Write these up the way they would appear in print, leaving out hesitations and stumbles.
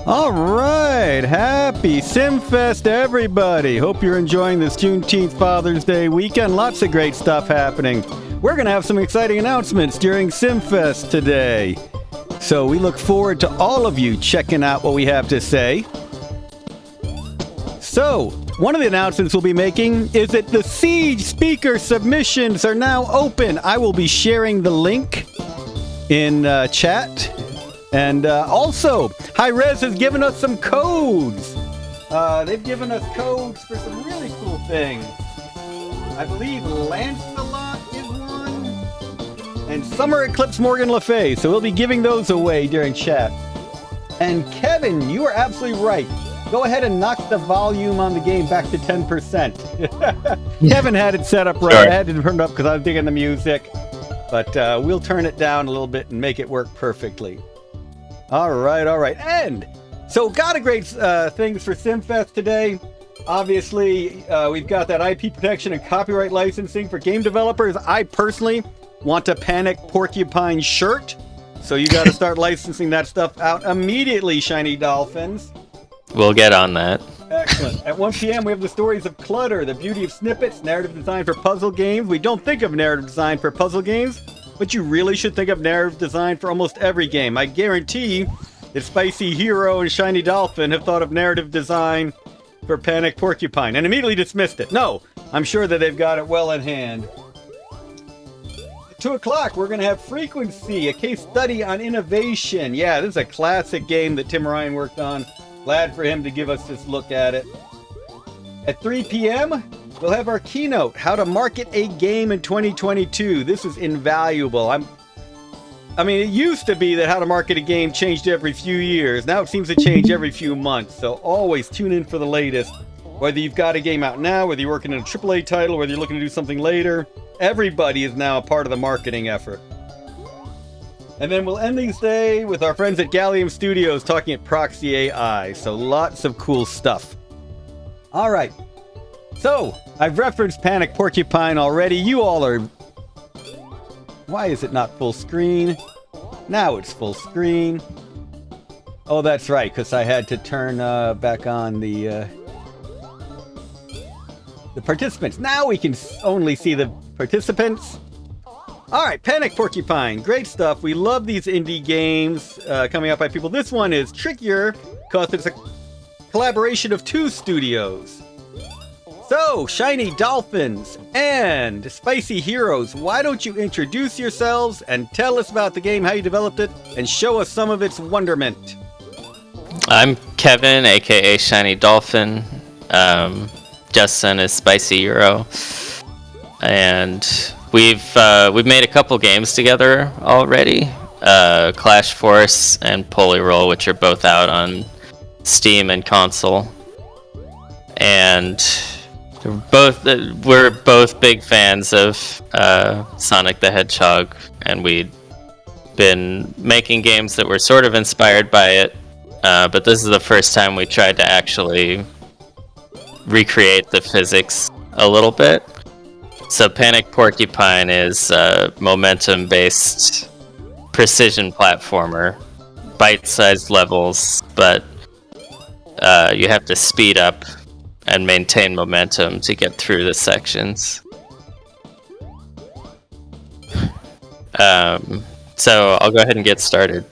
All right, happy CIMFest, everybody. Hope you're enjoying this Juneteenth Father's Day weekend. Lots of great stuff happening. We're going to have some exciting announcements during CIMFest today. So we look forward to all of you checking out what we have to say. So, one of the announcements we'll be making is that the Siege speaker submissions are now open. I will be sharing the link in chat. And also, Hi-Rez has given us some codes. They've given us codes for some really cool things. I believe Lancelot is one. And Summer Eclipse Morgan Le Fay. So we'll be giving those away during chat. And Kevin, you are absolutely right. Go ahead and knock the volume on the game back to 10%. Kevin had it set up right. Sure. I had to turn it up because I was digging the music. But we'll turn it down a little bit and make it work perfectly. All right. And so got a great things for CIMFest today. Obviously, we've got that IP protection and copyright licensing for game developers. I personally want a Panic Porcupine shirt. So you got to start licensing that stuff out immediately, Shiny Dolphins. We'll get on that. Excellent. At 1 p.m., we have the stories of Clutter, the beauty of Snippets, narrative design for puzzle games. We don't think of narrative design for puzzle games, but you really should think of narrative design for almost every game. I guarantee that Spicy Hero and Shiny Dolphin have thought of narrative design for Panic Porcupine and immediately dismissed it. No, I'm sure that they've got it well in hand. At 2 o'clock, we're going to have Frequency, a case study on innovation. Yeah, this is a classic game that Tim Ryan worked on. Glad for him to give us this look at it. At 3 p.m., we'll have our keynote, How to Market a Game in 2022. This is invaluable. I mean, it used to be that How to Market a Game changed every few years. Now it seems to change every few months. So always tune in for the latest. Whether you've got a game out now, whether you're working on a AAA title, whether you're looking to do something later, everybody is now a part of the marketing effort. And then we'll end this day with our friends at Gallium Studios talking at Proxi AI. So lots of cool stuff. All right. So I've referenced Panic Porcupine already. You all are... Why is it not full screen? Now it's full screen. Oh, that's right, because I had to turn back on the participants. Now we can only see the participants. All right, Panic Porcupine, great stuff. We love these indie games coming out by people. This one is trickier because it's a collaboration of 2 studios. So, Shiny Dolphins and Spicy Heroes, why don't you introduce yourselves and tell us about the game, how you developed it, and show us some of its wonderment. I'm Kevin, aka Shiny Dolphin. Justin is Spicy Hero, and we've made a couple games together already. Clash Force and Polyroll, which are both out on Steam and console, and we're both big fans of Sonic the Hedgehog, and we'd been making games that were sort of inspired by it, but this is the first time we tried to actually recreate the physics a little bit. So Panic Porcupine is a momentum-based precision platformer, bite-sized levels, but you have to speed up and maintain momentum to get through the sections. So I'll go ahead and get started.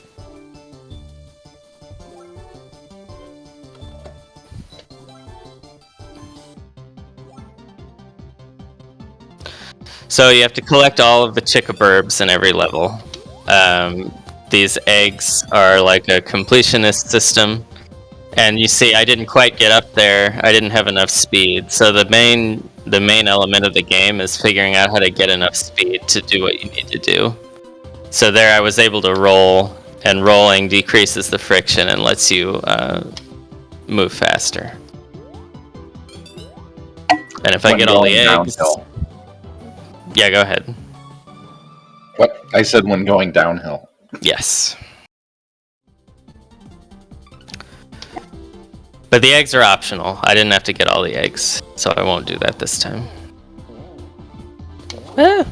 So you have to collect all of the chickaburbs in every level. These eggs are like a completionist system. And you see, I didn't quite get up there. I didn't have enough speed. So the main element of the game is figuring out how to get enough speed to do what you need to do. So there I was able to roll, and rolling decreases the friction and lets you move faster. And if I get all the eggs... Downhill. Yeah, go ahead. What? I said when going downhill. Yes. But the eggs are optional. I didn't have to get all the eggs, so I won't do that this time. Ah.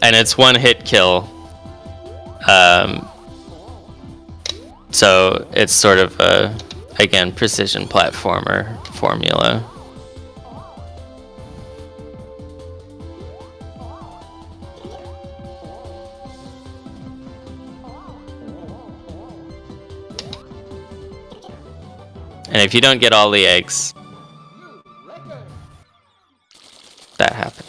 And it's one hit kill So it's sort of a, again, precision platformer formula. And if you don't get all the eggs, that happens.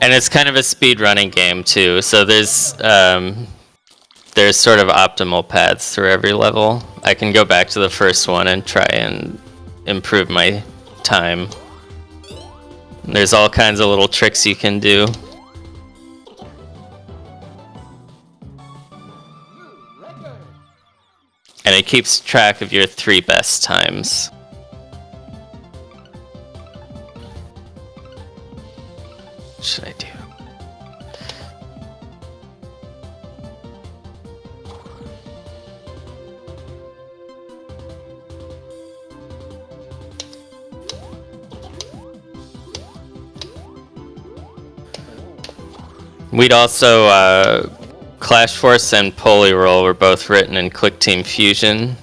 And it's kind of a speed running game too. So there's sort of optimal paths through every level. I can go back to the first one and try and improve my time. There's all kinds of little tricks you can do. And it keeps track of your 3 best times. What should I do? We'd also, Clash Force and Polyroll were both written in ClickTeam Fusion.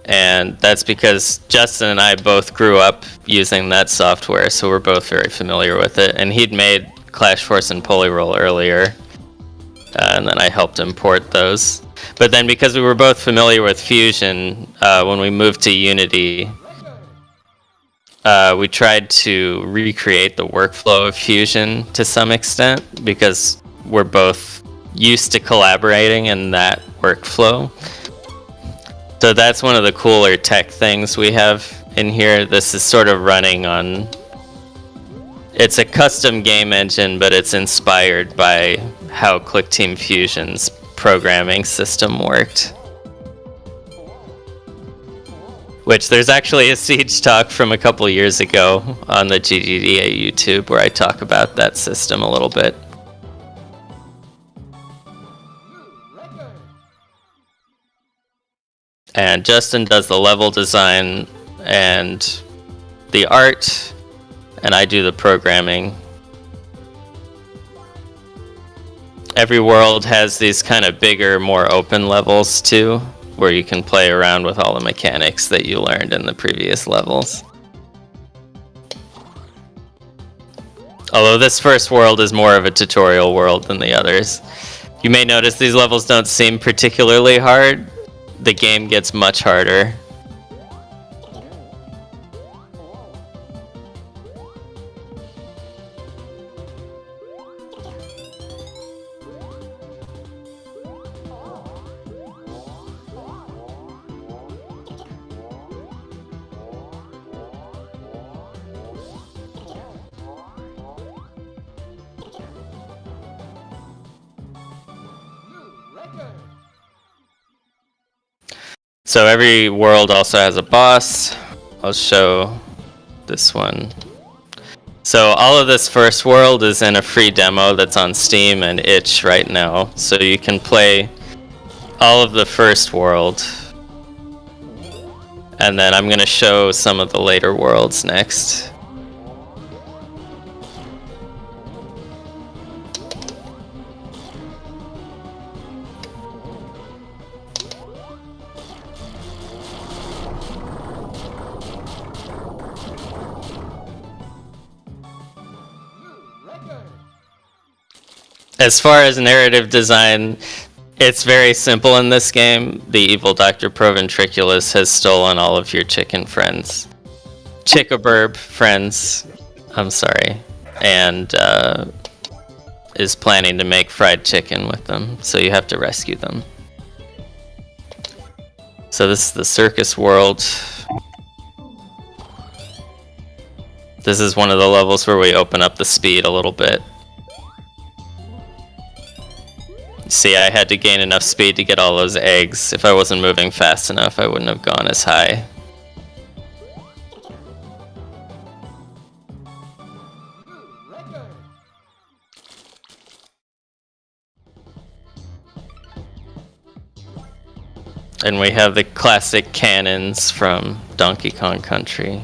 And that's because Justin and I both grew up using that software, so we're both very familiar with it. And he'd made Clash Force and Polyroll earlier, and then I helped import those. But then because we were both familiar with Fusion, when we moved to Unity, we tried to recreate the workflow of Fusion to some extent, because we're both used to collaborating in that workflow. So that's one of the cooler tech things we have in here. This is sort of running on... It's a custom game engine, but it's inspired by how ClickTeam Fusion's programming system worked. Which there's actually a Siege talk from a couple years ago on the GGDA YouTube where I talk about that system a little bit. And Justin does the level design and the art, and I do the programming. Every world has these kind of bigger, more open levels too, where you can play around with all the mechanics that you learned in the previous levels. Although this first world is more of a tutorial world than the others. You may notice these levels don't seem particularly hard. The game gets much harder. So every world also has a boss. I'll show this one. So all of this first world is in a free demo that's on Steam and itch right now. So you can play all of the first world. And then I'm going to show some of the later worlds next. As far as narrative design, it's very simple in this game. The evil Dr. Proventriculus has stolen all of your chicken friends. Chickaburb friends, I'm sorry. And is planning to make fried chicken with them, so you have to rescue them. So this is the circus world. This is one of the levels where we open up the speed a little bit. See, I had to gain enough speed to get all those eggs. If I wasn't moving fast enough, I wouldn't have gone as high. And we have the classic cannons from Donkey Kong Country.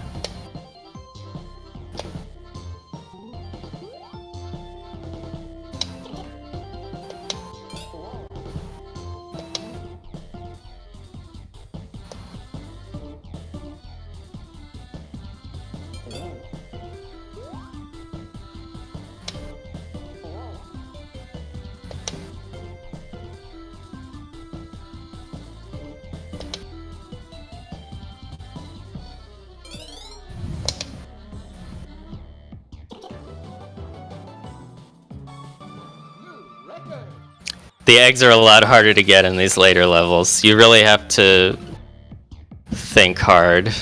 The eggs are a lot harder to get in these later levels. You really have to think hard.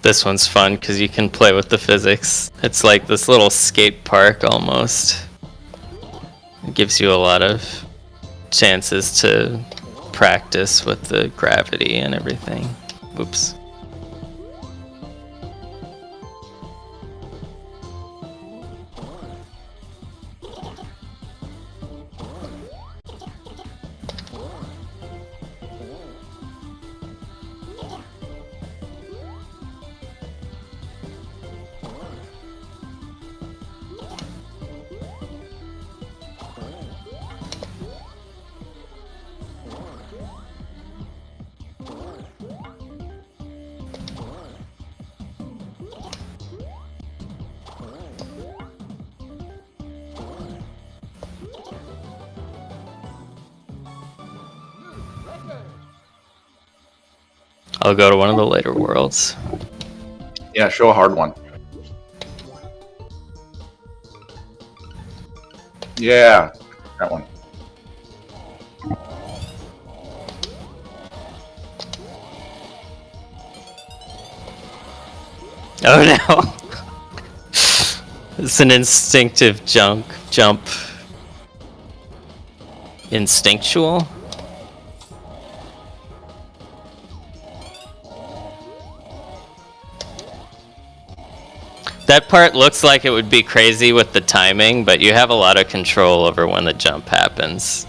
This one's fun because you can play with the physics. It's like this little skate park almost. It gives you a lot of chances to practice with the gravity and everything. Oops. I'll go to one of the later worlds. Yeah, show a hard one. Yeah, that one. Oh no! It's an instinctive jump. Instinctual? That part looks like it would be crazy with the timing, but you have a lot of control over when the jump happens.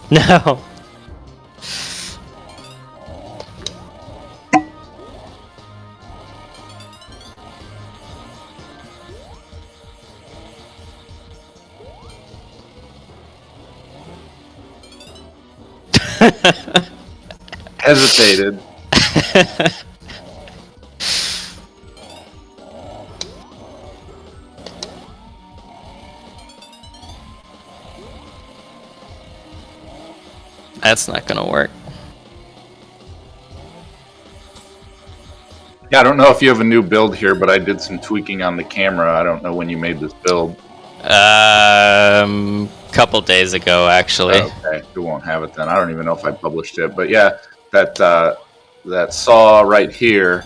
No. Hesitated. That's not gonna work. Yeah, I don't know if you have a new build here, but I did some tweaking on the camera. I don't know when you made this build. Couple days ago, actually. Oh, okay, we won't have it then. I don't even know if I published it, but yeah, that saw right here.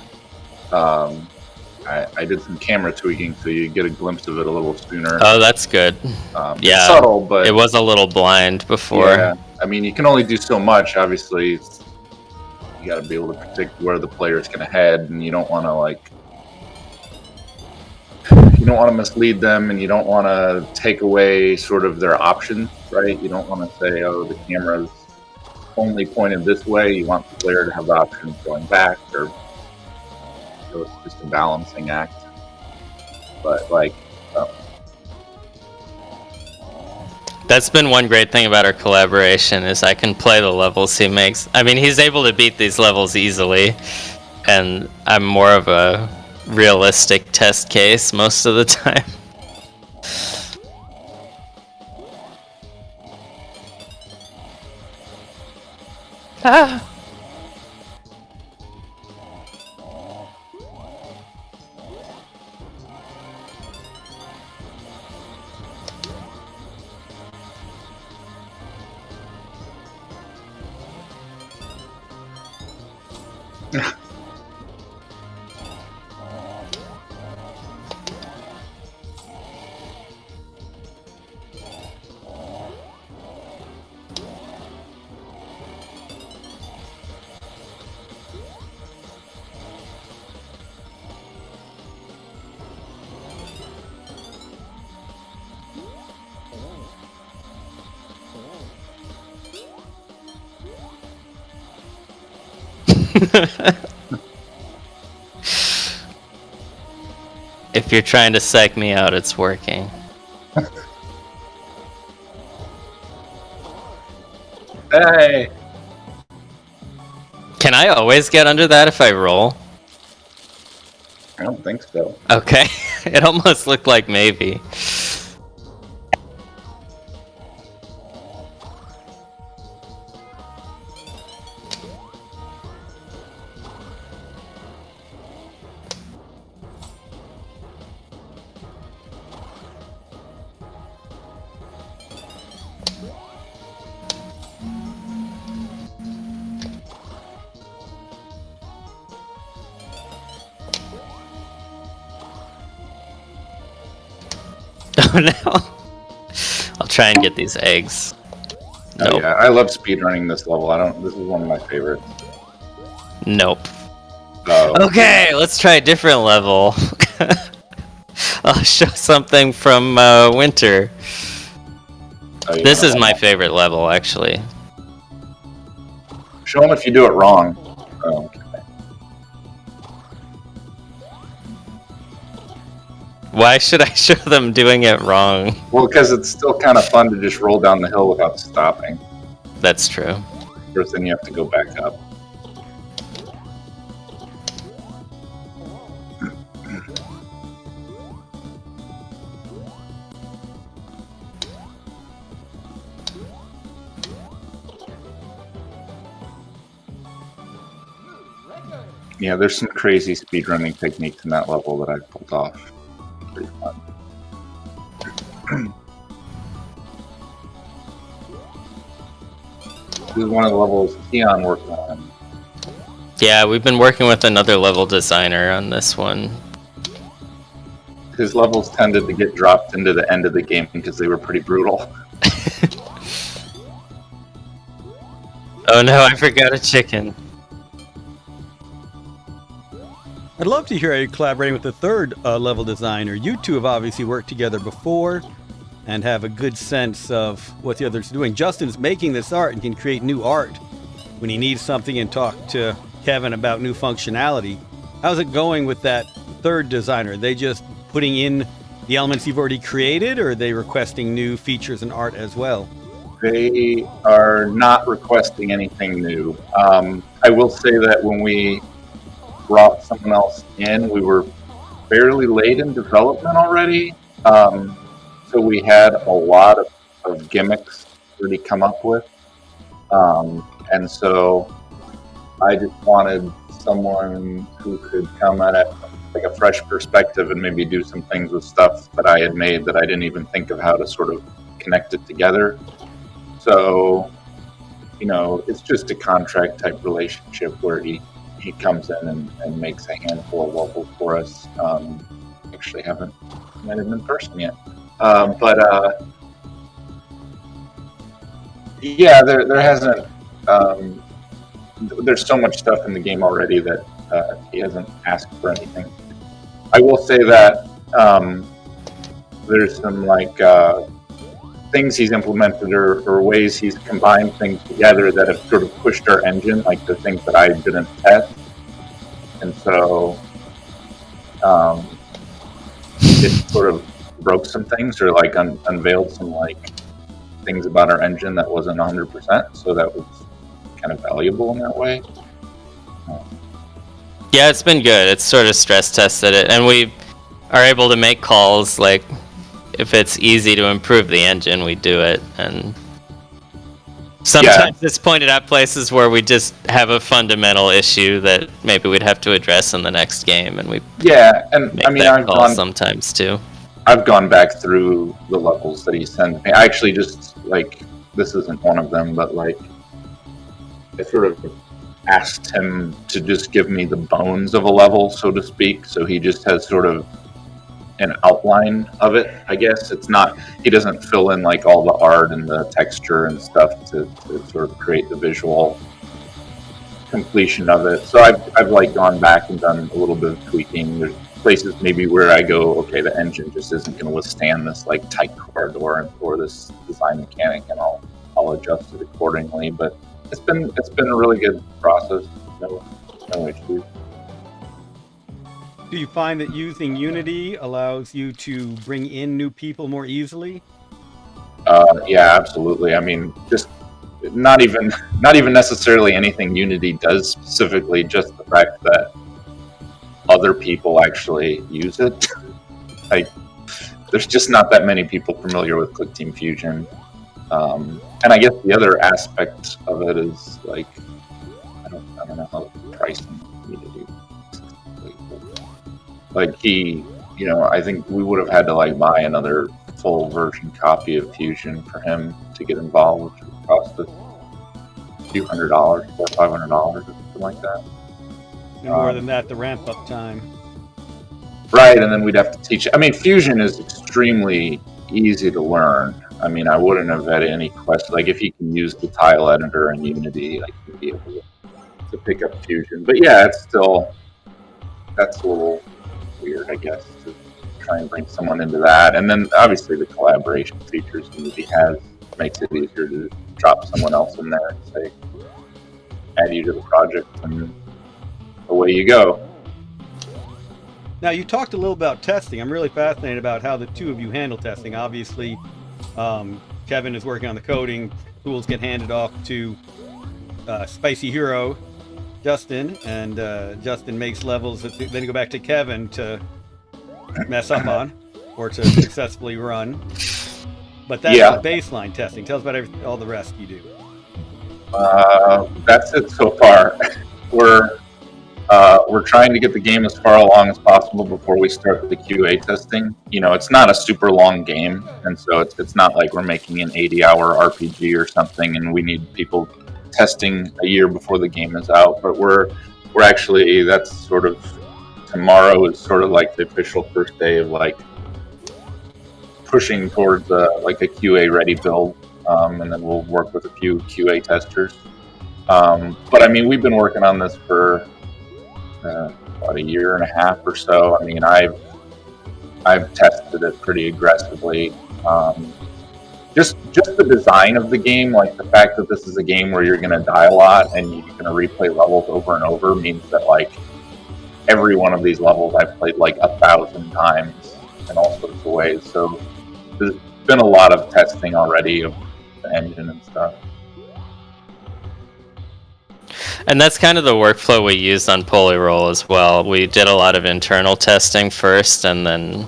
I I did some camera tweaking, so you get a glimpse of it a little sooner. Oh, that's good. Yeah, it's subtle, but it was a little blind before. Yeah, I mean, you can only do so much. Obviously, you got to be able to predict where the player's going to head, and you don't want to mislead them, and you don't want to take away sort of their options, right? You don't want to say, oh, the camera's only pointed this way. You want the player to have the option of going back, or so it's just a balancing act. But that's been one great thing about our collaboration is I can play the levels he makes. I mean, he's able to beat these levels easily, and I'm more of a realistic test case most of the time. Ah. If you're trying to psych me out, it's working. hey, Can I always get under that if I roll? I don't think so. Okay, it almost looked like maybe. Oh no. I'll try and get these eggs. Nope. Oh, yeah, I love speedrunning this level. This is one of my favorites. Nope. Oh. Okay, let's try a different level. I'll show something from Winter. Oh, yeah. This is my favorite level, actually. Show them if you do it wrong. Oh, okay. Why should I show them doing it wrong? Well, because it's still kind of fun to just roll down the hill without stopping. That's true. First, then you have to go back up. Yeah, there's some crazy speedrunning techniques in that level that I pulled off. Pretty fun. This is one of the levels Keon worked on. Yeah, we've been working with another level designer on this one. His levels tended to get dropped into the end of the game because they were pretty brutal. Oh no, I forgot a chicken. I'd love to hear how you're collaborating with the third level designer. You two have obviously worked together before and have a good sense of what the other's doing. Justin's making this art and can create new art when he needs something and talk to Kevin about new functionality. How's it going with that third designer? Are they just putting in the elements you've already created, or are they requesting new features and art as well? They are not requesting anything new. I will say that when we brought someone else in, we were fairly late in development already. So we had a lot of gimmicks already come up with. And so I just wanted someone who could come at it like a fresh perspective and maybe do some things with stuff that I had made that I didn't even think of how to sort of connect it together. So, it's just a contract type relationship where he he comes in and makes a handful of levels for us. Actually haven't met him in person yet. But yeah, there hasn't. There's so much stuff in the game already that he hasn't asked for anything. I will say that there's some like things he's implemented or ways he's combined things together that have sort of pushed our engine, like the things that I didn't test, and so it sort of broke some things or like unveiled some like things about our engine that wasn't 100%. So that was kind of valuable in that way. Yeah, it's been good. It's sort of stress tested it, and we are able to make calls like if it's easy to improve the engine, we do it. And sometimes it's pointed out places where we just have a fundamental issue that maybe we'd have to address in the next game, and we and I mean I've gone sometimes too. I've gone back through the levels that he sends me. I actually just like this isn't one of them, but like I sort of asked him to just give me the bones of a level, so to speak. So he just has sort of an outline of it, I guess. It's not, he doesn't fill in like all the art and the texture and stuff to sort of create the visual completion of it. So I've like gone back and done a little bit of tweaking. There's places maybe where I go, okay, the engine just isn't going to withstand this like tight corridor or this design mechanic, and I'll adjust it accordingly. But it's been a really good process. No issues. Do you find that using Unity allows you to bring in new people more easily? Yeah, absolutely. I mean, just not even necessarily anything Unity does specifically, just the fact that other people actually use it. Like, there's just not that many people familiar with ClickTeam Fusion. And I guess the other aspect of it is like, I don't know how the pricing Unity. Like I think we would have had to like buy another full version copy of Fusion for him to get involved, which would cost us a few $100 or $500 or something like that. And more than that, the ramp up time. Right, and then we'd have to teach. I mean, Fusion is extremely easy to learn. I mean, I wouldn't have had any question. Like, if you can use the tile editor in Unity, like, you'd be able to pick up Fusion. But yeah, that's a little weird, I guess, to try and bring someone into that. And then obviously the collaboration features Unity has makes it easier to drop someone else in there and say, add you to the project, and away you go. Now, you talked a little about testing. I'm really fascinated about how the two of you handle testing. Obviously, Kevin is working on the coding. Tools get handed off to Spicy Hero, Justin, and Justin makes levels that then go back to Kevin to mess up on or to successfully run. But that's the baseline testing. Tell us about all the rest you do. That's it so far. We're trying to get the game as far along as possible before we start the QA testing. You know, it's not a super long game, and so it's not like we're making an 80-hour RPG or something, and we need people testing a year before the game is out. But we're actually, that's sort of, tomorrow is sort of like the official first day of like pushing towards like a QA ready build, and then we'll work with a few QA testers. But I mean, we've been working on this for about a year and a half or so. I mean, I've tested it pretty aggressively. Just the design of the game, like the fact that this is a game where you're going to die a lot and you're going to replay levels over and over, means that like every one of these levels I've played like 1,000 times in all sorts of ways. So there's been a lot of testing already of the engine and stuff. And that's kind of the workflow we used on Polyroll as well. We did a lot of internal testing first, and then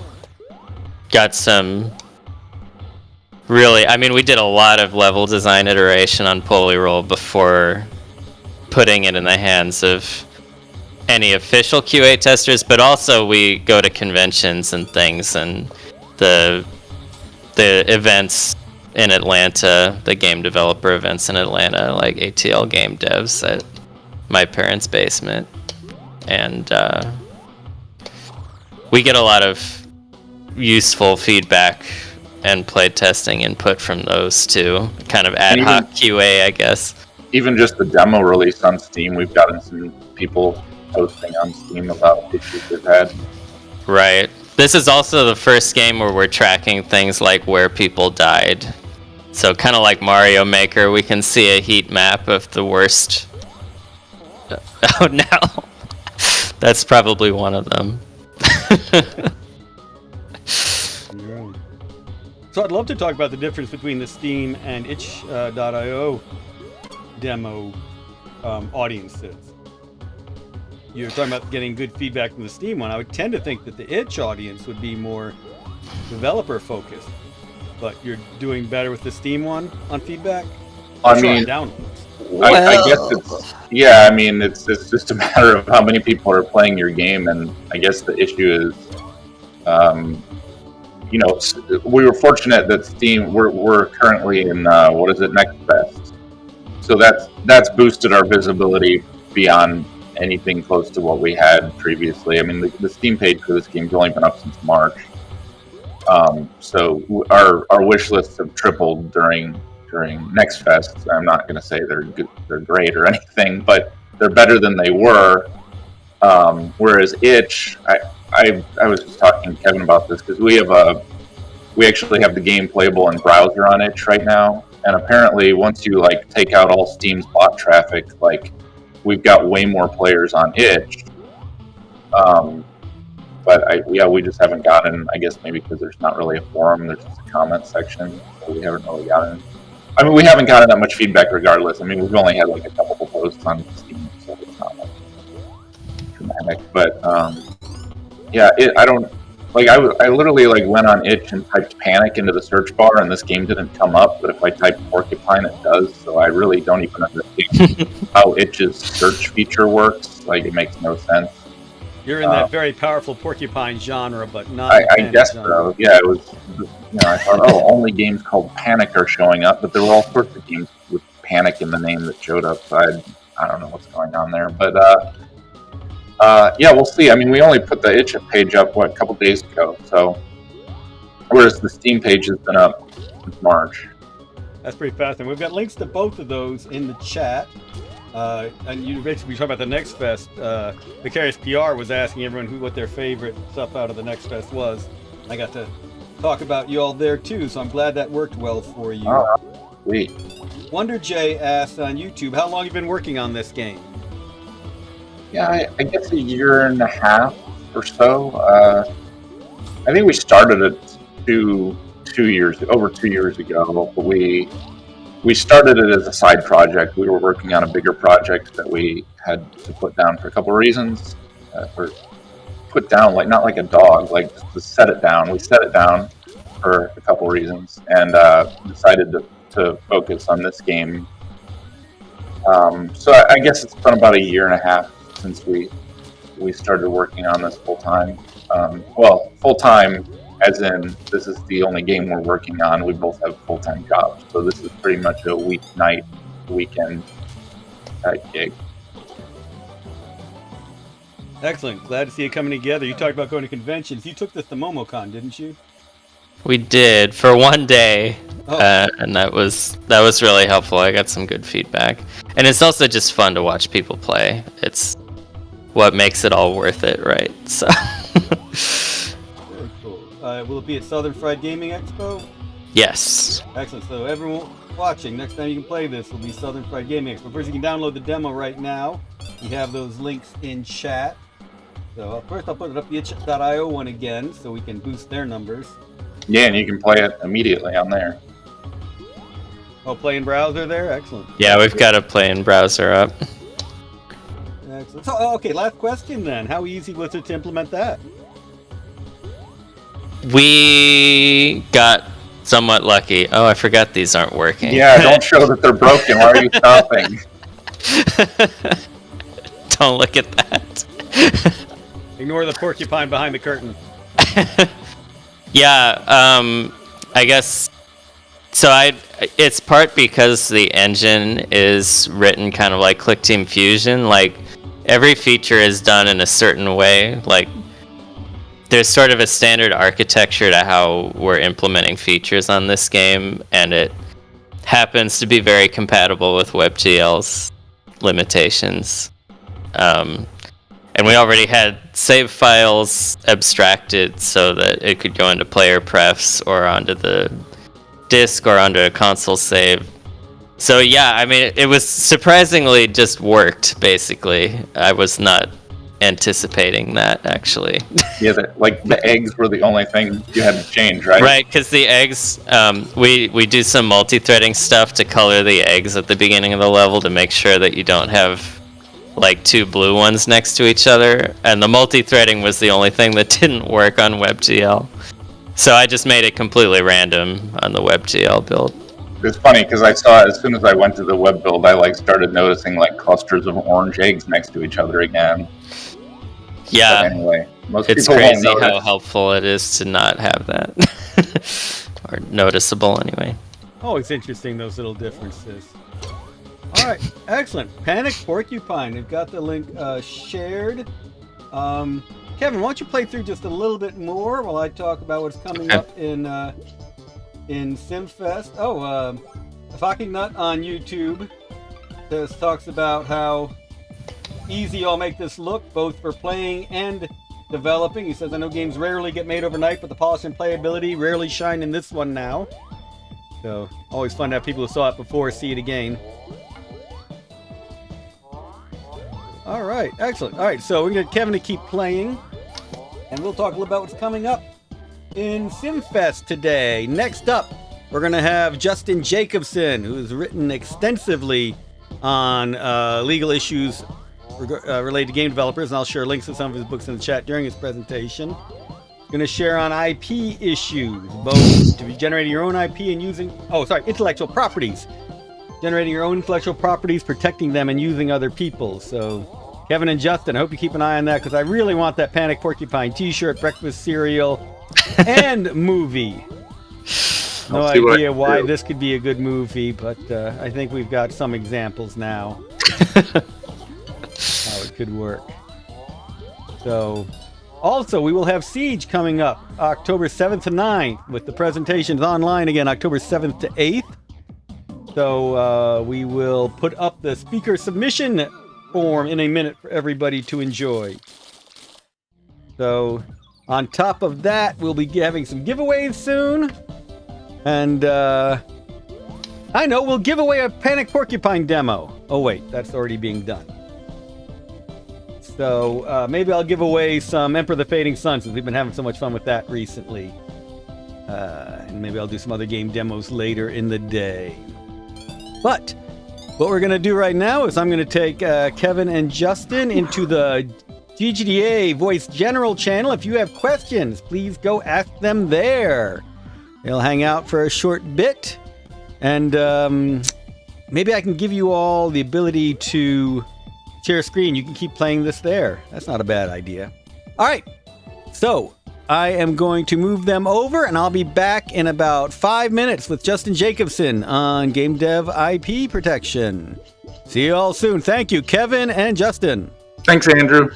got some we did a lot of level design iteration on Polyroll before putting it in the hands of any official QA testers, but also we go to conventions and things, and the events in Atlanta, the game developer events in Atlanta, like ATL Game Devs at my parents' basement. and we get a lot of useful feedback and play testing input from those too. Kind of ad hoc QA, I guess. Even just the demo release on Steam, we've gotten some people posting on Steam about issues they've had. Right. This is also the first game where we're tracking things like where people died. So kind of like Mario Maker, we can see a heat map of the worst. Oh no. That's probably one of them. So I'd love to talk about the difference between the Steam and itch.io demo audiences. You're talking about getting good feedback from the Steam one. I would tend to think that the itch audience would be more developer focused, but you're doing better with the Steam one on feedback? I mean, I guess it's, yeah, I mean, it's just a matter of how many people are playing your game, and I guess the issue is, you know, we were fortunate that Steam, we're currently in, NextFest. So that's boosted our visibility beyond anything close to what we had previously. I mean, the Steam page for this game's only been up since March. So our wish lists have tripled during NextFest. I'm not going to say they're good, they're great or anything, but they're better than they were. Whereas Itch, I was just talking to Kevin about this because we actually have the game playable in browser on Itch right now, and apparently once you like take out all Steam's bot traffic, like we've got way more players on Itch. But we just haven't gotten, I guess maybe because there's not really a forum, there's just a comment section, so we haven't really gotten. I mean, we haven't gotten that much feedback regardless. I mean, we've only had like a couple of posts on Steam, so it's not like dramatic. But yeah, I don't like. I literally like went on Itch and typed Panic into the search bar, and this game didn't come up. But if I type Porcupine, it does. So I really don't even understand how Itch's search feature works. Like, it makes no sense. You're in that very powerful Porcupine genre, but not. I guess so. Yeah, it was. You know, I thought, only games called Panic are showing up, but there were all sorts of games with Panic in the name that showed up. So I don't know what's going on there, but yeah, we'll see. I mean, we only put the Itch page up a couple days ago, so whereas the Steam page has been up since March. That's pretty fast, and we've got links to both of those in the chat. And you basically talk about the Next Fest. Vicarious PR was asking everyone what their favorite stuff out of the Next Fest was. I got to talk about you all there too, so I'm glad that worked well for you. Sweet. Wonder J asked on YouTube, how long have you been working on this game? Yeah, I guess a year and a half or so. I think we started it over 2 years ago, but we started it as a side project. We were working on a bigger project that we had to put down for a couple of reasons. Put down, like, not like a dog, like to set it down. We set it down for a couple of reasons and decided to focus on this game. So I guess it's been about a year and a half since we started working on this full time. Well, full time as in this is the only game we're working on. We both have full-time jobs, so this is pretty much a weeknight, weekend type gig. Excellent. Glad to see it coming together. You talked about going to conventions. You took this to MomoCon, didn't you? We did for one day, Oh. and that was really helpful. I got some good feedback, and it's also just fun to watch people play. It's what makes it all worth it, right? So. Very cool. Will it be at Southern Fried Gaming Expo? Yes. Excellent. So everyone watching, next time you can play this will be Southern Fried Gaming Expo. First, you can download the demo right now. We have those links in chat. So first, I'll put it up the itch.io one again, so we can boost their numbers. Yeah, and you can play it immediately on there. Oh, play in browser there? Excellent. Yeah, we've got a play in browser up. Excellent. So, okay, last question then. How easy was it to implement that? We got somewhat lucky. Oh, I forgot these aren't working. Yeah, don't show that they're broken. Why are you stopping? Don't look at that. Ignore the porcupine behind the curtain. Yeah, I guess so. It's part because the engine is written kind of like ClickTeam Fusion. Like every feature is done in a certain way. Like, there's sort of a standard architecture to how we're implementing features on this game, and it happens to be very compatible with WebGL's limitations. And we already had save files abstracted so that it could go into player prefs or onto the disk or onto a console save. So yeah, I mean, it was surprisingly just worked, basically. I was not anticipating that, actually. Yeah, the eggs were the only thing you had to change, right? Right, because the eggs, we do some multi-threading stuff to color the eggs at the beginning of the level to make sure that you don't have like two blue ones next to each other, and the multi-threading was the only thing that didn't work on WebGL. So I just made it completely random on the WebGL build. It's funny because I saw as soon as I went to the web build, I started noticing clusters of orange eggs next to each other again. Yeah. But anyway, most it's people crazy won't how helpful it is to not have that. Or noticeable, anyway. Oh, it's interesting, those little differences. All right, excellent. Panic Porcupine. They've got the link shared. Kevin, why don't you play through just a little bit more while I talk about what's coming up in CIMFest. Oh, Fucking Nut on YouTube talks about how easy I'll make this look, both for playing and developing. He says, I know games rarely get made overnight, but the polish and playability rarely shine in this one now. So, always fun to have people who saw it before see it again. All right, excellent. All right, so we're going to get Kevin to keep playing, and we'll talk a little about what's coming up in CIMFest today. Next up, we're going to have Justin Jacobson, who's written extensively on legal issues related to game developers, and I'll share links to some of his books in the chat during his presentation. Going to share on IP issues, both to be generating your own IP and using, intellectual properties. Generating your own intellectual properties, protecting them, and using other people's. So, Kevin and Justin, I hope you keep an eye on that, because I really want that Panic Porcupine t-shirt, breakfast cereal, and movie. No idea why this could be a good movie, but I think we've got some examples now how it could work. So, also, we will have Siege coming up October 7th to 9th, with the presentations online again October 7th to 8th. So we will put up the speaker submission form in a minute for everybody to enjoy. So on top of that, we'll be having some giveaways soon. And I know, we'll give away a Panic Porcupine demo. Oh wait, that's already being done. So maybe I'll give away some Emperor the Fading Sun, since we've been having so much fun with that recently. And maybe I'll do some other game demos later in the day. But what we're going to do right now is I'm going to take Kevin and Justin into the GGDA Voice General channel. If you have questions, please go ask them there. They'll hang out for a short bit. And maybe I can give you all the ability to share a screen. You can keep playing this there. That's not a bad idea. All right. So I am going to move them over, and I'll be back in about 5 minutes with Justin Jacobson on Game Dev IP Protection. See you all soon. Thank you, Kevin and Justin. Thanks, Andrew.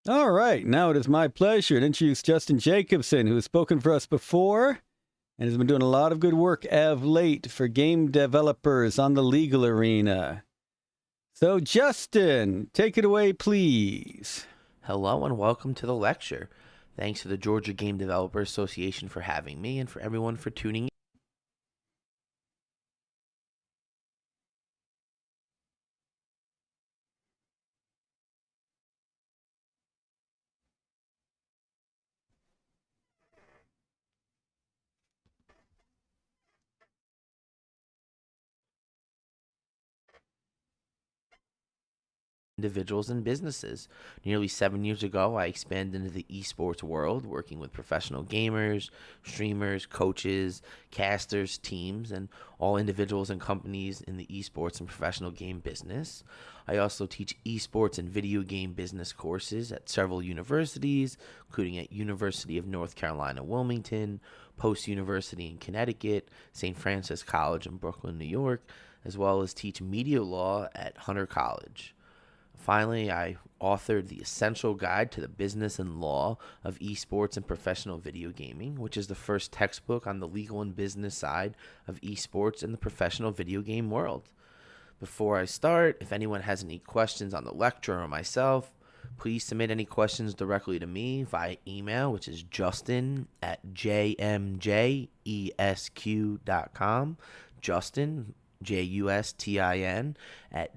All right, now it is my pleasure to introduce Justin Jacobson, who has spoken for us before and has been doing a lot of good work of late for game developers on the legal arena. So, Justin, take it away, please. Hello and welcome to the lecture. Thanks to the Georgia Game Developer Association for having me and for everyone for tuning in. Individuals and businesses. Nearly 7 years ago, I expanded into the esports world, working with professional gamers, streamers, coaches, casters, teams, and all individuals and companies in the esports and professional game business. I also teach esports and video game business courses at several universities, including at University of North Carolina, Wilmington, Post University in Connecticut, St. Francis College in Brooklyn, New York, as well as teach media law at Hunter College. Finally, I authored The Essential Guide to the Business and Law of Esports and Professional Video Gaming, which is the first textbook on the legal and business side of esports and the professional video game world. Before I start, if anyone has any questions on the lecture or myself, please submit any questions directly to me via email, which is justin@jmjesq.com. Justin, Justin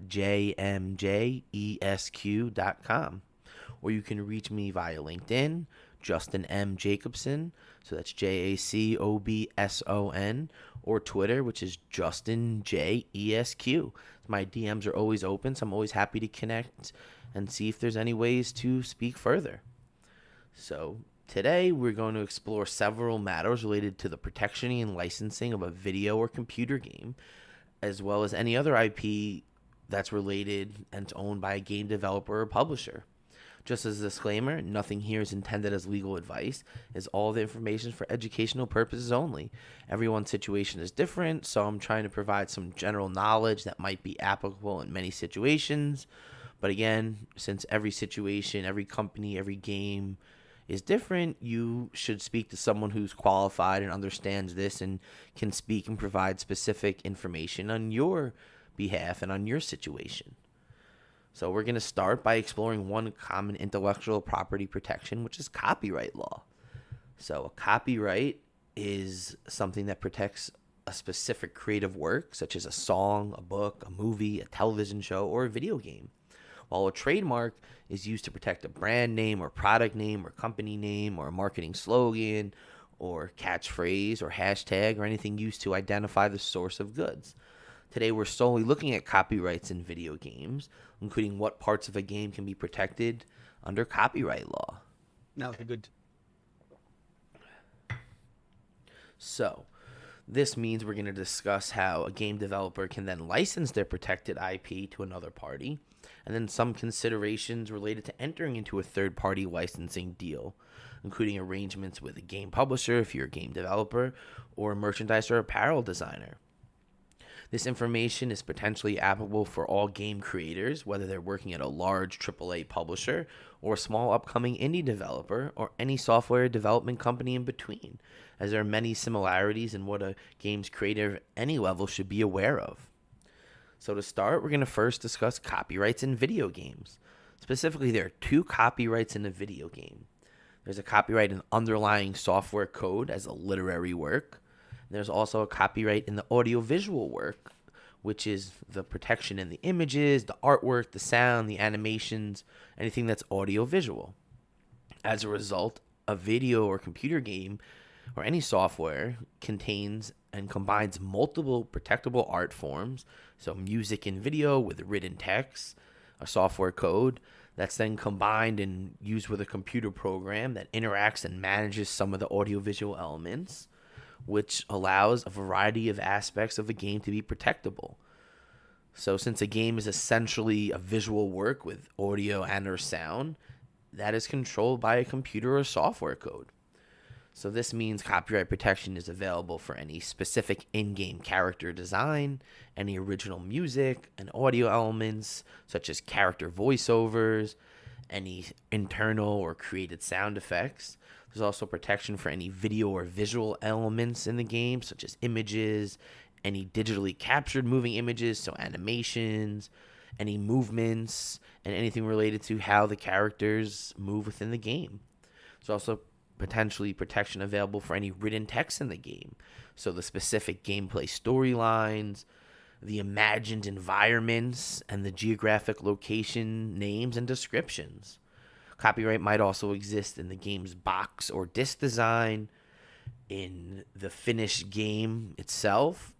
@jmjesq.com. Or you can reach me via LinkedIn, Justin M. Jacobson, so that's JACOBSON, or Twitter, which is Justin JESQ. My DMs are always open, so I'm always happy to connect and see if there's any ways to speak further. So today we're going to explore several matters related to the protection and licensing of a video or computer game, as well as any other IP that's related and owned by a game developer or publisher. Just as a disclaimer, nothing here is intended as legal advice, as all the information is for educational purposes only. Everyone's situation is different, so I'm trying to provide some general knowledge that might be applicable in many situations. But again, since every situation, every company, every game is different, you should speak to someone who's qualified and understands this and can speak and provide specific information on your behalf and on your situation. So we're going to start by exploring one common intellectual property protection, which is copyright law. So a copyright is something that protects a specific creative work, such as a song, a book, a movie, a television show, or a video game. While a trademark is used to protect a brand name or product name or company name or a marketing slogan or catchphrase or hashtag or anything used to identify the source of goods. Today we're solely looking at copyrights in video games, including what parts of a game can be protected under copyright law. Now it's a good. So this means we're going to discuss how a game developer can then license their protected IP to another party, and then some considerations related to entering into a third-party licensing deal, including arrangements with a game publisher if you're a game developer, or a merchandise or apparel designer. This information is potentially applicable for all game creators, whether they're working at a large AAA publisher or a small upcoming indie developer or any software development company in between, as there are many similarities in what a games creator at any level should be aware of. So to start, we're going to first discuss copyrights in video games. Specifically, there are two copyrights in a video game. There's a copyright in underlying software code as a literary work. There's also a copyright in the audiovisual work, which is the protection in the images, the artwork, the sound, the animations, anything that's audiovisual. As a result, a video or computer game or any software contains and combines multiple protectable art forms, so music and video with written text, a software code that's then combined and used with a computer program that interacts and manages some of the audiovisual elements, which allows a variety of aspects of a game to be protectable. So since a game is essentially a visual work with audio and or sound, that is controlled by a computer or software code. So this means copyright protection is available for any specific in-game character design, any original music and audio elements, such as character voiceovers, any internal or created sound effects. There's also protection for any video or visual elements in the game, such as images, any digitally captured moving images, so animations, any movements, and anything related to how the characters move within the game. There's also potentially protection available for any written text in the game, so the specific gameplay storylines, the imagined environments, and the geographic location names and descriptions. Copyright might also exist in the game's box or disc design, in the finished game itself,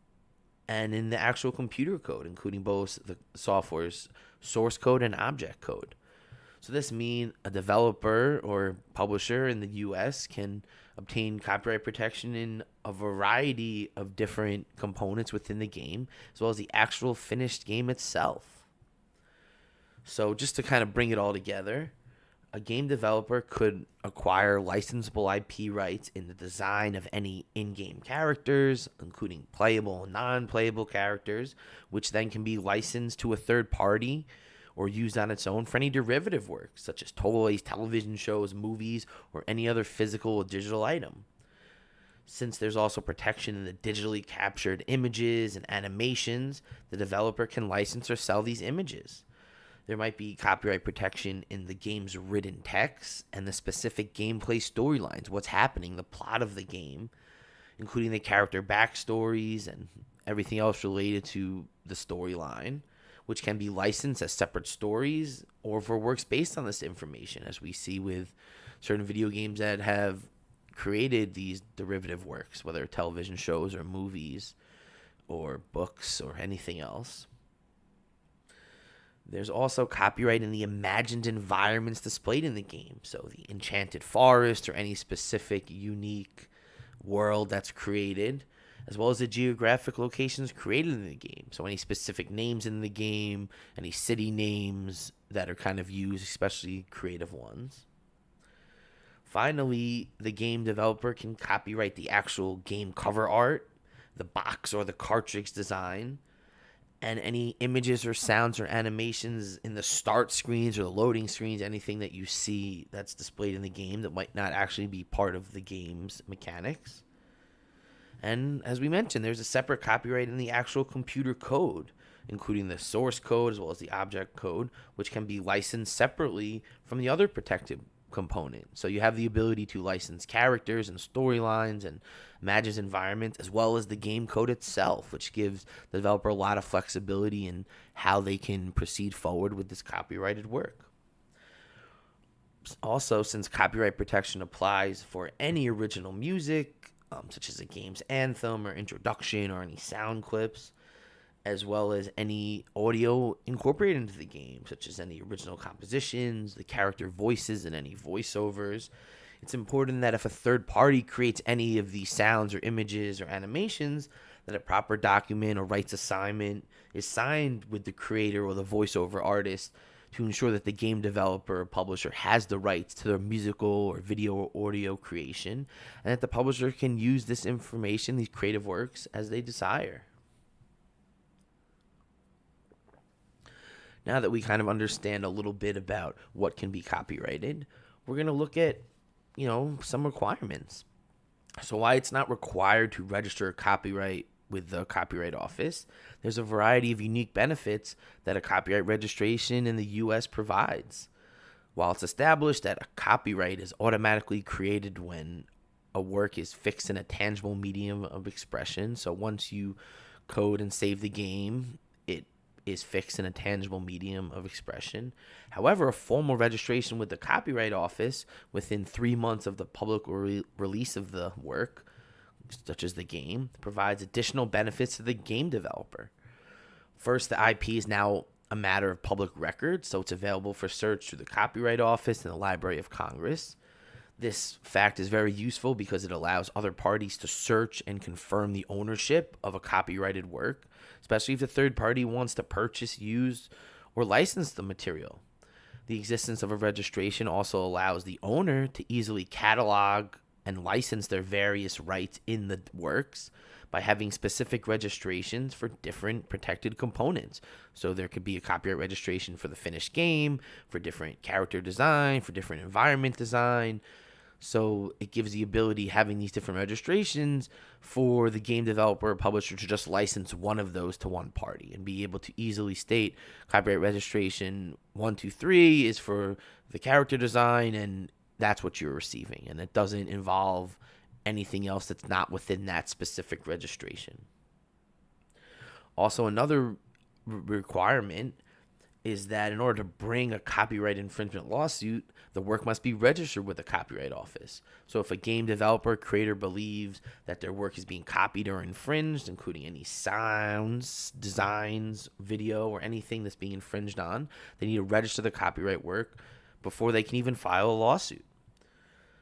and in the actual computer code, including both the software's source code and object code. So this means a developer or publisher in the US can obtain copyright protection in a variety of different components within the game, as well as the actual finished game itself. So just to kind of bring it all together, a game developer could acquire licensable IP rights in the design of any in-game characters, including playable and non-playable characters, which then can be licensed to a third party or used on its own for any derivative works, such as toys, television shows, movies, or any other physical or digital item. Since there's also protection in the digitally captured images and animations, the developer can license or sell these images. There might be copyright protection in the game's written text and the specific gameplay storylines, what's happening, the plot of the game, including the character backstories and everything else related to the storyline, which can be licensed as separate stories or for works based on this information, as we see with certain video games that have created these derivative works, whether television shows or movies or books or anything else. There's also copyright in the imagined environments displayed in the game, so the enchanted forest or any specific unique world that's created, as well as the geographic locations created in the game. So any specific names in the game, any city names that are kind of used, especially creative ones. Finally, the game developer can copyright the actual game cover art, the box or the cartridge design, and any images or sounds or animations in the start screens or the loading screens, anything that you see that's displayed in the game that might not actually be part of the game's mechanics. And as we mentioned, there's a separate copyright in the actual computer code, including the source code as well as the object code, which can be licensed separately from the other protected component. So you have the ability to license characters and storylines and images environments, as well as the game code itself, which gives the developer a lot of flexibility in how they can proceed forward with this copyrighted work. Also, since copyright protection applies for any original music, such as a game's anthem or introduction or any sound clips, as well as any audio incorporated into the game, such as any original compositions, the character voices, and any voiceovers. It's important that if a third party creates any of these sounds or images or animations, that a proper document or rights assignment is signed with the creator or the voiceover artist to ensure that the game developer or publisher has the rights to their musical or video or audio creation, and that the publisher can use this information, these creative works, as they desire. Now that we kind of understand a little bit about what can be copyrighted, we're going to look at, some requirements. So why it's not required to register a copyright with the Copyright Office. There's a variety of unique benefits that a copyright registration in the U.S. provides. While it's established that a copyright is automatically created when a work is fixed in a tangible medium of expression, so once you code and save the game, it is fixed in a tangible medium of expression. However, a formal registration with the Copyright Office within 3 months of the public release of the work, such as the game, provides additional benefits to the game developer. First, the IP is now a matter of public record, so it's available for search through the Copyright Office and the Library of Congress. This fact is very useful because it allows other parties to search and confirm the ownership of a copyrighted work, especially if the third party wants to purchase, use, or license the material. The existence of a registration also allows the owner to easily catalog and license their various rights in the works by having specific registrations for different protected components. So there could be a copyright registration for the finished game, for different character design, for different environment design. So it gives the ability, having these different registrations, for the game developer or publisher to just license one of those to one party and be able to easily state copyright registration 123 is for the character design, and that's what you're receiving. And it doesn't involve anything else that's not within that specific registration. Also, another requirement is that in order to bring a copyright infringement lawsuit, the work must be registered with the Copyright Office. So if a game developer, creator believes that their work is being copied or infringed, including any sounds, designs, video, or anything that's being infringed on, they need to register the copyright work before they can even file a lawsuit.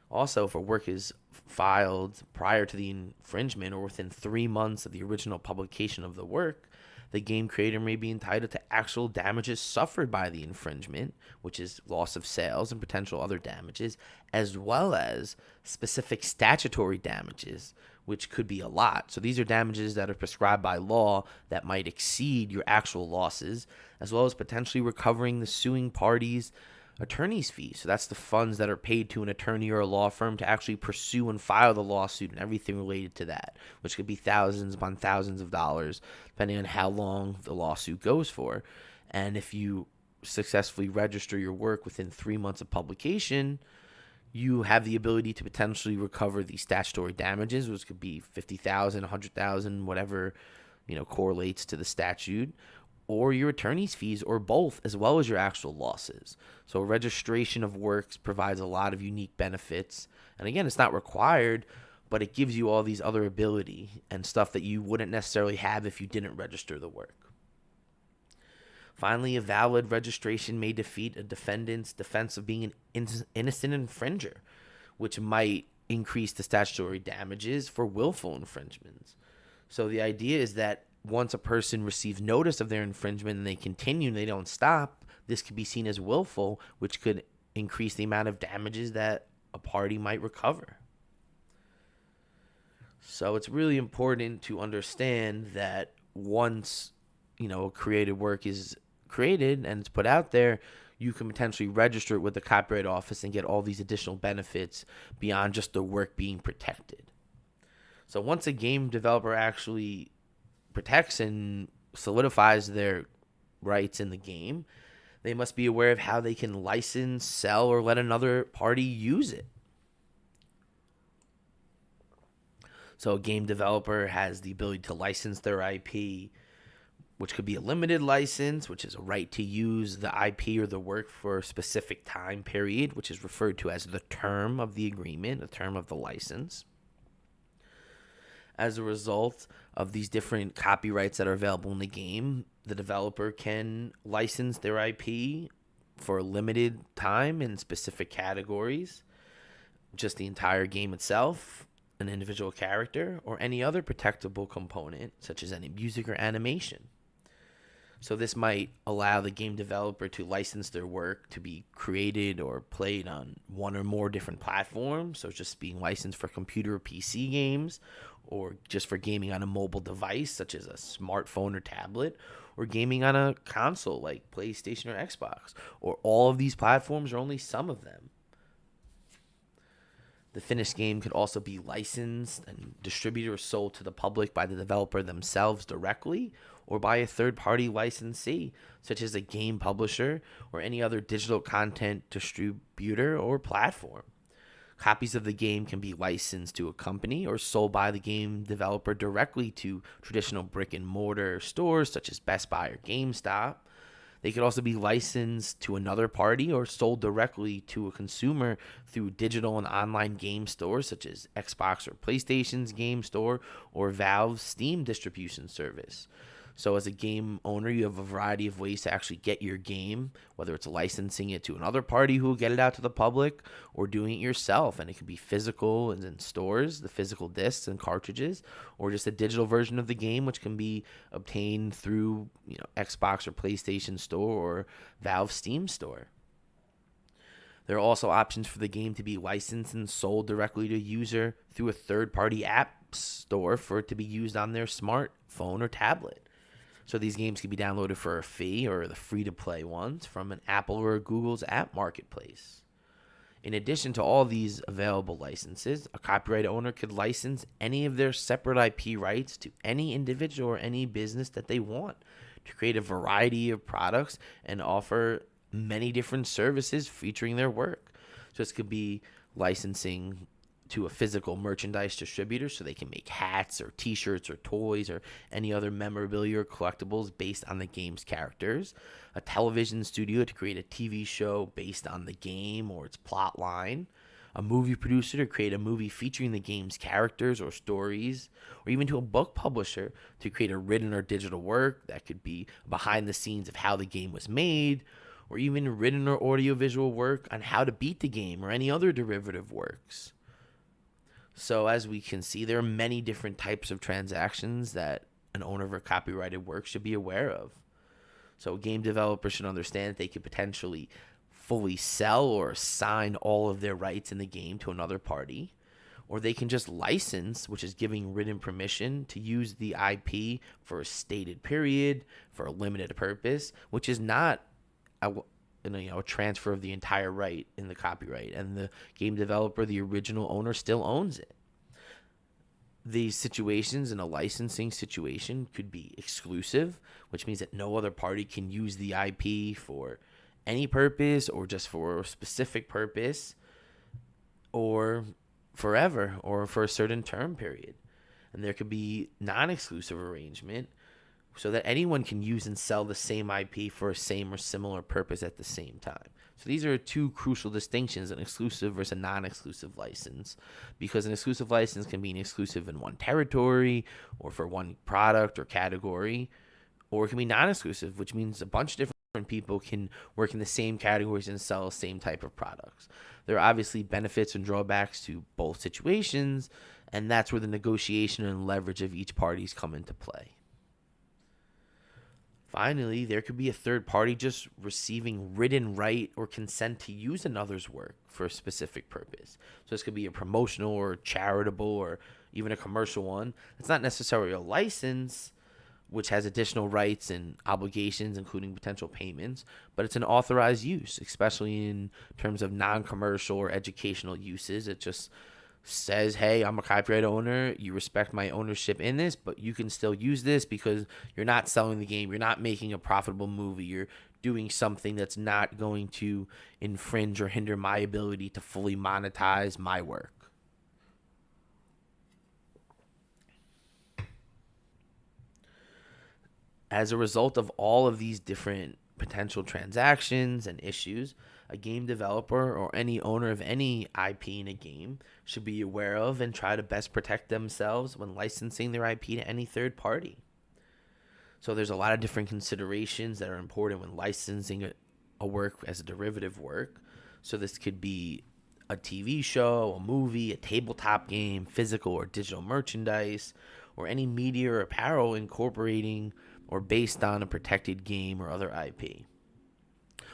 Also, if a work is filed prior to the infringement or within 3 months of the original publication of the work, the game creator may be entitled to actual damages suffered by the infringement, which is loss of sales and potential other damages, as well as specific statutory damages, which could be a lot. So these are damages that are prescribed by law that might exceed your actual losses, as well as potentially recovering the suing party's attorney's fees. So that's the funds that are paid to an attorney or a law firm to actually pursue and file the lawsuit and everything related to that, which could be thousands upon thousands of dollars, depending on how long the lawsuit goes for. And if you successfully register your work within 3 months of publication, you have the ability to potentially recover the statutory damages, which could be $50,000, $100,000, whatever, correlates to the statute, or your attorney's fees, or both, as well as your actual losses. So registration of works provides a lot of unique benefits. And again, it's not required, but it gives you all these other ability and stuff that you wouldn't necessarily have if you didn't register the work. Finally, a valid registration may defeat a defendant's defense of being an innocent infringer, which might increase the statutory damages for willful infringements. So the idea is that once a person receives notice of their infringement and they continue and they don't stop, this could be seen as willful, which could increase the amount of damages that a party might recover. So it's really important to understand that once, a created work is created and it's put out there, you can potentially register it with the Copyright Office and get all these additional benefits beyond just the work being protected. So once a game developer actually protects and solidifies their rights in the game, they must be aware of how they can license, sell, or let another party use it. So a game developer has the ability to license their IP, which could be a limited license, which is a right to use the IP or the work for a specific time period, which is referred to as the term of the agreement, the term of the license. As a result of these different copyrights that are available in the game, the developer can license their IP for a limited time in specific categories, just the entire game itself, an individual character, or any other protectable component, such as any music or animation. So this might allow the game developer to license their work to be created or played on one or more different platforms, so just being licensed for computer or PC games, or just for gaming on a mobile device such as a smartphone or tablet, or gaming on a console like PlayStation or Xbox, or all of these platforms or only some of them. The finished game could also be licensed and distributed or sold to the public by the developer themselves directly, or by a third-party licensee, such as a game publisher or any other digital content distributor or platform. Copies of the game can be licensed to a company or sold by the game developer directly to traditional brick-and-mortar stores such as Best Buy or GameStop. They could also be licensed to another party or sold directly to a consumer through digital and online game stores such as Xbox or PlayStation's game store or Valve's Steam distribution service. So as a game owner, you have a variety of ways to actually get your game, whether it's licensing it to another party who will get it out to the public, or doing it yourself. And it could be physical and in stores, the physical discs and cartridges, or just a digital version of the game, which can be obtained through Xbox or PlayStation Store or Valve Steam Store. There are also options for the game to be licensed and sold directly to a user through a third-party app store for it to be used on their smartphone or tablet. So these games can be downloaded for a fee or the free-to-play ones from an Apple or Google's app marketplace. In addition to all these available licenses, a copyright owner could license any of their separate IP rights to any individual or any business that they want to create a variety of products and offer many different services featuring their work. So this could be licensing to a physical merchandise distributor so they can make hats or t-shirts or toys or any other memorabilia or collectibles based on the game's characters, a television studio to create a TV show based on the game or its plot line, a movie producer to create a movie featuring the game's characters or stories, or even to a book publisher to create a written or digital work that could be behind the scenes of how the game was made, or even written or audiovisual work on how to beat the game or any other derivative works. So as we can see, there are many different types of transactions that an owner of a copyrighted work should be aware of. So a game developer should understand that they could potentially fully sell or assign all of their rights in the game to another party, or they can just license, which is giving written permission to use the IP for a stated period, for a limited purpose, which is not a transfer of the entire right in the copyright, and the game developer, the original owner, still owns it. These situations in a licensing situation could be exclusive, which means that no other party can use the IP for any purpose or just for a specific purpose or forever or for a certain term period. And there could be non-exclusive arrangement, so that anyone can use and sell the same IP for a same or similar purpose at the same time. So these are two crucial distinctions, an exclusive versus a non-exclusive license, because an exclusive license can be an exclusive in one territory or for one product or category, or it can be non-exclusive, which means a bunch of different people can work in the same categories and sell the same type of products. There are obviously benefits and drawbacks to both situations, and that's where the negotiation and leverage of each parties come into play. Finally, there could be a third party just receiving written right or consent to use another's work for a specific purpose. So this could be a promotional or charitable or even a commercial one. It's not necessarily a license, which has additional rights and obligations, including potential payments, but it's an authorized use, especially in terms of non-commercial or educational uses. It just says, hey, I'm a copyright owner, you respect my ownership in this, but you can still use this because you're not selling the game, you're not making a profitable movie, you're doing something that's not going to infringe or hinder my ability to fully monetize my work. As a result of all of these different potential transactions and issues, a game developer or any owner of any IP in a game should be aware of and try to best protect themselves when licensing their IP to any third party. So there's a lot of different considerations that are important when licensing a work as a derivative work. So this could be a TV show, a movie, a tabletop game, physical or digital merchandise, or any media or apparel incorporating or based on a protected game or other IP.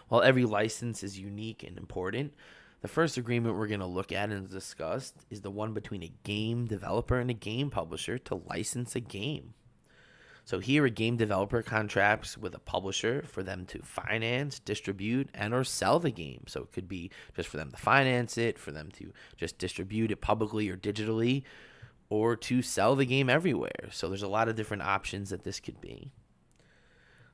While every license is unique and important, the first agreement we're going to look at and discuss is the one between a game developer and a game publisher to license a game. So here, a game developer contracts with a publisher for them to finance, distribute, and or sell the game. So it could be just for them to finance it, for them to just distribute it publicly or digitally, or to sell the game everywhere. So there's a lot of different options that this could be.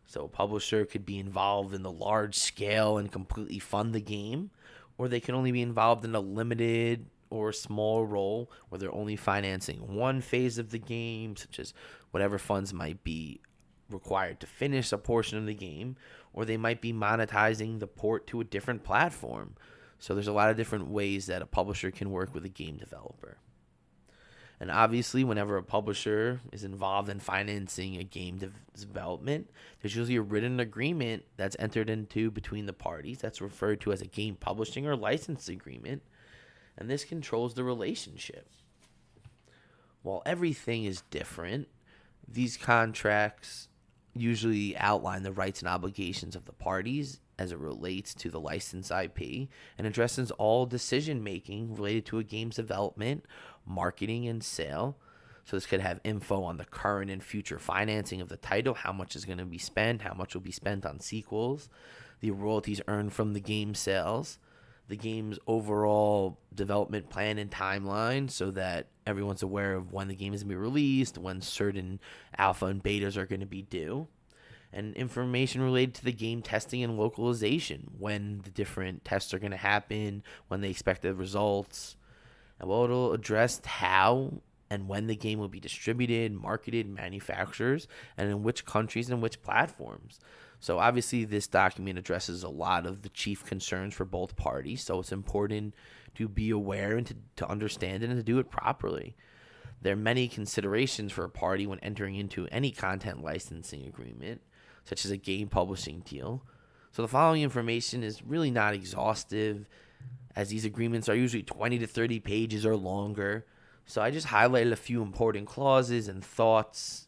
So a publisher could be involved in the large scale and completely fund the game, or they can only be involved in a limited or small role where they're only financing one phase of the game, such as whatever funds might be required to finish a portion of the game, or they might be monetizing the port to a different platform. So there's a lot of different ways that a publisher can work with a game developer. And obviously, whenever a publisher is involved in financing a game development, there's usually a written agreement that's entered into between the parties that's referred to as a game publishing or license agreement, and this controls the relationship. While everything is different, these contracts usually outline the rights and obligations of the parties as it relates to the licensed IP and addresses all decision making related to a game's development, marketing, and sale. So this could have info on the current and future financing of the title, how much is going to be spent, how much will be spent on sequels, the royalties earned from the game sales, the game's overall development plan and timeline so that everyone's aware of when the game is going to be released, when certain alpha and betas are going to be due, and information related to the game testing and localization, when the different tests are going to happen, when they expect the results, and well, it'll address how and when the game will be distributed, marketed, manufacturers, and in which countries and which platforms. So obviously this document addresses a lot of the chief concerns for both parties, so it's important to be aware and to understand it and to do it properly. There are many considerations for a party when entering into any content licensing agreement, such as a game publishing deal. So the following information is really not exhaustive, as these agreements are usually 20 to 30 pages or longer. So I just highlighted a few important clauses and thoughts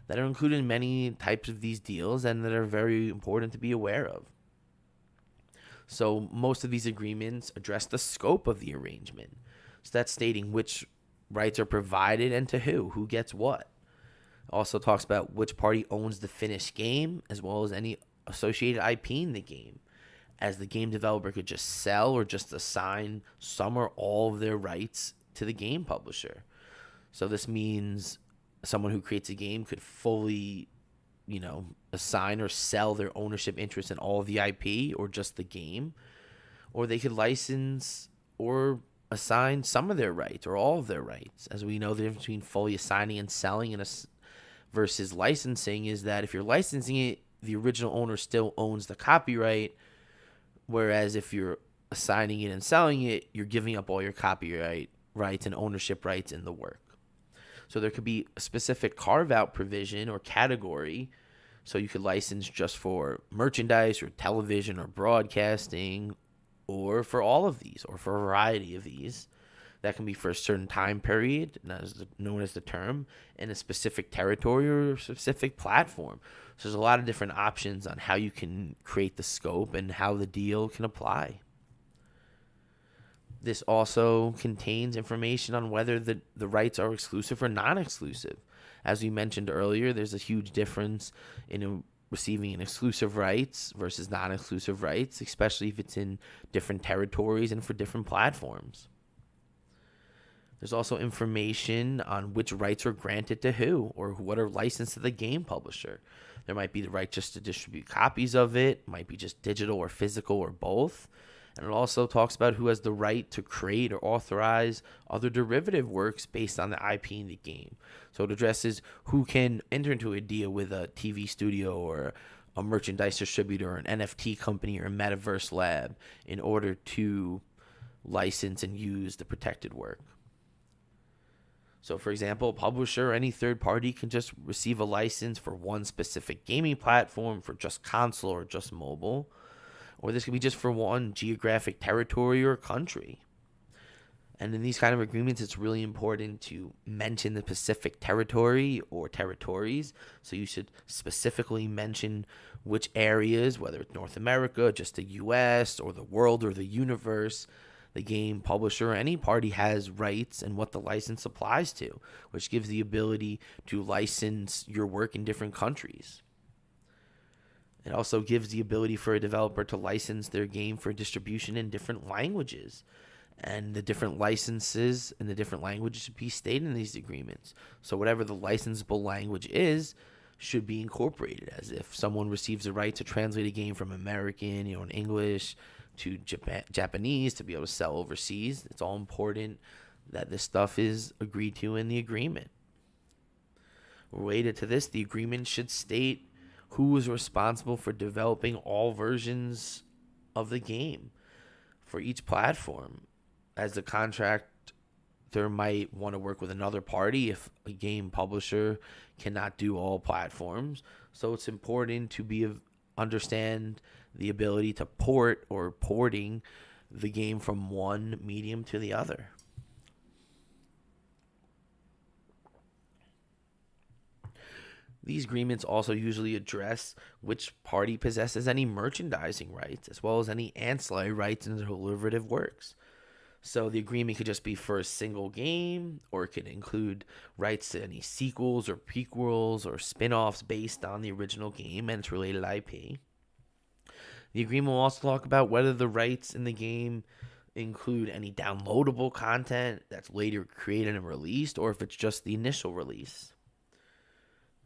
that are included in many types of these deals and that are very important to be aware of. So most of these agreements address the scope of the arrangement. So that's stating which rights are provided and to who gets what. Also talks about which party owns the finished game, as well as any associated IP in the game, as the game developer could just sell or just assign some or all of their rights to the game publisher. So this means someone who creates a game could fully, assign or sell their ownership interest in all of the IP or just the game, or they could license or assign some of their rights or all of their rights. As we know, the difference between fully assigning and selling versus licensing is that if you're licensing it, the original owner still owns the copyright, whereas if you're assigning it and selling it, you're giving up all your copyright rights and ownership rights in the work. So there could be a specific carve-out provision or category. So you could license just for merchandise or television or broadcasting, or for all of these, or for a variety of these. That can be for a certain time period, known as the term, in a specific territory or a specific platform. So there's a lot of different options on how you can create the scope and how the deal can apply. This also contains information on whether the rights are exclusive or non-exclusive. As we mentioned earlier, there's a huge difference in receiving an exclusive rights versus non-exclusive rights, especially if it's in different territories and for different platforms. There's also information on which rights are granted to who, or what are licensed to the game publisher. There might be the right just to distribute copies of it, might be just digital or physical or both. And it also talks about who has the right to create or authorize other derivative works based on the IP in the game. So it addresses who can enter into a deal with a TV studio or a merchandise distributor or an NFT company or a metaverse lab in order to license and use the protected work. So, for example, a publisher or any third party can just receive a license for one specific gaming platform, for just console or just mobile. Or this could be just for one geographic territory or country. And in these kind of agreements, it's really important to mention the specific territory or territories. So you should specifically mention which areas, whether it's North America, just the US, or the world, or the universe, the game publisher or any party has rights and what the license applies to, which gives the ability to license your work in different countries. It also gives the ability for a developer to license their game for distribution in different languages. And the different licenses in the different languages should be stated in these agreements. So whatever the licensable language is should be incorporated, as if someone receives the right to translate a game from American, in English to Japanese to be able to sell overseas. It's all important that this stuff is agreed to in the agreement. Related to this, the agreement should state who is responsible for developing all versions of the game for each platform, as the contractor might want to work with another party if a game publisher cannot do all platforms. So it's important to understand the ability to port or porting the game from one medium to the other. These agreements also usually address which party possesses any merchandising rights, as well as any ancillary rights in derivative works. So the agreement could just be for a single game, or it could include rights to any sequels or prequels or spin-offs based on the original game and its related IP. The agreement will also talk about whether the rights in the game include any downloadable content that's later created and released, or if it's just the initial release.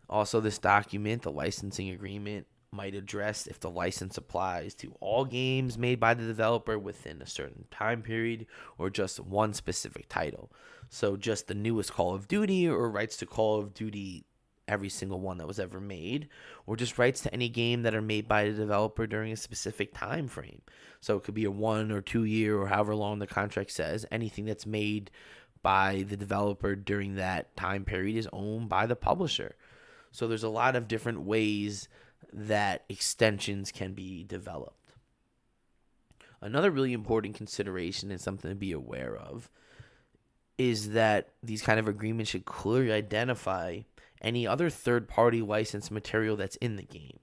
Also, this document, the licensing agreement, might address if the license applies to all games made by the developer within a certain time period or just one specific title. So just the newest Call of Duty, or rights to Call of Duty, every single one that was ever made, or just rights to any game that are made by the developer during a specific time frame. So it could be a 1 or 2 year or however long the contract says. Anything that's made by the developer during that time period is owned by the publisher. So there's a lot of different ways that extensions can be developed. Another really important consideration and something to be aware of is that these kind of agreements should clearly identify any other third-party licensed material that's in the game,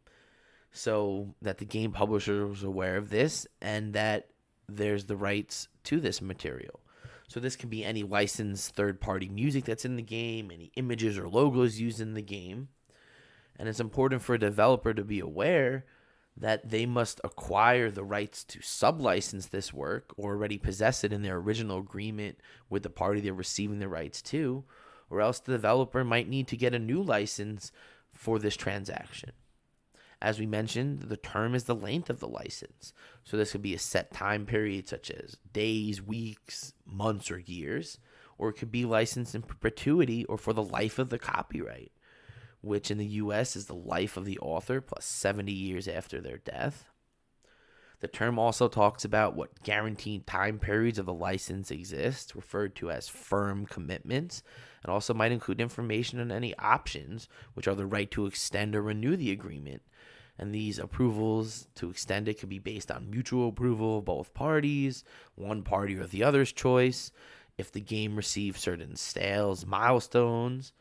so that the game publisher is aware of this and that there's the rights to this material. So this can be any licensed third-party music that's in the game, any images or logos used in the game. And it's important for a developer to be aware that they must acquire the rights to sublicense this work or already possess it in their original agreement with the party they're receiving the rights to, or else the developer might need to get a new license for this transaction. As we mentioned, the term is the length of the license. So this could be a set time period such as days, weeks, months, or years, or it could be licensed in perpetuity or for the life of the copyright, which in the US is the life of the author plus 70 years after their death. The term also talks about what guaranteed time periods of the license exist, referred to as firm commitments, and also might include information on any options, which are the right to extend or renew the agreement. And these approvals to extend it could be based on mutual approval of both parties, one party or the other's choice, if the game receives certain sales milestones,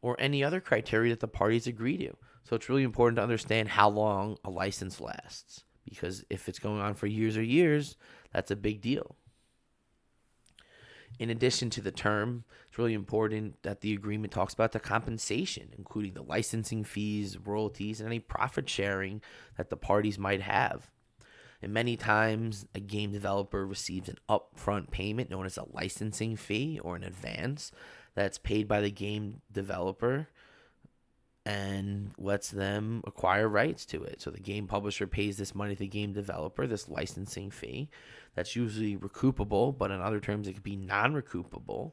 or any other criteria that the parties agree to. So it's really important to understand how long a license lasts, because if it's going on for years or years, that's a big deal. In addition to the term, it's really important that the agreement talks about the compensation, including the licensing fees, royalties, and any profit sharing that the parties might have. And many times, a game developer receives an upfront payment known as a licensing fee or an advance that's paid by the game developer and lets them acquire rights to it. So the game publisher pays this money to the game developer, this licensing fee. That's usually recoupable, but in other terms, it could be non-recoupable.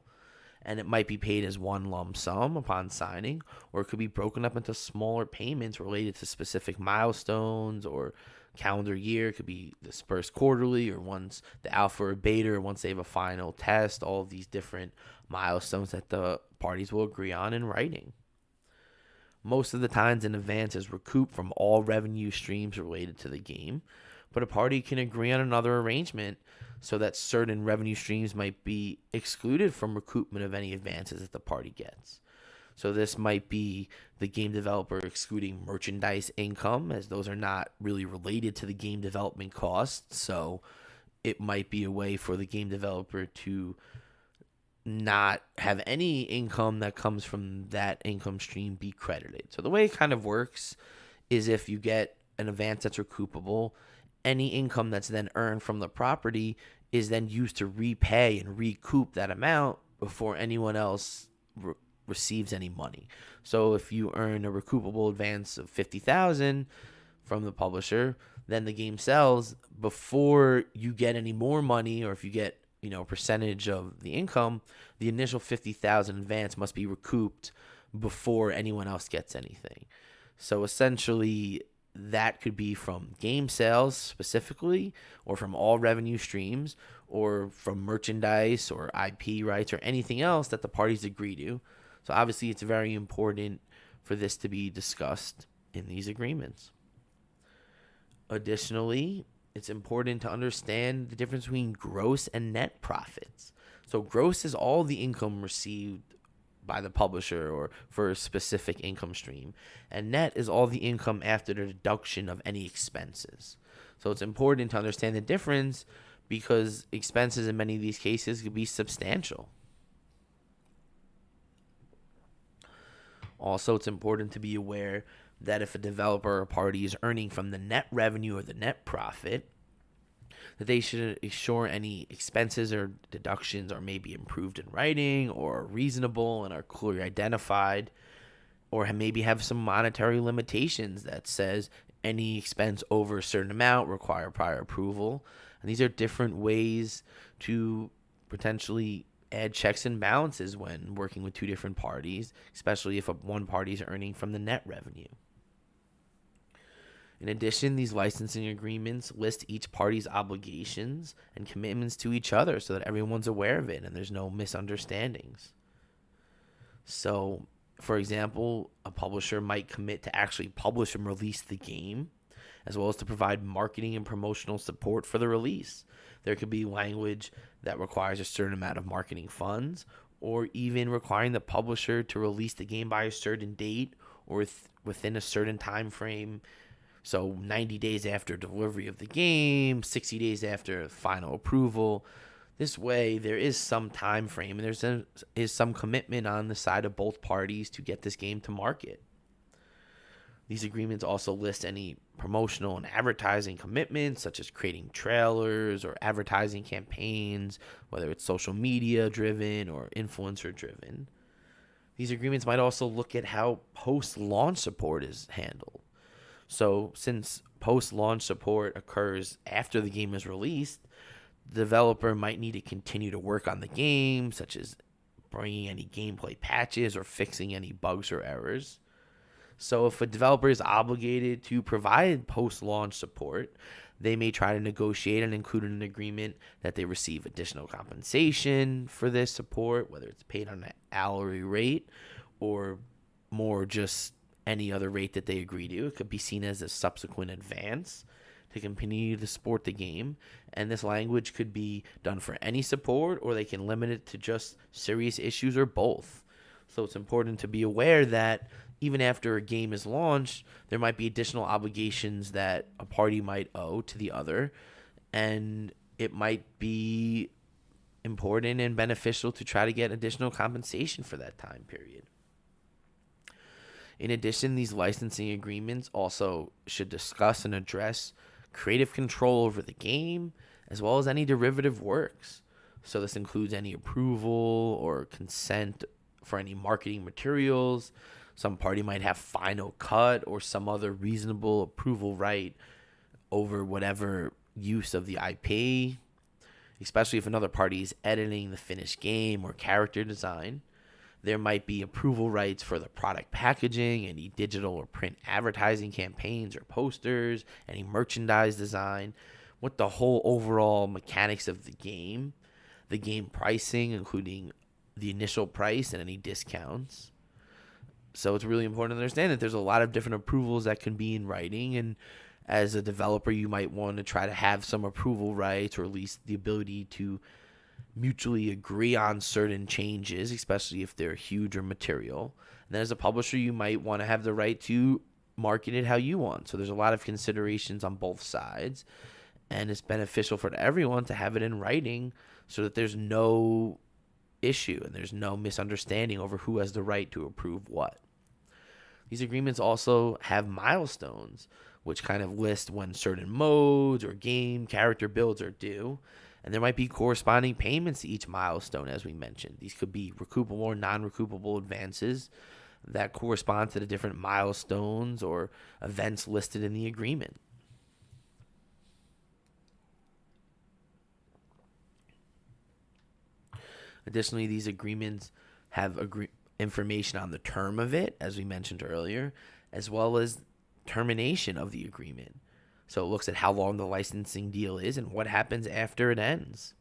And it might be paid as one lump sum upon signing, or it could be broken up into smaller payments related to specific milestones or calendar year. It could be dispersed quarterly or once the alpha or beta, or once they have a final test, all of these different milestones that the parties will agree on in writing. Most of the times an advance is recouped from all revenue streams related to the game, but a party can agree on another arrangement so that certain revenue streams might be excluded from recoupment of any advances that the party gets. So this might be the game developer excluding merchandise income, as those are not really related to the game development costs. So it might be a way for the game developer to not have any income that comes from that income stream be credited. So the way it kind of works is if you get an advance that's recoupable, any income that's then earned from the property is then used to repay and recoup that amount before anyone else receives any money. So if you earn a recoupable advance of $50,000 from the publisher, then the game sells before you get any more money, or if you get a percentage of the income, the initial $50,000 advance must be recouped before anyone else gets anything. So essentially, that could be from game sales specifically, or from all revenue streams, or from merchandise or IP rights or anything else that the parties agree to. So obviously, it's very important for this to be discussed in these agreements. Additionally, it's important to understand the difference between gross and net profits. So gross is all the income received by the publisher or for a specific income stream. And net is all the income after the deduction of any expenses. So it's important to understand the difference because expenses in many of these cases could be substantial. Also, it's important to be aware that if a developer or party is earning from the net revenue or the net profit, that they should ensure any expenses or deductions are maybe improved in writing or reasonable and are clearly identified, or maybe have some monetary limitations that says any expense over a certain amount require prior approval. And these are different ways to potentially add checks and balances when working with two different parties, especially if one party is earning from the net revenue. In addition, these licensing agreements list each party's obligations and commitments to each other so that everyone's aware of it and there's no misunderstandings. So, for example, a publisher might commit to actually publish and release the game, as well as to provide marketing and promotional support for the release. There could be language that requires a certain amount of marketing funds, or even requiring the publisher to release the game by a certain date or within a certain time frame. So 90 days after delivery of the game, 60 days after final approval. This way, there is some time frame and there is some commitment on the side of both parties to get this game to market. These agreements also list any promotional and advertising commitments, such as creating trailers or advertising campaigns, whether it's social media driven or influencer driven. These agreements might also look at how post-launch support is handled. So since post-launch support occurs after the game is released, the developer might need to continue to work on the game, such as bringing any gameplay patches or fixing any bugs or errors. So if a developer is obligated to provide post-launch support, they may try to negotiate and include in an agreement that they receive additional compensation for this support, whether it's paid on an hourly rate or more just any other rate that they agree to. It could be seen as a subsequent advance to continue to support the game. And this language could be done for any support, or they can limit it to just serious issues or both. So it's important to be aware that even after a game is launched, there might be additional obligations that a party might owe to the other, and it might be important and beneficial to try to get additional compensation for that time period. In addition, these licensing agreements also should discuss and address creative control over the game, as well as any derivative works. So this includes any approval or consent for any marketing materials. Some party might have final cut or some other reasonable approval right over whatever use of the IP, especially if another party is editing the finished game or character design. There might be approval rights for the product packaging, any digital or print advertising campaigns or posters, any merchandise design, what the whole overall mechanics of the game pricing, including the initial price and any discounts. So it's really important to understand that there's a lot of different approvals that can be in writing, and as a developer, you might want to try to have some approval rights, or at least the ability to mutually agree on certain changes, especially if they're huge or material. And then as a publisher, you might want to have the right to market it how you want. So there's a lot of considerations on both sides, and it's beneficial for everyone to have it in writing so that there's no issue and there's no misunderstanding over who has the right to approve what. These agreements also have milestones, which kind of list when certain modes or game character builds are due. And there might be corresponding payments to each milestone, as we mentioned. These could be recoupable or non-recoupable advances that correspond to the different milestones or events listed in the agreement. Additionally, these agreements have information on the term of it, as we mentioned earlier, as well as termination of the agreement. So it looks at how long the licensing deal is and what happens after it ends.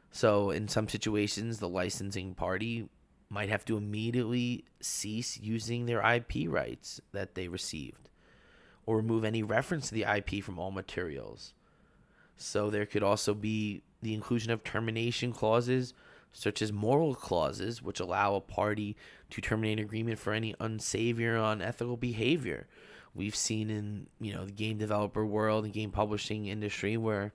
So in some situations, the licensing party might have to immediately cease using their IP rights that they received, or remove any reference to the IP from all materials. So there could also be the inclusion of termination clauses such as moral clauses, which allow a party to terminate an agreement for any unsavory or unethical behavior. We've seen in the game developer world and game publishing industry where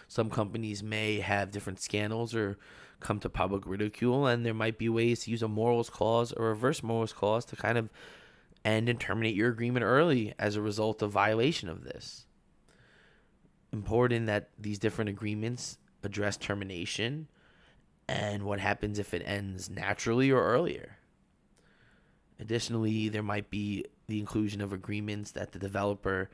some companies may have different scandals or come to public ridicule, and there might be ways to use a morals clause or reverse morals clause to kind of end and terminate your agreement early as a result of violation of this. Important that these different agreements address termination and what happens if it ends naturally or earlier. Additionally, there might be the inclusion of agreements that the developer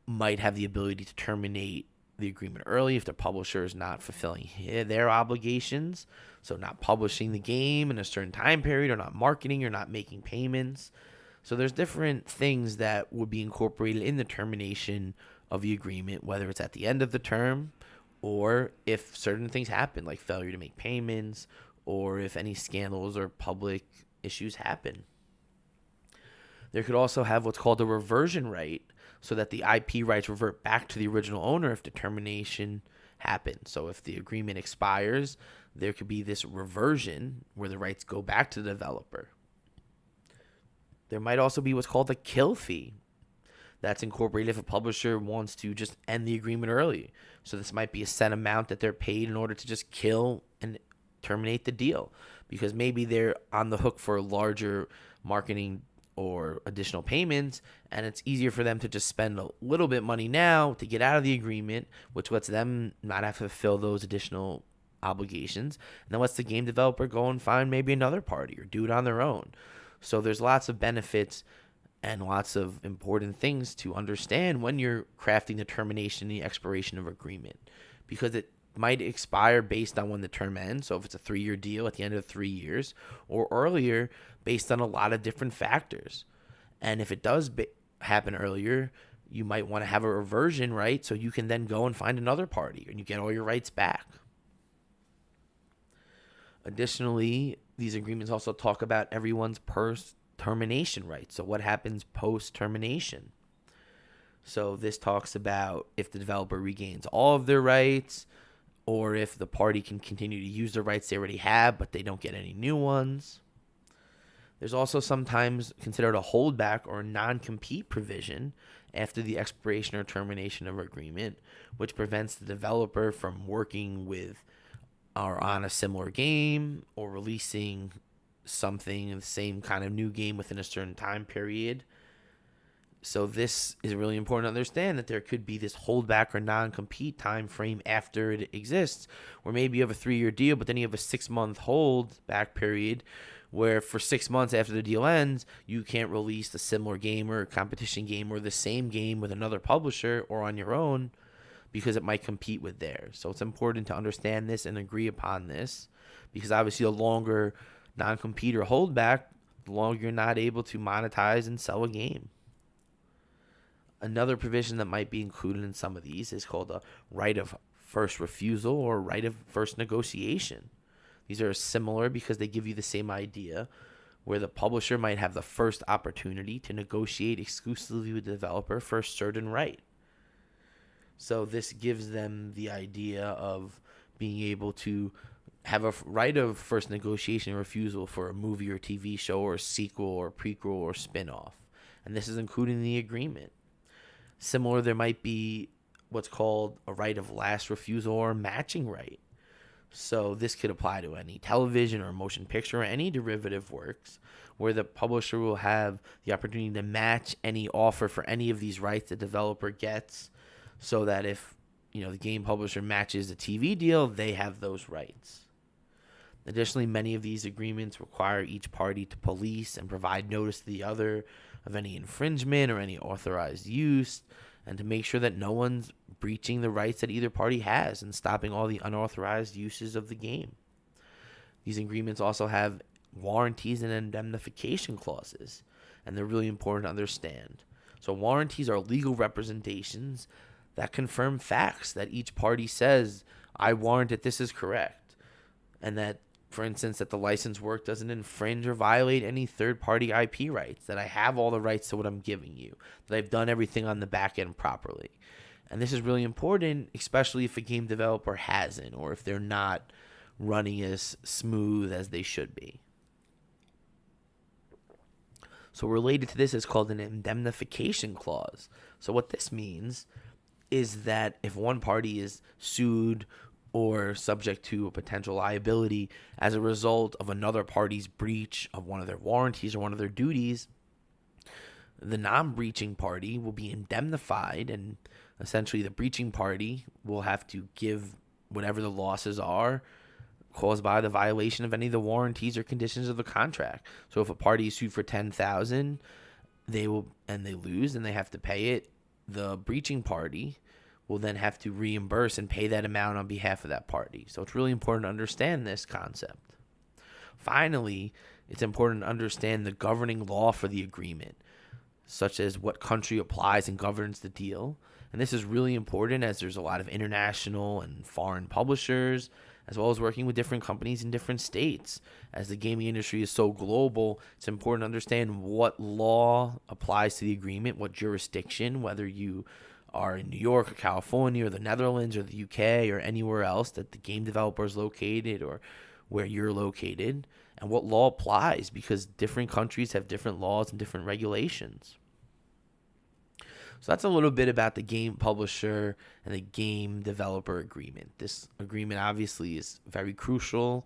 might have the ability to terminate the agreement early if the publisher is not fulfilling their obligations, so not publishing the game in a certain time period, or not marketing, or not making payments. So there's different things that would be incorporated in the termination of the agreement, whether it's at the end of the term or if certain things happen, like failure to make payments, or if any scandals or public issues happen. There could also have what's called a reversion right, so that the IP rights revert back to the original owner if the termination happens. So if the agreement expires, there could be this reversion where the rights go back to the developer. There might also be what's called a kill fee. That's incorporated if a publisher wants to just end the agreement early. So this might be a set amount that they're paid in order to just kill and terminate the deal, because maybe they're on the hook for larger marketing or additional payments, and it's easier for them to just spend a little bit money now to get out of the agreement, which lets them not have to fulfill those additional obligations, and then lets the game developer go and find maybe another party or do it on their own. So there's lots of benefits and lots of important things to understand when you're crafting the termination and the expiration of agreement, because it might expire based on when the term ends. So if it's a 3-year deal at the end of 3 years, or earlier based on a lot of different factors. And if it does happen earlier, you might want to have a reversion right, so you can then go and find another party and you get all your rights back. Additionally, these agreements also talk about everyone's termination rights. So what happens post-termination? So this talks about if the developer regains all of their rights, or if the party can continue to use the rights they already have, but they don't get any new ones. There's also sometimes considered a holdback or non-compete provision after the expiration or termination of agreement, which prevents the developer from working with or on a similar game or releasing something, the same kind of new game within a certain time period. So this is really important to understand, that there could be this holdback or non-compete time frame after it exists, where maybe you have a 3-year deal, but then you have a 6-month holdback period where for 6 months after the deal ends, you can't release a similar game or a competition game or the same game with another publisher or on your own, because it might compete with theirs. So it's important to understand this and agree upon this, because obviously the longer non-compete or holdback, the longer you're not able to monetize and sell a game. Another provision that might be included in some of these is called a right of first refusal or right of first negotiation. These are similar because they give you the same idea, where the publisher might have the first opportunity to negotiate exclusively with the developer for a certain right. So this gives them the idea of being able to have a right of first negotiation and refusal for a movie or TV show or a sequel or prequel or spin-off. And this is included in the agreement. Similar, there might be what's called a right of last refusal or a matching right. So this could apply to any television or motion picture or any derivative works, where the publisher will have the opportunity to match any offer for any of these rights the developer gets, so that if the game publisher matches a TV deal, they have those rights. Additionally, many of these agreements require each party to police and provide notice to the other of any infringement or any authorized use, and to make sure that no one's breaching the rights that either party has and stopping all the unauthorized uses of the game. These agreements also have warranties and indemnification clauses, and they're really important to understand. So warranties are legal representations that confirm facts that each party says, I warrant that this is correct, and that, for instance, that the licensed work doesn't infringe or violate any third-party IP rights, that I have all the rights to what I'm giving you, that I've done everything on the back end properly. And this is really important, especially if a game developer hasn't, or if they're not running as smooth as they should be. So related to this is called an indemnification clause. So what this means is that if one party is sued or subject to a potential liability as a result of another party's breach of one of their warranties or one of their duties, the non-breaching party will be indemnified, and essentially the breaching party will have to give whatever the losses are caused by the violation of any of the warranties or conditions of the contract. So if a party is sued for $10,000, they lose and they have to pay it, the breaching party will then have to reimburse and pay that amount on behalf of that party. So it's really important to understand this concept. Finally, it's important to understand the governing law for the agreement, such as what country applies and governs the deal. And this is really important as there's a lot of international and foreign publishers, as well as working with different companies in different states. As the gaming industry is so global, it's important to understand what law applies to the agreement, what jurisdiction, whether you are in New York or California or the Netherlands or the UK or anywhere else that the game developer is located or where you're located, and what law applies, because different countries have different laws and different regulations. So that's a little bit about the game publisher and the game developer agreement. This agreement obviously is very crucial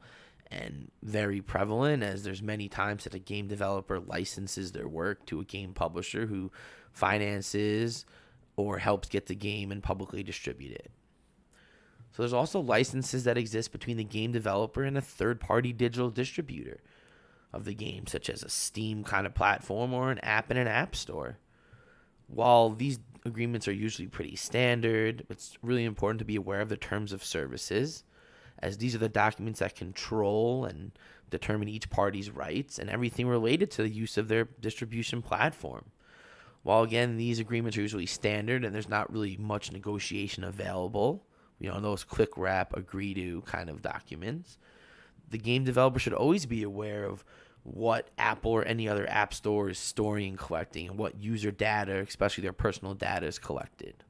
and very prevalent, as there's many times that a game developer licenses their work to a game publisher who finances or helps get the game and publicly distribute it. So there's also licenses that exist between the game developer and a third-party digital distributor of the game, such as a Steam kind of platform or an app in an app store. While these agreements are usually pretty standard, it's really important to be aware of the terms of services, as these are the documents that control and determine each party's rights and everything related to the use of their distribution platform. While again, these agreements are usually standard and there's not really much negotiation available, those quick wrap, agree to kind of documents, the game developer should always be aware of what Apple or any other app store is storing and collecting, and what user data, especially their personal data, is collected.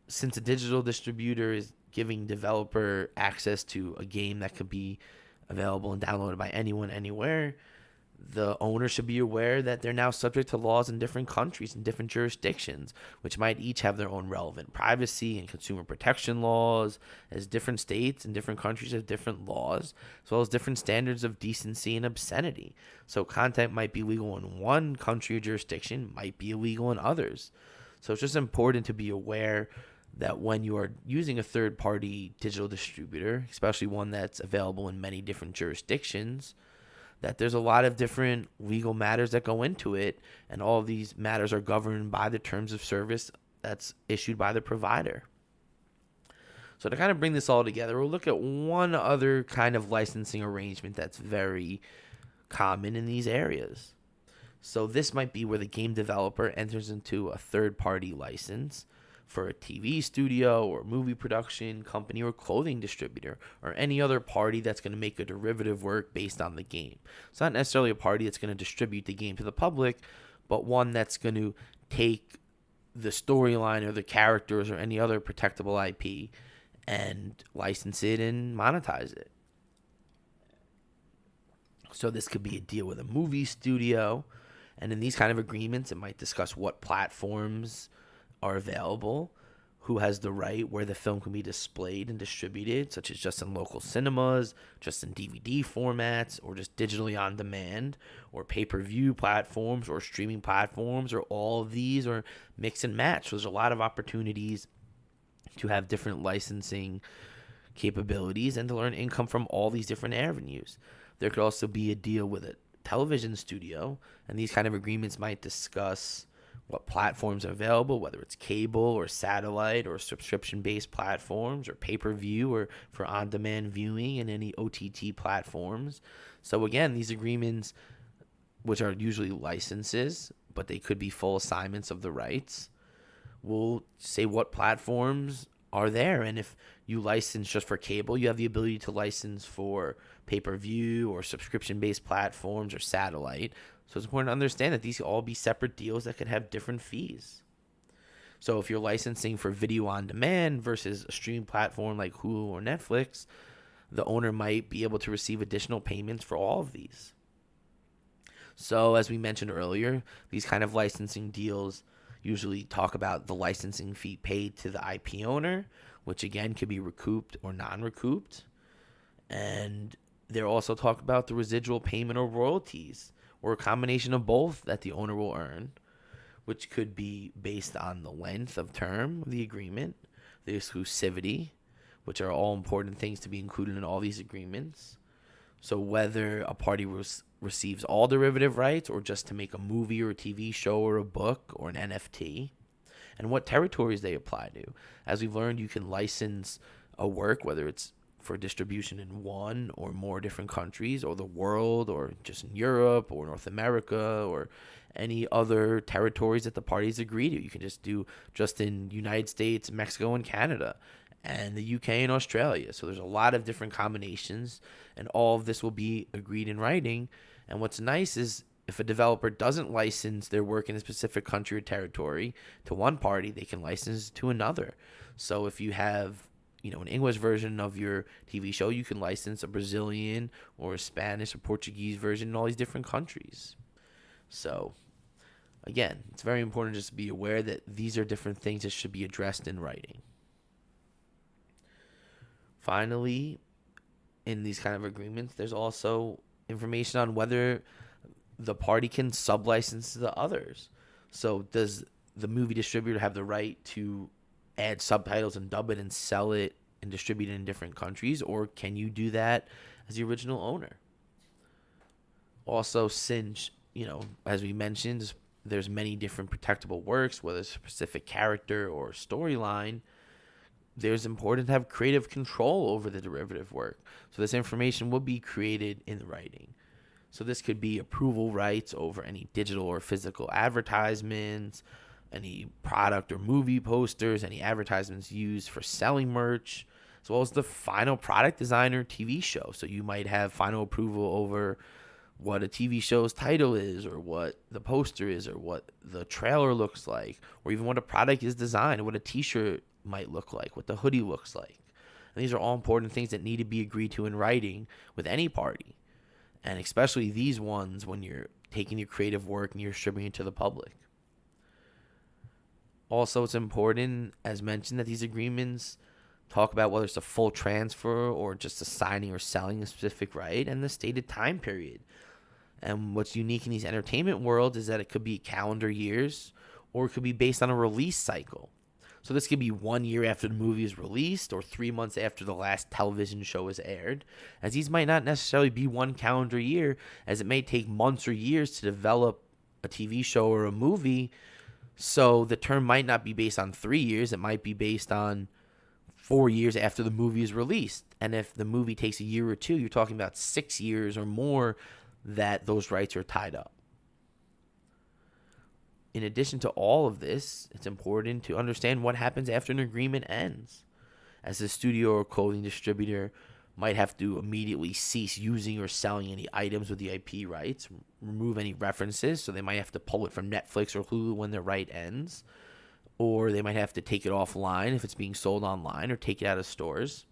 Since a digital distributor is giving developer access to a game that could be available and downloaded by anyone, anywhere, the owner should be aware that they're now subject to laws in different countries and different jurisdictions, which might each have their own relevant privacy and consumer protection laws, as different states and different countries have different laws, as well as different standards of decency and obscenity. So content might be legal in one country or jurisdiction, might be illegal in others. So it's just important to be aware that when you are using a third-party digital distributor, especially one that's available in many different jurisdictions, that there's a lot of different legal matters that go into it, and all of these matters are governed by the terms of service that's issued by the provider. So to kind of bring this all together, we'll look at one other kind of licensing arrangement that's very common in these areas. So this might be where the game developer enters into a third-party license for a TV studio or movie production company or clothing distributor or any other party that's going to make a derivative work based on the game. It's not necessarily a party that's going to distribute the game to the public, but one that's going to take the storyline or the characters or any other protectable IP and license it and monetize it. So this could be a deal with a movie studio, and in these kind of agreements, it might discuss what platforms are available, who has the right, where the film can be displayed and distributed, such as just in local cinemas, just in DVD formats, or just digitally on demand, or pay-per-view platforms, or streaming platforms, or all of these, or mix and match. So there's a lot of opportunities to have different licensing capabilities and to learn income from all these different avenues. There could also be a deal with a television studio, and these kind of agreements might discuss what platforms are available, whether it's cable or satellite or subscription-based platforms or pay-per-view or for on-demand viewing and any OTT platforms. So again, these agreements, which are usually licenses, but they could be full assignments of the rights, will say what platforms are there. And if you license just for cable, you have the ability to license for pay-per-view or subscription-based platforms or satellite. So it's important to understand that these could all be separate deals that could have different fees. So if you're licensing for video on demand versus a streaming platform like Hulu or Netflix, the owner might be able to receive additional payments for all of these. So as we mentioned earlier, these kind of licensing deals usually talk about the licensing fee paid to the IP owner, which again could be recouped or non-recouped. And they're also talk about the residual payment or royalties, or a combination of both that the owner will earn, which could be based on the length of term of the agreement, the exclusivity, which are all important things to be included in all these agreements. So whether a party receives all derivative rights or just to make a movie or a TV show or a book or an NFT, and what territories they apply to. As we've learned, you can license a work, whether it's for distribution in one or more different countries, or the world, or just in Europe or North America, or any other territories that the parties agree to. You can just do just in United States, Mexico, and Canada, and the UK and Australia. So there's a lot of different combinations, and all of this will be agreed in writing. And what's nice is if a developer doesn't license their work in a specific country or territory to one party, they can license to another. So if you have, an English version of your TV show, you can license a Brazilian or a Spanish or Portuguese version in all these different countries. So again, it's very important just to be aware that these are different things that should be addressed in writing. Finally, in these kind of agreements, there's also information on whether the party can sublicense to the others. So does the movie distributor have the right to add subtitles and dub it and sell it and distribute it in different countries, or can you do that as the original owner? Also, since, as we mentioned, there's many different protectable works, whether it's a specific character or storyline, there's important to have creative control over the derivative work. So this information will be created in the writing. So this could be approval rights over any digital or physical advertisements, any product or movie posters, any advertisements used for selling merch, as well as the final product design or TV show. So you might have final approval over what a TV show's title is, or what the poster is, or what the trailer looks like, or even what a product is designed, or what a t-shirt might look like, what the hoodie looks like. And these are all important things that need to be agreed to in writing with any party, and especially these ones when you're taking your creative work and you're distributing it to the public. Also, it's important, as mentioned, that these agreements talk about whether it's a full transfer or just a signing or selling a specific right, and the stated time period. And what's unique in these entertainment worlds is that it could be calendar years, or it could be based on a release cycle. So this could be 1 year after the movie is released, or 3 months after the last television show is aired, as these might not necessarily be one calendar year, as it may take months or years to develop a TV show or a movie. So the term might not be based on 3 years. It might be based on 4 years after the movie is released. And if the movie takes a year or two, you're talking about 6 years or more that those rights are tied up. In addition to all of this, it's important to understand what happens after an agreement ends, as the studio or clothing distributor might have to immediately cease using or selling any items with the IP rights, remove any references, so they might have to pull it from Netflix or Hulu when their right ends, or they might have to take it offline if it's being sold online, or take it out of stores.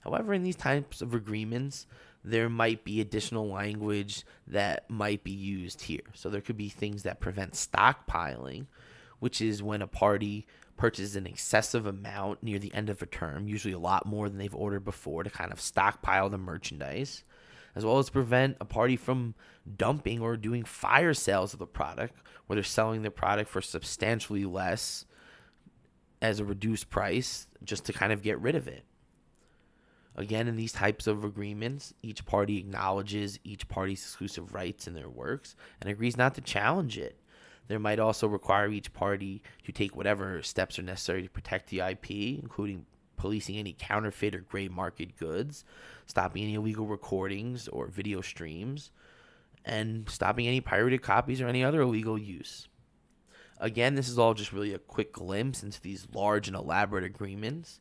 However, in these types of agreements, there might be additional language that might be used here. So there could be things that prevent stockpiling, which is when a party purchases an excessive amount near the end of a term, usually a lot more than they've ordered before, to kind of stockpile the merchandise, as well as prevent a party from dumping or doing fire sales of the product, where they're selling the product for substantially less as a reduced price just to kind of get rid of it. Again, in these types of agreements, each party acknowledges each party's exclusive rights in their works and agrees not to challenge it. There might also require each party to take whatever steps are necessary to protect the IP, including policing any counterfeit or gray market goods, stopping any illegal recordings or video streams, and stopping any pirated copies or any other illegal use. Again, this is all just really a quick glimpse into these large and elaborate agreements,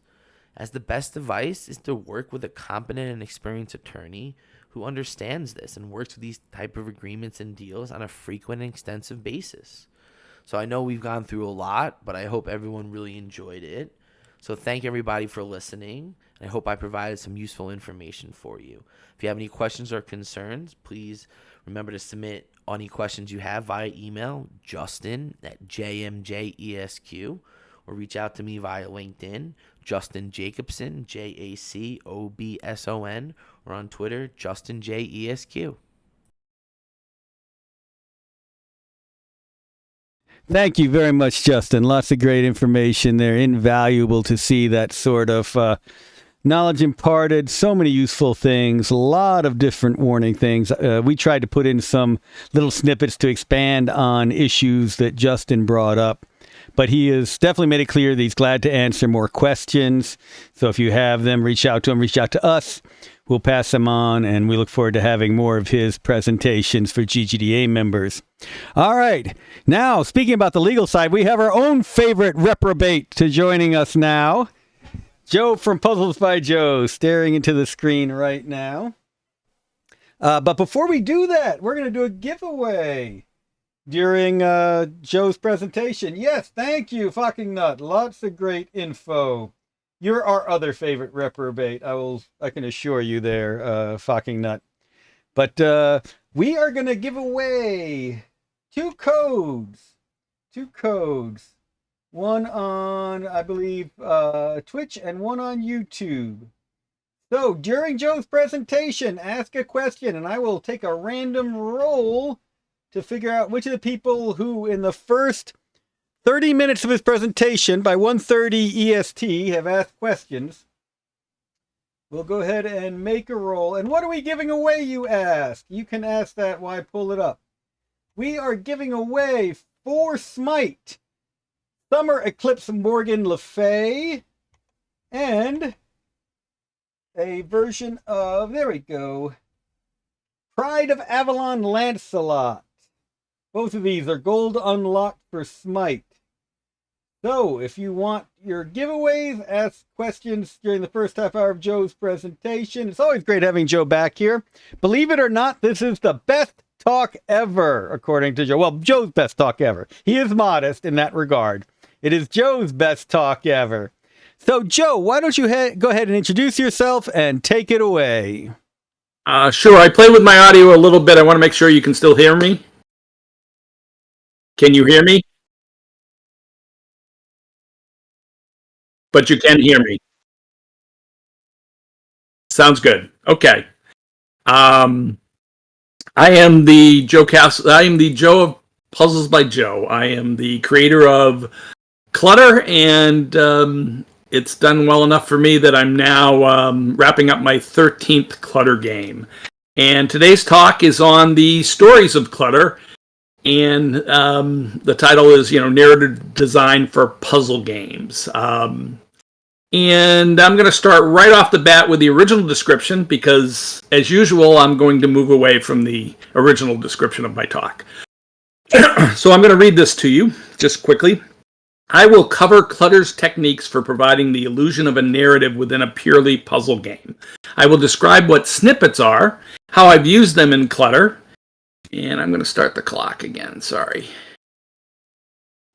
as the best advice is to work with a competent and experienced attorney who understands this and works with these type of agreements and deals on a frequent and extensive basis. So I know we've gone through a lot, but I hope everyone really enjoyed it. So thank everybody for listening. and I hope I provided some useful information for you. If you have any questions or concerns, please remember to submit any questions you have via email, justin@jmjesq, or reach out to me via LinkedIn, Justin Jacobson, JACOBSON, or on Twitter, JustinJESQ. Thank you very much, Justin. Lots of great information there. Invaluable to see that sort of knowledge imparted. So many useful things. A lot of different warning things. We tried to put in some little snippets to expand on issues that Justin brought up. But he has definitely made it clear that he's glad to answer more questions. So if you have them, reach out to him, reach out to us. We'll pass them on, and we look forward to having more of his presentations for GGDA members. All right. Now, speaking about the legal side, we have our own favorite reprobate to joining us now. Joe from Puzzles by Joe, staring into the screen right now. But before we do that, we're going to do a giveaway during Joe's presentation. Yes, thank you, Fucking Nut. Lots of great info. You're our other favorite reprobate. I can assure you there, Fucking Nut. But we are going to give away two codes. One on, I believe, Twitch and one on YouTube. So during Joe's presentation, ask a question and I will take a random roll to figure out which of the people who in the first 30 minutes of his presentation by 1:30 EST have asked questions. We'll go ahead and make a roll. And what are we giving away, you ask? You can ask that while I pull it up. We are giving away 4 Smite, Summer Eclipse Morgan Le Fay, and a version of, there we go, Pride of Avalon Lancelot. Both of these are gold unlocked for Smite. So, if you want your giveaways, ask questions during the first half hour of Joe's presentation. It's always great having Joe back here. Believe it or not, this is the best talk ever, according to Joe. Well, Joe's best talk ever. He is modest in that regard. It is Joe's best talk ever. So, Joe, why don't you go ahead and introduce yourself and take it away? Sure. I played with my audio a little bit. I want to make sure you can still hear me. Can you hear me? But you can hear me. Sounds good. Okay. I am the Joe of Puzzles by Joe. I am the creator of Clutter, and it's done well enough for me that I'm now wrapping up my 13th Clutter game. And today's talk is on the stories of Clutter, and the title is, narrative design for puzzle games. And I'm going to start right off the bat with the original description because, as usual, I'm going to move away from the original description of my talk. So I'm going to read this to you just quickly. I will cover Clutter's techniques for providing the illusion of a narrative within a purely puzzle game. I will describe what snippets are, how I've used them in Clutter, and I'm going to start the clock again, sorry.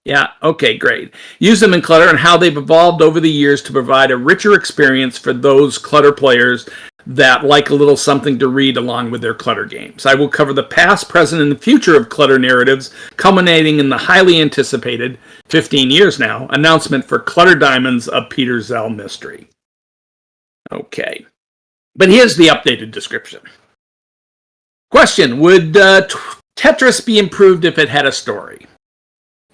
Yeah, okay, great. Use them in Clutter and how they've evolved over the years to provide a richer experience for those Clutter players that like a little something to read along with their Clutter games. I will cover the past, present, and the future of Clutter narratives, culminating in the highly anticipated, 15 years now, announcement for Clutter Diamonds, a Peter Zell mystery. Okay, but here's the updated description. Question, would Tetris be improved if it had a story?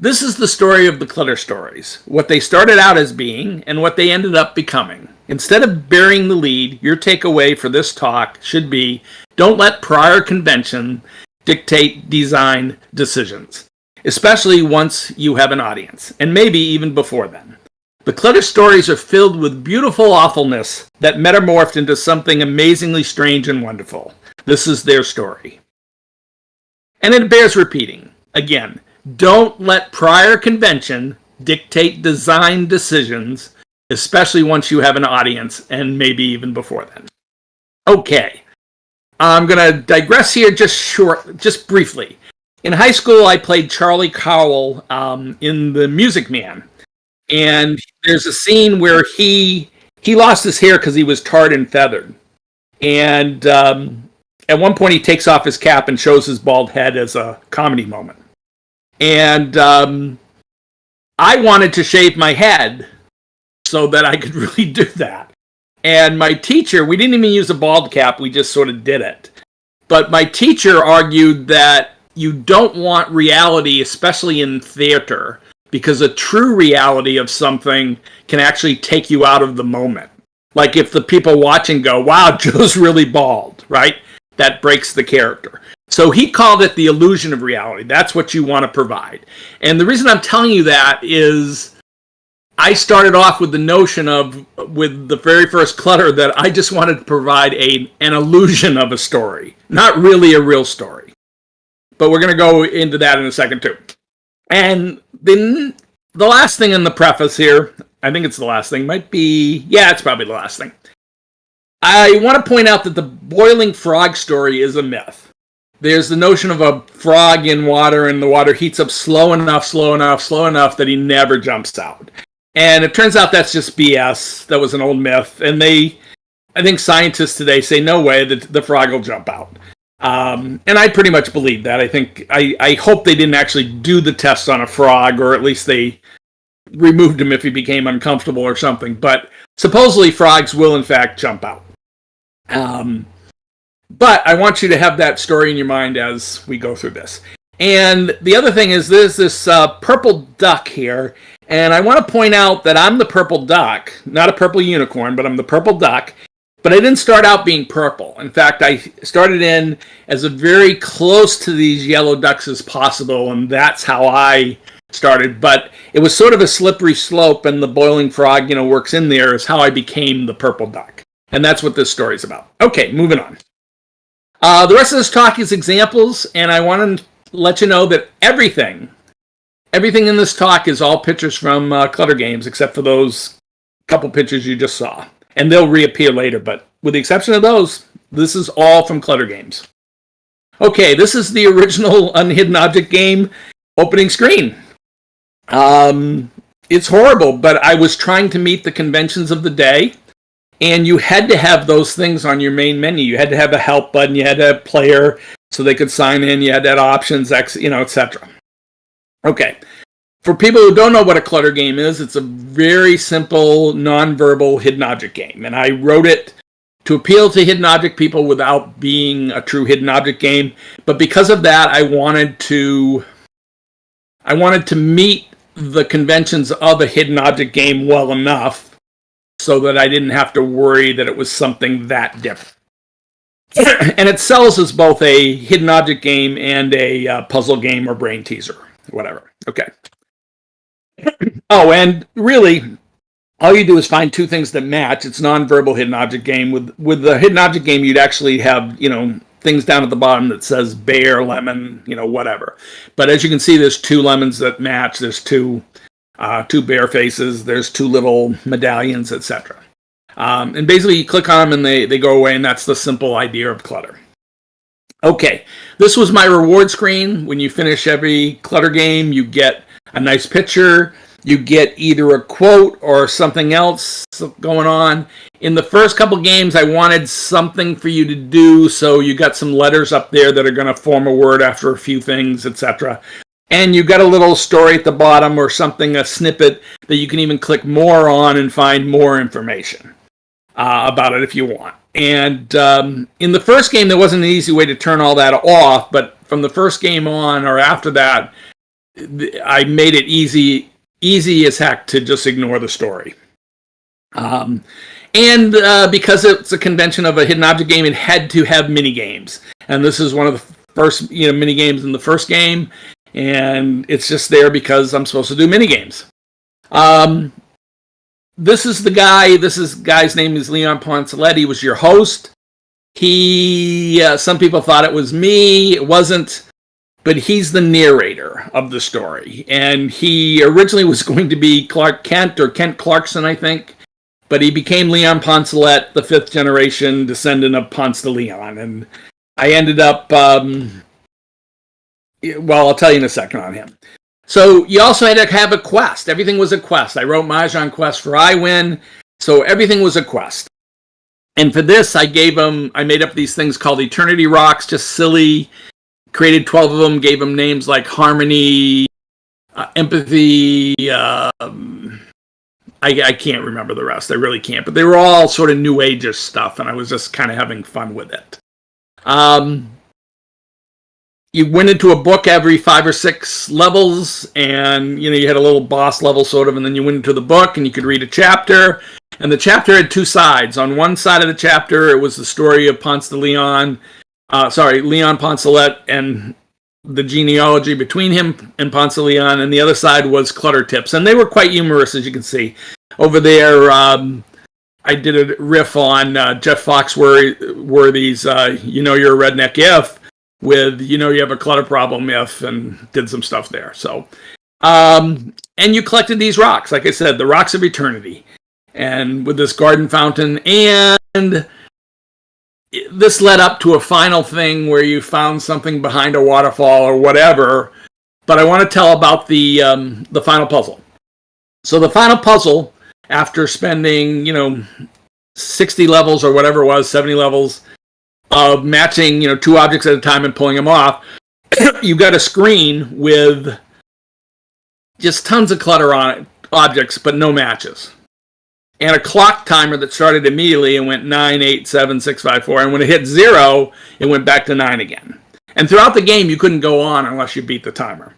This is the story of the Clutter stories, what they started out as being and what they ended up becoming. Instead of burying the lead, your takeaway for this talk should be, don't let prior convention dictate design decisions, especially once you have an audience, and maybe even before then. The Clutter stories are filled with beautiful awfulness that metamorphed into something amazingly strange and wonderful. This is their story. And it bears repeating. Again, don't let prior convention dictate design decisions, especially once you have an audience, and maybe even before then. Okay, I'm going to digress here just briefly. In high school, I played Charlie Cowell in The Music Man, and there's a scene where he he lost his hair because he was tarred and feathered. And at one point he takes off his cap and shows his bald head as a comedy moment. And I wanted to shave my head so that I could really do that. And my teacher, we didn't even use a bald cap, we just sort of did it. But my teacher argued that you don't want reality, especially in theater, because a true reality of something can actually take you out of the moment. Like if the people watching go, wow, Joe's really bald, right? That breaks the character. So he called it the illusion of reality. That's what you want to provide. And the reason I'm telling you that is I started off with the notion of, with the very first Clutter, that I just wanted to provide an illusion of a story, not really a real story. But we're going to go into that in a second too. And then the last thing in the preface here, I think it's the last thing, might be, yeah, it's probably the last thing. I want to point out that the boiling frog story is a myth. There's the notion of a frog in water and the water heats up slow enough that he never jumps out. And it turns out that's just BS. That was an old myth. And I think scientists today say no way that the frog will jump out. And I pretty much believe that. I hope they didn't actually do the test on a frog, or at least they removed him if he became uncomfortable or something. But supposedly frogs will in fact jump out. But I want you to have that story in your mind as we go through this. And the other thing is there's this purple duck here. And I want to point out that I'm the purple duck, not a purple unicorn, but I'm the purple duck. But I didn't start out being purple. In fact, I started in as a very close to these yellow ducks as possible, and that's how I started. But it was sort of a slippery slope, and the boiling frog, works in there, is how I became the purple duck. And that's what this story is about. Okay, moving on. The rest of this talk is examples, and I want to let you know that everything in this talk is all pictures from Clutter games, except for those couple pictures you just saw. And they'll reappear later, but with the exception of those, this is all from Clutter games. Okay, this is the original Unhidden Object game opening screen. It's horrible, but I was trying to meet the conventions of the day, and you had to have those things on your main menu. You had to have a help button, you had to have player so they could sign in, you had to have options, etc. Okay. For people who don't know what a Clutter game is, it's a very simple, non-verbal hidden object game. And I wrote it to appeal to hidden object people without being a true hidden object game. But because of that, I wanted to meet the conventions of a hidden object game well enough so that I didn't have to worry that it was something that different. And it sells as both a hidden object game and a puzzle game or brain teaser, whatever. Okay. Oh, and really, all you do is find two things that match. It's non-verbal hidden object game. With the hidden object game, you'd actually have, things down at the bottom that says bear, lemon, whatever. But as you can see, there's two lemons that match. There's two bear faces. There's two little medallions, etc. And basically, you click on them and they go away, and that's the simple idea of Clutter. Okay, this was my reward screen. When you finish every Clutter game, you get a nice picture. You get either a quote or something else going on. In the first couple games, I wanted something for you to do, so you got some letters up there that are going to form a word after a few things, etc. And you got a little story at the bottom or something, a snippet that you can even click more on and find more information about it if you want. And in the first game, there wasn't an easy way to turn all that off, but from the first game on or after that, I made it easy as heck to just ignore the story. And because it's a convention of a hidden object game, it had to have mini games. And this is one of the first mini games in the first game. And it's just there because I'm supposed to do mini games. This is the guy. Guy's name is Leon Poncelet. He was your host. Some people thought it was me. It wasn't. But he's the narrator of the story. And he originally was going to be Clark Kent or Kent Clarkson, I think. But he became Leon Poncelet, the fifth generation descendant of Ponce de Leon. And I ended up, I'll tell you in a second on him. So you also had to have a quest. Everything was a quest. I wrote Mahjong Quest for iWin. So everything was a quest. And for this, I made up these things called Eternity Rocks, just silly, created 12 of them, gave them names like Harmony, Empathy, I can't remember the rest. I really can't. But they were all sort of New Age-ish stuff, and I was just kind of having fun with it. You went into a book every 5 or 6 levels, and you had a little boss level sort of, and then you went into the book, and you could read a chapter. And the chapter had 2 sides. On one side of the chapter, it was the story of Leon Poncelet and the genealogy between him and Ponce de Leon, and the other side was Clutter tips, and they were quite humorous, as you can see. Over there, I did a riff on Jeff Foxworthy's You're a Redneck If, with you have a clutter problem if, and did some stuff there. So, and you collected these rocks, like I said, the Rocks of Eternity, and with this garden fountain, and this led up to a final thing where you found something behind a waterfall or whatever. But I want to tell about the final puzzle. So the final puzzle, after spending 60 levels or whatever it was, 70 levels of matching 2 objects at a time and pulling them off, you got a screen with just tons of clutter on it, objects, but no matches. And a clock timer that started immediately and went 9, 8, 7, 6, 5, 4. And when it hit 0, it went back to 9 again. And throughout the game, you couldn't go on unless you beat the timer.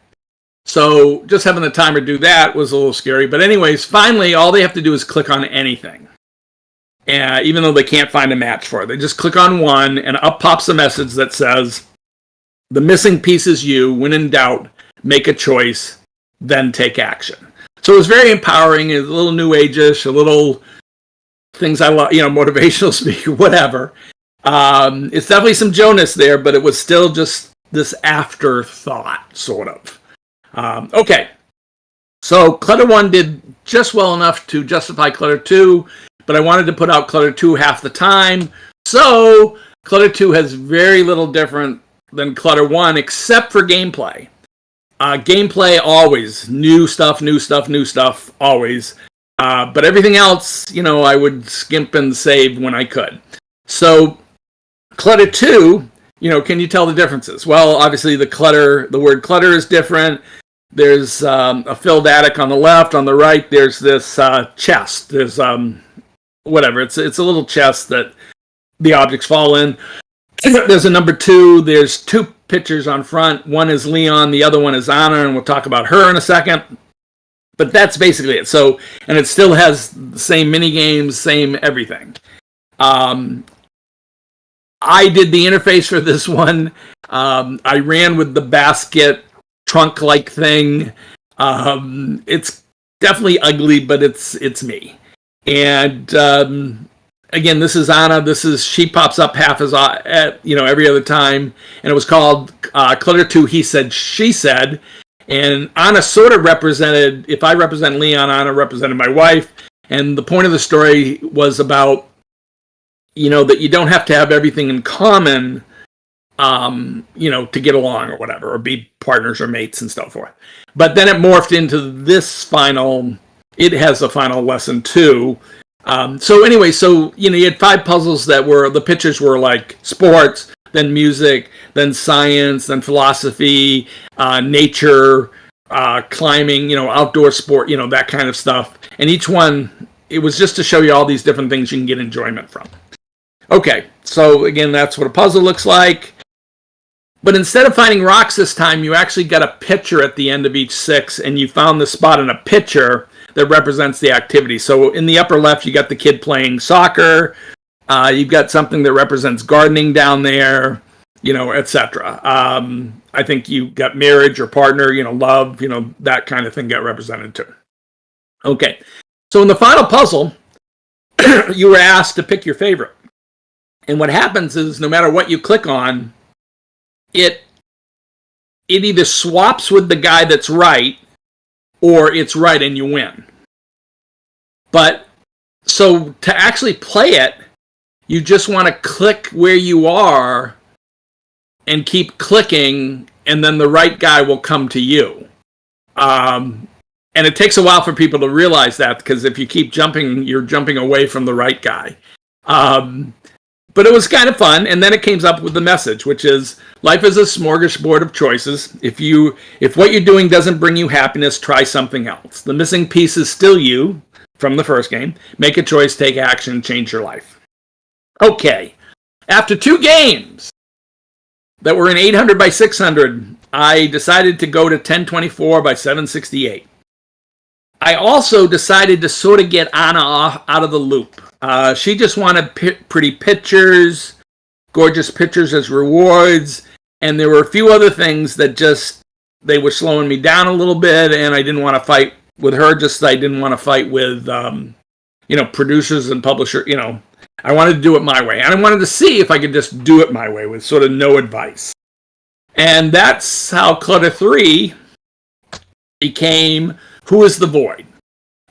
So just having the timer do that was a little scary. But anyways, finally, all they have to do is click on anything. And even though they can't find a match for it, they just click on one, and up pops a message that says, "The missing piece is you. When in doubt, make a choice, then take action." So it was very empowering. It was a little New Age-ish, a little things I love, motivational speaker, whatever. It's definitely some Jonas there, but it was still just this afterthought, sort of. Okay. So Clutter 1 did just well enough to justify Clutter 2, but I wanted to put out Clutter 2 half the time. So Clutter 2 has very little different than Clutter 1, except for gameplay. Gameplay, always. New stuff, always. But everything else, I would skimp and save when I could. So, Clutter 2, can you tell the differences? Well, obviously the word clutter is different. There's a filled attic on the left. On the right, there's this chest. There's, whatever. It's a little chest that the objects fall in. There's a number 2. There's 2 pictures on front. One is Leon, the other one is Anna, and we'll talk about her in a second. But that's basically it. So, and it still has the same mini games, same everything. I did the interface for this one. I ran with the basket trunk-like thing. It's definitely ugly, but it's me. And again, this is Anna. She pops up half as every other time, and it was called Clutter 2. He said, she said, and Anna sort of represented. If I represent Leon, Anna represented my wife, and the point of the story was about that you don't have to have everything in common, to get along or whatever, or be partners or mates and so forth. But then it morphed into this final. It has a final lesson too. So anyway, you had 5 puzzles that the pictures were like sports, then music, then science, then philosophy, nature, climbing, outdoor sport, that kind of stuff. And each one, it was just to show you all these different things you can get enjoyment from. Okay, so again, that's what a puzzle looks like. But instead of finding rocks this time, you actually got a picture at the end of each 6, and you found the spot in a picture that represents the activity. So in the upper left, you got the kid playing soccer. You've got something that represents gardening down there, etc. I think you got marriage or partner, love, that kind of thing got represented too. Okay. So in the final puzzle, you were asked to pick your favorite. And what happens is no matter what you click on, it either swaps with the guy that's right, or it's right and you win. But so to actually play it, you just want to click where you are and keep clicking, and then the right guy will come to you. And it takes a while for people to realize that, because if you keep jumping, you're jumping away from the right guy. But it was kind of fun, and then it came up with the message, which is, life is a smorgasbord of choices. If what you're doing doesn't bring you happiness, try something else. The missing piece is still you from the first game. Make a choice, take action, change your life. Okay, after 2 games that were in 800 by 600, I decided to go to 1024 by 768. I also decided to sort of get Anna out of the loop. She just wanted pretty pictures, gorgeous pictures as rewards, and there were a few other things that they were slowing me down a little bit, and I didn't want to fight with her, just I didn't want to fight with, producers and publishers. I wanted to do it my way, and I wanted to see if I could just do it my way with sort of no advice. And that's how Clutter 3 became Who is the Void?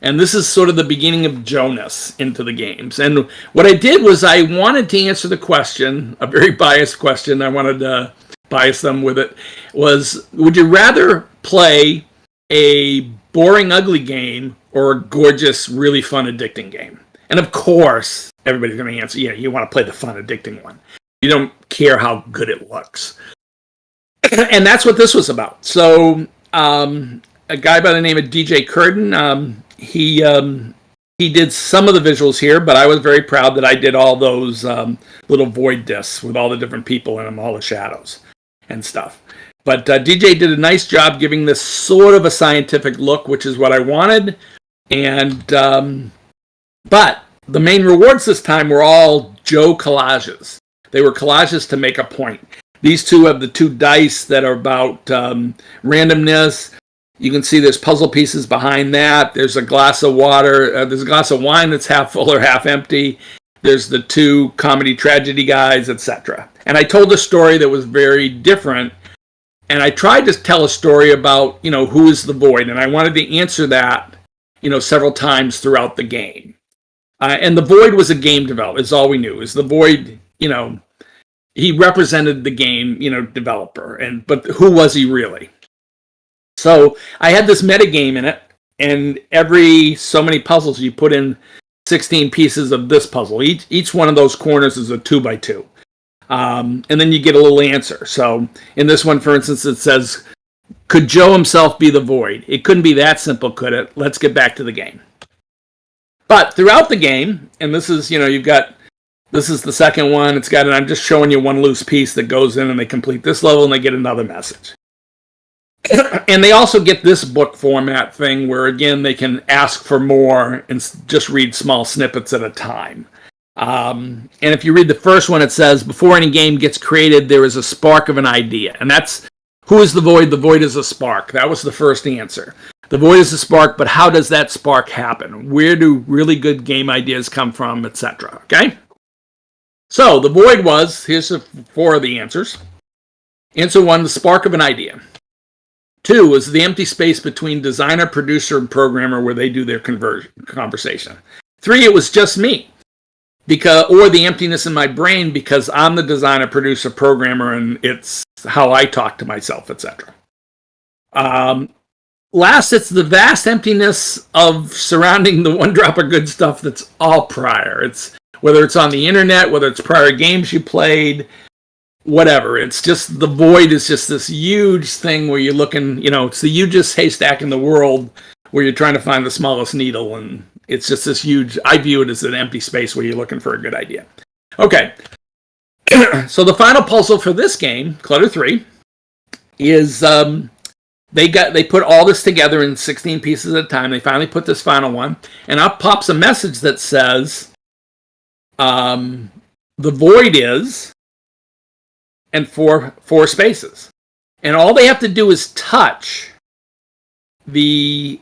And this is sort of the beginning of Jonas into the games. And what I did was I wanted to answer the question, a very biased question, I wanted to bias them with it, was, would you rather play a boring, ugly game or a gorgeous, really fun, addicting game? And of course, everybody's going to answer, yeah, you want to play the fun, addicting one. You don't care how good it looks. And that's what this was about. So, a guy by the name of DJ Curtin, he did some of the visuals here, but I was very proud that I did all those little void discs with all the different people in them, all the shadows and stuff. But DJ did a nice job giving this sort of a scientific look, which is what I wanted. And but the main rewards this time were all Joe collages. They were collages to make a point. These two have the 2 dice that are about randomness. You can see there's puzzle pieces behind that. There's a glass of water. There's a glass of wine that's half full or half empty. There's the 2 comedy tragedy guys, etc. And I told a story that was very different. And I tried to tell a story about, who is the void. And I wanted to answer that, several times throughout the game. And the void was a game developer, is all we knew. Is the void, he represented the game, developer. But who was he really? So I had this metagame in it, and every so many puzzles you put in 16 pieces of this puzzle. Each one of those corners is a 2x2. And then you get a little answer. So in this one, for instance, it says, could Joe himself be the void? It couldn't be that simple, could it? Let's get back to the game. But throughout the game, and this is, this is the second one. I'm just showing you one loose piece that goes in and they complete this level and they get another message. And they also get this book format thing where, again, they can ask for more and just read small snippets at a time. And if you read the first one, it says, before any game gets created, there is a spark of an idea. And that's, who is the void? The void is a spark. That was the first answer. The void is a spark, but how does that spark happen? Where do really good game ideas come from, etc.? Okay? So the void was, here's 4 of the answers. Answer 1, the spark of an idea. 2 was the empty space between designer, producer, and programmer where they do their conversation. 3, it was just me, or the emptiness in my brain because I'm the designer, producer, programmer, and it's how I talk to myself, etc. Last, it's the vast emptiness of surrounding the one drop of good stuff that's all prior. It's whether it's on the internet, whether it's prior games you played, whatever. It's just the void is just this huge thing where you're looking, it's the hugest haystack in the world where you're trying to find the smallest needle. And it's just this huge, I view it as an empty space where you're looking for a good idea. Okay. So the final puzzle for this game, Clutter 3, is they put all this together in 16 pieces at a time. They finally put this final one. And up pops a message that says, the void is, and 4 spaces. And all they have to do is touch they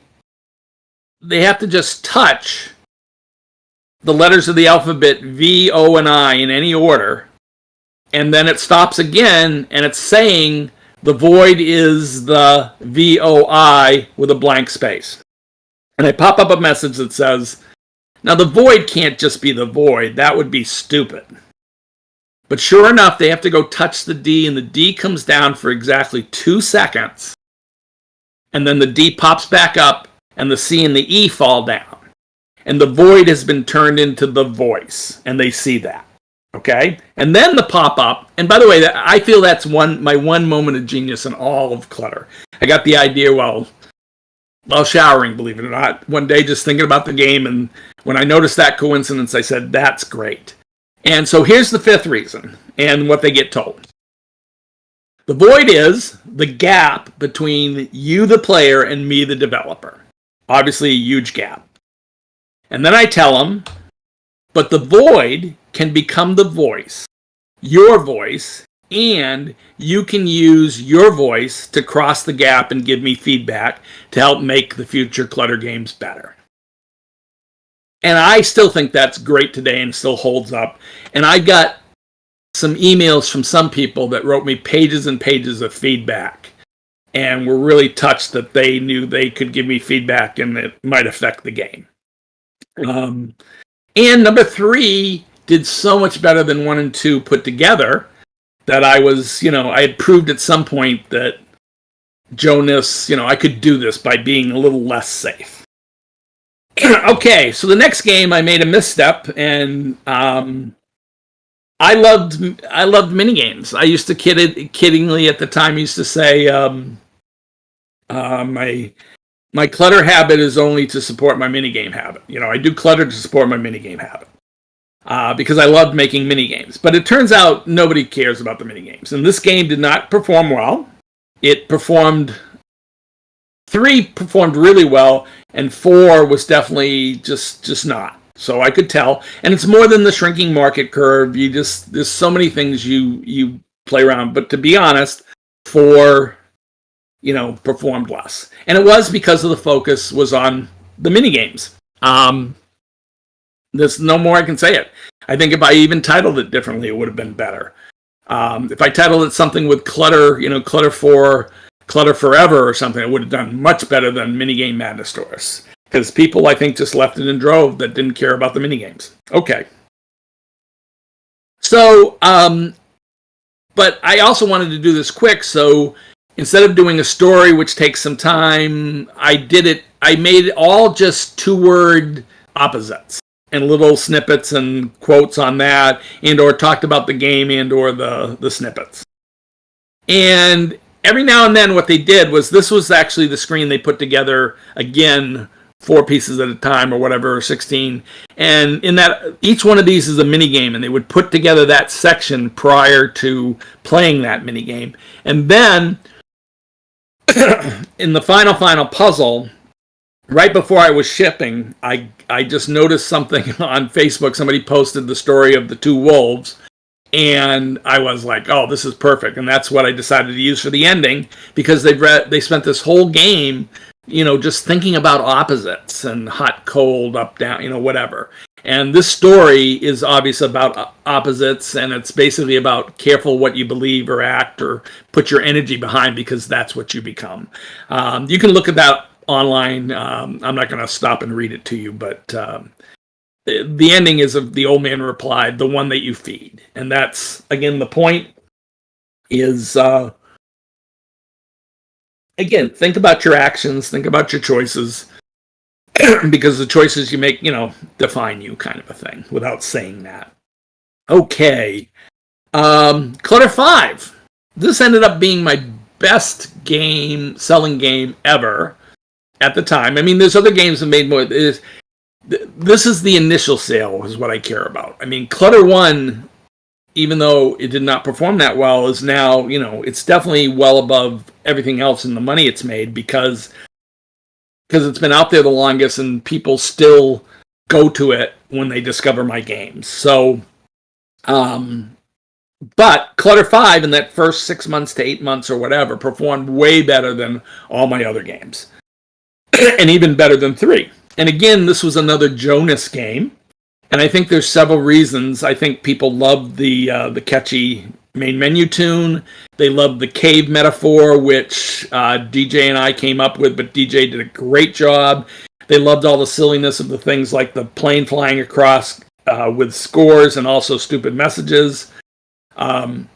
have to just touch the letters of the alphabet V, O, and I in any order. And then it stops again, and it's saying the void is the VOI with a blank space. And I pop up a message that says, now the void can't just be the void. That would be stupid. But sure enough, they have to go touch the D, and the D comes down for exactly 2 seconds. And then the D pops back up, and the C and the E fall down. And the void has been turned into the voice, and they see that. Okay? And then the pop-up, and by the way, I feel that's my one moment of genius in all of Clutter. I got the idea while showering, believe it or not, one day just thinking about the game, and when I noticed that coincidence, I said, that's great. And so here's the fifth reason, and what they get told. The void is the gap between you, the player, and me, the developer. Obviously, a huge gap. And then I tell them, but the void can become the voice, your voice, and you can use your voice to cross the gap and give me feedback to help make the future Clutter games better. And I still think that's great today and still holds up. And I got some emails from some people that wrote me pages and pages of feedback and were really touched that they knew they could give me feedback and it might affect the game. And number 3 did so much better than 1 and 2 put together that I was, I had proved at some point that Jonas, I could do this by being a little less safe. Okay, so the next game I made a misstep, and I loved minigames. I used to kiddingly at the time used to say my clutter habit is only to support my minigame habit. I do clutter to support my minigame habit. Because I loved making minigames. But it turns out nobody cares about the minigames. And this game did not perform well. 3 performed really well, and 4 was definitely just not. So I could tell. And it's more than the shrinking market curve. There's so many things you play around. But to be honest, 4, performed less. And it was because of the focus was on the minigames. There's no more I can say it. I think if I even titled it differently, it would have been better. If I titled it something with Clutter, Clutter 4, Clutter Forever or something, it would have done much better than Minigame Madness Tours. Because people, I think, just left it in drove that didn't care about the minigames. Okay. So, but I also wanted to do this quick, so instead of doing a story, which takes some time, I made it all just 2-word opposites. And little snippets and quotes on that, and or talked about the game and or the snippets. And every now and then what they did was, this was actually the screen they put together, again, 4 pieces at a time or whatever, or 16. And in that, each one of these is a mini game, and they would put together that section prior to playing that mini game. And then, in the final puzzle, right before I was shipping, I just noticed something on Facebook. Somebody posted the story of the 2 wolves, and I was like, oh, this is perfect. And that's what I decided to use for the ending, because they spent this whole game, just thinking about opposites and hot, cold, up, down, whatever. And this story is obviously about opposites, and it's basically about careful what you believe or act or put your energy behind, because that's what you become. You can look at that online. I'm not going to stop and read it to you, but the ending is of the old man replied, the one that you feed. And that's, again, the point is, again, think about your actions, think about your choices, because the choices you make, define you, kind of a thing, without saying that. Okay. Clutter 5. This ended up being my best selling game ever. At the time. I mean, there's other games that made more. This is the initial sale is what I care about. I mean, Clutter 1, even though it did not perform that well, is now, it's definitely well above everything else in the money it's made because it's been out there the longest and people still go to it when they discover my games. So, but Clutter 5 in that first 6 months to 8 months or whatever performed way better than all my other games. And even better than 3. And again, this was another Jonas game. And I think there's several reasons. I think people love the catchy main menu tune. They love the cave metaphor, which DJ and I came up with, but DJ did a great job. They loved all the silliness of the things like the plane flying across with scores and also stupid messages. And,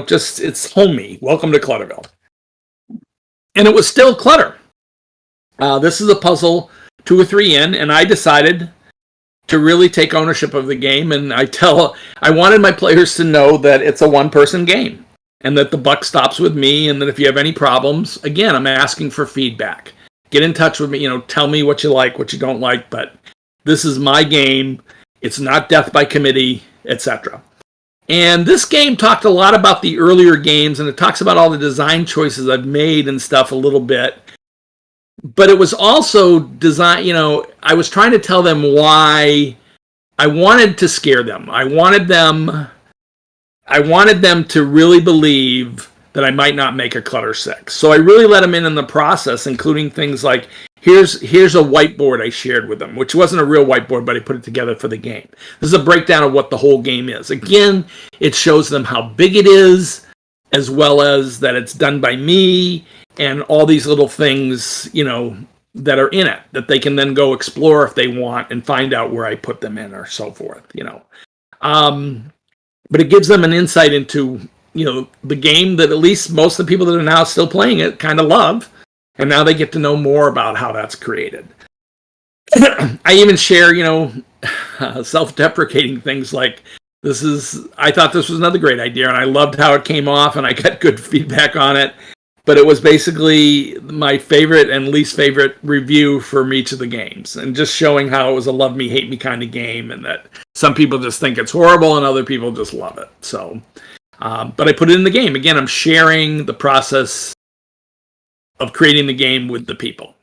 just, it's homey. Welcome to Clutterville. And it was still Clutter. This is a puzzle 2 or 3 in, and I decided to really take ownership of the game. And I wanted my players to know that it's a one-person game, and that the buck stops with me. And that if you have any problems, again, I'm asking for feedback. Get in touch with me. Tell me what you like, what you don't like. But this is my game. It's not death by committee, etc. And this game talked a lot about the earlier games, and it talks about all the design choices I've made and stuff a little bit. But it was also design, I was trying to tell them why I wanted to scare them. I wanted them to really believe that I might not make a Clutter 6. So I really let them in the process, including things like, here's a whiteboard I shared with them, which wasn't a real whiteboard, but I put it together for the game. This is a breakdown of what the whole game is. Again, it shows them how big it is, as well as that it's done by me, and all these little things, that are in it, that they can then go explore if they want and find out where I put them in or so forth, But it gives them an insight into, the game that at least most of the people that are now still playing it kind of love. And now they get to know more about how that's created. I even share, self-deprecating things like, I thought this was another great idea, and I loved how it came off, and I got good feedback on it. But it was basically my favorite and least favorite review from each of the games, and just showing how it was a love me, hate me kind of game, and that some people just think it's horrible and other people just love it. So, but I put it in the game. Again, I'm sharing the process of creating the game with the people.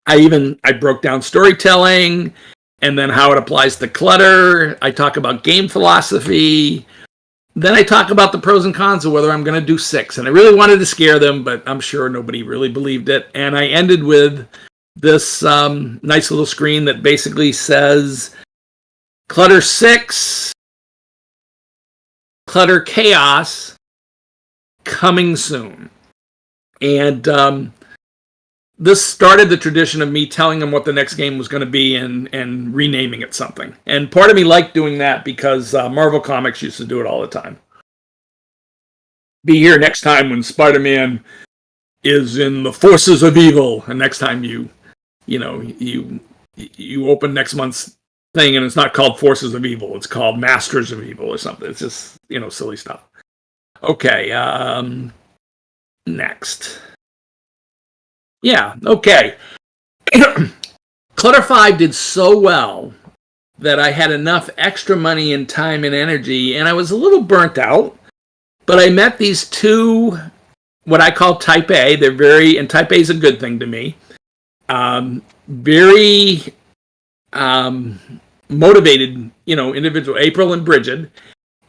I broke down storytelling and then how it applies to Clutter. I talk about game philosophy. Then I talk about the pros and cons of whether I'm going to do 6. And I really wanted to scare them, but I'm sure nobody really believed it. And I ended with this nice little screen that basically says, Clutter 6, Clutter Chaos, coming soon. And this started the tradition of me telling them what the next game was going to be and renaming it something. And part of me liked doing that because Marvel Comics used to do it all the time. Be here next time when Spider-Man is in the forces of evil. And next time you open next month's thing and it's not called Forces of Evil. It's called Masters of Evil or something. It's just, silly stuff. Okay. Next. Yeah, okay. Clutter 5 did so well that I had enough extra money and time and energy, and I was a little burnt out, but I met these 2, what I call Type A. And Type A is a good thing to me, very motivated, individual, April and Bridget,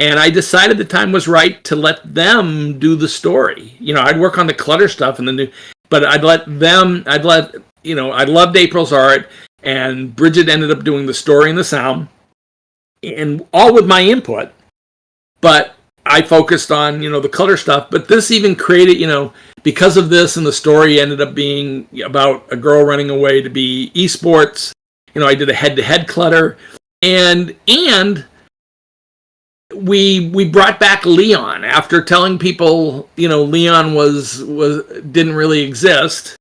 and I decided the time was right to let them do the story. I'd work on the Clutter stuff and then but I loved April's art, and Bridget ended up doing the story and the sound, and all with my input. But I focused on, the Clutter stuff. But this even created, because of this, and the story ended up being about a girl running away to be esports. I did a head-to-head Clutter, and we brought back Leon after telling people, Leon didn't really exist,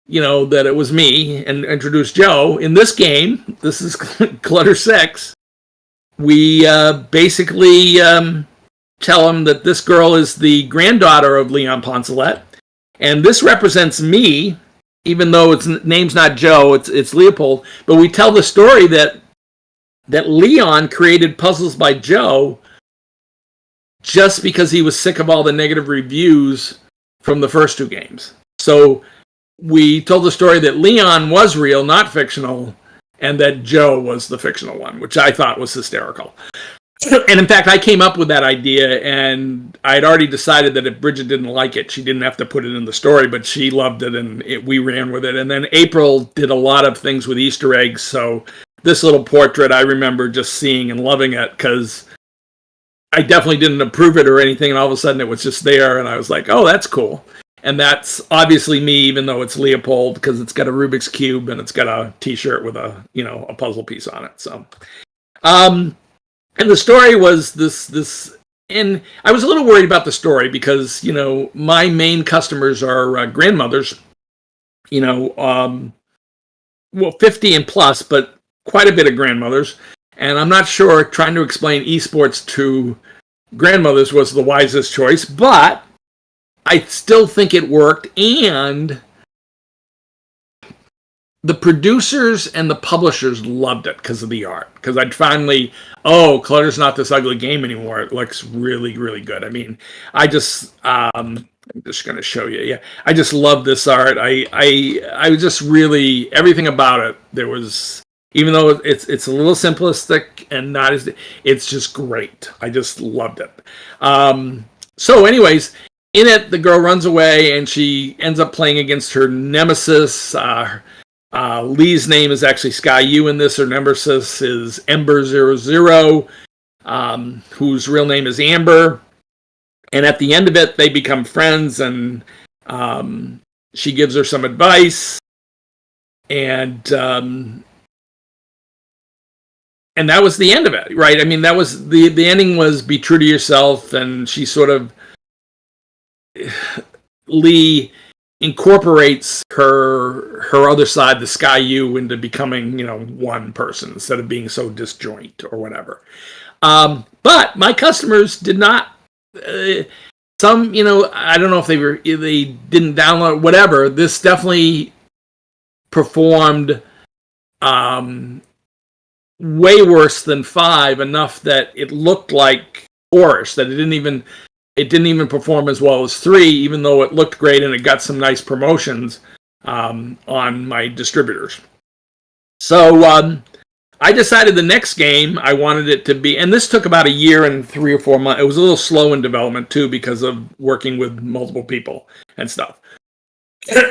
that it was me, and introduced Joe. In this game, this is Clutter 6, we basically tell him that this girl is the granddaughter of Leon Poncelet, and this represents me, even though its name's not Joe, it's Leopold. But we tell the story that Leon created Puzzles by Joe just because he was sick of all the negative reviews from the first 2 games. So we told the story that Leon was real, not fictional, and that Joe was the fictional one, which I thought was hysterical. And in fact, I came up with that idea, and I had already decided that if Bridget didn't like it, she didn't have to put it in the story, but she loved it, and we ran with it. And then April did a lot of things with Easter eggs, so this little portrait, I remember just seeing and loving it, because I definitely didn't approve it or anything, and all of a sudden it was just there, and I was like, oh, that's cool. And that's obviously me, even though it's Leopold, because it's got a Rubik's Cube, and it's got a t-shirt with a puzzle piece on it. So, and the story was this, and I was a little worried about the story, because, my main customers are grandmothers, well, 50 and plus, but quite a bit of grandmothers. And I'm not sure trying to explain esports to grandmothers was the wisest choice, but I still think it worked. And the producers and the publishers loved it because of the art. Because I'd finally, Clutter's not this ugly game anymore. It looks really, really good. I mean, I'm just going to show you. Yeah, I just love this art. I was just really, everything about it. There was, even though it's a little simplistic and not as, it's just great. I just loved it. So anyways, in it, the girl runs away and she ends up playing against her nemesis. Lee's name is actually Sky U in this. Her nemesis is Ember00, whose real name is Amber. And at the end of it, they become friends, and she gives her some advice. And that was the end of it, right? I mean, that was the ending was be true to yourself, and she sort of Lee incorporates her other side, the Sky U, into becoming, one person instead of being so disjoint or whatever. But my customers did not. Some, I don't know if they didn't download whatever. This definitely performed way worse than 5, enough that it looked like Horus, that it didn't even perform as well as 3, even though it looked great and it got some nice promotions on my distributors. So I decided the next game I wanted it to be, and this took about a year and 3 or 4 months. It was a little slow in development too because of working with multiple people and stuff.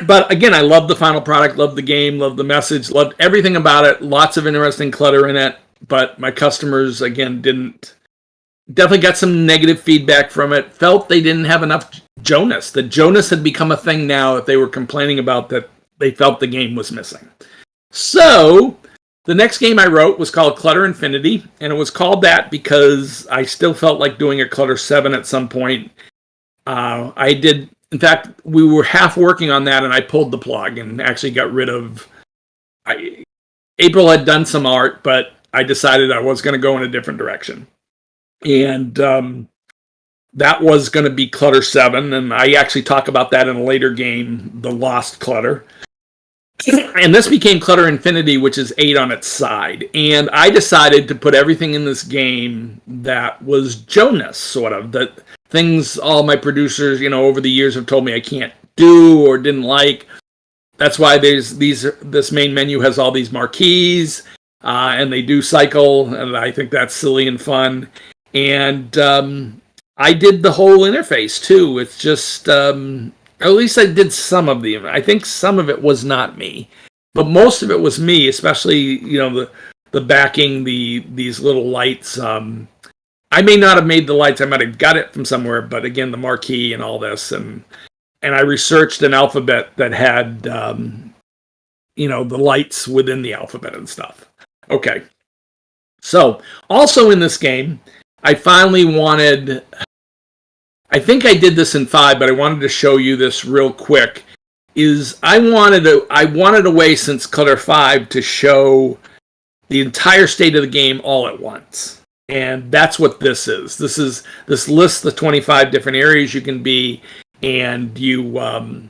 But again, I loved the final product, loved the game, loved the message, loved everything about it. Lots of interesting clutter in it, but my customers, again, definitely got some negative feedback from it. Felt they didn't have enough Jonas. That Jonas had become a thing now that they were complaining about, that they felt the game was missing. So the next game I wrote was called Clutter Infinity, and it was called that because I still felt like doing a Clutter 7 at some point. In fact, we were half working on that, and I pulled the plug and actually got rid of. April had done some art, but I decided I was going to go in a different direction. And that was going to be Clutter 7, and I actually talk about that in a later game, The Lost Clutter. And this became Clutter Infinity, which is 8 on its side. And I decided to put everything in this game that was Jonas, sort of. That things all my producers, over the years have told me I can't do or didn't like. That's why this main menu has all these marquees, and they do cycle, and I think that's silly and fun. And I did the whole interface, too. It's just... at least I did some of the. I think some of it was not me, but most of it was me. Especially, the backing, these little lights. I may not have made the lights. I might have got it from somewhere, but again, the marquee and all this, and I researched an alphabet that had, the lights within the alphabet and stuff. Okay, so also in this game, I finally wanted. I think I did this in 5, but I wanted to show you this real quick. I wanted a way since Clutter 5 to show the entire state of the game all at once. And that's what this is. This lists the 25 different areas you can be, and you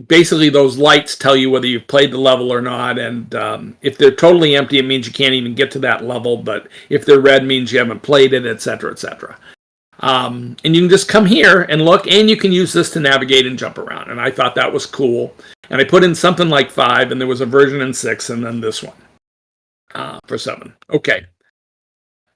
basically those lights tell you whether you've played the level or not. And if they're totally empty, it means you can't even get to that level. But if they're red, it means you haven't played it, etc., etc. And you can just come here and look, and you can use this to navigate and jump around. And I thought that was cool. And I put in something like 5, and there was a version in 6, and then this one for 7. Okay.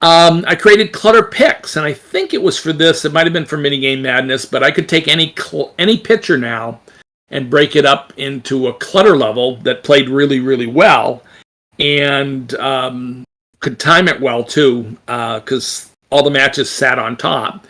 I created Clutter Picks, and I think it was for this. It might have been for Minigame Madness, but I could take any picture now and break it up into a clutter level that played really, really well, and could time it well, too, because all the matches sat on top,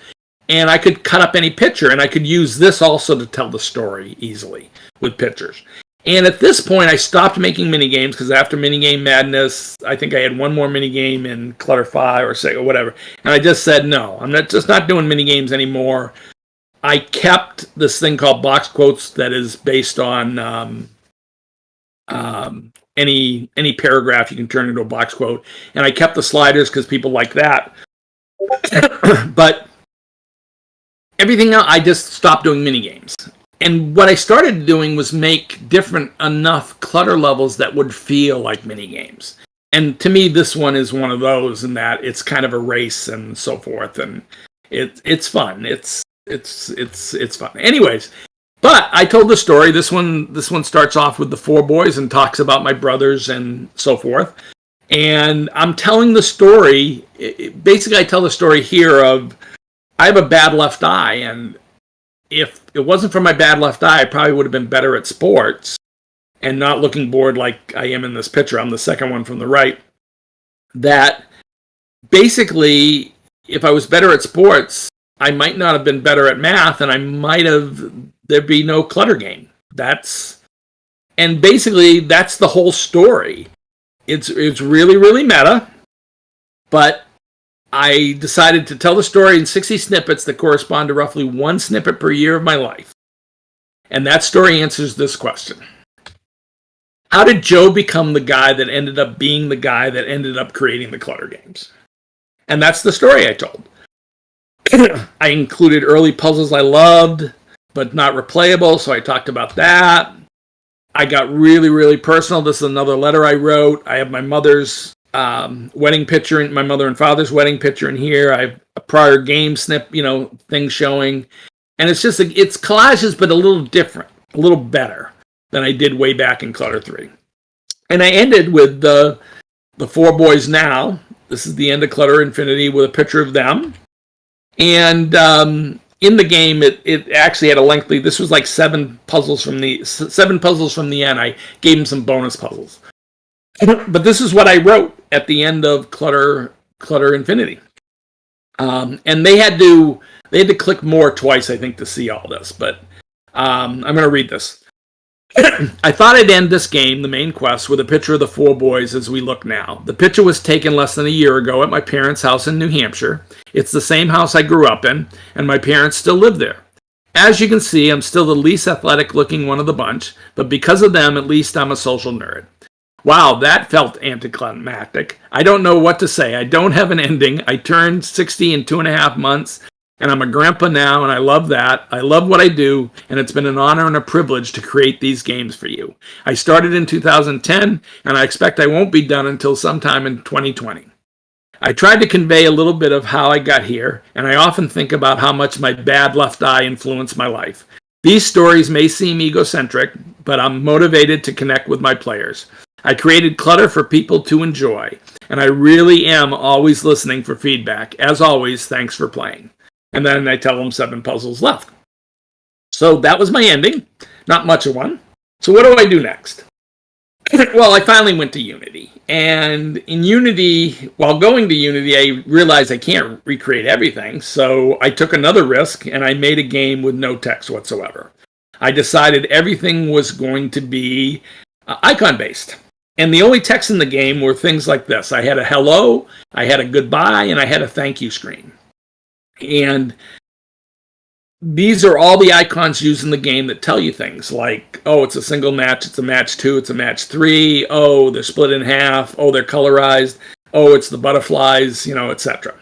and I could cut up any picture, and I could use this also to tell the story easily with pictures. And at this point, I stopped making minigames because after Minigame Madness, I think I had one more minigame in Clutter 5 or 6 or whatever, and I just said, no, I'm not doing minigames anymore. I kept this thing called box quotes that is based on any paragraph you can turn into a box quote, and I kept the sliders because people like that. But everything else, I just stopped doing mini games. And what I started doing was make different enough clutter levels that would feel like mini games. And to me, this one is one of those, in that it's kind of a race and so forth, and it's fun. It's fun. Anyways, but I told the story. This one starts off with the 4 boys and talks about my brothers and so forth. And I'm telling the story. Basically, I tell the story here of I have a bad left eye, and if it wasn't for my bad left eye, I probably would have been better at sports and not looking bored like I am in this picture. I'm the second one from the right. That basically, if I was better at sports, I might not have been better at math, and there'd be no clutter game. And basically that's the whole story. It's really, really meta, but I decided to tell the story in 60 snippets that correspond to roughly 1 snippet per year of my life. And that story answers this question. How did Joe become the guy that ended up being the guy that ended up creating the clutter games? And that's the story I told. I included early puzzles I loved, but not replayable, so I talked about that. I got really, really personal. This is another letter I wrote. I have my mother's wedding picture, my mother and father's wedding picture in here. I have a prior game thing showing. And it's just, it's collages, but a little different, a little better than I did way back in Clutter 3. And I ended with the 4 boys now. This is the end of Clutter Infinity with a picture of them. And in the game, it actually had a lengthy, this was like 7 puzzles from the end. I gave them some bonus puzzles. But this is what I wrote at the end of Clutter Infinity. And they had to click more twice, I think, to see all this. But I'm going to read this. I thought I'd end this game, the main quest, with a picture of the 4 boys as we look now. The picture was taken less than a year ago at my parents' house in New Hampshire. It's the same house I grew up in, and my parents still live there. As you can see, I'm still the least athletic-looking one of the bunch, but because of them, at least I'm a social nerd. Wow, that felt anticlimactic. I don't know what to say. I don't have an ending. I turned 60 in 2.5 months, and I'm a grandpa now, and I love that. I love what I do, and it's been an honor and a privilege to create these games for you. I started in 2010, and I expect I won't be done until sometime in 2020. I tried to convey a little bit of how I got here, and I often think about how much my bad left eye influenced my life. These stories may seem egocentric, but I'm motivated to connect with my players. I created Clutter for people to enjoy, and I really am always listening for feedback. As always, thanks for playing. And then I tell them 7 puzzles left. So that was my ending. Not much of one. So what do I do next? Well, I finally went to Unity. And in Unity, while going to Unity, I realized I can't recreate everything. So I took another risk, and I made a game with no text whatsoever. I decided everything was going to be icon-based. And the only text in the game were things like this. I had a hello, I had a goodbye, and I had a thank you screen. And these are all the icons used in the game that tell you things like, oh, it's a single match, it's a match 2, it's a match 3, oh, they're split in half, oh, they're colorized, oh, it's the butterflies, etc.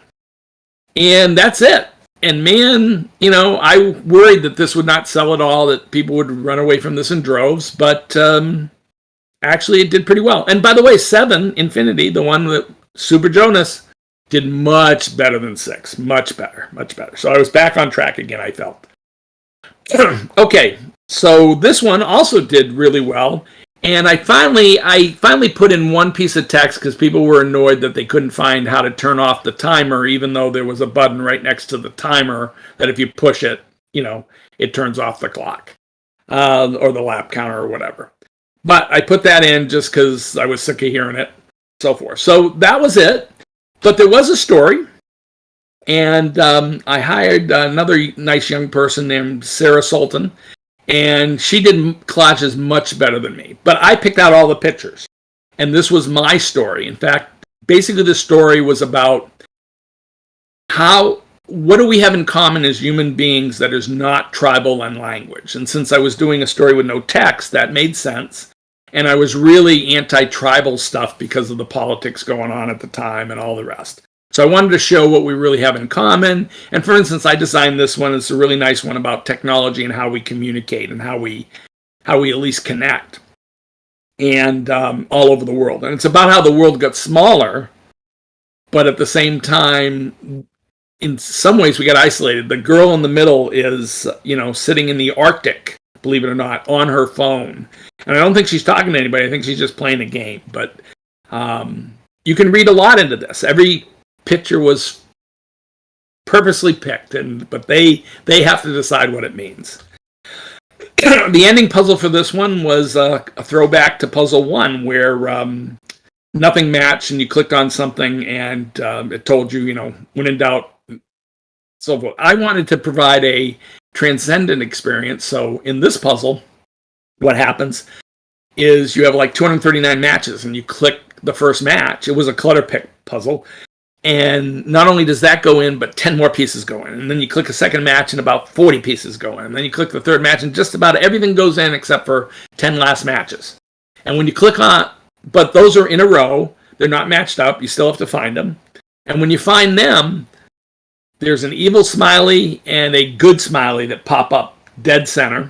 And that's it. And man, I worried that this would not sell at all, that people would run away from this in droves, but actually it did pretty well. And by the way, 7, Infinity, the one that Super Jonas, did much better than 6. Much better. So I was back on track again, I felt. Okay, so this one also did really well. And I finally put in one piece of text because people were annoyed that they couldn't find how to turn off the timer, even though there was a button right next to the timer that if you push it, it turns off the clock or the lap counter or whatever. But I put that in just because I was sick of hearing it, so forth. So that was it. But there was a story, and I hired another nice young person named Sarah Sultan, and she did collages much better than me. But I picked out all the pictures, and this was my story. In fact, basically the story was about what do we have in common as human beings that is not tribal in language? And since I was doing a story with no text, that made sense. And I was really anti-tribal stuff because of the politics going on at the time and all the rest. So I wanted to show what we really have in common. And for instance, I designed this one. It's a really nice one about technology and how we communicate and how we at least connect, and all over the world. And it's about how the world got smaller, but at the same time, in some ways we got isolated. The girl in the middle is, sitting in the Arctic, believe it or not, on her phone. And I don't think she's talking to anybody. I think she's just playing a game. But you can read a lot into this. Every picture was purposely picked, but they have to decide what it means. The ending puzzle for this one was a throwback to Puzzle 1, where nothing matched, and you clicked on something, and it told you, when in doubt, so forth. I wanted to provide a transcendent experience. So in this puzzle, what happens is you have like 239 matches, and you click the first match. It was a clutter pick puzzle. And not only does that go in, but 10 more pieces go in. And then you click a second match and about 40 pieces go in. And then you click the third match and just about everything goes in except for 10 last matches. And when you click on, but those are in a row. They're not matched up. You still have to find them. And when you find them, there's an evil smiley and a good smiley that pop up dead center.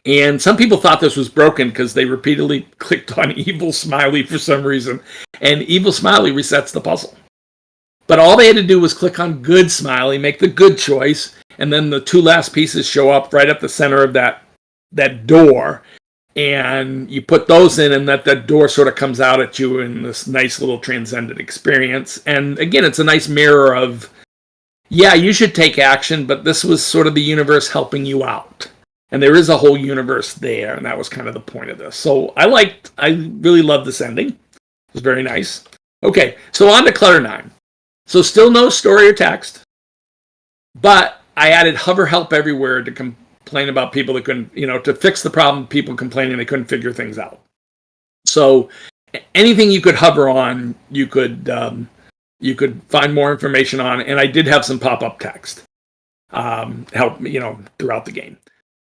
And some people thought this was broken because they repeatedly clicked on evil smiley for some reason. And evil smiley resets the puzzle. But all they had to do was click on good smiley, make the good choice, and then the two last pieces show up right at the center of that door. And you put those in, and that door sort of comes out at you in this nice little transcendent experience. And again, it's a nice mirror of, yeah, you should take action, but this was sort of the universe helping you out. And there is a whole universe there, and that was kind of the point of this. So I really loved this ending. It was very nice. Okay, so on to Clutter 9. So still no story or text, but I added hover help everywhere to complain about people that couldn't, to fix the problem, people complaining they couldn't figure things out. So anything you could hover on, you could find more information on, and I did have some pop-up text help, throughout the game.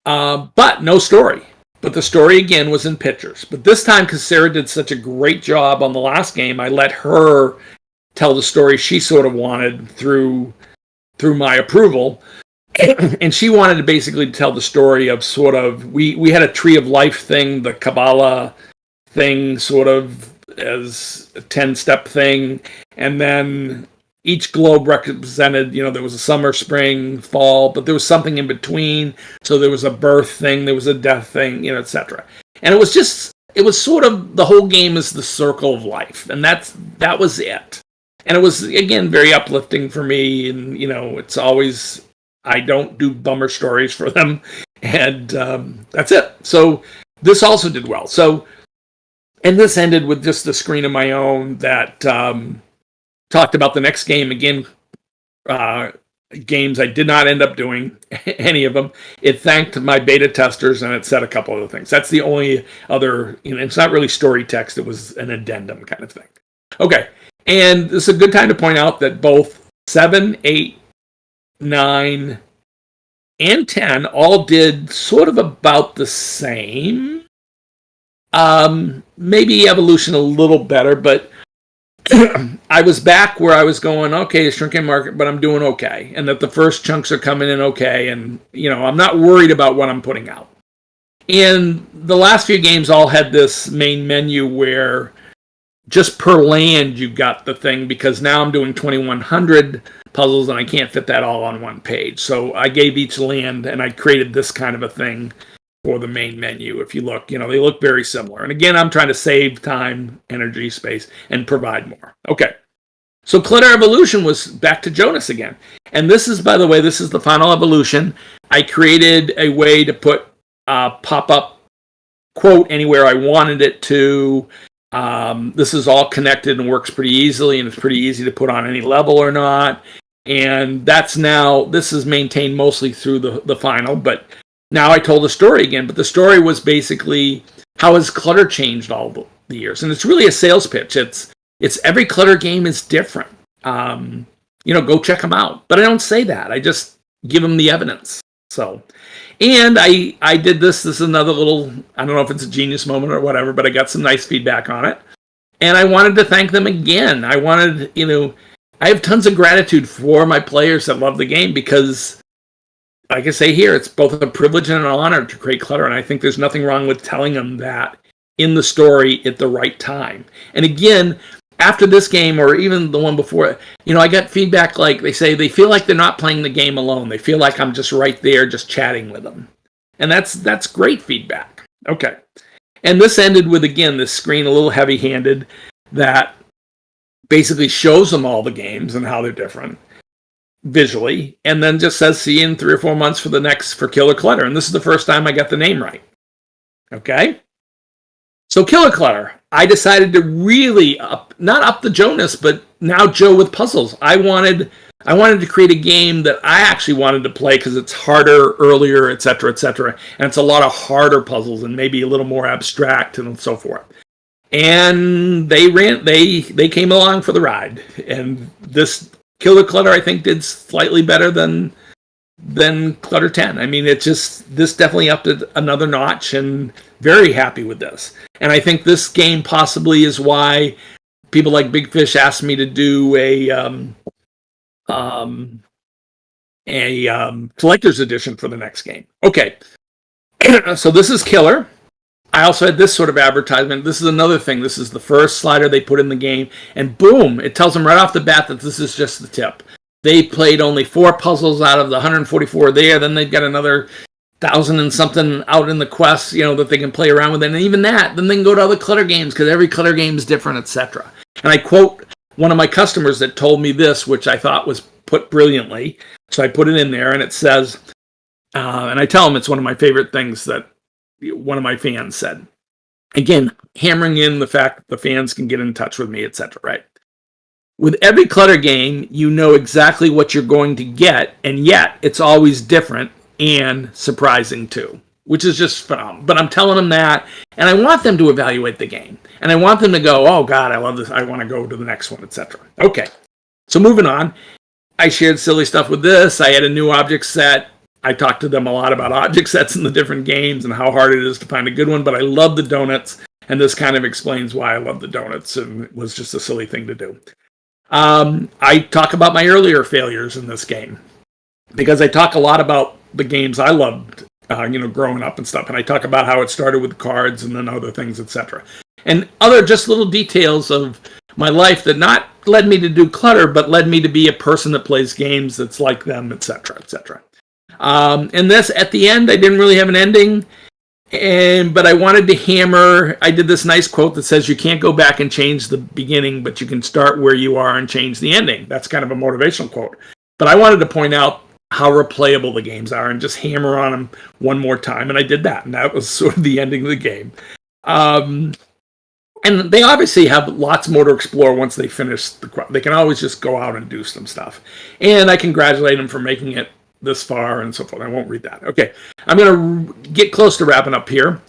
But no story. But the story, again, was in pictures. But this time, because Sarah did such a great job on the last game, I let her tell the story she sort of wanted through my approval. And she wanted to basically tell the story of sort of, we had a tree of life thing, the Kabbalah thing, sort of as a 10-step thing. And then each globe represented, there was a summer, spring, fall, but there was something in between. So there was a birth thing, there was a death thing, etc. And it was sort of, the whole game is the circle of life. And that was it. And it was, again, very uplifting for me. And, it's always, I don't do bummer stories for them. And that's it. So this also did well. So, and this ended with just a screen of my own that talked about the next game. Again, games I did not end up doing, any of them. It thanked my beta testers, and it said a couple other things. That's the only other, it's not really story text. It was an addendum kind of thing. Okay. And this is a good time to point out that both 7, 8, 9, and 10 all did sort of about the same. Maybe evolution a little better, but I was back where I was going, okay, shrinking market, but I'm doing okay. And that the first chunks are coming in okay. And, I'm not worried about what I'm putting out. And the last few games all had this main menu where just per land you got the thing, because now I'm doing 2,100 puzzles and I can't fit that all on one page. So I gave each land, and I created this kind of a thing for the main menu. If you look, they look very similar. And again, I'm trying to save time, energy, space, and provide more. Okay. So Clutter Evolution was back to Jonas again. And this is, by the way, this is the final evolution. I created a way to put pop-up quote anywhere I wanted it to. This is all connected and works pretty easily, and it's pretty easy to put on any level or not. And this is maintained mostly through the final, but now I told the story again. But the story was basically, how has Clutter changed all the years? And it's really a sales pitch. It's every Clutter game is different. go check them out. But I don't say that. I just give them the evidence. So, and I did this. This is another little, I don't know if it's a genius moment or whatever, but I got some nice feedback on it. And I wanted to thank them again. I wanted, I have tons of gratitude for my players that love the game because, like I say here, it's both a privilege and an honor to create Clutter. And I think there's nothing wrong with telling them that in the story at the right time. And again, after this game, or even the one before, I got feedback like they say they feel like they're not playing the game alone. They feel like I'm just right there, just chatting with them. And that's great feedback. Okay. And this ended with, again, this screen a little heavy-handed that basically shows them all the games and how they're different visually, and then just says, see you in 3 or 4 months for Killer Clutter. And this is the first time I got the name right. Okay? So Killer Clutter, I decided to really not up the Jonas, but now Joe with puzzles. I wanted to create a game that I actually wanted to play because it's harder, earlier, etc., etc. And it's a lot of harder puzzles and maybe a little more abstract and so forth. And they came along for the ride. And this Killer Clutter, I think, did slightly better than Clutter 10. I mean, this definitely upped it another notch, and very happy with this. And I think this game possibly is why people like Big Fish asked me to do a collector's edition for the next game. Okay, so this is Killer. I also had this sort of advertisement. This is another thing. This is the first slider they put in the game, and boom, it tells them right off the bat that this is just the tip. They played only 4 puzzles out of the 144 there. Then they've got another 1,000 and something out in the quest, that they can play around with. And even that, then they can go to other Clutter games because every Clutter game is different, etc. And I quote one of my customers that told me this, which I thought was put brilliantly. So I put it in there, and it says, and I tell them it's one of my favorite things that one of my fans said. Again, hammering in the fact that the fans can get in touch with me, etc. Right? With every Clutter game, you know exactly what you're going to get, and yet it's always different and surprising too, which is just phenomenal. But I'm telling them that, and I want them to evaluate the game, and I want them to go, oh God, I love this, I want to go to the next one, etc. Okay, so moving on, I shared silly stuff with this. I had a new object set. I talked to them a lot about object sets in the different games and how hard it is to find a good one, but I love the donuts, and this kind of explains why I love the donuts, and it was just a silly thing to do. I talk about my earlier failures in this game because I talk a lot about the games I loved, growing up and stuff. And I talk about how it started with cards and then other things, etc. And other just little details of my life that not led me to do Clutter, but led me to be a person that plays games that's like them, etc., etc. And this, at the end, I didn't really have an ending. But I wanted to hammer, I did this nice quote that says you can't go back and change the beginning, but you can start where you are and change the ending. That's kind of a motivational quote. But I wanted to point out how replayable the games are and just hammer on them one more time. And I did that. And that was sort of the ending of the game. And they obviously have lots more to explore once they finish the quest. They can always just go out and do some stuff. And I congratulate them for making it this far and so forth. I won't read that. Okay, I'm going to get close to wrapping up here.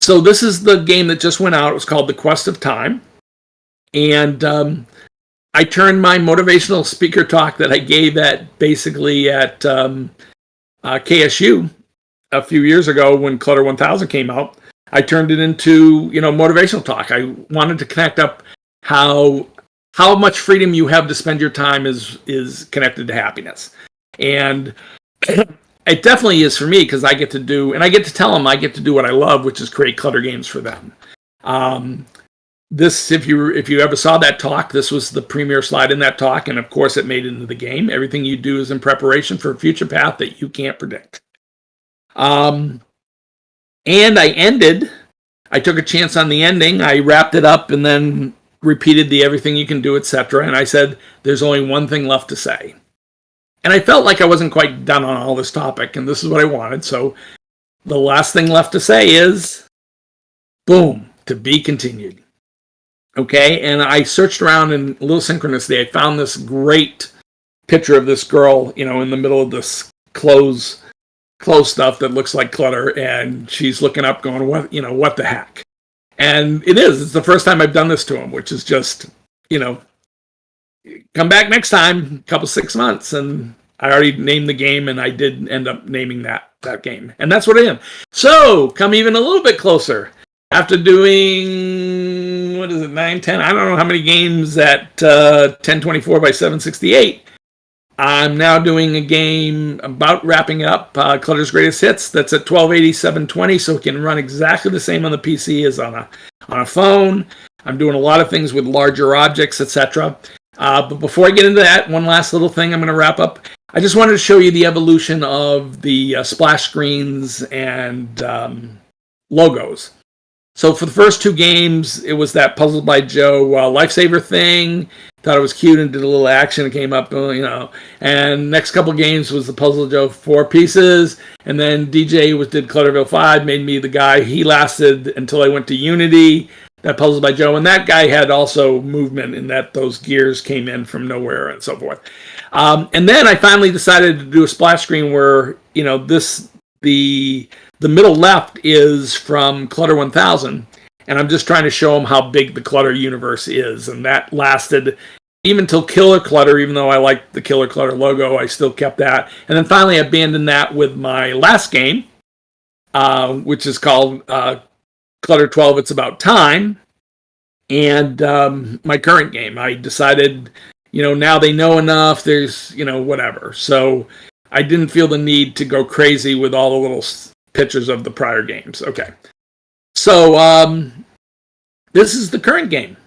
So this is the game that just went out. It was called The Quest of Time. And I turned my motivational speaker talk that I gave at KSU a few years ago when Clutter 1000 came out. I turned it into, motivational talk. I wanted to connect up how much freedom you have to spend your time is connected to happiness. And it definitely is for me because I get to do, and I get to tell them I get to do what I love, which is create Clutter games for them. This, if you ever saw that talk, this was the premier slide in that talk, and of course it made it into the game. Everything you do is in preparation for a future path that you can't predict. And I took a chance on the ending. I wrapped it up and then repeated the everything you can do, etc. And I said, there's only one thing left to say. And I felt like I wasn't quite done on all this topic, and this is what I wanted. So the last thing left to say is, boom, to be continued. Okay, and I searched around in a little synchronicity. I found this great picture of this girl, in the middle of this clothes stuff that looks like Clutter, and she's looking up going, what the heck? And it's the first time I've done this to him, which is just, come back next time, couple 6 months, and I already named the game, and I did end up naming that game. And that's what I am. So, come even a little bit closer. After doing, 9, 10? I don't know how many games at 1024 by 768. I'm now doing a game about wrapping up Clutter's Greatest Hits. That's at 1280, 720, so it can run exactly the same on the PC as on a phone. I'm doing a lot of things with larger objects, etc. But before I get into that, one last little thing I'm going to wrap up. I just wanted to show you the evolution of the splash screens and logos. So for the first 2 games, it was that Puzzle by Joe lifesaver thing. Thought it was cute and did a little action. It came up, And next couple games was the Puzzle Joe 4 pieces. And then DJ did Clutterville 5, made me the guy. He lasted until I went to Unity. That Puzzle by Joe, and that guy had also movement in that those gears came in from nowhere and so forth. And then I finally decided to do a splash screen where the middle left is from Clutter 1000, and I'm just trying to show them how big the Clutter universe is, and that lasted even till Killer Clutter. Even though I liked the Killer Clutter logo, I still kept that, and then finally abandoned that with my last game, which is called Clutter 12, It's About Time, and my current game. I decided, now they know enough, there's, whatever. So I didn't feel the need to go crazy with all the little pictures of the prior games. Okay. So this is the current game.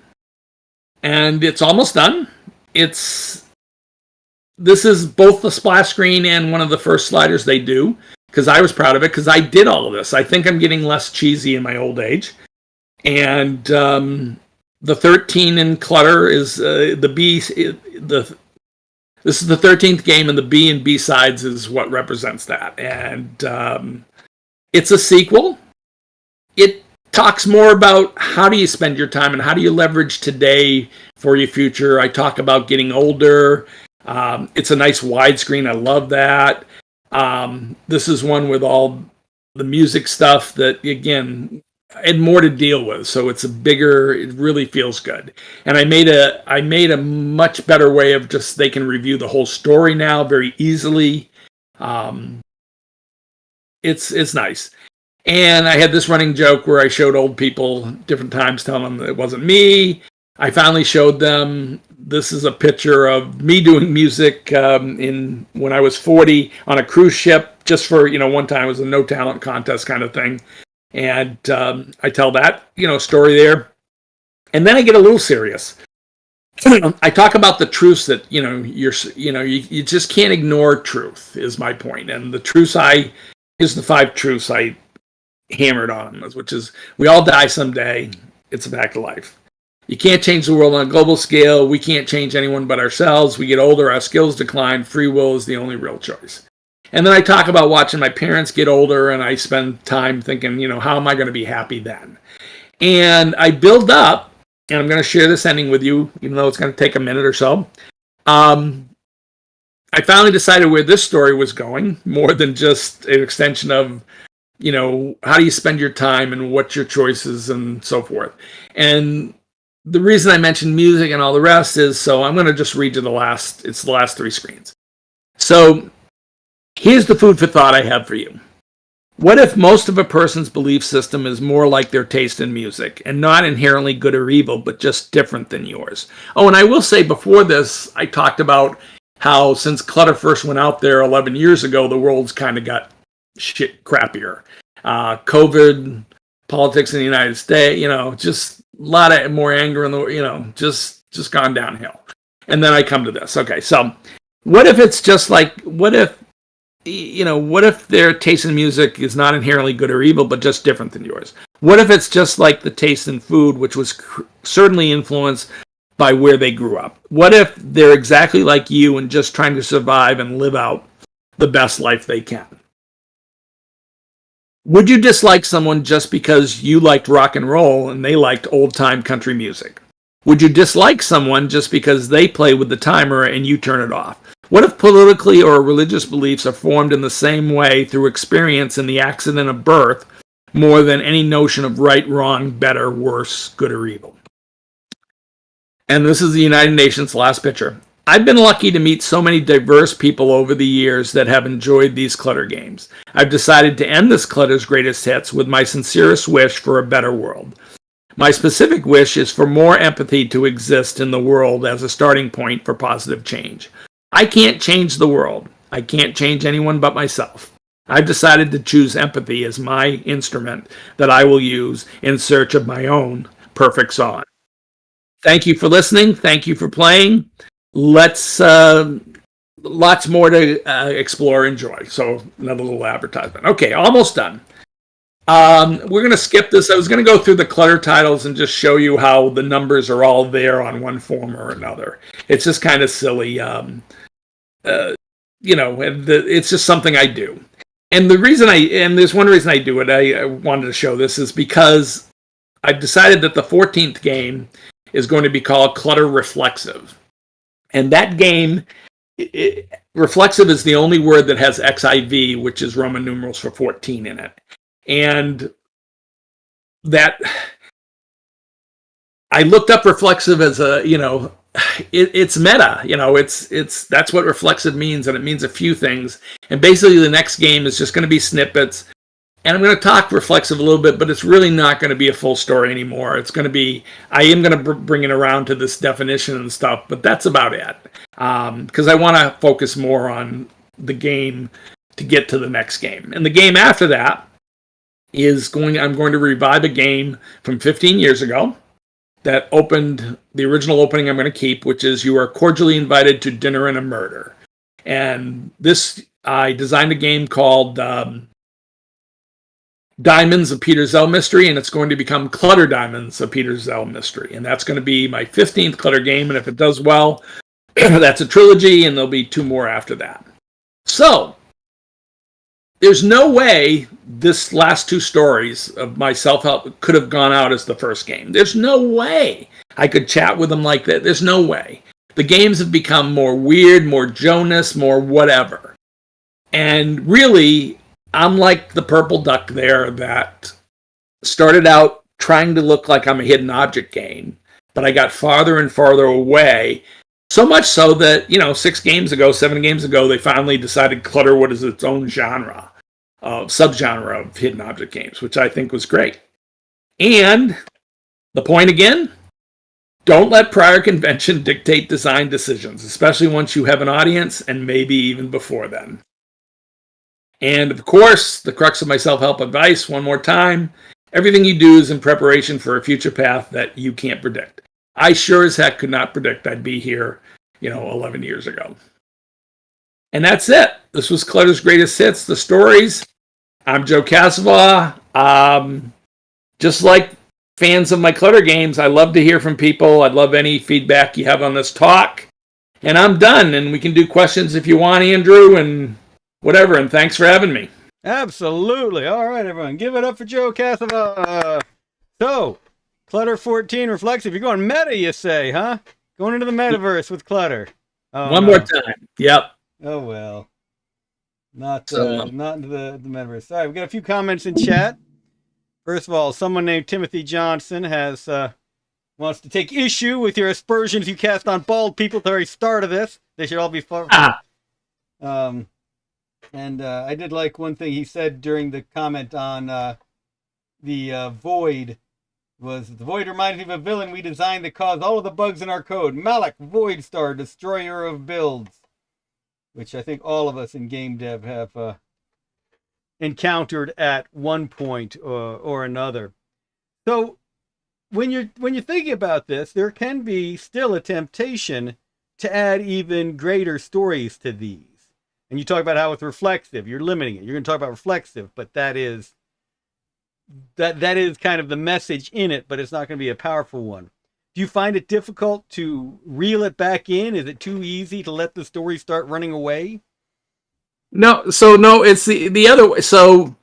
And it's almost done. This is both the splash screen and one of the first sliders they do, because I was proud of it, because I did all of this. I think I'm getting less cheesy in my old age. And the 13 in Clutter is the B. This is the 13th game, and the B and B sides is what represents that. And it's a sequel. It talks more about how do you spend your time and how do you leverage today for your future. I talk about getting older. It's a nice widescreen. I love that. This is one with all the music stuff that, again, I had more to deal with, so it's it really feels good. And I made a much better way of just, they can review the whole story now very easily. It's nice. And I had this running joke where I showed old people different times, telling them that it wasn't me. I finally showed them, this is a picture of me doing music when I was 40 on a cruise ship, just for, one time. It was a no talent contest kind of thing. And I tell that, story there. And then I get a little serious. I talk about the truths that, you just can't ignore truth, is my point. And the truths here's the 5 truths I hammered on, which is, we all die someday. It's a fact of life. You can't change the world on a global scale. We can't change anyone but ourselves. We get older, our skills decline. Free will is the only real choice. And then I talk about watching my parents get older, and I spend time thinking, how am I going to be happy then? And I build up, and I'm going to share this ending with you, even though it's going to take a minute or so. I finally decided where this story was going, more than just an extension of, how do you spend your time and what's your choices and so forth. And the reason I mentioned music and all the rest is, so I'm going to just read you the last 3 screens. So here's the food for thought I have for you. What if most of a person's belief system is more like their taste in music, and not inherently good or evil, but just different than yours? Oh, and I will say, before this, I talked about how since Clutter first went out there 11 years ago, the world's kind of got shit crappier. COVID, politics in the United States, just a lot of more anger in the, just gone downhill. And then I come to this. Okay, so what if it's just like, what if their taste in music is not inherently good or evil, but just different than yours? What if it's just like the taste in food, which was certainly influenced by where they grew up? What if they're exactly like you and just trying to survive and live out the best life they can? Would you dislike someone just because you liked rock and roll and they liked old-time country music? Would you dislike someone just because they play with the timer and you turn it off? What if politically or religious beliefs are formed in the same way through experience in the accident of birth more than any notion of right, wrong, better, worse, good, or evil? And this is the United Nations last picture. I've been lucky to meet so many diverse people over the years that have enjoyed these Clutter games. I've decided to end this Clutter's Greatest Hits with my sincerest wish for a better world. My specific wish is for more empathy to exist in the world as a starting point for positive change. I can't change the world. I can't change anyone but myself. I've decided to choose empathy as my instrument that I will use in search of my own perfect song. Thank you for listening. Thank you for playing. Let's lots more to explore and enjoy. So another little advertisement. Okay, almost done. We're going to skip this. I was going to go through the Clutter titles and just show you how the numbers are all there on one form or another. It's just kind of silly. It's just something I do. And there's one reason I do it, I wanted to show this, is because I've decided that the 14th game is going to be called Clutter Reflexive. And that game, reflexive is the only word that has XIV, which is Roman numerals for 14 in it. And that, I looked up reflexive as it's meta, it's that's what reflexive means, and it means a few things. And basically the next game is just going to be snippets, and I'm going to talk reflexive a little bit, but it's really not going to be a full story anymore. It's going to be, I am going to bring it around to this definition and stuff, but that's about it, because I want to focus more on the game to get to the next game. And the game after that I'm going to revive a game from 15 years ago that opened, the original opening I'm going to keep, which is You Are Cordially Invited to Dinner and a Murder. And this, I designed a game called Diamonds, a Peter Zell Mystery, and it's going to become Clutter Diamonds, a Peter Zell Mystery. And that's going to be my 15th Clutter game, and if it does well, that's a trilogy, and there'll be 2 more after that. So, there's no way this last 2 stories of my self-help could have gone out as the first game. There's no way I could chat with them like that. There's no way. The games have become more weird, more Jonas, more whatever. And really, I'm like the purple duck there that started out trying to look like I'm a hidden object game, but I got farther and farther away. So much so that, 7 games ago, they finally decided Clutter was its own genre, subgenre of hidden object games, which I think was great. And the point again, don't let prior convention dictate design decisions, especially once you have an audience and maybe even before then. And of course, the crux of my self-help advice, one more time, everything you do is in preparation for a future path that you can't predict. I sure as heck could not predict I'd be here, 11 years ago. And that's it. This was Clutter's Greatest Hits, the stories. I'm Joe Casavaugh. Just like fans of my Clutter games, I love to hear from people. I'd love any feedback you have on this talk. And I'm done, and we can do questions if you want, Andrew, and whatever, and thanks for having me. Absolutely. All right, everyone. Give it up for Joe Casavaugh. So, Clutter 14 Reflexive. You're going meta, you say, huh? Going into the metaverse with Clutter. Oh, One more time. Yep. Oh, well. Not into the metaverse. All right, we got a few comments in chat. First of all, someone named Timothy Johnson wants to take issue with your aspersions you cast on bald people at the very start of this. They should all be far. And I did like one thing he said during the comment on the Void. The Void reminded me of a villain we designed that caused all of the bugs in our code. Malak, Void Star, destroyer of builds. Which I think all of us in game dev have encountered at one point or another. So when you're thinking about this, there can be still a temptation to add even greater stories to these. And you talk about how it's reflexive. You're limiting it. You're going to talk about reflexive, but that is kind of the message in it, but it's not going to be a powerful one. Do you find it difficult to reel it back in? Is it too easy to let the story start running away? No, it's the other way. So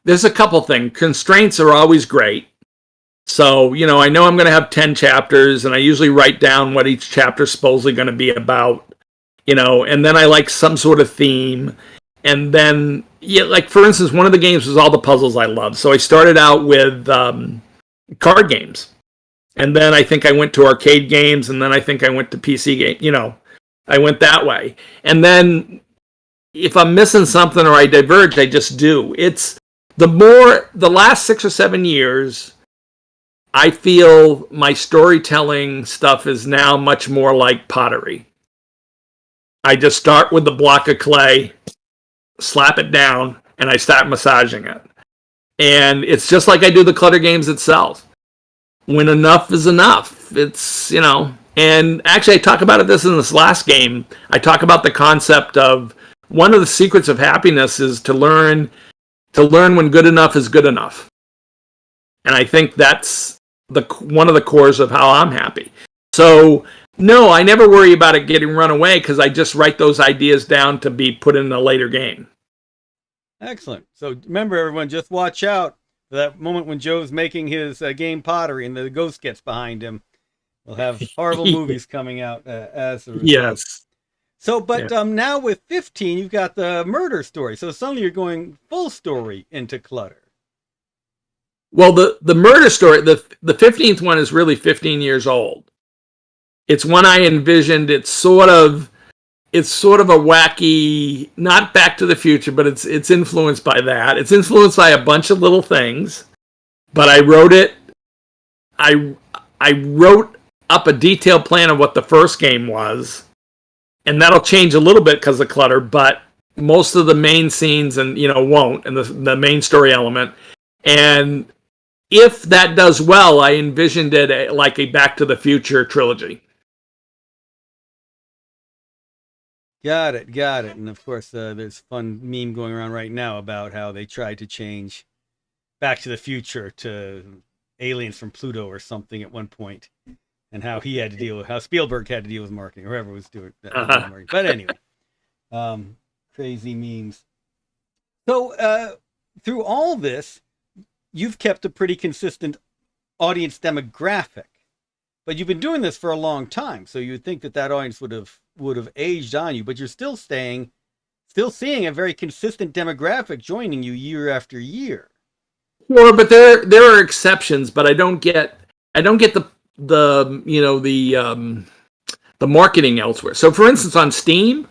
there's a couple things. Constraints are always great. So, I know I'm going to have 10 chapters, and I usually write down what each chapter is supposedly going to be about, and then I like some sort of theme. And then, like, for instance, one of the games was all the puzzles I loved. So I started out with card games. And then I think I went to arcade games, and then I think I went to PC game. I went that way. And then if I'm missing something or I diverge, I just do. It's the last 6 or 7 years, I feel my storytelling stuff is now much more like pottery. I just start with the block of clay, slap it down, and I start massaging it. And it's just like I do the Clutter games itself. When enough is enough, it's, and actually I talk about this in this last game. I talk about the concept of one of the secrets of happiness is to learn when good enough is good enough. And I think that's one of the cores of how I'm happy. So no, I never worry about it getting run away because I just write those ideas down to be put in a later game. Excellent. So remember, everyone, just watch out for that moment when Joe's making his game pottery and the ghost gets behind him. We'll have horrible movies coming out as a result. Yes. So, but now with 15, you've got the murder story. So suddenly you're going full story into Clutter. Well, the murder story, the 15th one is really 15 years old. It's one I envisioned. It's sort of a wacky, not Back to the Future, but it's influenced by that. It's influenced by a bunch of little things, but I wrote it. I wrote up a detailed plan of what the first game was, and that'll change a little bit because of Clutter, but most of the main scenes and won't, and the main story element. And if that does well, I envisioned it like a Back to the Future trilogy. Got it. And of course, there's a fun meme going around right now about how they tried to change Back to the Future to aliens from Pluto or something at one point, and how he had to deal with how Spielberg had to deal with marketing, or whoever was doing that. But anyway, crazy memes. So through all this, you've kept a pretty consistent audience demographic, but you've been doing this for a long time, so you'd think that audience would have aged on you, but you're still seeing a very consistent demographic joining you year after year. Sure, but there are exceptions, but I don't get the marketing elsewhere. So for instance, on Steam,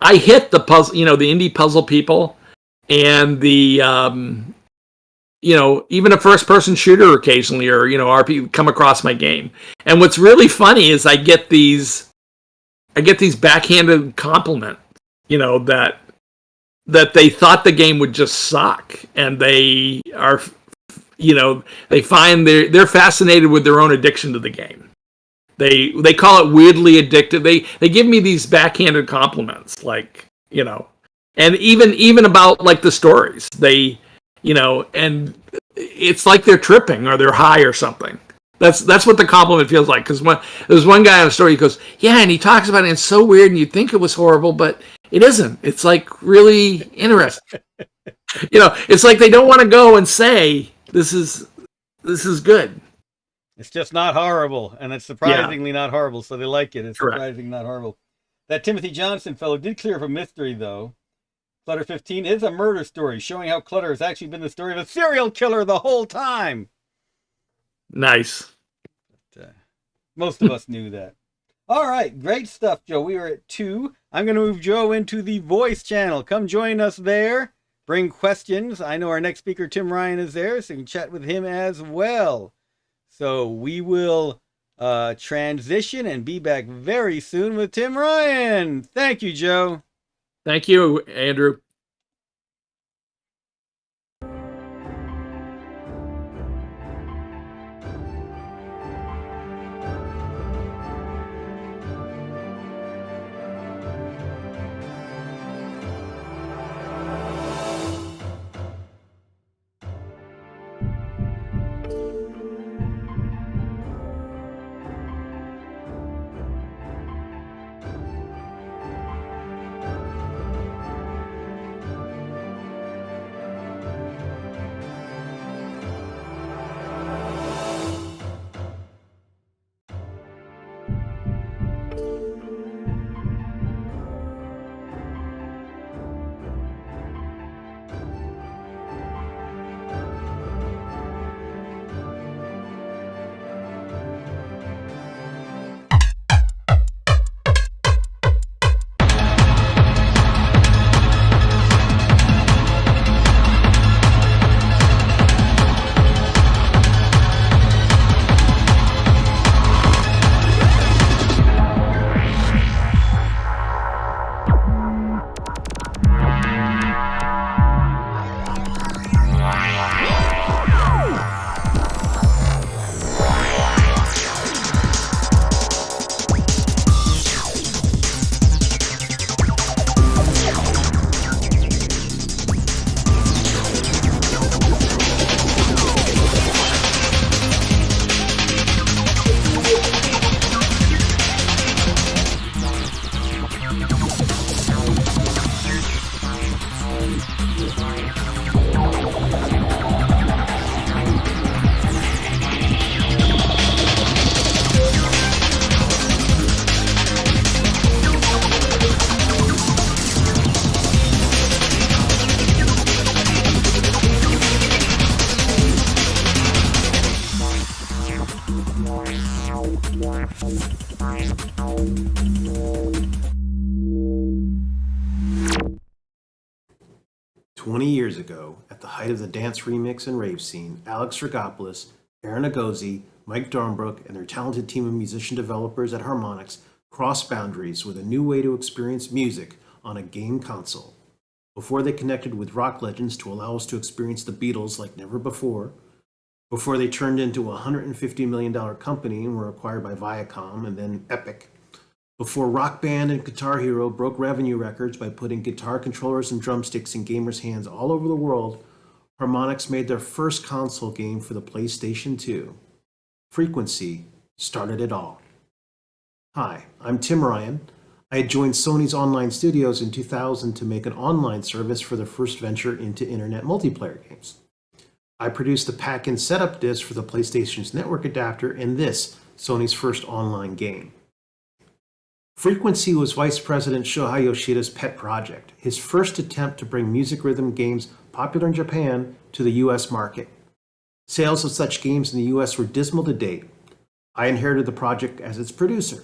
I hit the puzzle, the indie puzzle people, and the even a first person shooter occasionally, or RP come across my game. And what's really funny is I get these backhanded compliments, that they thought the game would just suck, and they are, they find they're fascinated with their own addiction to the game. They call it weirdly addictive. They give me these backhanded compliments, like, and even about like the stories. They, and it's like they're tripping or they're high or something. That's what the compliment feels like. Because there's one guy on a story, he goes, yeah, and he talks about it, and it's so weird, and you'd think it was horrible, but it isn't. It's like really interesting. It's like they don't want to go and say this is good. It's just not horrible, and it's surprisingly not horrible, so they like it. It's surprisingly not horrible. That Timothy Johnson fellow did clear up a mystery, though. Clutter 15 is a murder story, showing how Clutter has actually been the story of a serial killer the whole time. Nice. But, most of us knew that. All right, great stuff, Joe. We are at 2. I'm going to move Joe into the voice channel. Come join us there. Bring questions. I know our next speaker, Tim Ryan, is there, so you can chat with him as well. So we will transition and be back very soon with Tim Ryan. Thank you, Joe. Thank you, Andrew. "20 years ago, at the height of the dance remix and rave scene, Alex Rogopoulos, Aaron Agozi, Mike Dornbrook, and their talented team of musician developers at Harmonix crossed boundaries with a new way to experience music on a game console. Before they connected with rock legends to allow us to experience the Beatles like never before they turned into a $150 million company and were acquired by Viacom and then Epic, before Rock Band and Guitar Hero broke revenue records by putting guitar controllers and drumsticks in gamers' hands all over the world, Harmonix made their first console game for the PlayStation 2. Frequency started it all. Hi, I'm Tim Ryan. I had joined Sony's online studios in 2000 to make an online service for their first venture into internet multiplayer games. I produced the pack-in setup disc for the PlayStation's network adapter and this, Sony's first online game. Frequency was Vice President Shohei Yoshida's pet project, his first attempt to bring music rhythm games popular in Japan to the US market. Sales of such games in the US were dismal to date. I inherited the project as its producer.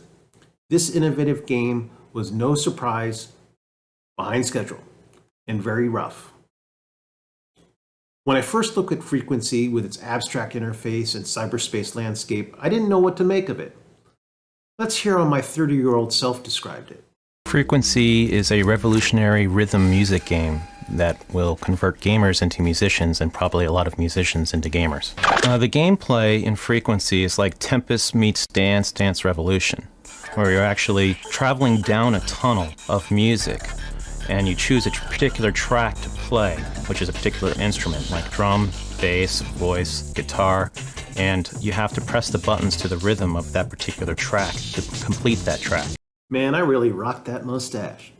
This innovative game was no surprise, behind schedule, and very rough. When I first looked at Frequency with its abstract interface and cyberspace landscape, I didn't know what to make of it. Let's hear how my 30-year-old self described it. Frequency is a revolutionary rhythm music game that will convert gamers into musicians and probably a lot of musicians into gamers. The gameplay in Frequency is like Tempest meets Dance Revolution, where you're actually traveling down a tunnel of music and you choose a particular track to play, which is a particular instrument like drum, bass, voice, guitar, and you have to press the buttons to the rhythm of that particular track to complete that track. Man, I really rocked that mustache.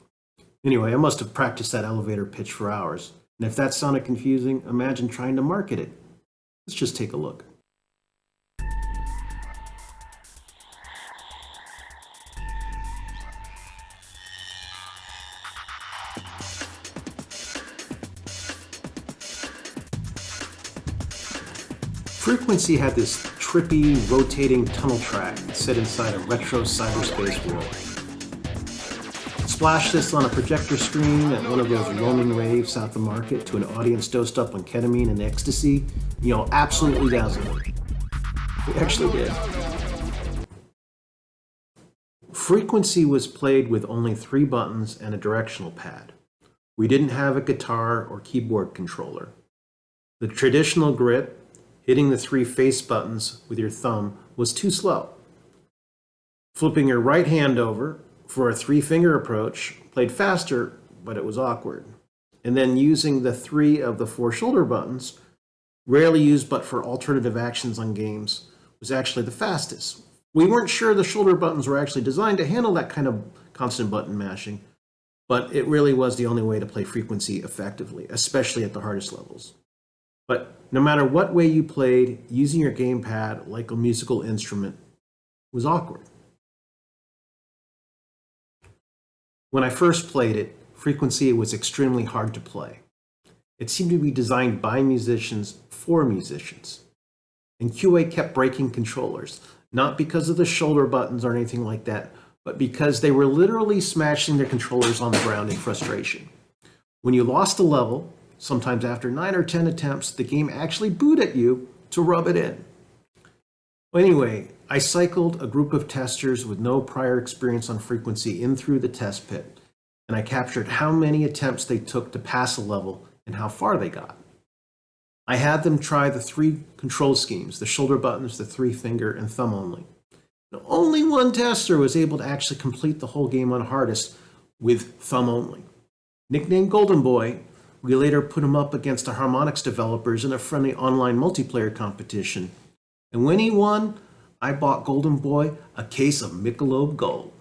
Anyway, I must have practiced that elevator pitch for hours. And if that sounded confusing, imagine trying to market it. Let's just take a look. Frequency had this trippy, rotating tunnel track set inside a retro cyberspace world. Splash this on a projector screen at one of those roaming raves South of Market to an audience dosed up on ketamine and ecstasy, and you'll absolutely dazzle them. We actually did. Frequency was played with only 3 buttons and a directional pad. We didn't have a guitar or keyboard controller. The traditional grip, hitting the 3 face buttons with your thumb, was too slow. Flipping your right hand over for a 3-finger approach played faster, but it was awkward. And then using the 3 of the 4 shoulder buttons, rarely used but for alternative actions on games, was actually the fastest. We weren't sure the shoulder buttons were actually designed to handle that kind of constant button mashing, but it really was the only way to play Frequency effectively, especially at the hardest levels. But no matter what way you played, using your gamepad like a musical instrument was awkward. When I first played it, Frequency was extremely hard to play. It seemed to be designed by musicians for musicians. And QA kept breaking controllers, not because of the shoulder buttons or anything like that, but because they were literally smashing their controllers on the ground in frustration. When you lost a level, sometimes after 9 or 10 attempts, the game actually booed at you to rub it in. Well, anyway, I cycled a group of testers with no prior experience on Frequency in through the test pit, and I captured how many attempts they took to pass a level and how far they got. I had them try the 3 control schemes, the shoulder buttons, the 3-finger, and thumb only. Now, only one tester was able to actually complete the whole game on hardest with thumb only. Nicknamed Golden Boy, we later put him up against the Harmonix developers in a friendly online multiplayer competition. And when he won, I bought Golden Boy a case of Michelob Gold.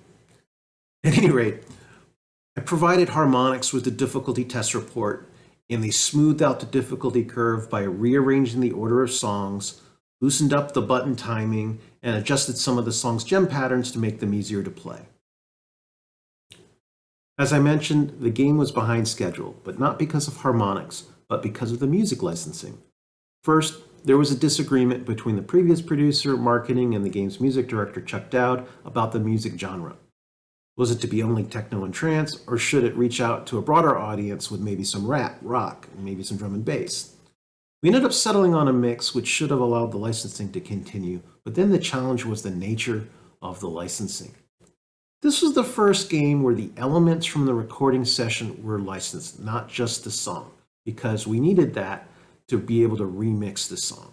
At any rate, I provided Harmonix with the difficulty test report, and they smoothed out the difficulty curve by rearranging the order of songs, loosened up the button timing, and adjusted some of the song's gem patterns to make them easier to play. As I mentioned, the game was behind schedule, but not because of Harmonix, but because of the music licensing. First, there was a disagreement between the previous producer, marketing, and the game's music director, Chuck Dowd, about the music genre. Was it to be only techno and trance, or should it reach out to a broader audience with maybe some rap, rock, and maybe some drum and bass? We ended up settling on a mix which should have allowed the licensing to continue, but then the challenge was the nature of the licensing. This was the first game where the elements from the recording session were licensed, not just the song, because we needed that to be able to remix the song.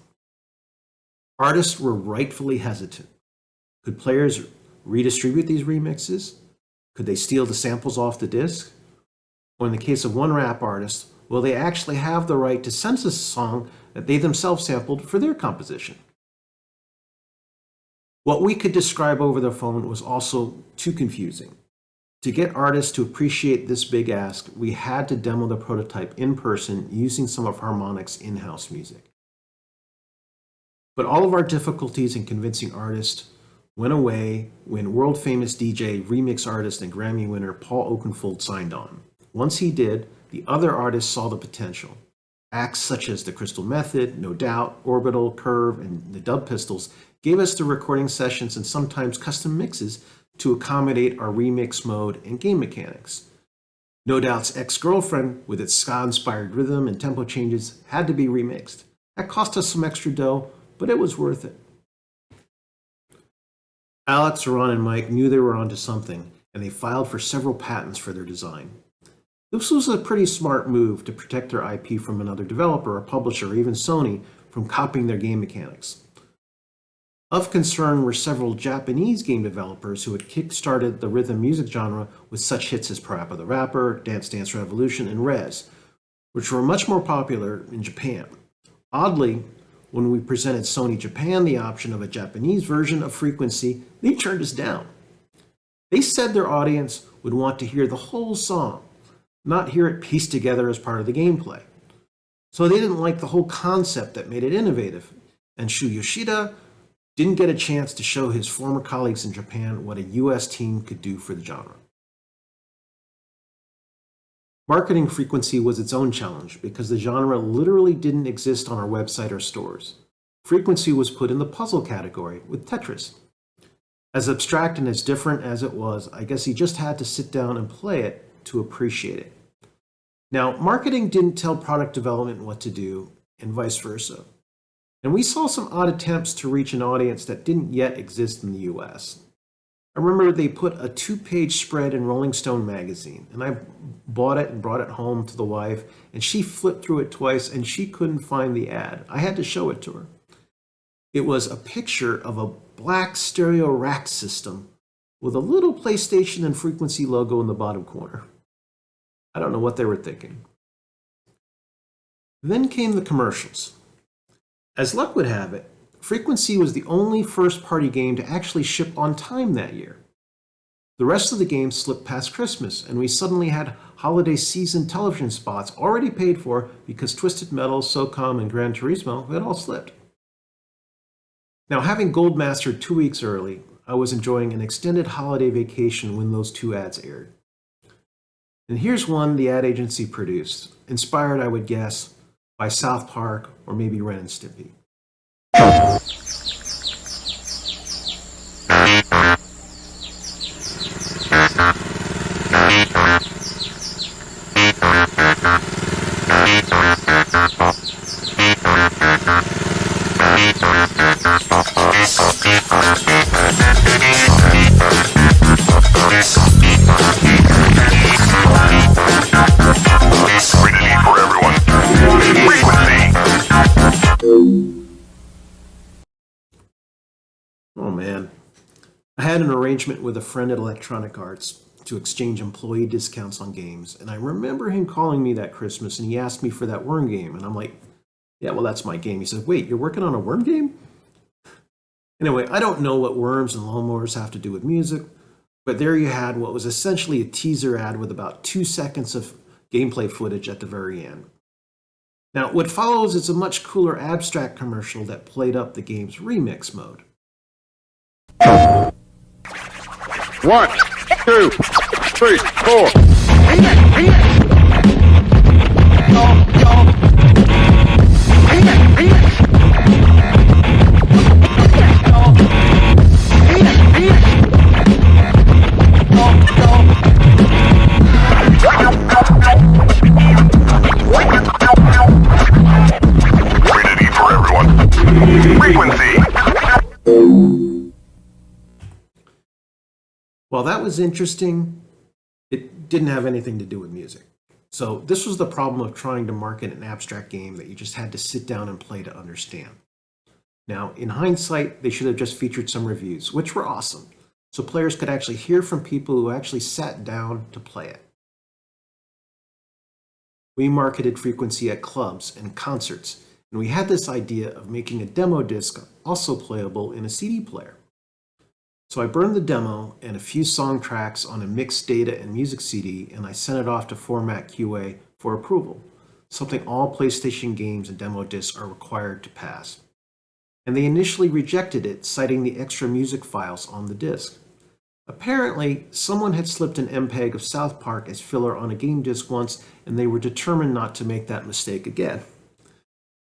Artists were rightfully hesitant. Could players redistribute these remixes? Could they steal the samples off the disc? Or in the case of one rap artist, will they actually have the right to censor a song that they themselves sampled for their composition? What we could describe over the phone was also too confusing. To get artists to appreciate this big ask, we had to demo the prototype in person using some of Harmonix's in-house music. But all of our difficulties in convincing artists went away when world-famous DJ, remix artist, and Grammy winner Paul Oakenfold signed on. Once he did, the other artists saw the potential. Acts such as The Crystal Method, No Doubt, Orbital, Curve, and the Dub Pistols gave us the recording sessions and sometimes custom mixes to accommodate our remix mode and game mechanics. No Doubt's Ex-Girlfriend, with its ska-inspired rhythm and tempo changes, had to be remixed. That cost us some extra dough, but it was worth it. Alex, Ron, and Mike knew they were onto something, and they filed for several patents for their design. This was a pretty smart move to protect their IP from another developer or publisher, or even Sony, from copying their game mechanics. Of concern were several Japanese game developers who had kick-started the rhythm music genre with such hits as Parappa the Rapper, Dance Dance Revolution, and Rez, which were much more popular in Japan. Oddly, when we presented Sony Japan the option of a Japanese version of Frequency, they turned us down. They said their audience would want to hear the whole song, not hear it pieced together as part of the gameplay. So they didn't like the whole concept that made it innovative, and Shu Yoshida didn't get a chance to show his former colleagues in Japan what a US team could do for the genre. Marketing Frequency was its own challenge because the genre literally didn't exist on our website or stores. Frequency was put in the puzzle category with Tetris. As abstract and as different as it was, I guess you just had to sit down and play it to appreciate it. Now, marketing didn't tell product development what to do, and vice versa. And we saw some odd attempts to reach an audience that didn't yet exist in the US. I remember they put a 2-page spread in Rolling Stone magazine, and I bought it and brought it home to the wife, and she flipped through it twice and she couldn't find the ad. I had to show it to her. It was a picture of a black stereo rack system with a little PlayStation and Frequency logo in the bottom corner. I don't know what they were thinking. Then came the commercials. As luck would have it, Frequency was the only first-party game to actually ship on time that year. The rest of the games slipped past Christmas, and we suddenly had holiday season television spots already paid for because Twisted Metal, SOCOM, and Gran Turismo had all slipped. Now, having Gold Mastered 2 weeks early, I was enjoying an extended holiday vacation when those two ads aired. And here's one the ad agency produced, inspired, I would guess, by South Park or maybe Ren and Stimpy. Oh man, I had an arrangement with a friend at Electronic Arts to exchange employee discounts on games, and I remember him calling me that Christmas and he asked me for that Worm game, and I'm like, yeah, well, that's my game. He said, wait, you're working on a Worm game? Anyway, I don't know what worms and lawnmowers have to do with music, but there you had what was essentially a teaser ad with about 2 seconds of gameplay footage at the very end. Now, what follows is a much cooler abstract commercial that played up the game's remix mode. 1, 2, 3, 4. frequency. While that was interesting, it didn't have anything to do with music. So this was the problem of trying to market an abstract game that you just had to sit down and play to understand. Now, in hindsight, they should have just featured some reviews, which were awesome, so players could actually hear from people who actually sat down to play it. We marketed Frequency at clubs and concerts, and we had this idea of making a demo disc also playable in a CD player. So I burned the demo and a few song tracks on a mixed data and music CD, and I sent it off to Format QA for approval, something all PlayStation games and demo discs are required to pass. And they initially rejected it, citing the extra music files on the disc. Apparently, someone had slipped an MPEG of South Park as filler on a game disc once, and they were determined not to make that mistake again.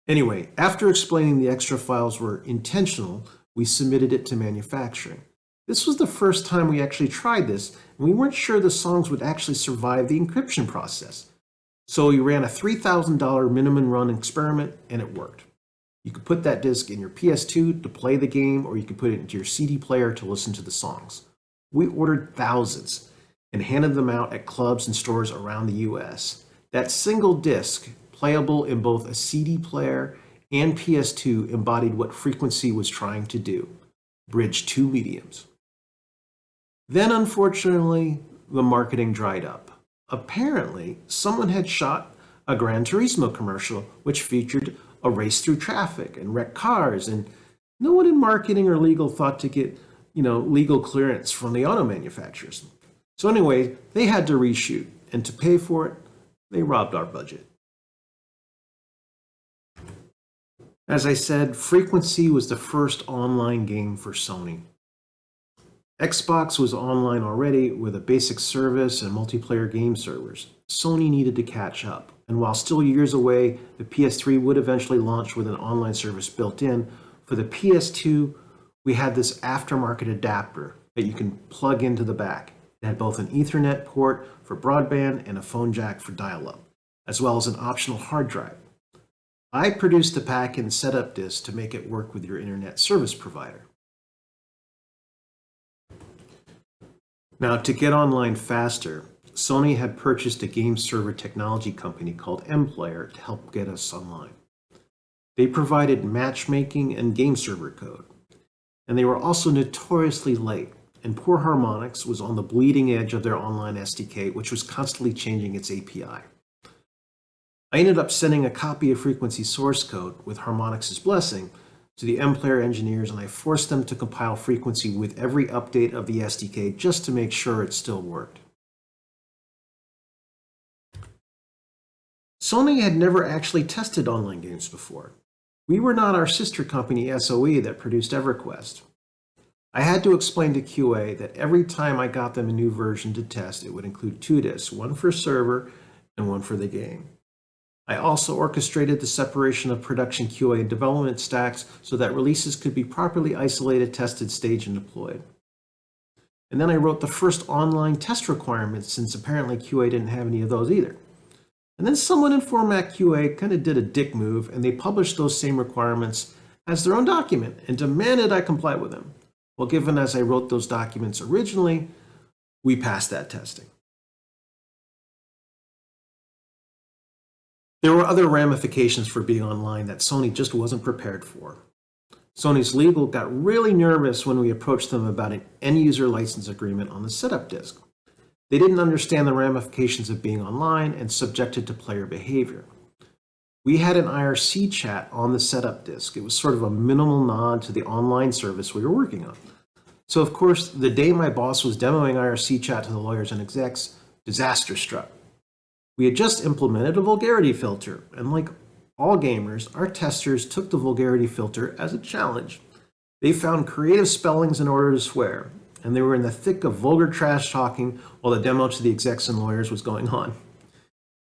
Anyway, after explaining the extra files were intentional, we submitted it to manufacturing. This was the first time we actually tried this, and we weren't sure the songs would actually survive the encryption process. So we ran a $3,000 minimum run experiment, and it worked. You could put that disc in your PS2 to play the game, or you could put it into your CD player to listen to the songs. We ordered thousands and handed them out at clubs and stores around the US. That single disc, playable in both a CD player and PS2, embodied what Frequency was trying to do: bridge two mediums. Then, unfortunately, the marketing dried up. Apparently, someone had shot a Gran Turismo commercial which featured a race through traffic and wrecked cars, and no one in marketing or legal thought to get, legal clearance from the auto manufacturers. So anyway, they had to reshoot, and to pay for it, they robbed our budget. As I said, Frequency was the first online game for Sony. Xbox was online already with a basic service and multiplayer game servers. Sony needed to catch up, and while still years away, the PS3 would eventually launch with an online service built in. For the PS2, we had this aftermarket adapter that you can plug into the back. It had both an Ethernet port for broadband and a phone jack for dial-up, as well as an optional hard drive. I produced the pack and setup disk to make it work with your internet service provider. Now, to get online faster, Sony had purchased a game server technology company called MPlayer to help get us online. They provided matchmaking and game server code, and they were also notoriously late, and Poor Harmonix was on the bleeding edge of their online SDK, which was constantly changing its API. I ended up sending a copy of Frequency source code with Harmonix's blessing to the MPlayer engineers, and I forced them to compile Frequency with every update of the SDK just to make sure it still worked. Sony had never actually tested online games before. We were not our sister company SOE that produced EverQuest. I had to explain to QA that every time I got them a new version to test, it would include two disks, one for server and one for the game. I also orchestrated the separation of production QA and development stacks so that releases could be properly isolated, tested, staged, and deployed. And then I wrote the first online test requirements, since apparently QA didn't have any of those either. And then someone in Format QA kind of did a dick move, and they published those same requirements as their own document and demanded I comply with them. Well, given as I wrote those documents originally, we passed that testing. There were other ramifications for being online that Sony just wasn't prepared for. Sony's legal got really nervous when we approached them about an end-user license agreement on the setup disk. They didn't understand the ramifications of being online and subjected to player behavior. We had an IRC chat on the setup disk. It was sort of a minimal nod to the online service we were working on. So of course, the day my boss was demoing IRC chat to the lawyers and execs, disaster struck. We had just implemented a vulgarity filter, and like all gamers, our testers took the vulgarity filter as a challenge. They found creative spellings in order to swear, and they were in the thick of vulgar trash talking while the demo to the execs and lawyers was going on.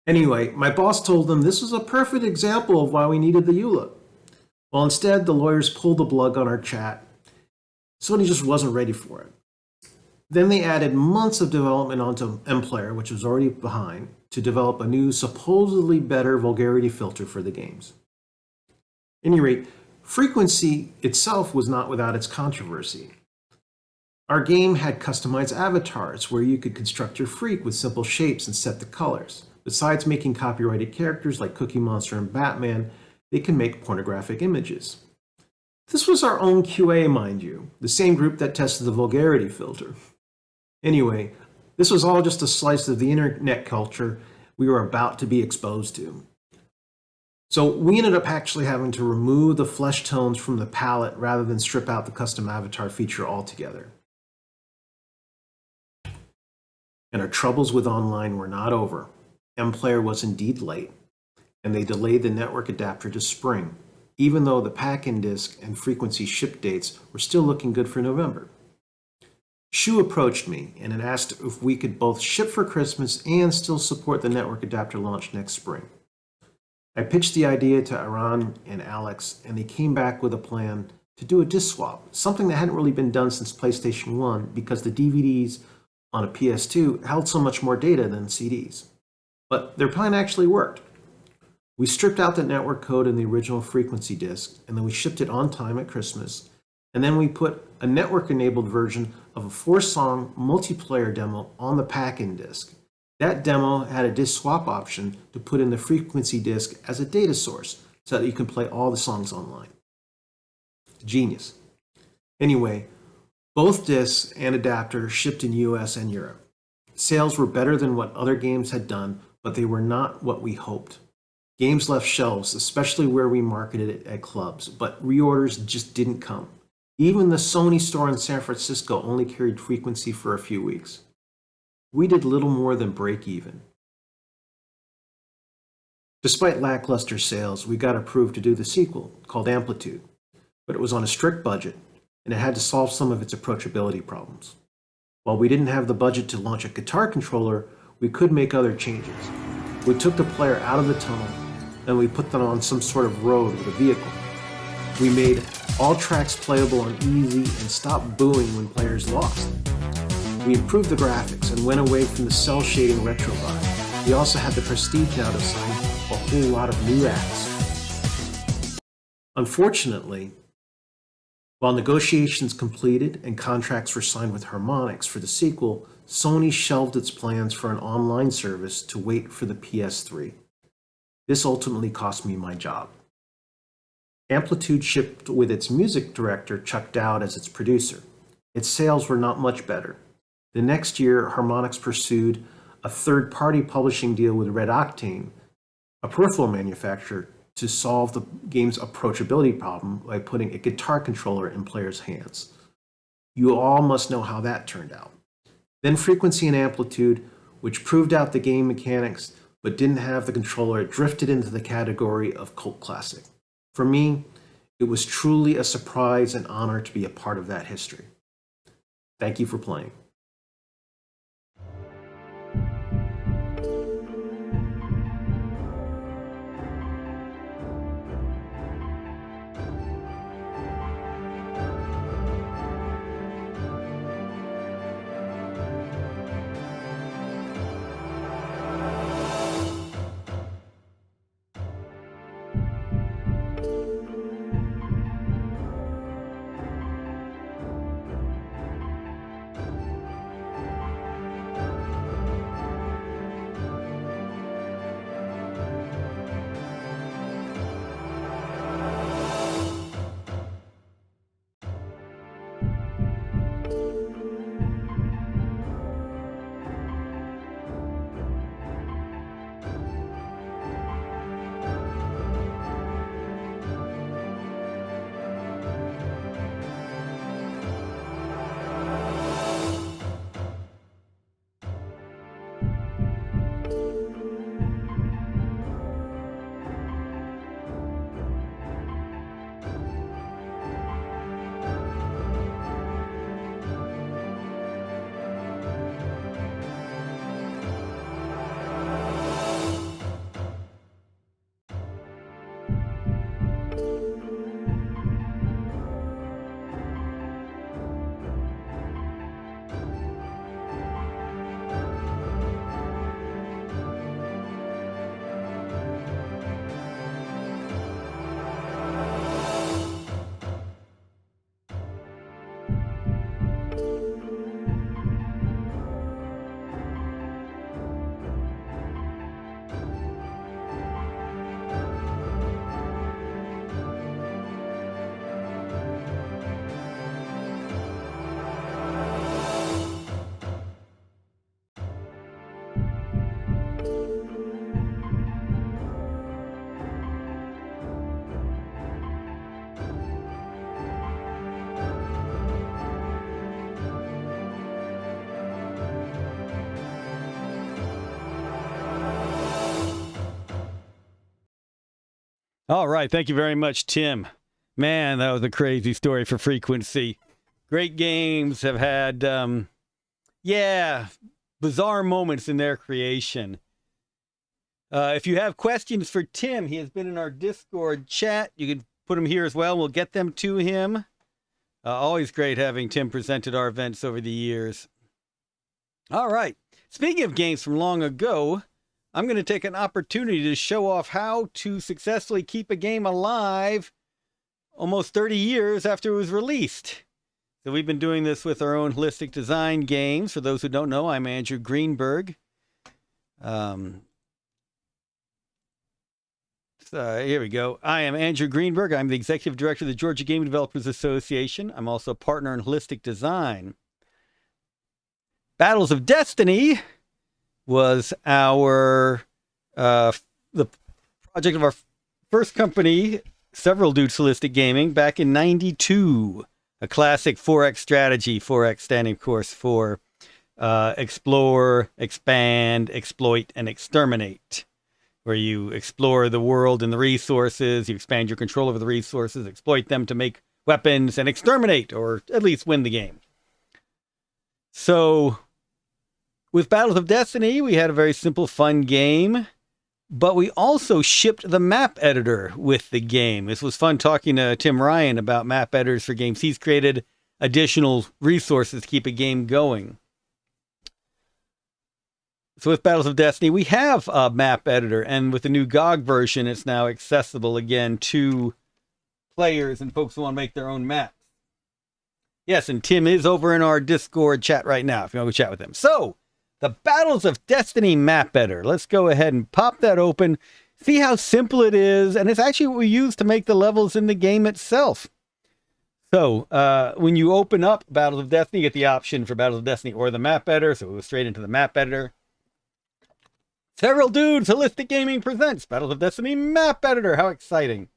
Anyway, my boss told them this was a perfect example of why we needed the EULA. Well, instead, the lawyers pulled the plug on our chat. Sony just wasn't ready for it. Then they added months of development onto MPlayer, which was already behind, to develop a new, supposedly better vulgarity filter for the games. At any rate, Frequency itself was not without its controversy. Our game had customized avatars where you could construct your freak with simple shapes and set the colors. Besides making copyrighted characters like Cookie Monster and Batman, they can make pornographic images. This was our own QA, mind you, the same group that tested the vulgarity filter. Anyway, this was all just a slice of the internet culture we were about to be exposed to. So we ended up actually having to remove the flesh tones from the palette rather than strip out the custom avatar feature altogether. And our troubles with online were not over. MPlayer was indeed late, and they delayed the network adapter to spring, even though the pack-in disc and frequency ship dates were still looking good for November. Shu approached me and had asked if we could both ship for Christmas and still support the network adapter launch next spring. I pitched the idea to Aran and Alex, and they came back with a plan to do a disc swap, something that hadn't really been done since PlayStation 1 because the DVDs on a PS2 held so much more data than CDs. But their plan actually worked. We stripped out the network code in the original frequency disc, and then we shipped it on time at Christmas, and then we put a network-enabled version of a 4-song multiplayer demo on the pack-in disc. That demo had a disc swap option to put in the frequency disc as a data source so that you can play all the songs online. Genius. Anyway, both discs and adapters shipped in US and Europe. Sales were better than what other games had done, but they were not what we hoped. Games left shelves, especially where we marketed it at clubs, but reorders just didn't come. Even the Sony store in San Francisco only carried frequency for a few weeks. We did little more than break even. Despite lackluster sales, we got approved to do the sequel, called Amplitude, but it was on a strict budget, and it had to solve some of its approachability problems. While we didn't have the budget to launch a guitar controller, we could make other changes. We took the player out of the tunnel, and we put them on some sort of road with a vehicle. We made all tracks playable on easy and stopped booing when players lost. We improved the graphics and went away from the cell shading retro vibe. We also had the prestige now to sign a whole lot of new acts. Unfortunately, while negotiations completed and contracts were signed with Harmonix for the sequel, Sony shelved its plans for an online service to wait for the PS3. This ultimately cost me my job. Amplitude shipped with its music director, Chuck Dowd, as its producer. Its sales were not much better. The next year, Harmonix pursued a third-party publishing deal with Red Octane, a peripheral manufacturer, to solve the game's approachability problem by putting a guitar controller in players' hands. You all must know how that turned out. Then Frequency and Amplitude, which proved out the game mechanics but didn't have the controller, drifted into the category of cult classic. For me, it was truly a surprise and honor to be a part of that history. Thank you for playing. All right. Thank you very much, Tim. Man, that was a crazy story for Frequency. Great games have had, bizarre moments in their creation. If you have questions for Tim, he has been in our Discord chat. You can put them here as well. We'll get them to him. Always great having Tim present at our events over the years. All right. Speaking of games from long ago, I'm going to take an opportunity to show off how to successfully keep a game alive almost 30 years after it was released. So we've been doing this with our own holistic design games. For those who don't know, I'm Andrew Greenberg. Here we go. I am Andrew Greenberg. I'm the Executive Director of the Georgia Game Developers Association. I'm also a partner in holistic design. Battles of Destiny was the project of our first company, Several Dudes Holistic Gaming, back in '92. A classic 4X strategy, 4X standing, of course, for explore, expand, exploit, and exterminate, where you explore the world and the resources, you expand your control over the resources, exploit them to make weapons, and exterminate, or at least win the game. So, with Battles of Destiny, we had a very simple, fun game, but we also shipped the map editor with the game. This was fun talking to Tim Ryan about map editors for games. He's created additional resources to keep a game going. So with Battles of Destiny, we have a map editor, and with the new GOG version, it's now accessible again to players and folks who want to make their own maps. Yes, and Tim is over in our Discord chat right now, if you want to go chat with him. So, the Battles of Destiny map editor. Let's go ahead and pop that open, see how simple it is, and it's actually what we use to make the levels in the game itself. So, when you open up Battles of Destiny, you get the option for Battles of Destiny or the map editor, so we'll go straight into the map editor. Several Dudes Holistic Gaming presents Battles of Destiny map editor. How exciting.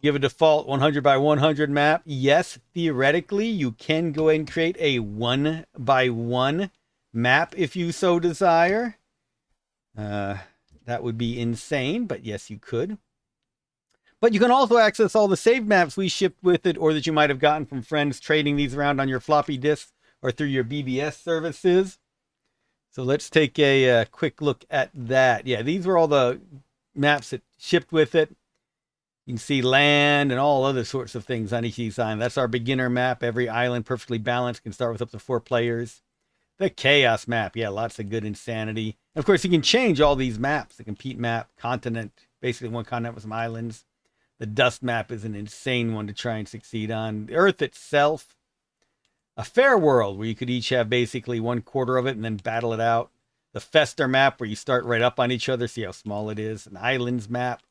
Give a default 100 by 100 map. Yes, theoretically, you can go ahead and create a 1 by 1 map if you so desire. That would be insane, but yes, you could. But you can also access all the saved maps we shipped with it, or that you might have gotten from friends trading these around on your floppy disks or through your BBS services. So let's take a quick look at that. Yeah, these were all the maps that shipped with it. You can see land and all other sorts of things on each design. That's our beginner map. Every island perfectly balanced, can start with up to 4 players. The chaos map. Yeah, lots of good insanity. And of course, you can change all these maps. The compete map, continent, basically one continent with some islands. The dust map is an insane one to try and succeed on. The Earth itself. A fair world where you could each have basically 1/4 of it and then battle it out. The Fester map where you start right up on each other, see how small it is. An islands map.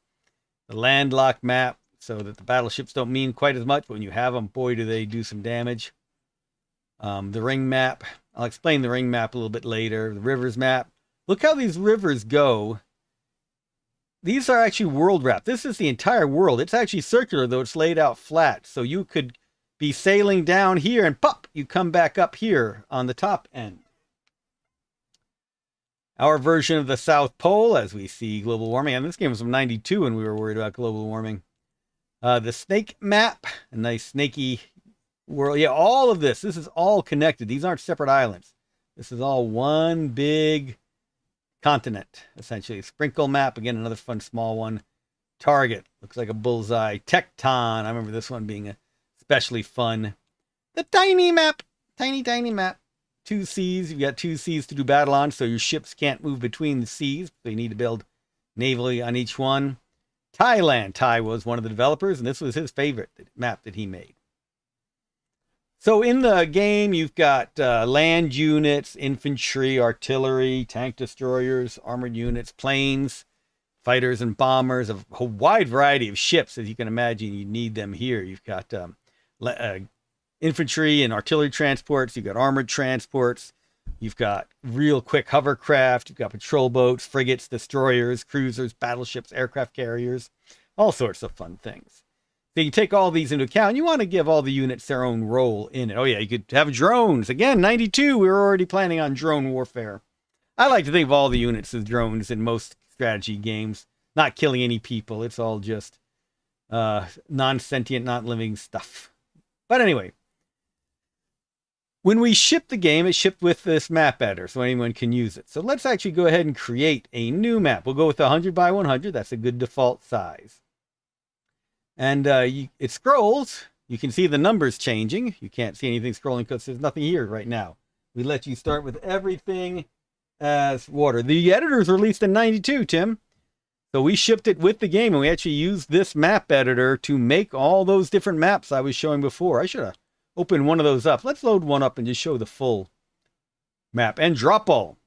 The landlocked map, so that the battleships don't mean quite as much, but when you have them, boy, do they do some damage. The ring map. I'll explain the ring map a little bit later. The rivers map. Look how these rivers go. These are actually world wrapped. This is the entire world. It's actually circular, though it's laid out flat. So you could be sailing down here and pop, you come back up here on the top end. Our version of the South Pole, as we see global warming. And this game was from '92 when we were worried about global warming. The snake map, a nice snaky world. Yeah, all of this is all connected. These aren't separate islands. This is all one big continent, essentially. Sprinkle map, again, another fun small one. Target, looks like a bullseye. Tecton, I remember this one being especially fun. The tiny map, tiny map. 2 seas, you've got 2 seas to do battle on, so your ships can't move between the seas, so you need to build navally on each one. Thailand, Ty was one of the developers, and this was his favorite map that he made. So in the game, you've got land units, infantry, artillery, tank destroyers, armored units, planes, fighters and bombers, a wide variety of ships. As you can imagine, you need them here. You've got infantry and artillery transports. You've got armored transports. You've got real quick hovercraft. You've got patrol boats, frigates, destroyers, cruisers, battleships, aircraft carriers, all sorts of fun things. So you take all these into account. You want to give all the units their own role in it. Oh yeah, you could have drones. Again, '92, we were already planning on drone warfare. I like to think of all the units as drones in most strategy games. not killing any people. It's all just non-sentient, not living stuff. But anyway, when we shipped the game, it shipped with this map editor, so anyone can use it. So let's actually go ahead and create a new map. We'll go with 100 by 100. That's a good default size. And it scrolls. You can see the numbers changing. You can't see anything scrolling because there's nothing here right now. We let you start with everything as water. The editor is released in 92, Tim. So we shipped it with the game, and we actually used this map editor to make all those different maps I was showing before. I should have opened one of those up. Let's load one up and just show the full map. And drop all.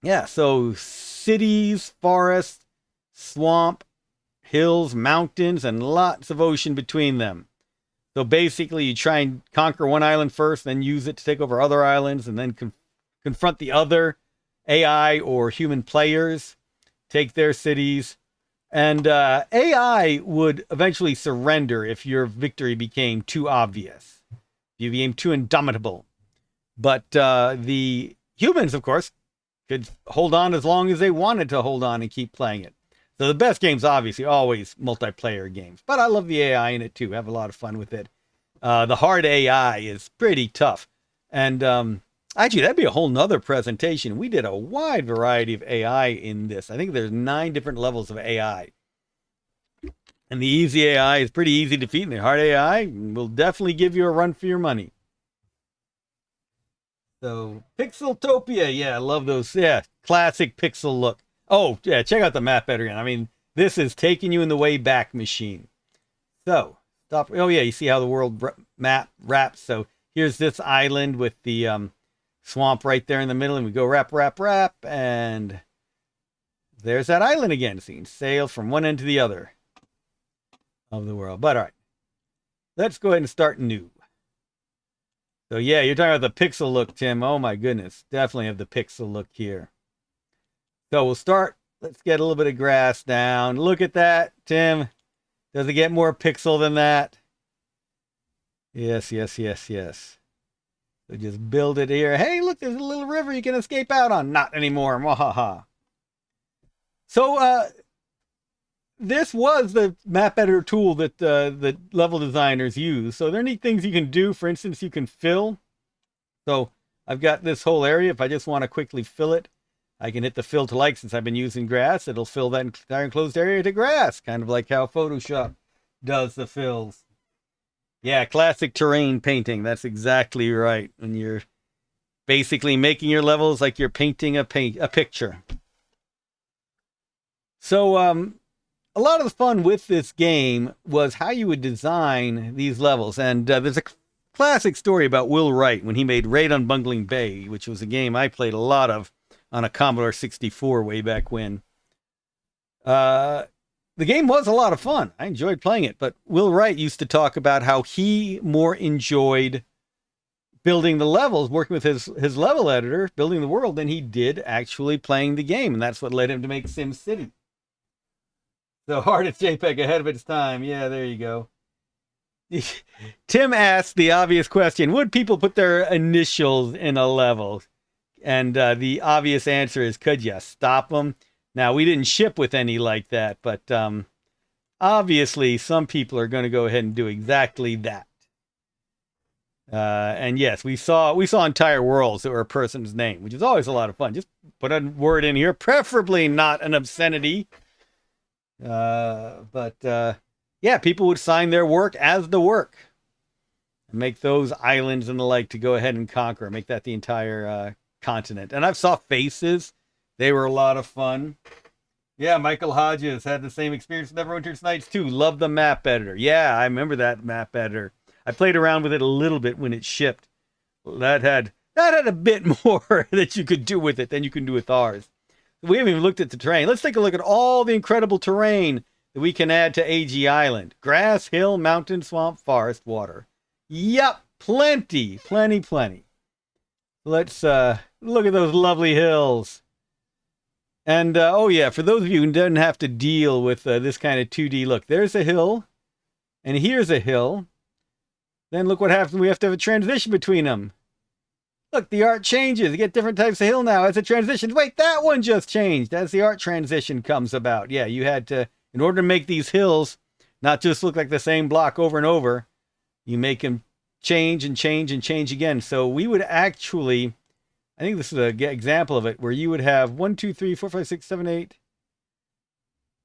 Yeah, so cities, forests, swamp, hills, mountains, and lots of ocean between them. So basically, you try and conquer one island first, then use it to take over other islands, and then confront the other AI or human players, take their cities. And AI would eventually surrender if your victory became too obvious. If you became too indomitable. But the humans, of course, could hold on as long as they wanted to hold on and keep playing it. So the best games, obviously, always multiplayer games. But I love the AI in it, too. Have a lot of fun with it. The hard AI is pretty tough. And actually, that'd be a whole nother presentation. We did a wide variety of AI in this. I think there's 9 different levels of AI. And the easy AI is pretty easy to defeat. And the hard AI will definitely give you a run for your money. So, Pixeltopia. Yeah, I love those. Yeah, classic pixel look. Oh, yeah, check out the map editor again. I mean, this is taking you in the way back machine. So, stop. Oh, yeah, you see how the world map wraps. So, here's this island with the swamp right there in the middle. And we go wrap, wrap, wrap. And there's that island again. So, you can sail from one end to the other of the world. But, all right. Let's go ahead and start new. So, yeah, you're talking about the pixel look, Tim. Oh, my goodness. Definitely have the pixel look here. So we'll start. Let's get a little bit of grass down. Look at that, Tim. Does it get more pixel than that? Yes, yes, yes, yes. So just build it here. Hey, look, there's a little river you can escape out on. Not anymore. Mwahaha. So this was the map editor tool that the level designers use. So there are neat things you can do. For instance, you can fill. So I've got this whole area. If I just want to quickly fill it, I can hit the fill to like. Since I've been using grass, it'll fill that entire enclosed area to grass, kind of like how Photoshop does the fills. Yeah, classic terrain painting. That's exactly right. When you're basically making your levels like you're painting a picture. So a lot of the fun with this game was how you would design these levels. And there's a classic story about Will Wright when he made Raid on Bungling Bay, which was a game I played a lot of on a Commodore 64 way back when. The game was a lot of fun. I enjoyed playing it, but Will Wright used to talk about how he more enjoyed building the levels, working with his level editor, building the world, than he did actually playing the game, and that's what led him to make SimCity. So hardest JPEG ahead of its time. Yeah, there you go. Tim asked the obvious question, would people put their initials in a level? And the obvious answer is, could you stop them? Now, we didn't ship with any like that, but obviously some people are going to go ahead and do exactly that. And yes, we saw entire worlds that were a person's name, which is always a lot of fun. Just put a word in here, preferably not an obscenity. But yeah, people would sign their work as the work. And make those islands and the like to go ahead and conquer. Make that the entire continent. And I've saw faces. They were a lot of fun. Yeah, Michael Hodges had the same experience with Neverwinter's Nights too. Loved the map editor. Yeah, I remember that map editor. I played around with it a little bit when it shipped. That had a bit more that you could do with it than you can do with ours. We haven't even looked at the terrain. Let's take a look at all the incredible terrain that we can add to AG Island. Grass, hill, mountain, swamp, forest, water. Yep, plenty. Let's look at those lovely hills. And, oh yeah, for those of you who don't have to deal with this kind of 2D look, there's a hill, and here's a hill. Then look what happens. We have to have a transition between them. Look, the art changes. You get different types of hill now as it transitions. Wait, that one just changed as the art transition comes about. Yeah, you had to, in order to make these hills not just look like the same block over and over, you make them change and change and change again. So we would actually, I think this is an example of it, where you would have 1, 2, 3, 4, 5, 6, 7, 8,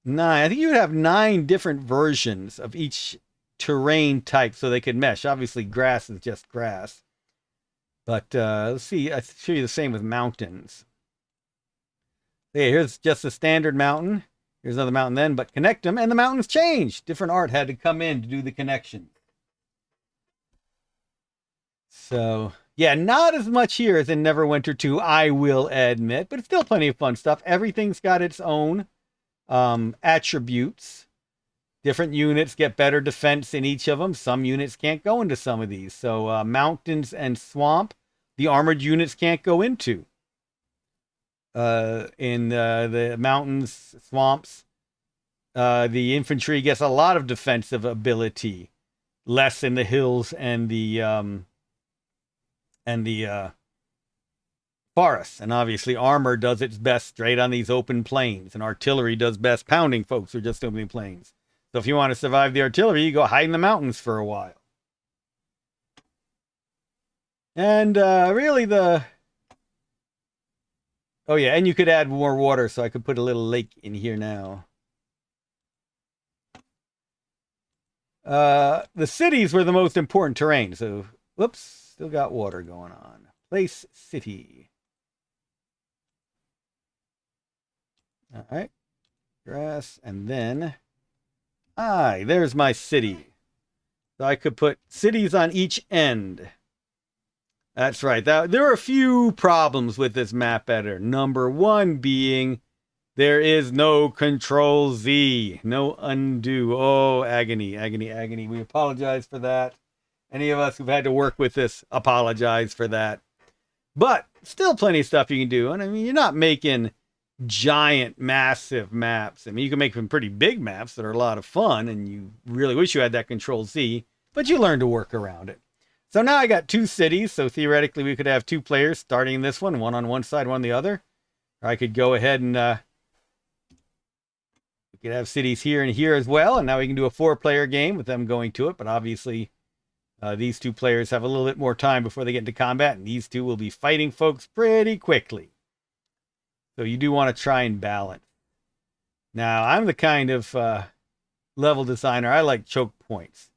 9. I think you would have 9 different versions of each terrain type so they could mesh. Obviously, grass is just grass. But let's see, I'll show you the same with mountains. Okay, here's just a standard mountain. Here's another mountain then, but connect them, and the mountains changed. Different art had to come in to do the connection. So, yeah, not as much here as in Neverwinter 2, I will admit, but it's still plenty of fun stuff. Everything's got its own attributes. Different units get better defense in each of them. Some units can't go into some of these. So mountains and swamp, the armored units can't go into. In the mountains, swamps, the infantry gets a lot of defensive ability. Less in the hills and the forests. And obviously armor does its best straight on these open plains. And artillery does best pounding folks who are just open plains. So if you want to survive the artillery, you go hide in the mountains for a while. And really oh yeah, and you could add more water, so I could put a little lake in here now. The cities were the most important terrain, so whoops, still got water going on. Place city. All right, grass, and then there's my city. So I could put cities on each end. That's right. There are a few problems with this map editor. Number one being there is no Control Z, no undo. Oh, agony, agony, agony. We apologize for that. Any of us who've had to work with this apologize for that. But still plenty of stuff you can do. And I mean, you're not making giant, massive maps. I mean, you can make some pretty big maps that are a lot of fun, and you really wish you had that Control Z, but you learn to work around it. So now I got 2 cities, so theoretically we could have 2 players starting this one on one side, one on the other. Or I could go ahead and we could have cities here and here as well, and now we can do a 4-player game with them going to it, but obviously these 2 players have a little bit more time before they get into combat, and these 2 will be fighting folks pretty quickly. So you do want to try and balance. Now, I'm the kind of level designer, I like choke points.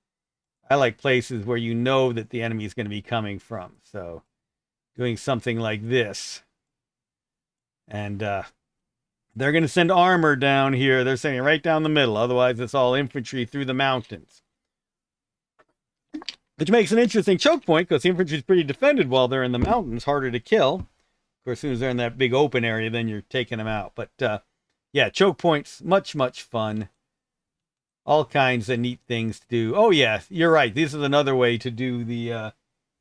I like places where you know that the enemy is going to be coming from. So doing something like this. And they're going to send armor down here. They're sending it right down the middle. Otherwise, it's all infantry through the mountains. Which makes an interesting choke point because the infantry is pretty defended while they're in the mountains. Harder to kill. Of course, as soon as they're in that big open area, then you're taking them out. But yeah, choke points, much, much fun. All kinds of neat things to do. Oh, yeah, you're right. This is another way to do the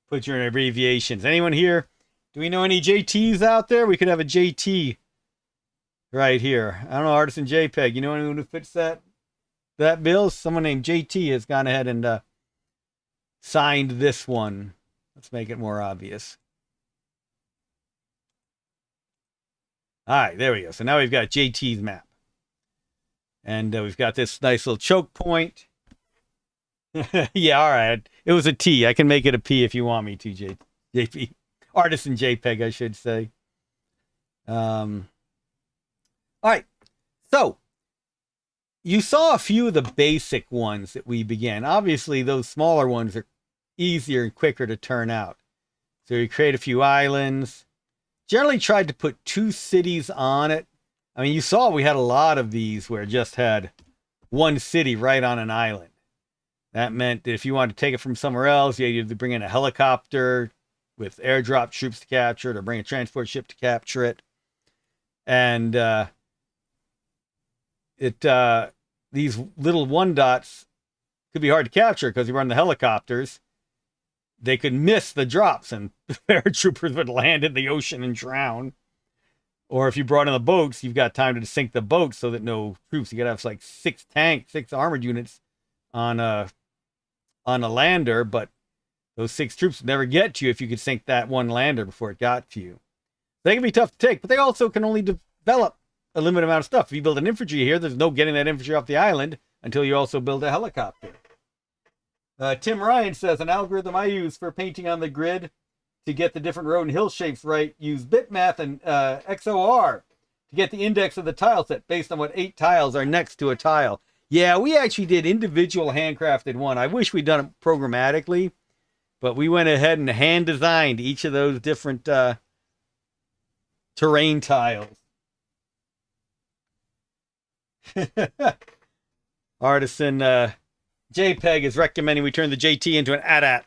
put your abbreviations. Anyone here? Do we know any JTs out there? We could have a JT right here. I don't know, Artisan JPEG. You know anyone who fits that bill? Someone named JT has gone ahead and signed this one. Let's make it more obvious. All right, there we go. So now we've got JT's map. And we've got this nice little choke point. Yeah, all right. It was a T. I can make it a P if you want me to, JP. Artisan JPEG, I should say. All right. So, you saw a few of the basic ones that we began. Obviously, those smaller ones are easier and quicker to turn out. So you create a few islands. Generally tried to put 2 cities on it. I mean, you saw we had a lot of these where it just had 1 city right on an island. That meant that if you wanted to take it from somewhere else, you had to either bring in a helicopter with airdrop troops to capture it or bring a transport ship to capture it. And these little 1 dots could be hard to capture because you run the helicopters. They could miss the drops and paratroopers would land in the ocean and drown. Or if you brought in the boats, you've got time to sink the boats so that no troops. You got to have like 6 armored units on a lander, but Those 6 troops would never get to you if you could sink that one lander before it got to you. They can be tough to take, but they also can only develop a limited amount of stuff. If you build an infantry here, there's no getting that infantry off the island until you also build a helicopter. Tim Ryan says, an algorithm I use for painting on the grid to get the different road and hill shapes right, use bitmath and XOR to get the index of the tile set based on what 8 tiles are next to a tile. Yeah, we actually did individual handcrafted one. I wish we'd done it programmatically, but we went ahead and hand designed each of those different terrain tiles. Artisan JPEG is recommending we turn the JT into an AT-AT.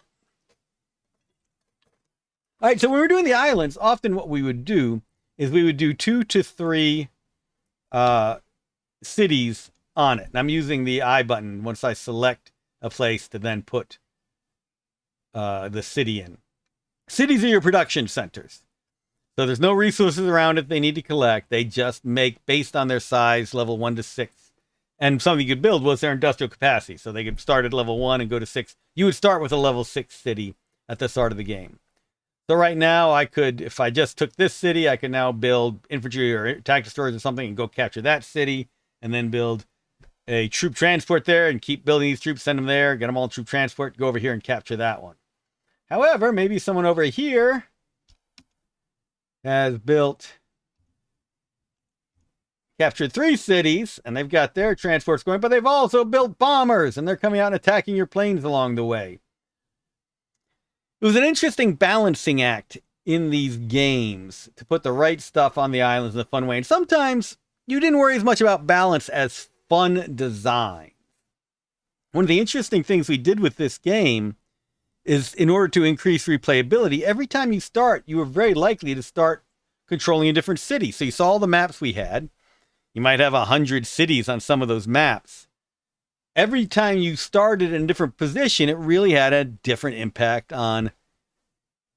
All right, so when we're doing the islands, often what we would do is we would do 2 to 3 cities on it. And I'm using the I button once I select a place to then put the city in. Cities are your production centers. So there's no resources around it they need to collect. They just make, based on their size, level 1 to 6. And something you could build was their industrial capacity. So they could start at level 1 and go to 6. You would start with a level 6 city at the start of the game. So right now I could, if I just took this city, I could now build infantry or attack destroyers or something and go capture that city and then build a troop transport there and keep building these troops, send them there, get them all troop transport, go over here and capture that one. However, maybe someone over here has captured 3 cities, and they've got their transports going, but they've also built bombers, and they're coming out and attacking your planes along the way. It was an interesting balancing act in these games to put the right stuff on the islands in a fun way. And sometimes you didn't worry as much about balance as fun design. One of the interesting things we did with this game is, in order to increase replayability, every time you start, you were very likely to start controlling a different city. So you saw all the maps we had. You might have 100 cities on some of those maps. Every time you started in a different position, it really had a different impact on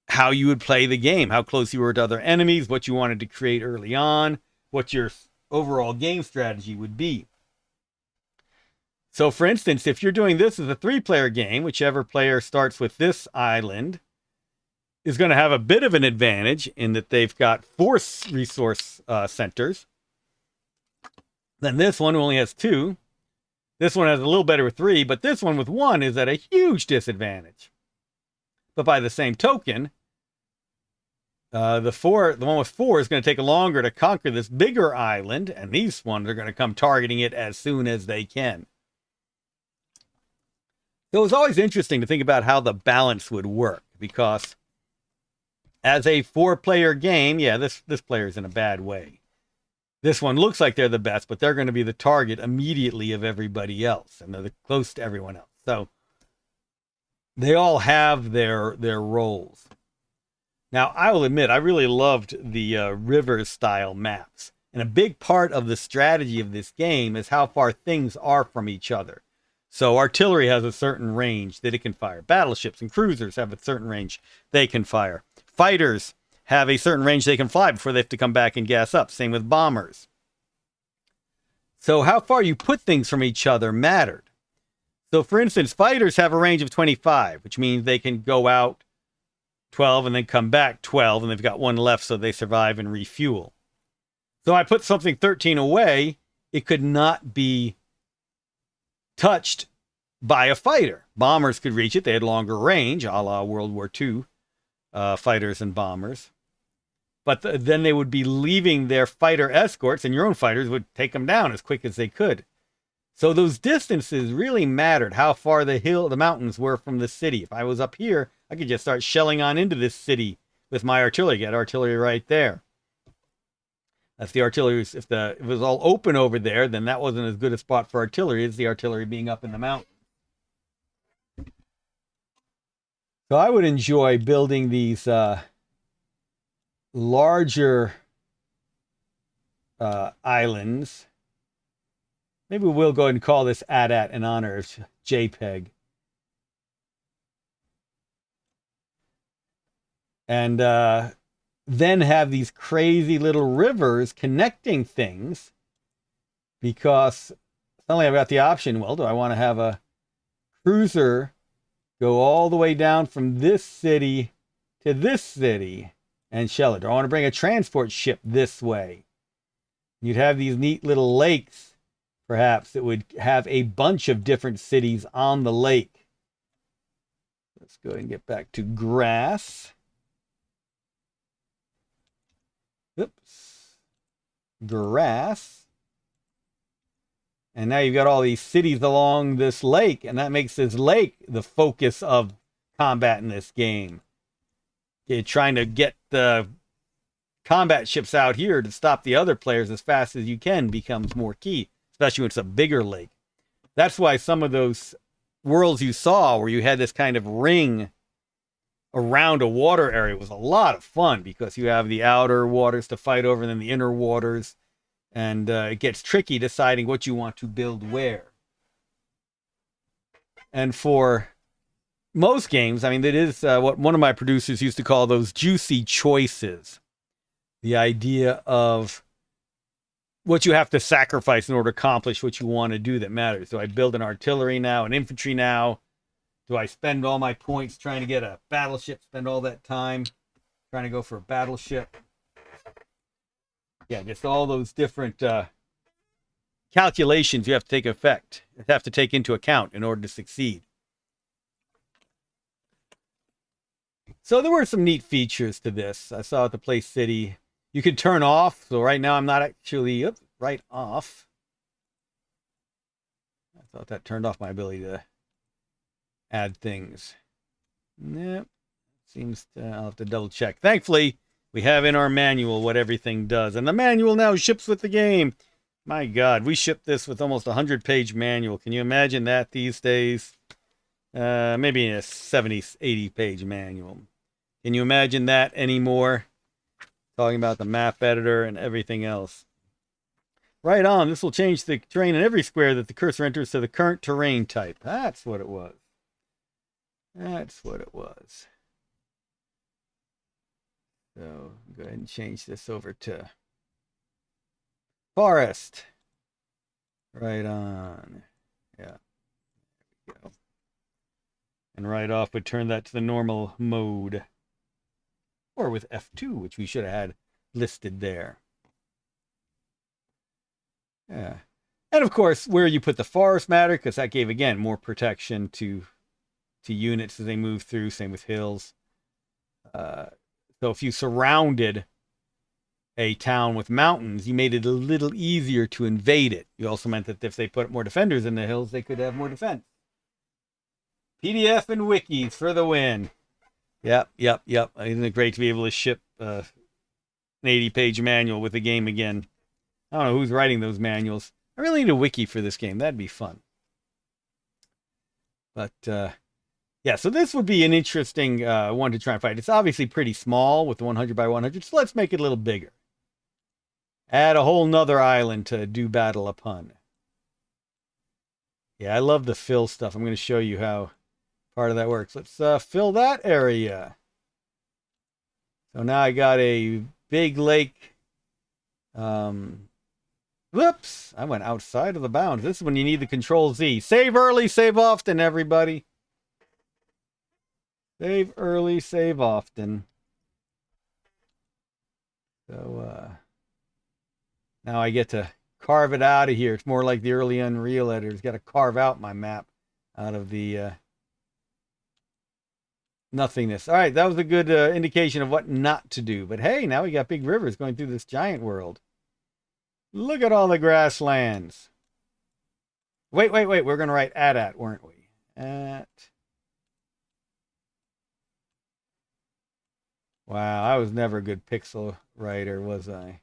how you would play the game, how close you were to other enemies, what you wanted to create early on, what your overall game strategy would be. So for instance, if you're doing this as a 3-player game, whichever player starts with this island is going to have a bit of an advantage in that they've got 4 resource centers. Then this one only has 2. This one has a little better with 3, but this one with 1 is at a huge disadvantage. But by the same token, the one with 4 is going to take longer to conquer this bigger island, and these ones are going to come targeting it as soon as they can. So it was always interesting to think about how the balance would work, because as a 4-player game, yeah, this player's in a bad way. This one looks like they're the best, but they're going to be the target immediately of everybody else, and they're close to everyone else. So they all have their roles. Now, I will admit, I really loved the river-style maps. And a big part of the strategy of this game is how far things are from each other. So artillery has a certain range that it can fire. Battleships and cruisers have a certain range they can fire. Fighters have a certain range they can fly before they have to come back and gas up. Same with bombers. So how far you put things from each other mattered. So for instance, fighters have a range of 25, which means they can go out 12 and then come back 12, and they've got 1 left, so they survive and refuel. So I put something 13 away, it could not be touched by a fighter. Bombers could reach it. They had longer range, a la World War II fighters and bombers. But then they would be leaving their fighter escorts, and your own fighters would take them down as quick as they could. So those distances really mattered, how far the mountains were from the city. If I was up here, I could just start shelling on into this city with my artillery. Get artillery right there. If the artillery, if it was all open over there, then that wasn't as good a spot for artillery as the artillery being up in the mountain. So I would enjoy building these larger islands. Maybe we'll go ahead and call this AT-AT in honor of JPEG. And then have these crazy little rivers connecting things, because suddenly I've got the option, well, do I want to have a cruiser go all the way down from this city to this city and shell it. Or I want to bring a transport ship this way. You'd have these neat little lakes, perhaps, that would have a bunch of different cities on the lake. Let's go ahead and get back to grass. Oops. Grass. And now you've got all these cities along this lake, and that makes this lake the focus of combat in this game. You're trying to get the combat ships out here to stop the other players as fast as you can becomes more key, especially when it's a bigger lake. That's why some of those worlds you saw where you had this kind of ring around a water area was a lot of fun, because you have the outer waters to fight over and then the inner waters. And it gets tricky deciding what you want to build where. And for most games, I mean, it is what one of my producers used to call those juicy choices. The idea of what you have to sacrifice in order to accomplish what you want to do that matters. Do I build an artillery now, an infantry now? Do I spend all my points trying to get a battleship, spend all that time trying to go for a battleship? Yeah, just all those different calculations you have to take into account in order to succeed. So there were some neat features to this. I saw at the Place City, you could turn off. So right now I'm not actually right off. I thought that turned off my ability to add things. Nope. Seems I'll have to double check. Thankfully, we have in our manual what everything does. And the manual now ships with the game. My God, we shipped this with almost a 100-page manual. Can you imagine that these days? Maybe a 70, 80-page manual. Can you imagine that anymore? Talking about the map editor and everything else. Right on, this will change the terrain in every square that the cursor enters to the current terrain type. That's what it was. That's what it was. So go ahead and change this over to forest. Right on. Yeah. There we go. And right off, we turn that to the normal mode. Or with F2, which we should have had listed there. Yeah. And of course, where you put the forest mattered, because that gave, again, more protection to units as they move through. Same with hills. So if you surrounded a town with mountains, you made it a little easier to invade it. You also meant that if they put more defenders in the hills, they could have more defense. PDF and wikis for the win. Yep. Isn't it great to be able to ship an 80-page manual with the game again? I don't know who's writing those manuals. I really need a wiki for this game. That'd be fun. But, yeah, so this would be an interesting one to try and fight. It's obviously pretty small with the 100 by 100, so let's make it a little bigger. Add a whole nother island to do battle upon. Yeah, I love the fill stuff. I'm going to show you how part of that works. Let's fill that area. So now I got a big lake. Whoops, I went outside of the bounds. This is when you need the Control Z. Save early, save often, everybody. Save early, save often. So, now I get to carve it out of here. It's more like the early Unreal editor. It's got to carve out my map out of the nothingness. All right, that was a good indication of what not to do. But hey, now we got big rivers going through this giant world. Look at all the grasslands. Wait. We're going to write at, weren't we? At. Wow, I was never a good pixel writer, was I?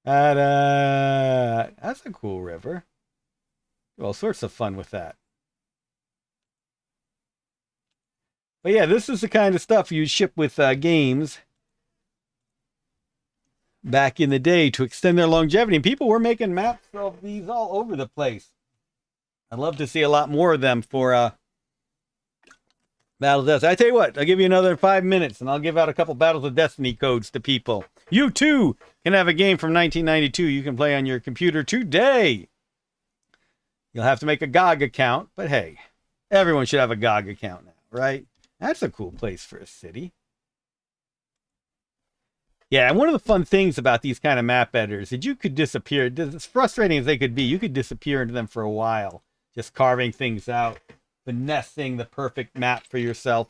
That's a cool river. All sorts of fun with that. But yeah, this is the kind of stuff you ship with games back in the day to extend their longevity. And people were making maps of these all over the place. I'd love to see a lot more of them for Battle of Destiny. I tell you what, I'll give you another 5 minutes and I'll give out a couple Battles of Destiny codes to people. You too can have a game from 1992 you can play on your computer today. You'll have to make a GOG account, but hey, everyone should have a GOG account now, right? That's a cool place for a city. Yeah, and one of the fun things about these kind of map editors is you could disappear. As frustrating as they could be, you could disappear into them for a while, just carving things out, finessing the perfect map for yourself.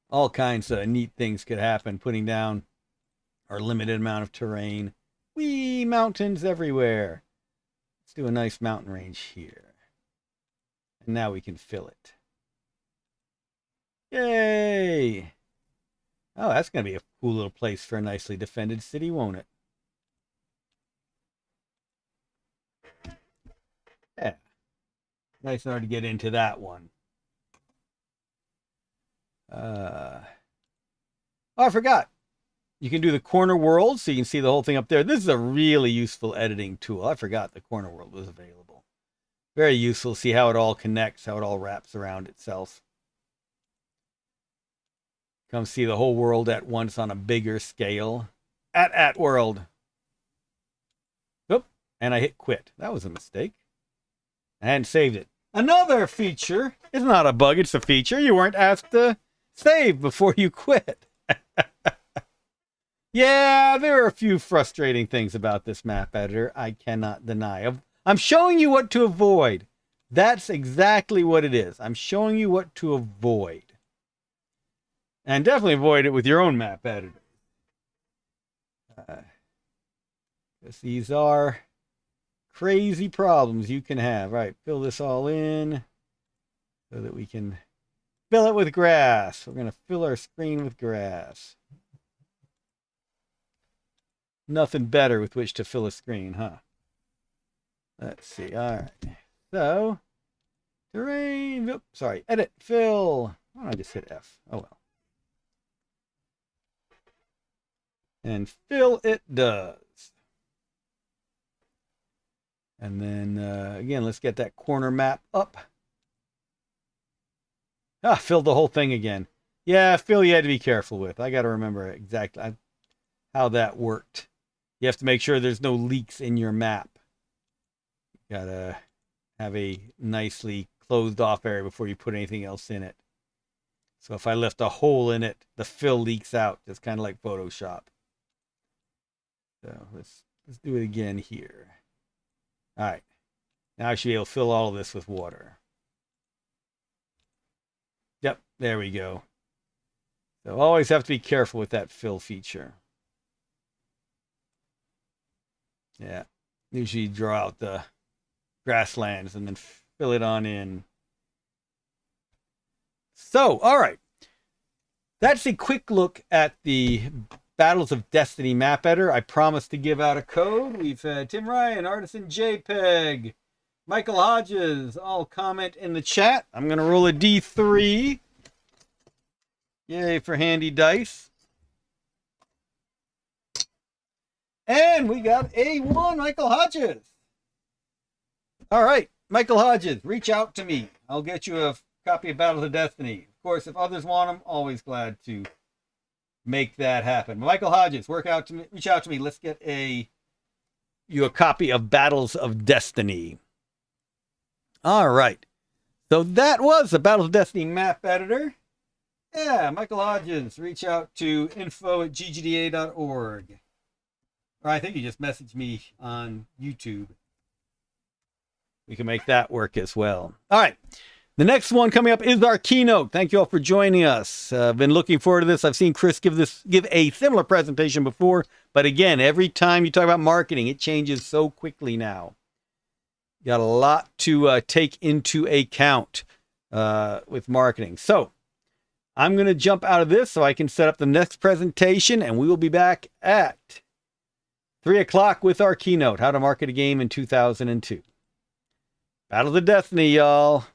All kinds of neat things could happen, putting down our limited amount of terrain. Whee, mountains everywhere. Let's do a nice mountain range here. And now we can fill it. Yay! Oh, that's going to be a cool little place for a nicely defended city, won't it? Yeah. Nice and hard to get into that one. Oh, I forgot. You can do the corner world, so you can see the whole thing up there. This is a really useful editing tool. I forgot the corner world was available. Very useful. See how it all connects, how it all wraps around itself. Come see the whole world at once on a bigger scale. At world. Oop, and I hit quit. That was a mistake. I hadn't saved it. Another feature. It's not a bug, it's a feature. You weren't asked to save before you quit. Yeah, there are a few frustrating things about this map editor I cannot deny. I'm showing you what to avoid. That's exactly what it is. I'm showing you what to avoid. And definitely avoid it with your own map editor. Because these are crazy problems you can have. Right, fill this all in so that we can fill it with grass. We're going to fill our screen with grass. Nothing better with which to fill a screen, huh? Let's see. All right. So, terrain. Oops, sorry. Edit. Fill. Why don't I just hit F? Oh, well. And fill it does. And then, again, let's get that corner map up. Ah, filled the whole thing again. Yeah, fill you had to be careful with. I got to remember exactly how that worked. You have to make sure there's no leaks in your map. You got to have a nicely closed off area before you put anything else in it. So if I left a hole in it, the fill leaks out, just kind of like Photoshop. So let's do it again here. All right. Now I should be able to fill all of this with water. Yep, there we go. So always have to be careful with that fill feature. Yeah. Usually draw out the grasslands and then fill it on in. So, all right. That's a quick look at the Battles of Destiny map editor. I promised to give out a code. We've had Tim Ryan, Artisan JPEG, Michael Hodges, all comment in the chat. I'm going to roll a D3. Yay for handy dice. And we got A1, Michael Hodges. All right, Michael Hodges, reach out to me. I'll get you a copy of Battles of Destiny. Of course, if others want them, always glad to make that happen. Michael Hodges, reach out to me. Let's get you a copy of Battles of Destiny. All right. So that was the Battles of Destiny map editor. Yeah, Michael Hodges, reach out to info@ggda.org. Or I think you just messaged me on YouTube. We can make that work as well. All right. The next one coming up is our keynote. Thank you all for joining us. I've been looking forward to this. I've seen Chris give a similar presentation before, but again, every time you talk about marketing, it changes so quickly now. You got a lot to take into account with marketing. So I'm going to jump out of this so I can set up the next presentation, and we will be back at 3 o'clock with our keynote, How to Market a Game in 2002. Battles of Destiny, y'all.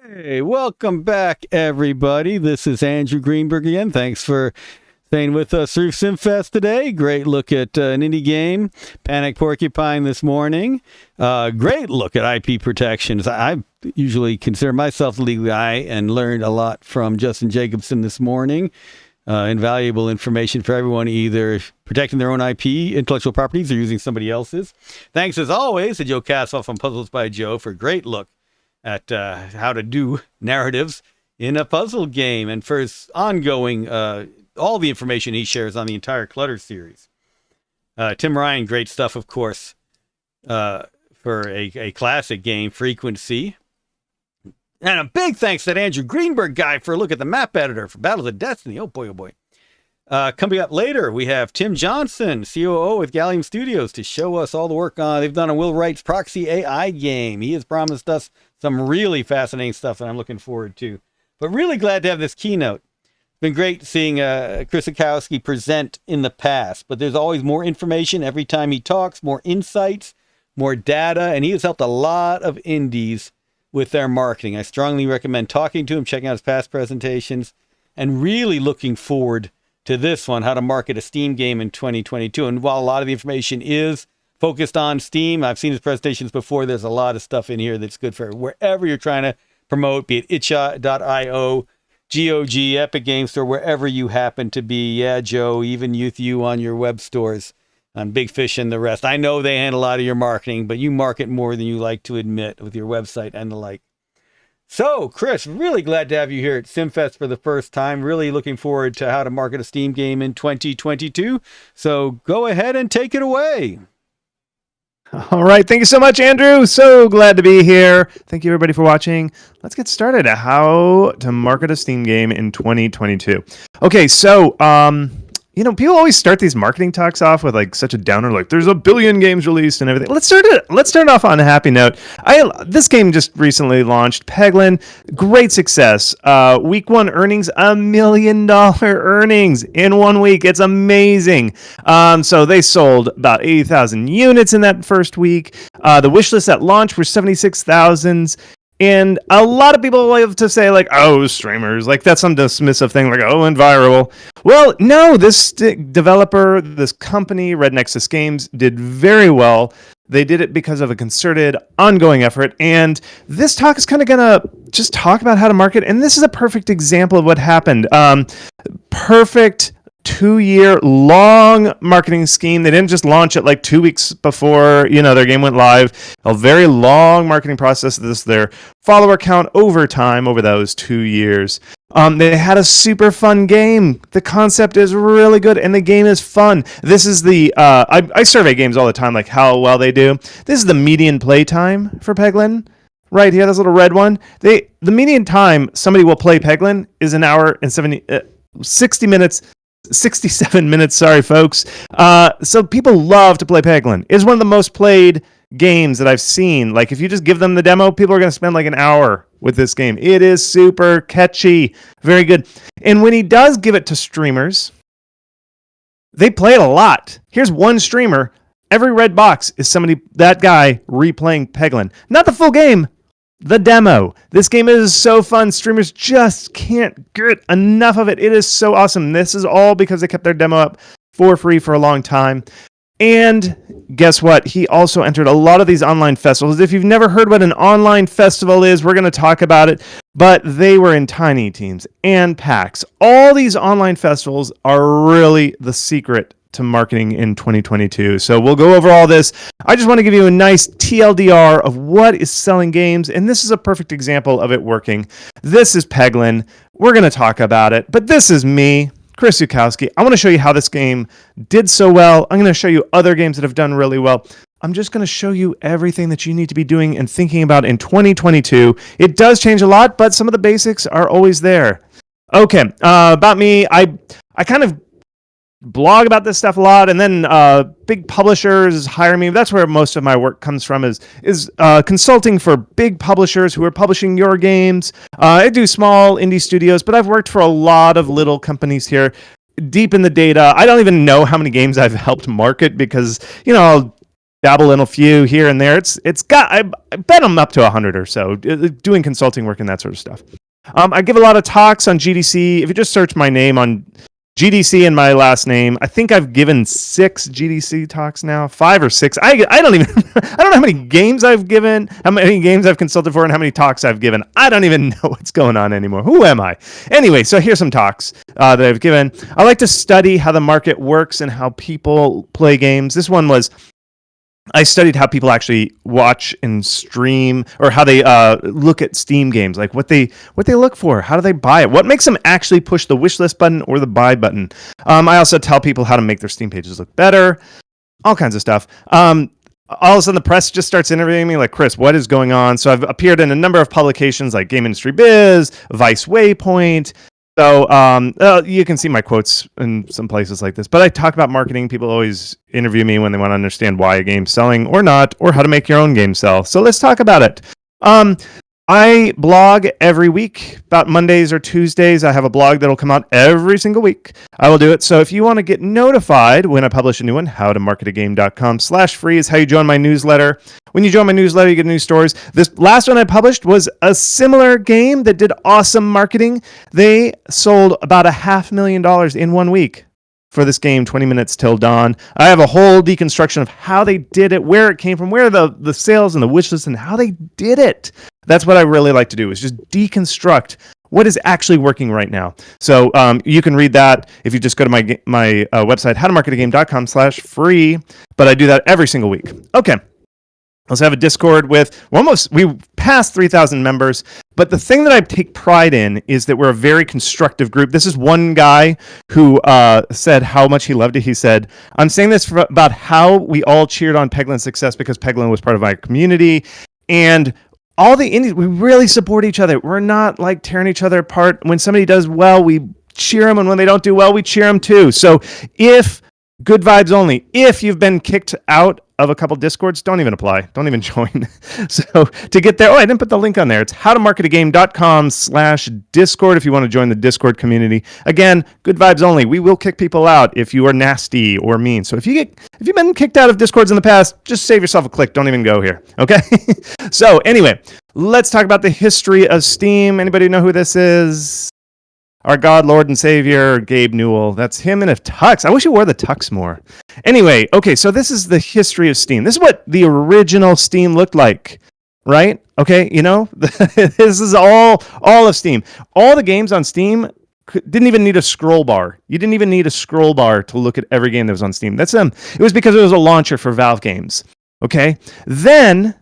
Hey, welcome back, everybody. This is Andrew Greenberg again. Thanks for staying with us through CIMFest today. Great look at an indie game, Panic Porcupine, this morning. Great look at IP protections. I usually consider myself a legal guy and learned a lot from Justin Jacobson this morning. Invaluable information for everyone, either protecting their own IP, intellectual properties, or using somebody else's. Thanks, as always, to Joe Caswell from Puzzles by Joe for a great look at how to do narratives in a puzzle game, and for his ongoing, all the information he shares on the entire Clutter series. Tim Ryan, great stuff, of course, for a classic game, Frequency. And a big thanks to that Andrew Greenberg guy for a look at the map editor for Battles of Destiny. Oh boy, oh boy. Coming up later, we have Tim Johnson, COO with Gallium Studios, to show us all the work they've done on Will Wright's Proxi AI game. He has promised us some really fascinating stuff that I'm looking forward to. But really glad to have this keynote. It's been great seeing Chris Zukowski present in the past, but there's always more information every time he talks, more insights, more data, and he has helped a lot of indies with their marketing. I strongly recommend talking to him, checking out his past presentations, and really looking forward to this one, how to market a Steam game in 2022. And while a lot of the information is focused on Steam, I've seen his presentations before. There's a lot of stuff in here that's good for wherever you're trying to promote, be it itch.io, GOG, Epic Game Store, wherever you happen to be. Yeah, Joe, even you on your web stores, on Big Fish and the rest. I know they handle a lot of your marketing, but you market more than you like to admit with your website and the like. So, Chris, really glad to have you here at CIMFest for the first time. Really looking forward to how to market a Steam game in 2022. So go ahead and take it away. All right. Thank you so much, Andrew. So glad to be here. Thank you, everybody, for watching. Let's get started at how to market a Steam game in 2022. Okay, so people always start these marketing talks off with like such a downer, like there's a billion games released and everything. Let's start off on a happy note. This game just recently launched, Peglin, great success. Week 1 earnings, $1 million earnings in 1 week. It's amazing. So they sold about 80,000 units in that first week. The wish lists at launch were 76,000. And a lot of people love to say, like, oh, streamers, like that's some dismissive thing, like, oh, and viral. Well, no, this developer, this company, Red Nexus Games, did very well. They did it because of a concerted, ongoing effort. And this talk is kind of going to just talk about how to market. And this is a perfect example of what happened. Perfect 2-year long marketing scheme. They didn't just launch it like 2 weeks before, their game went live. A very long marketing process. Their follower count over time over those 2 years. They had a super fun game. The concept is really good and the game is fun. This is I survey games all the time, like how well they do. This is the median play time for Peglin. Right here, this little red one. The median time somebody will play Peglin is 1 hour and 60 minutes. 67 minutes, sorry folks. So people love to play Peglin. It's one of the most played games that I've seen. Like if you just give them the demo, people are going to spend like an hour with this game. It is super catchy, very good. And when he does give it to streamers, they play it a lot. Here's one streamer. Every red box is that guy replaying Peglin. Not the full game, the demo. This game is so fun. Streamers just can't get enough of it. It is so awesome. This is all because they kept their demo up for free for a long time. And guess what? He also entered a lot of these online festivals. If you've never heard what an online festival is, we're going to talk about it. But they were in tiny teams and packs. All these online festivals are really the secret to marketing in 2022. So we'll go over all this. I just want to give you a nice TLDR of what is selling games, and this is a perfect example of it working. This is Peglin. We're going to talk about it, but this is me, Chris Zukowski. I want to show you how this game did so well. I'm going to show you other games that have done really well. I'm just going to show you everything that you need to be doing and thinking about in 2022. It does change a lot, but some of the basics are always there. Okay, about me, I kind of blog about this stuff a lot, and then big publishers hire me. That's where most of my work comes from, is consulting for big publishers who are publishing your games. I do small indie studios, but I've worked for a lot of little companies here, deep in the data. I don't even know how many games I've helped market because, dabble in a few here and there. I bet I'm up to 100 or so doing consulting work and that sort of stuff. I give a lot of talks on GDC. If you just search my name on GDC and my last name, I think I've given 6 GDC talks now, 5 or 6. I don't even I don't know how many games I've given, how many games I've consulted for, and how many talks I've given. I don't even know what's going on anymore. Who am I? Anyway, so here's some talks that I've given. I like to study how the market works and how people play games. This one was I studied how people actually watch and stream, or how they look at Steam games, like what they look for, how do they buy it, what makes them actually push the wish list button or the buy button. I also tell people how to make their Steam pages look better, all kinds of stuff. All of a sudden, the press just starts interviewing me, like, Chris, what is going on? So I've appeared in a number of publications like Game Industry Biz, Vice Waypoint. So you can see my quotes in some places like this. But I talk about marketing. People always interview me when they want to understand why a game's selling or not, or how to make your own game sell. So let's talk about it. I blog every week, about Mondays or Tuesdays. I have a blog that'll come out every single week. I will do it. So if you want to get notified when I publish a new one, howtomarketagame.com/free is how you join my newsletter. When you join my newsletter, you get new stories. This last one I published was a similar game that did awesome marketing. They sold about $500,000 in 1 week for this game, 20 Minutes Till Dawn. I have a whole deconstruction of how they did it, where it came from, where the sales and the wish list, and how they did it. That's what I really like to do, is just deconstruct what is actually working right now. So you can read that if you just go to my website, howtomarketagame.com/free. But I do that every single week. Okay. Let's have a Discord with we passed 3,000 members. But the thing that I take pride in is that we're a very constructive group. This is one guy who said how much he loved it. He said, I'm saying this about how we all cheered on Peglin's success because Peglin was part of my community. And all the indies, we really support each other. We're not like tearing each other apart. When somebody does well, we cheer them. And when they don't do well, we cheer them too. So good vibes only. If you've been kicked out of a couple Discords, don't even apply. Don't even join. So to get there, I didn't put the link on there. It's howtomarketagame.com/Discord if you want to join the Discord community. Again, good vibes only. We will kick people out if you are nasty or mean. So if you've been kicked out of Discords in the past, just save yourself a click. Don't even go here. Okay? So anyway, let's talk about the history of Steam. Anybody know who this is? Our God, Lord, and Savior, Gabe Newell. That's him in a tux. I wish he wore the tux more. Anyway, okay, so this is the history of Steam. This is what the original Steam looked like, right? Okay, this is all of Steam. All the games on Steam didn't even need a scroll bar. You didn't even need a scroll bar to look at every game that was on Steam. It was because it was a launcher for Valve games, okay? Then,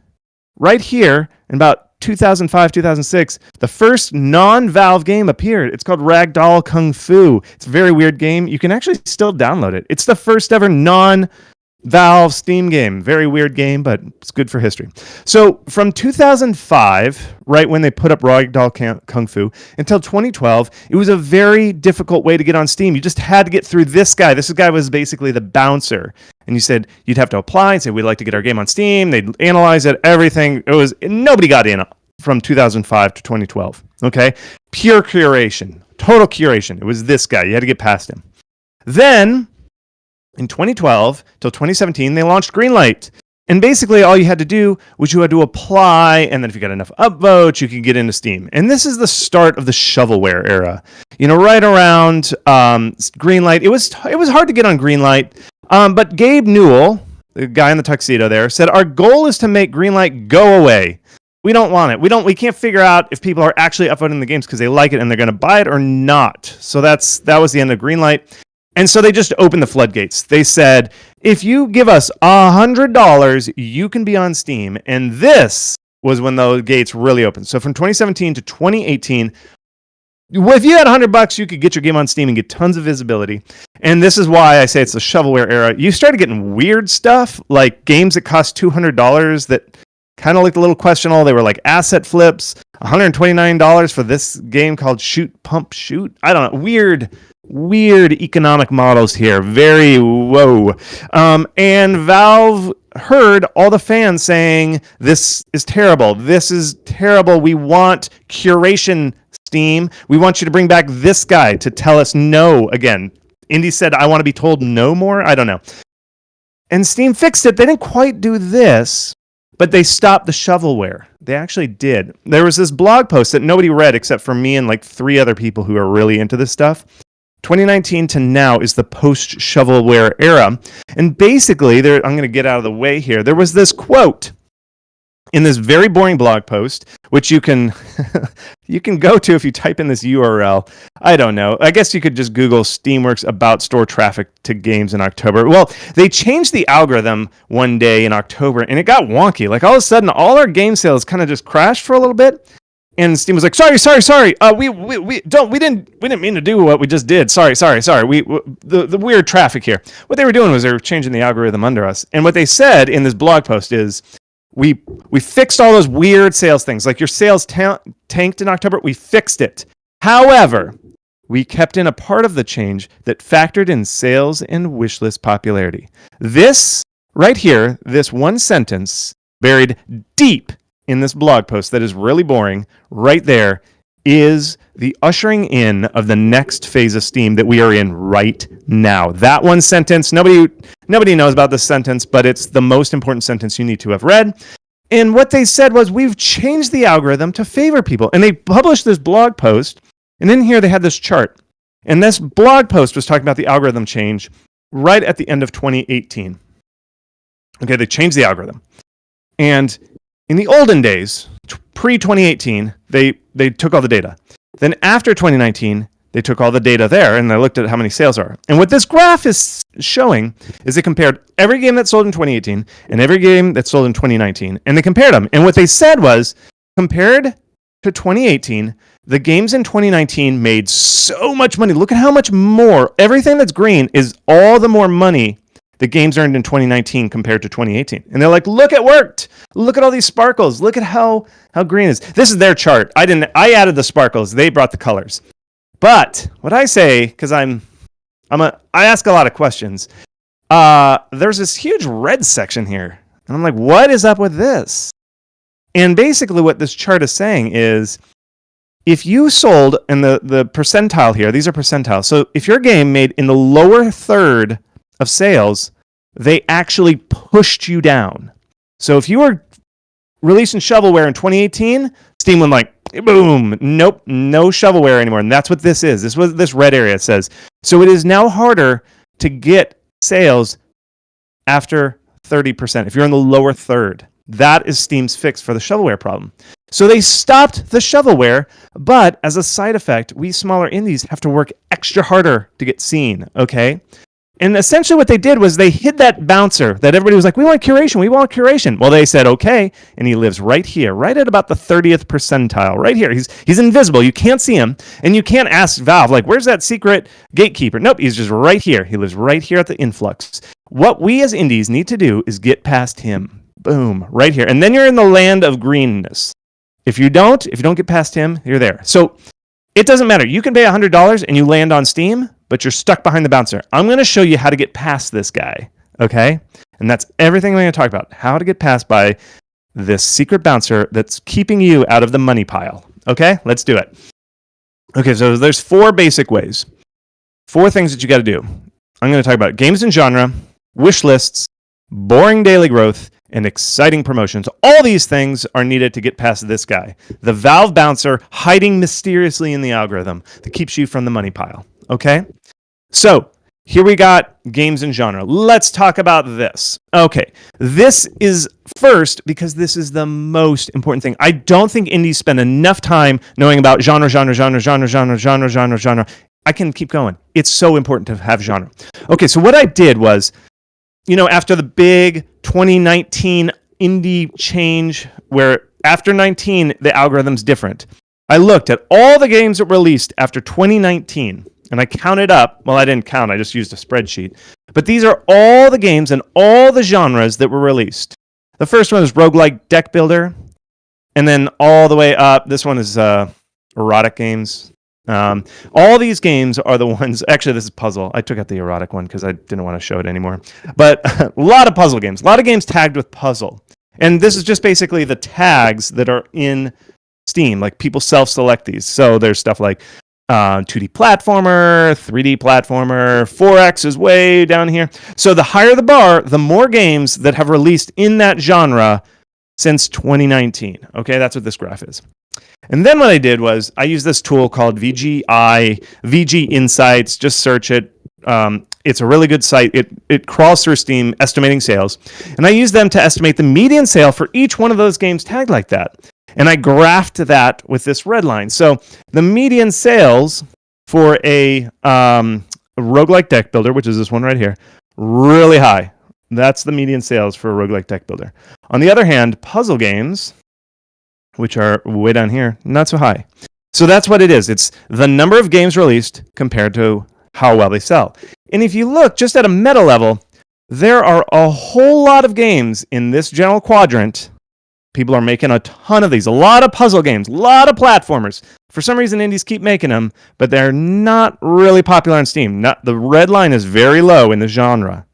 right here, in about 2005, 2006, the first non-Valve game appeared. It's called Ragdoll Kung Fu. It's a very weird game. You can actually still download it. It's the first ever non-Valve Steam game. Very weird game, but it's good for history. So from 2005, right when they put up Ragdoll Kung Fu, until 2012, it was a very difficult way to get on Steam. You just had to get through this guy. This guy was basically the bouncer. And you said you'd have to apply and say, we'd like to get our game on Steam. They'd analyze it, everything. Nobody got in from 2005 to 2012. Okay? Pure curation. Total curation. It was this guy. You had to get past him. Then, in 2012 till 2017, they launched Greenlight. And basically, all you had to do was you had to apply, and then if you got enough upvotes, you could get into Steam. And this is the start of the shovelware era. Right around Greenlight. It was hard to get on Greenlight. But Gabe Newell, the guy in the tuxedo there, said, our goal is to make Greenlight go away. We don't want it. We can't figure out if people are actually upvoting the games because they like it and they're going to buy it or not. So that was the end of Greenlight. And so they just opened the floodgates. They said, if you give us $100, you can be on Steam. And this was when the gates really opened. So from 2017 to 2018, if you had $100, you could get your game on Steam and get tons of visibility. And this is why I say it's the shovelware era. You started getting weird stuff, like games that cost $200 that kind of looked a little questionable. They were like asset flips, $129 for this game called Shoot, Pump, Shoot. I don't know. Weird economic models here. Very whoa. And Valve heard all the fans saying, this is terrible. This is terrible. We want curation, Steam. We want you to bring back this guy to tell us no again. Indy said, I want to be told no more. I don't know. And Steam fixed it. They didn't quite do this, but they stopped the shovelware. They actually did. There was this blog post that nobody read except for me and like 3 other people who are really into this stuff. 2019 to now is the post-shovelware era. And basically, I'm going to get out of the way here. There was this quote in this very boring blog post, which you can you can go to if you type in this URL. I don't know. I guess you could just Google Steamworks about store traffic to games in October. Well, they changed the algorithm one day in October, and it got wonky. Like all of a sudden, all our game sales kind of just crashed for a little bit. And Steam was like, sorry. We didn't mean to do what we just did. Sorry. The weird traffic here. What they were doing was they were changing the algorithm under us. And what they said in this blog post is, we fixed all those weird sales things. Like your sales tanked in October. We fixed it. However, we kept in a part of the change that factored in sales and wishlist popularity. This right here, this one sentence buried deep in this blog post that is really boring, right there, is the ushering in of the next phase of Steam that we are in right now. That one sentence, nobody knows about this sentence, but it's the most important sentence you need to have read. And what they said was, we've changed the algorithm to favor people. And they published this blog post, and in here they had this chart. And this blog post was talking about the algorithm change right at the end of 2018. Okay, they changed the algorithm. And in the olden days, pre-2018, they took all the data. Then after 2019, they took all the data there and they looked at how many sales are. And what this graph is showing is they compared every game that sold in 2018 and every game that sold in 2019, and they compared them. And what they said was, compared to 2018, the games in 2019 made so much money. Look at how much more. Everything that's green is all the more money the games earned in 2019 compared to 2018. And they're like, look, it worked. Look at all these sparkles. Look at how green it is. This is their chart. I added the sparkles. They brought the colors. But what I say, because I ask a lot of questions, there's this huge red section here. And I'm like, what is up with this? And basically what this chart is saying is, if you sold, and the percentile here, these are percentiles. So if your game made in the lower third of sales, they actually pushed you down. So if you were releasing shovelware in 2018, Steam went like, boom, nope, no shovelware anymore. And that's what this is. This was this red area says. So it is now harder to get sales after 30%. If you're in the lower third, that is Steam's fix for the shovelware problem. So they stopped the shovelware, but as a side effect, we smaller indies have to work extra harder to get seen, okay? And essentially what they did was they hid that bouncer that everybody was like, we want curation. Well, they said, okay. And he lives right here, right at about the 30th percentile, right here. He's invisible. You can't see him. And you can't ask Valve, like, where's that secret gatekeeper? Nope, he's just right here. He lives right here at the influx. What we as indies need to do is get past him. Boom, right here. And then you're in the land of greenness. If you don't get past him, you're there. So it doesn't matter. You can pay $100 and you land on Steam, but you're stuck behind the bouncer. I'm going to show you how to get past this guy, okay? And that's everything I'm going to talk about, how to get past by this secret bouncer that's keeping you out of the money pile, okay? Let's do it. Okay, so there's 4 basic ways, 4 things that you got to do. I'm going to talk about games and genre, wish lists, boring daily growth, and exciting promotions. All these things are needed to get past this guy, the Valve bouncer hiding mysteriously in the algorithm that keeps you from the money pile, okay? So here we got games and genre. Let's talk about this. Okay, this is first because this is the most important thing. I don't think indies spend enough time knowing about genre. I can keep going. It's so important to have genre. Okay, so what I did was, after the big 2019 indie change, where after 19, the algorithm's different, I looked at all the games that were released after 2019, and I counted up. Well, I didn't count. I just used a spreadsheet. But these are all the games and all the genres that were released. The first one is roguelike deck builder, and then all the way up, this one is erotic games. All these games are the ones, actually this is puzzle. I took out the erotic one because I didn't want to show it anymore. But a lot of puzzle games, a lot of games tagged with puzzle. And this is just basically the tags that are in Steam, like people self-select these. So there's stuff like 2D platformer, 3D platformer, 4X is way down here. So the higher the bar, the more games that have released in that genre since 2019. Okay, that's what this graph is. And then what I did was I used this tool called VG Insights. Just search it. It's a really good site. It crawls through Steam estimating sales. And I used them to estimate the median sale for each one of those games tagged like that. And I graphed that with this red line. So the median sales for a roguelike deck builder, which is this one right here, really high. That's the median sales for a roguelike deck builder. On the other hand, puzzle games, which are way down here, not so high. So that's what it is. It's the number of games released compared to how well they sell. And if you look just at a meta level, there are a whole lot of games in this general quadrant. People are making a ton of these. A lot of puzzle games, a lot of platformers. For some reason, indies keep making them, but they're not really popular on Steam. The red line is very low in the genre.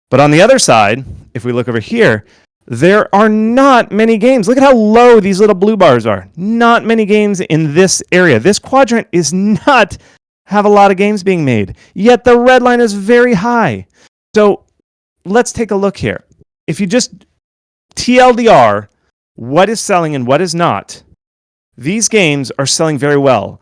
But on the other side, if we look over here, there are not many games. Look at how low these little blue bars are. Not many games in this area. This quadrant is not have a lot of games being made. Yet the red line is very high. So let's take a look here. If you just TLDR what is selling and what is not, these games are selling very well.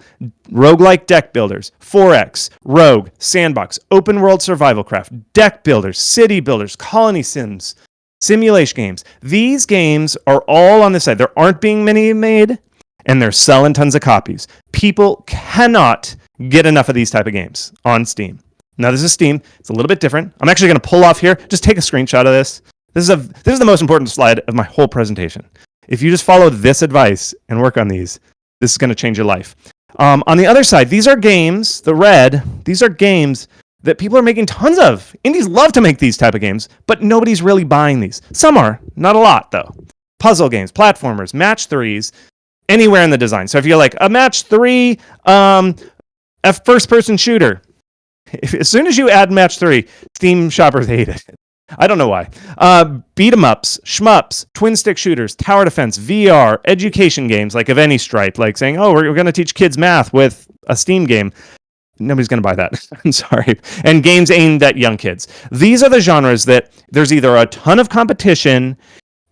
Roguelike deck builders, 4X, Rogue, Sandbox, Open World Survival Craft, deck builders, city builders, colony sims, simulation games. These games are all on this side. There aren't being many made, and they're selling tons of copies. People cannot get enough of these type of games on Steam. Now, this is Steam. It's a little bit different. I'm actually going to pull off here. Just take a screenshot of this. This is the most important slide of my whole presentation. If you just follow this advice and work on these, this is going to change your life. On the other side, these are games, the red, these are games that people are making tons of. Indies love to make these type of games, but nobody's really buying these. Some are, not a lot though. Puzzle games, platformers, match threes, anywhere in the design. So if you're like a match three, a first-person shooter, as soon as you add match three, Steam shoppers hate it. I don't know why. Beat 'em ups, shmups, twin stick shooters, tower defense, VR, education games like of any stripe, like saying, oh, we're going to teach kids math with a Steam game. Nobody's going to buy that. I'm sorry. And games aimed at young kids. These are the genres that there's either a ton of competition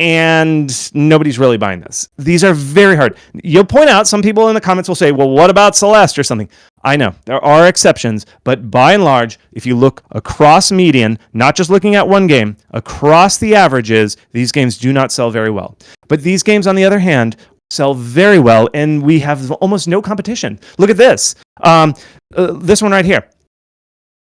and nobody's really buying this. These are very hard. You'll point out, some people in the comments will say, well, what about Celeste or something? I know, there are exceptions, but by and large, if you look across median, not just looking at one game, across the averages, these games do not sell very well. But these games, on the other hand, sell very well, and we have almost no competition. Look at this. This one right here.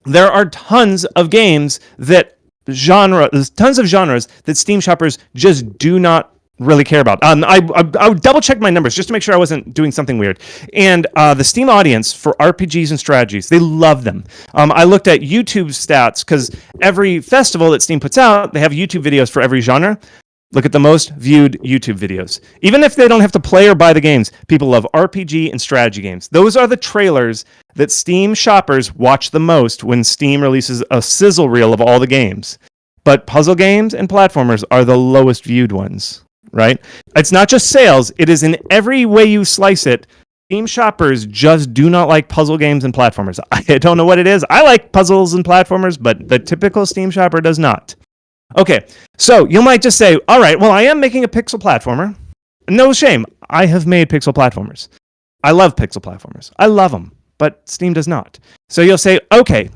There are tons of games that tons of genres that Steam shoppers just do not really care about. I would double check my numbers just to make sure I wasn't doing something weird. And the Steam audience for RPGs and strategies, they love them. I looked at YouTube stats because every festival that Steam puts out, they have YouTube videos for every genre. Look at the most viewed YouTube videos. Even if they don't have to play or buy the games, people love RPG and strategy games. Those are the trailers that Steam shoppers watch the most when Steam releases a sizzle reel of all the games. But puzzle games and platformers are the lowest viewed ones, right? It's not just sales. It is in every way you slice it. Steam shoppers just do not like puzzle games and platformers. I don't know what it is. I like puzzles and platformers, but the typical Steam shopper does not. Okay, so you might just say, all right, well, I am making a pixel platformer. No shame. I have made pixel platformers. I love pixel platformers. I love them, but Steam does not. So you'll say, okay,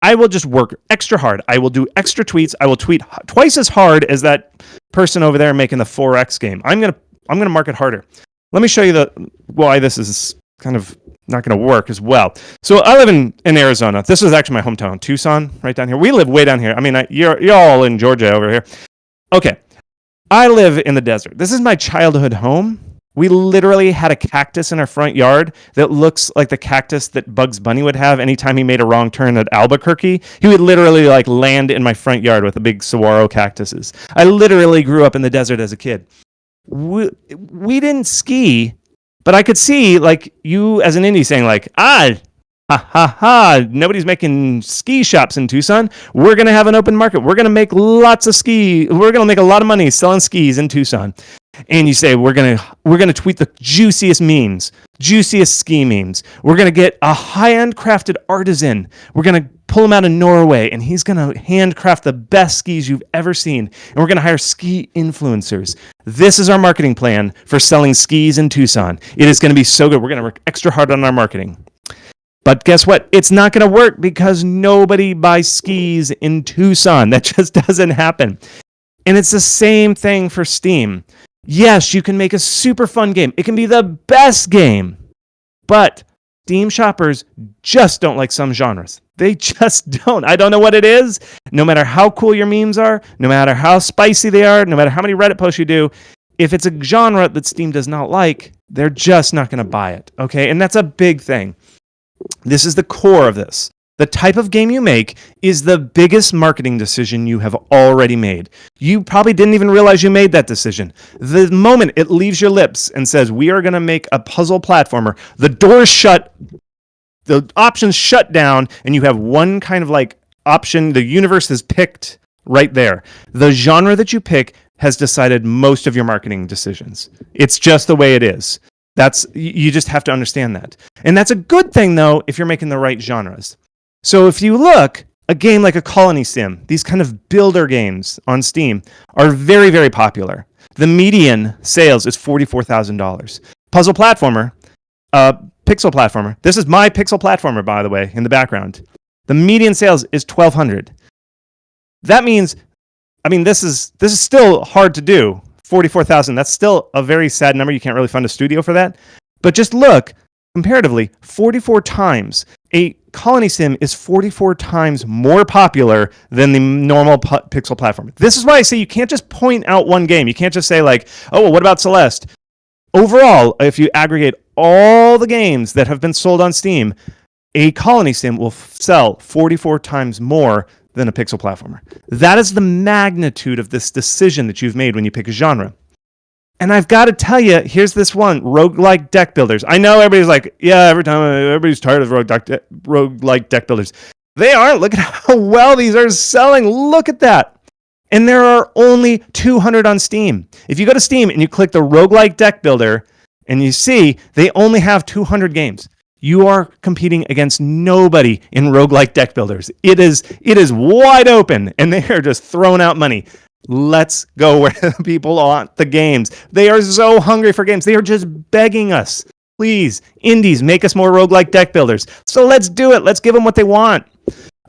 I will just work extra hard. I will do extra tweets. I will tweet twice as hard as that person over there making the 4X game. I'm gonna market harder. Let me show you why this is kind of not going to work as well. So I live in Arizona. This is actually my hometown, Tucson, right down here. We live way down here. I mean, you're all in Georgia over here. Okay, I live in the desert. This is my childhood home. We literally had a cactus in our front yard that looks like the cactus that Bugs Bunny would have anytime he made a wrong turn at Albuquerque. He would literally like land in my front yard with the big saguaro cactuses. I literally grew up in the desert as a kid. We didn't ski, but I could see like you as an indie saying like, nobody's making ski shops in Tucson. We're going to have an open market. We're going to make lots of ski. We're going to make a lot of money selling skis in Tucson. and you say we're gonna tweet the juiciest memes, juiciest ski memes. We're gonna get a high-end crafted artisan. We're gonna pull him out of Norway, and he's gonna handcraft the best skis you've ever seen. And we're gonna hire ski influencers. This is our marketing plan for selling skis in Tucson. It is gonna be so good. We're gonna work extra hard on our marketing. But guess what? It's not gonna work because nobody buys skis in Tucson. That just doesn't happen. And it's the same thing for Steam. Yes, you can make a super fun game. It can be the best game. But Steam shoppers just don't like some genres. They just don't. I don't know what it is. No matter how cool your memes are, no matter how spicy they are, no matter how many Reddit posts you do, if it's a genre that Steam does not like, they're just not going to buy it. Okay? And that's a big thing. This is the core of this. The type of game you make is the biggest marketing decision you have already made. You probably didn't even realize you made that decision. The moment it leaves your lips and says, we are going to make a puzzle platformer, the doors shut, the options shut down, and you have one kind of like option. The universe is picked right there. The genre that you pick has decided most of your marketing decisions. It's just the way it is. You just have to understand that. And that's a good thing, though, if you're making the right genres. So if you look, a game like a colony sim, these kind of builder games on Steam are very, very popular. The median sales is $44,000. Puzzle platformer, pixel platformer. This is my pixel platformer, by the way, in the background. The median sales is $1,200. That means, this is still hard to do. 44,000. That's still a very sad number. You can't really fund a studio for that. But just look, comparatively, 44 times. A colony sim is 44 times more popular than the normal pixel platform. This is why I say you can't just point out one game. You can't just say like, oh, well, what about Celeste? Overall, if you aggregate all the games that have been sold on Steam, a colony sim will sell 44 times more than a pixel platformer. That is the magnitude of this decision that you've made when you pick a genre. And I've got to tell you, here's this one, roguelike deck builders. I know everybody's like, yeah, everybody's tired of roguelike deck builders. They aren't. Look at how well these are selling. Look at that. And there are only 200 on Steam. If you go to Steam and you click the roguelike deck builder and you see they only have 200 games, you are competing against nobody in roguelike deck builders. It is wide open, and they are just throwing out money. Let's go where the people want the games. They are so hungry for games. They are just begging us. Please, indies, make us more roguelike deck builders. So let's do it. Let's give them what they want.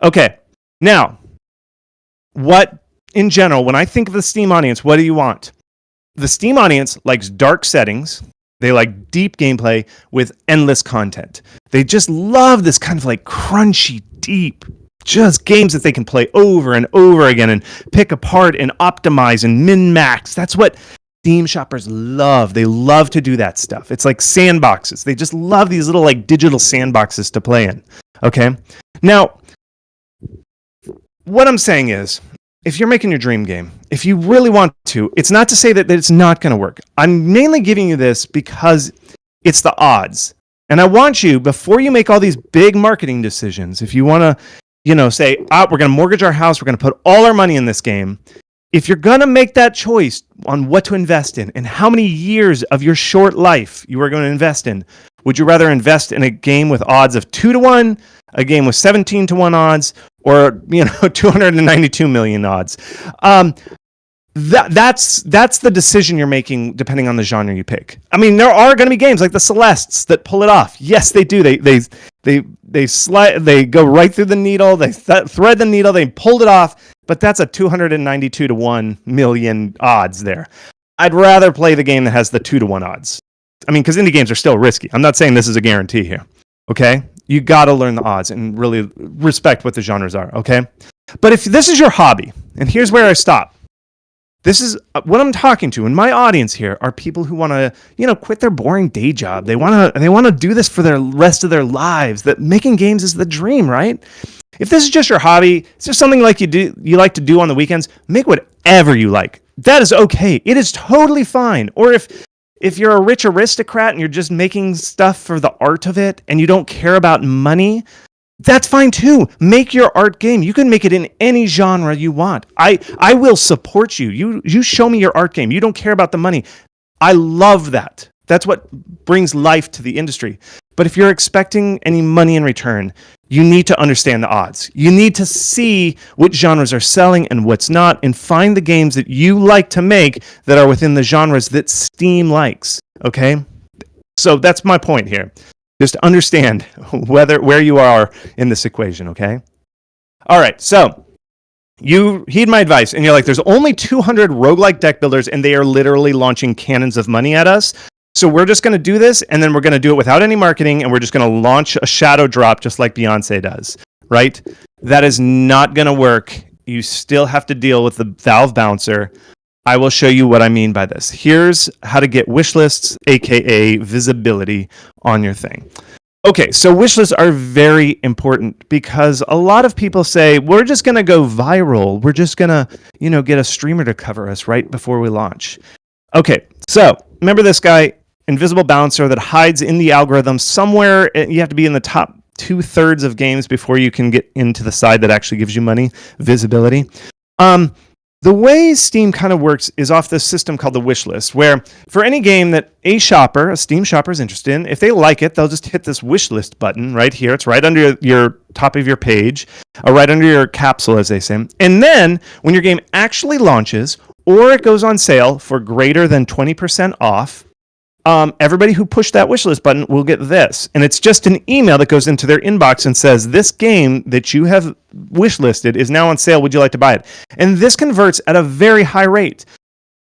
Okay, now, what in general, when I think of the Steam audience, what do you want? The Steam audience likes dark settings. They like deep gameplay with endless content. They just love this kind of like crunchy, deep, just games that they can play over and over again and pick apart and optimize and min-max. That's what Steam shoppers love. They love to do that stuff. It's like sandboxes. They just love these little like digital sandboxes to play in. Okay? Now, what I'm saying is, if you're making your dream game, if you really want to, it's not to say that it's not going to work. I'm mainly giving you this because it's the odds. And I want you, before you make all these big marketing decisions, if you want to, say, we're going to mortgage our house, we're going to put all our money in this game. If you're going to make that choice on what to invest in and how many years of your short life you are going to invest in, would you rather invest in a game with odds of 2-1, a game with 17-1 odds, or 292 million odds? That's the decision you're making depending on the genre you pick. There are going to be games like the Celestes that pull it off. Yes, they do. They slide, they go right through the needle, they thread the needle, they pulled it off, but that's a 292-1 million odds there. I'd rather play the game that has the 2-1 odds. Because indie games are still risky. I'm not saying this is a guarantee here. Okay? You got to learn the odds and really respect what the genres are. Okay? But if this is your hobby, and here's where I stop. This is what I'm talking to, and my audience here are people who want to, quit their boring day job. They want to do this for the rest of their lives. That making games is the dream, right? If this is just your hobby, it's just something like you like to do on the weekends, make whatever you like. That is okay. It is totally fine. Or if you're a rich aristocrat and you're just making stuff for the art of it and you don't care about money, that's fine too. Make your art game. You can make it in any genre you want. I will support you. You show me your art game. You don't care about the money. I love that. That's what brings life to the industry. But if you're expecting any money in return, you need to understand the odds. You need to see what genres are selling and what's not, and find the games that you like to make that are within the genres that Steam likes, okay? So that's my point here. Just understand where you are in this equation, okay? All right, so you heed my advice, and you're like, there's only 200 roguelike deck builders, and they are literally launching cannons of money at us. So we're just going to do this, and then we're going to do it without any marketing, and we're just going to launch a shadow drop just like Beyonce does, right? That is not going to work. You still have to deal with the Valve bouncer. I will show you what I mean by this. Here's how to get wish lists, aka visibility, on your thing. Okay, so wish lists are very important because a lot of people say, we're just going to go viral. We're just going to, get a streamer to cover us right before we launch. Okay, so remember this guy, invisible bouncer that hides in the algorithm somewhere. You have to be in the top 2/3 of games before you can get into the side that actually gives you money, visibility. The way Steam kind of works is off this system called the wish list, where for any game that a Steam shopper is interested in, if they like it, they'll just hit this wish list button right here. It's right under your top of your page, or right under your capsule, as they say. And then when your game actually launches, or it goes on sale for greater than 20% off, everybody who pushed that wishlist button will get this. And it's just an email that goes into their inbox and says, this game that you have wishlisted is now on sale. Would you like to buy it? And this converts at a very high rate,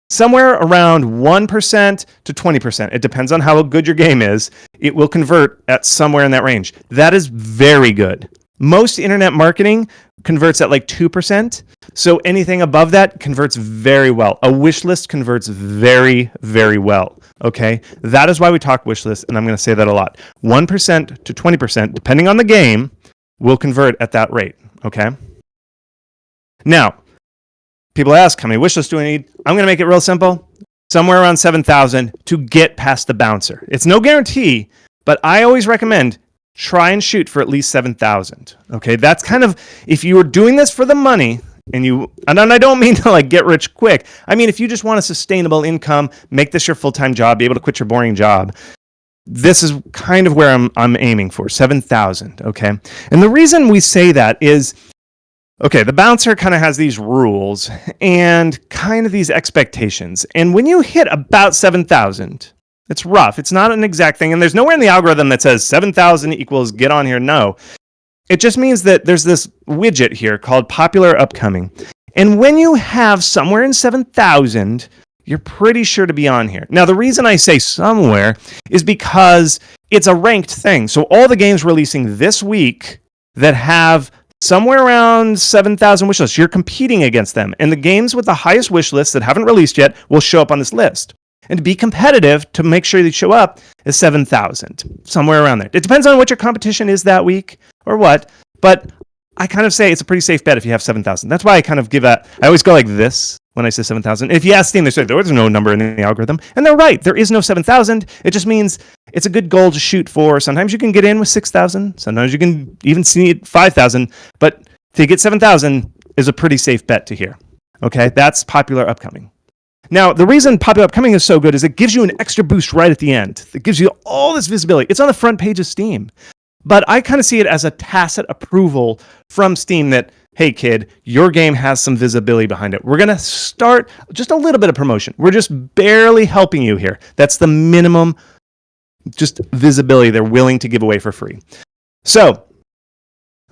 somewhere around 1% to 20%. It depends on how good your game is. It will convert at somewhere in that range. That is very good. Most internet marketing converts at like 2%. So anything above that converts very well. A wish list converts very, very well. Okay? That is why we talk wish list, and I'm going to say that a lot. 1% to 20%, depending on the game, will convert at that rate. Okay? Now, people ask, how many wish lists do I need? I'm going to make it real simple. Somewhere around 7,000 to get past the bouncer. It's no guarantee, but I always recommend try and shoot for at least 7,000. Okay, that's kind of, if you were doing this for the money, and I don't mean to like get rich quick. I mean, if you just want a sustainable income, make this your full-time job, be able to quit your boring job. This is kind of where I'm aiming for, 7,000. Okay, and the reason we say that is, okay, the bouncer kind of has these rules and kind of these expectations, and when you hit about 7,000. It's rough. It's not an exact thing. And there's nowhere in the algorithm that says 7,000 equals get on here. No. It just means that there's this widget here called popular upcoming. And when you have somewhere in 7,000, you're pretty sure to be on here. Now, the reason I say somewhere is because it's a ranked thing. So all the games releasing this week that have somewhere around 7,000 wish lists, you're competing against them. And the games with the highest wish lists that haven't released yet will show up on this list. And to be competitive, to make sure they show up, is 7,000, somewhere around there. It depends on what your competition is that week or what, but I kind of say it's a pretty safe bet if you have 7,000. That's why I kind of I always go like this when I say 7,000. If you ask Steam, they say there's no number in the algorithm. And they're right. There is no 7,000. It just means it's a good goal to shoot for. Sometimes you can get in with 6,000. Sometimes you can even see 5,000. But to get 7,000 is a pretty safe bet to hear. Okay, that's popular upcoming. Now, the reason Popular Upcoming is so good is it gives you an extra boost right at the end. It gives you all this visibility. It's on the front page of Steam. But I kind of see it as a tacit approval from Steam that, hey, kid, your game has some visibility behind it. We're going to start just a little bit of promotion. We're just barely helping you here. That's the minimum just visibility they're willing to give away for free. So,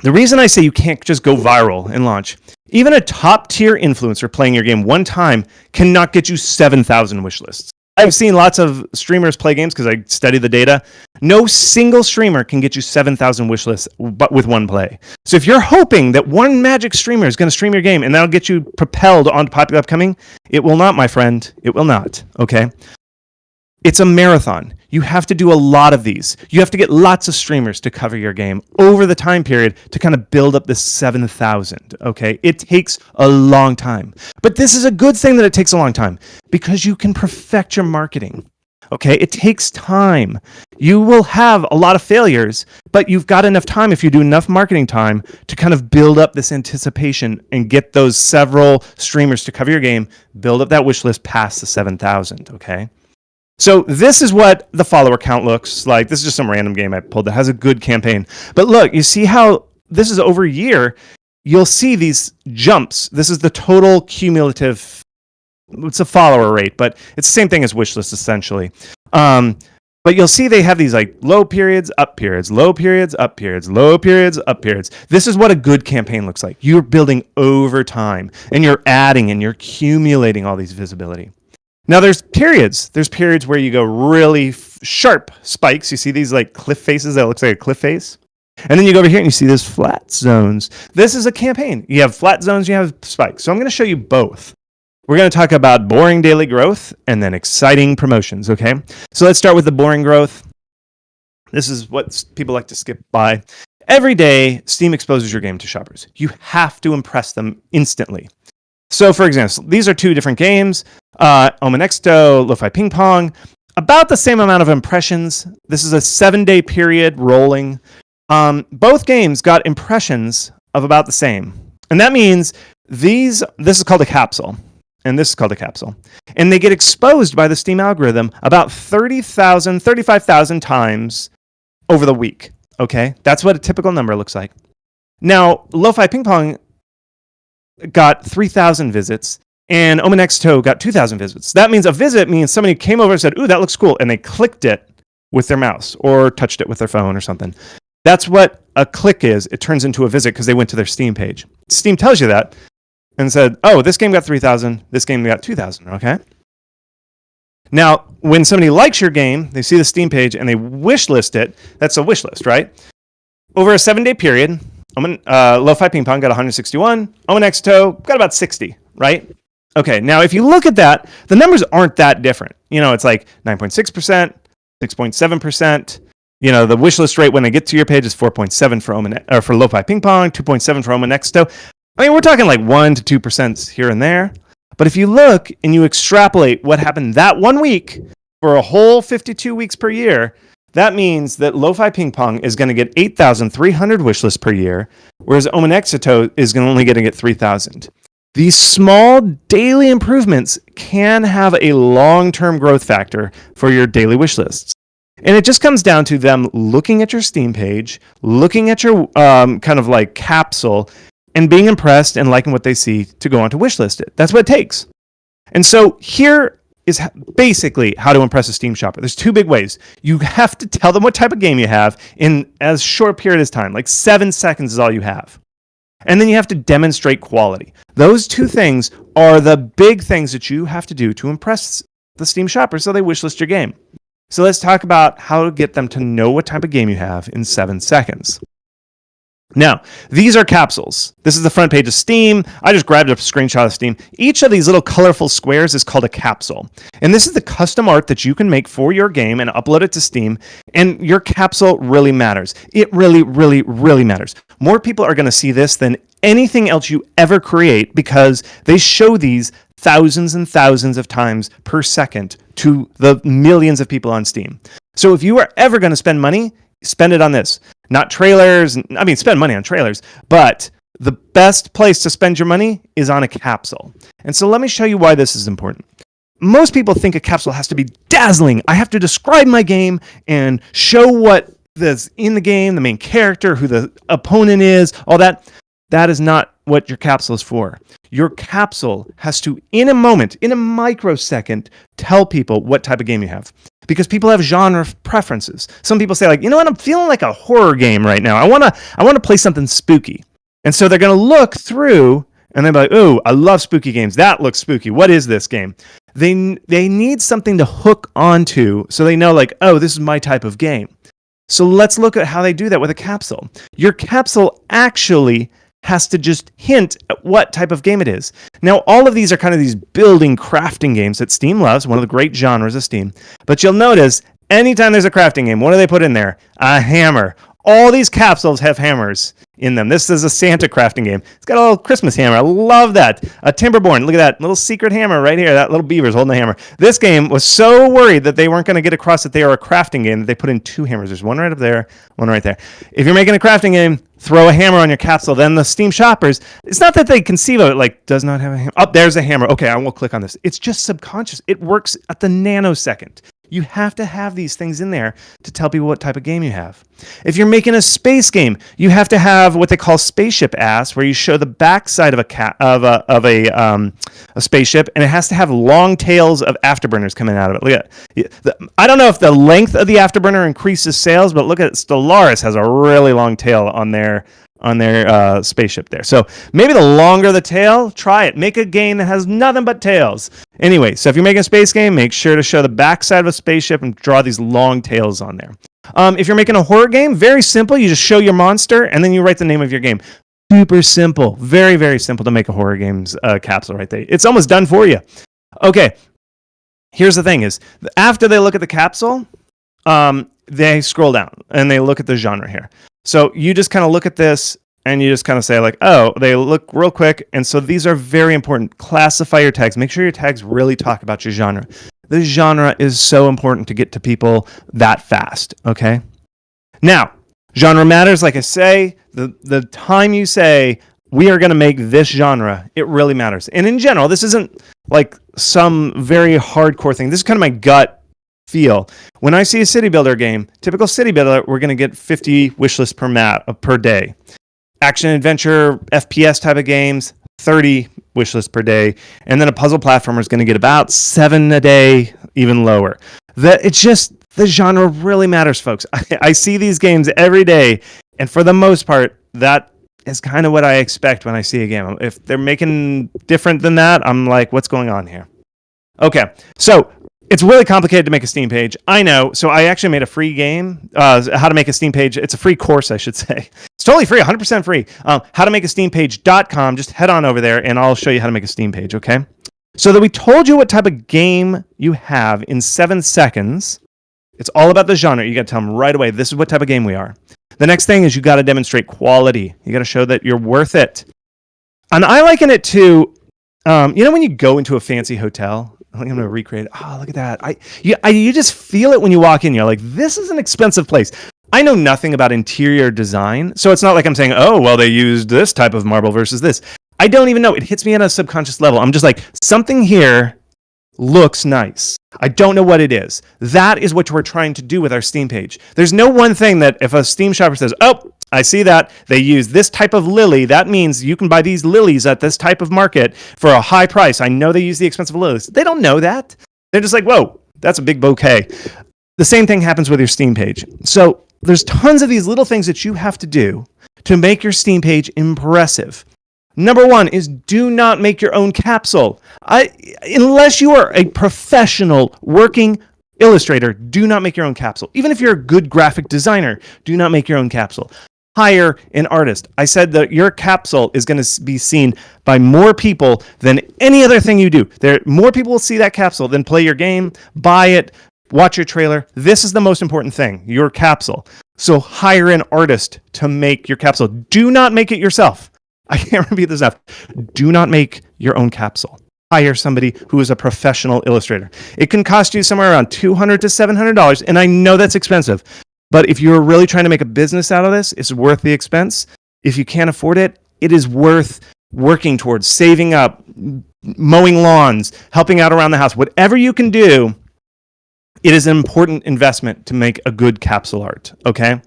the reason I say you can't just go viral and launch, even a top-tier influencer playing your game one time cannot get you 7,000 wish lists. I've seen lots of streamers play games because I study the data. No single streamer can get you 7,000 wish lists but with one play. So if you're hoping that one magic streamer is going to stream your game and that'll get you propelled onto Popular Upcoming, it will not, my friend. It will not, okay? It's a marathon. You have to do a lot of these. You have to get lots of streamers to cover your game over the time period to kind of build up this 7,000, okay? It takes a long time. But this is a good thing that it takes a long time because you can perfect your marketing, okay? It takes time. You will have a lot of failures, but you've got enough time if you do enough marketing time to kind of build up this anticipation and get those several streamers to cover your game, build up that wish list past the 7,000, okay? So this is what the follower count looks like. This is just some random game I pulled that has a good campaign. But look, you see how this is over a year. You'll see these jumps. This is the total cumulative. It's a follower rate, but it's the same thing as wishlist essentially. But you'll see they have these like low periods, up periods, low periods, up periods, low periods, up periods. This is what a good campaign looks like. You're building over time, and you're adding and you're accumulating all these visibility. Now there's periods. There's periods where you go really sharp spikes. You see these like cliff faces that looks like a cliff face. And then you go over here and you see these flat zones. This is a campaign. You have flat zones, you have spikes. So I'm going to show you both. We're going to talk about boring daily growth and then exciting promotions, okay? So let's start with the boring growth. This is what people like to skip by. Every day, Steam exposes your game to shoppers. You have to impress them instantly. So for example, these are two different games. Omonexto, Lo-Fi Ping Pong. About the same amount of impressions. This is a 7-day period rolling. Both games got impressions of about the same. And that means this is called a capsule. And this is called a capsule. And they get exposed by the Steam algorithm about 30,000, 35,000 times over the week. Okay? That's what a typical number looks like. Now, Lo-Fi Ping Pong got 3,000 visits, and Omonexto got 2,000 visits. That means a visit means somebody came over and said, ooh, that looks cool, and they clicked it with their mouse or touched it with their phone or something. That's what a click is. It turns into a visit because they went to their Steam page. Steam tells you that and said, oh, this game got 3,000, this game got 2,000, okay? Now, when somebody likes your game, they see the Steam page and they wish list it. That's a wish list, right? Over a 7-day period, Lo-Fi Ping Pong got 161, Omonexto got about 60, right? Okay, now if you look at that, the numbers aren't that different. You know, it's like 9.6%, 6.7%. You know, the wish list rate when they get to your page is 4.7 for Lo-Fi Ping Pong, 2.7 for Omonexto. I mean, we're talking like 1 to 2% here and there. But if you look and you extrapolate what happened that 1 week for a whole 52 weeks per year, that means that Lo-Fi Ping Pong is going to get 8,300 wish lists per year, whereas Omonexto is only going to get 3,000. These small daily improvements can have a long-term growth factor for your daily wish lists. And it just comes down to them looking at your Steam page, looking at your kind of like capsule, and being impressed and liking what they see to go on to wishlist it. That's what it takes. And so here is basically how to impress a Steam shopper. There's two big ways. You have to tell them what type of game you have in as short a period as time, like 7 seconds is all you have. And then you have to demonstrate quality. Those two things are the big things that you have to do to impress the Steam shopper so they wishlist your game. So let's talk about how to get them to know what type of game you have in 7 seconds. Now, these are capsules. This is the front page of Steam. I just grabbed a screenshot of Steam. Each of these little colorful squares is called a capsule. And this is the custom art that you can make for your game and upload it to Steam. And your capsule really matters. It really, really, really matters. More people are going to see this than anything else you ever create because they show these thousands and thousands of times per second to the millions of people on Steam. So if you are ever going to spend money, spend it on this. Not trailers. I mean, spend money on trailers, but the best place to spend your money is on a capsule. And so let me show you why this is important. Most people think a capsule has to be dazzling. I have to describe my game and show what is in the game, the main character, who the opponent is, all that. That is not what your capsule is for. Your capsule has to, in a moment, in a microsecond, tell people what type of game you have. Because people have genre preferences. Some people say, like, you know what, I'm feeling like a horror game right now. I wanna play something spooky. And so they're gonna look through and they're like, oh, I love spooky games. That looks spooky. What is this game? They need something to hook onto so they know, like, oh, this is my type of game. So let's look at how they do that with a capsule. Your capsule actually has to just hint at what type of game it is. Now, all of these are kind of these building crafting games that Steam loves, one of the great genres of Steam. But you'll notice, anytime there's a crafting game, what do they put in there? A hammer. All these capsules have hammers in them. This is a Santa crafting game. It's got a little Christmas hammer. I love that. A Timberborn. Look at that little secret hammer right here. That little beaver's holding the hammer. This game was so worried that they weren't going to get across that they are a crafting game that they put in 2 hammers. There's one right up there, one right there. If you're making a crafting game, throw a hammer on your capsule. Then the Steam shoppers, it's not that they conceive of it like, does not have a hammer. Oh, there's a hammer. Okay, I will click on this. It's just subconscious. It works at the nanosecond. You have to have these things in there to tell people what type of game you have. If you're making a space game, you have to have what they call spaceship ass, where you show the backside of a spaceship, and it has to have long tails of afterburners coming out of it. Look at I don't know if the length of the afterburner increases sales, but look at Stellaris has a really long tail on their spaceship there. So maybe the longer the tail, try it. Make a game that has nothing but tails. Anyway, so if you're making a space game, make sure to show the backside of a spaceship and draw these long tails on there. If you're making a horror game, very simple. You just show your monster and then you write the name of your game. Super simple. Very, very simple to make a horror games capsule right there. It's almost done for you. Okay. Here's the thing is, after they look at the capsule, they scroll down and they look at the genre here. So you just kind of look at this and you just kind of say like, oh, they look real quick. And so these are very important. Classify your tags. Make sure your tags really talk about your genre. The genre is so important to get to people that fast, okay? Now, genre matters. Like I say, the time you say, we are going to make this genre, it really matters. And in general, this isn't like some very hardcore thing. This is kind of my gut feel. When I see a city builder game, typical city builder, we're going to get 50 wishlist per day. Action adventure, FPS type of games, 30 wishlist per day. And then a puzzle platformer is going to get about 7 a day, even lower. It's just, the genre really matters, folks. I see these games every day, and for the most part, that is kind of what I expect when I see a game. If they're making different than that, I'm like, what's going on here? Okay, so it's really complicated to make a Steam page. I know. So I actually made a free game, how to make a Steam page. It's a free course, I should say. It's totally free, 100% free. How to make a Steam page.com. Just head on over there and I'll show you how to make a Steam page, okay? So that we told you what type of game you have in 7 seconds. It's all about the genre. You got to tell them right away, this is what type of game we are. The next thing is you got to demonstrate quality. You got to show that you're worth it. And I liken it to, when you go into a fancy hotel, I think I'm going to recreate it. Oh, look at that. You just feel it when you walk in. You're like, this is an expensive place. I know nothing about interior design, so it's not like I'm saying, oh, well, they used this type of marble versus this. I don't even know. It hits me on a subconscious level. I'm just like, something here looks nice. I don't know what it is. That is what we're trying to do with our Steam page. There's no one thing that if a Steam shopper says, oh, I see that they use this type of lily, that means you can buy these lilies at this type of market for a high price. I know they use the expensive lilies. They don't know that. They're just like, whoa, that's a big bouquet. The same thing happens with your Steam page. So there's tons of these little things that you have to do to make your Steam page impressive. Number one is do not make your own capsule. Unless you are a professional working illustrator, do not make your own capsule. Even if you're a good graphic designer, do not make your own capsule. Hire an artist. I said that your capsule is going to be seen by more people than any other thing you do. More people will see that capsule than play your game, buy it, watch your trailer. This is the most important thing, your capsule. So hire an artist to make your capsule. Do not make it yourself. I can't repeat this enough. Do not make your own capsule. Hire somebody who is a professional illustrator. It can cost you somewhere around $200 to $700, and I know that's expensive. But if you're really trying to make a business out of this, it's worth the expense. If you can't afford it, it is worth working towards saving up, mowing lawns, helping out around the house. Whatever you can do, it is an important investment to make a good capsule art, okay?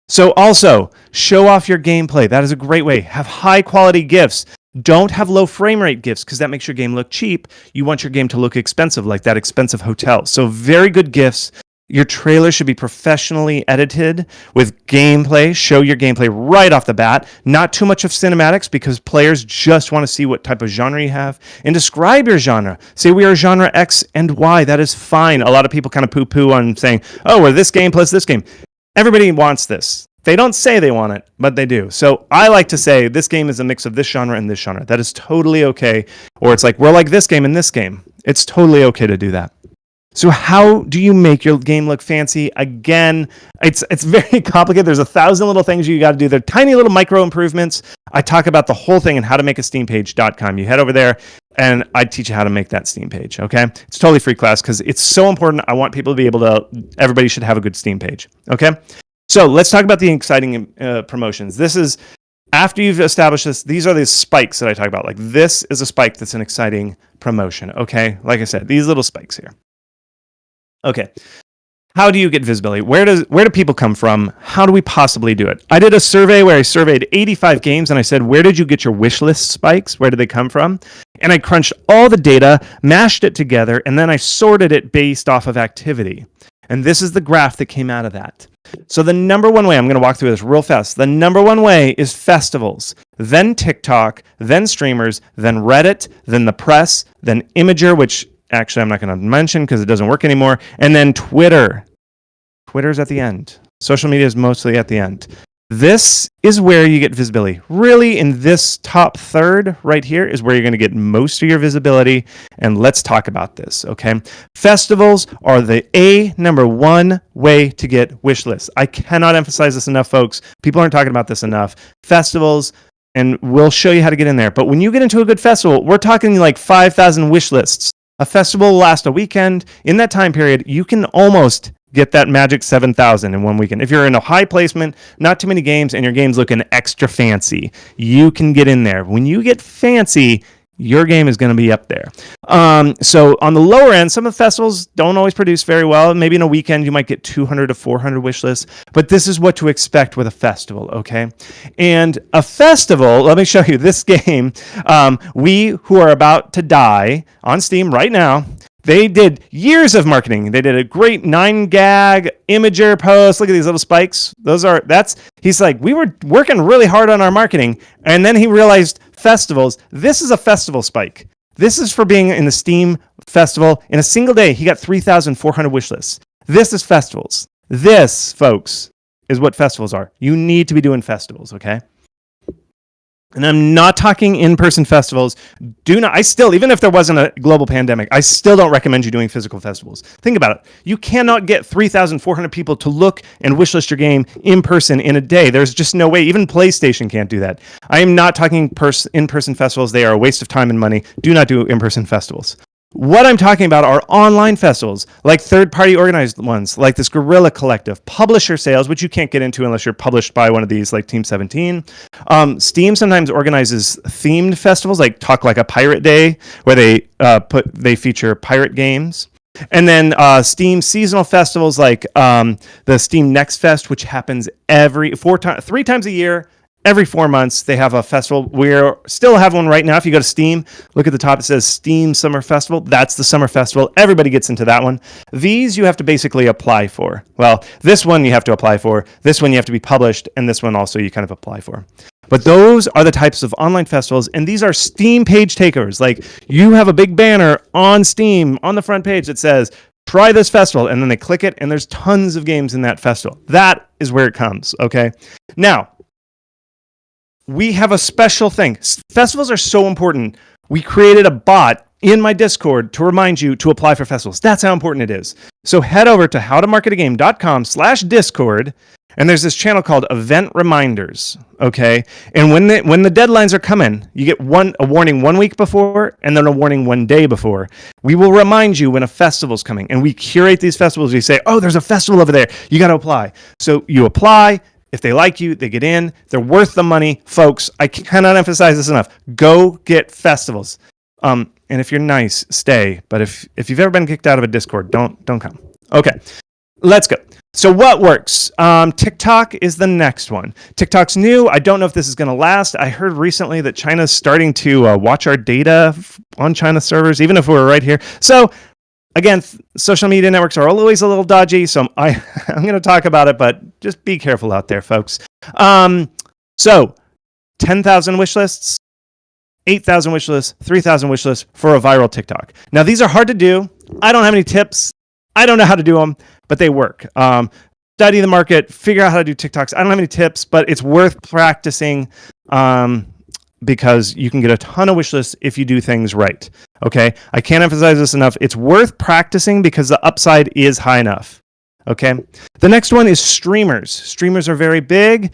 So also, show off your gameplay. That is a great way. Have high quality GIFs. Don't have low frame rate GIFs because that makes your game look cheap. You want your game to look expensive, like that expensive hotel. So very good GIFs. Your trailer should be professionally edited with gameplay. Show your gameplay right off the bat. Not too much of cinematics because players just want to see what type of genre you have. And describe your genre. Say we are genre X and Y. That is fine. A lot of people kind of poo-poo on saying, oh, we're this game plus this game. Everybody wants this. They don't say they want it, but they do. So I like to say this game is a mix of this genre and this genre. That is totally okay. Or it's like, we're like this game and this game. It's totally okay to do that. So how do you make your game look fancy? Again, it's very complicated. There's 1,000 little things you got to do. They're tiny little micro improvements. I talk about the whole thing in howtomakeasteampage.com. You head over there and I teach you how to make that Steam page, okay? It's totally free class because it's so important. I want people to be able to, everybody should have a good Steam page, okay? So let's talk about the exciting promotions. This is, after you've established this, these are the spikes that I talk about. Like this is a spike that's an exciting promotion, okay? Like I said, these little spikes here. Okay. How do you get visibility? Where do people come from? How do we possibly do it? I did a survey where I surveyed 85 games and I said, where did you get your wish list spikes? Where did they come from? And I crunched all the data, mashed it together, and then I sorted it based off of activity. And this is the graph that came out of that. So the number one way, I'm going to walk through this real fast. The number one way is festivals, then TikTok, then streamers, then Reddit, then the press, then Imager, which actually I'm not going to mention because it doesn't work anymore, and then Twitter. Twitter's at the end. Social media is mostly at the end. This is where you get visibility. Really, in this top third right here is where you're going to get most of your visibility. And let's talk about this, okay? Festivals are the number one way to get wish lists. I cannot emphasize this enough, folks. People aren't talking about this enough. Festivals, and we'll show you how to get in there. But when you get into a good festival, we're talking like 5,000 wish lists. A festival will last a weekend. In that time period, you can almost get that magic 7,000 in one weekend. If you're in a high placement, not too many games, and your game's looking extra fancy, you can get in there. When you get fancy, your game is going to be up there. So on the lower end, some of the festivals don't always produce very well. Maybe in a weekend, you might get 200 to 400 wish lists, but this is what to expect with a festival, okay? And a festival, let me show you this game. We Who Are About to Die on Steam right now, they did years of marketing. They did a great 9-gag Imager post. Look at these little spikes. He's like, we were working really hard on our marketing. And then he realized festivals. This is a festival spike. This is for being in the Steam festival. In a single day, he got 3,400 wish lists. This is festivals. This, folks, is what festivals are. You need to be doing festivals, okay? And I'm not talking in-person festivals. Even if there wasn't a global pandemic, I still don't recommend you doing physical festivals. Think about it. You cannot get 3,400 people to look and wishlist your game in person in a day. There's just no way. Even PlayStation can't do that. I am not talking in-person festivals. They are a waste of time and money. Do not do in-person festivals. What I'm talking about are online festivals, like third-party organized ones, like this Guerrilla Collective, publisher sales, which you can't get into unless you're published by one of these, like Team 17. Steam sometimes organizes themed festivals, like Talk Like a Pirate Day, where they feature pirate games. And then Steam seasonal festivals, like the Steam Next Fest, which happens 3 times a year. Every 4 months, they have a festival. We still have one right now. If you go to Steam, look at the top. It says Steam Summer Festival. That's the summer festival. Everybody gets into that one. These you have to basically apply for. Well, this one you have to apply for. This one you have to be published. And this one also you kind of apply for. But those are the types of online festivals. And these are Steam page takeovers. Like you have a big banner on Steam on the front page that says, try this festival. And then they click it. And there's tons of games in that festival. That is where it comes. Okay. Now, we have a special thing. Festivals are so important. We created a bot in my Discord to remind you to apply for festivals. That's how important it is. So head over to howtomarketagame.com/Discord, and there's this channel called Event Reminders. Okay, and when the deadlines are coming, you get a warning 1 week before, and then a warning 1 day before. We will remind you when a festival's coming, and we curate these festivals. We say, oh, there's a festival over there. You got to apply. So you apply. If they like you, they get in. They're worth the money. Folks, I cannot emphasize this enough. Go get festivals. And if you're nice, stay. But if you've ever been kicked out of a Discord, don't come. Okay, let's go. So what works? TikTok is the next one. TikTok's new. I don't know if this is going to last. I heard recently that China's starting to watch our data on China servers, even if we're right here. So again, social media networks are always a little dodgy, so I'm going to talk about it, but just be careful out there, folks. So 10,000 wish lists, 8,000 wish lists, 3,000 wish lists for a viral TikTok. Now, these are hard to do. I don't have any tips. I don't know how to do them, but they work. Study the market, figure out how to do TikToks. I don't have any tips, but it's worth practicing because you can get a ton of wish lists if you do things right. Okay, I can't emphasize this enough. It's worth practicing because the upside is high enough. Okay, the next one is streamers. Streamers are very big.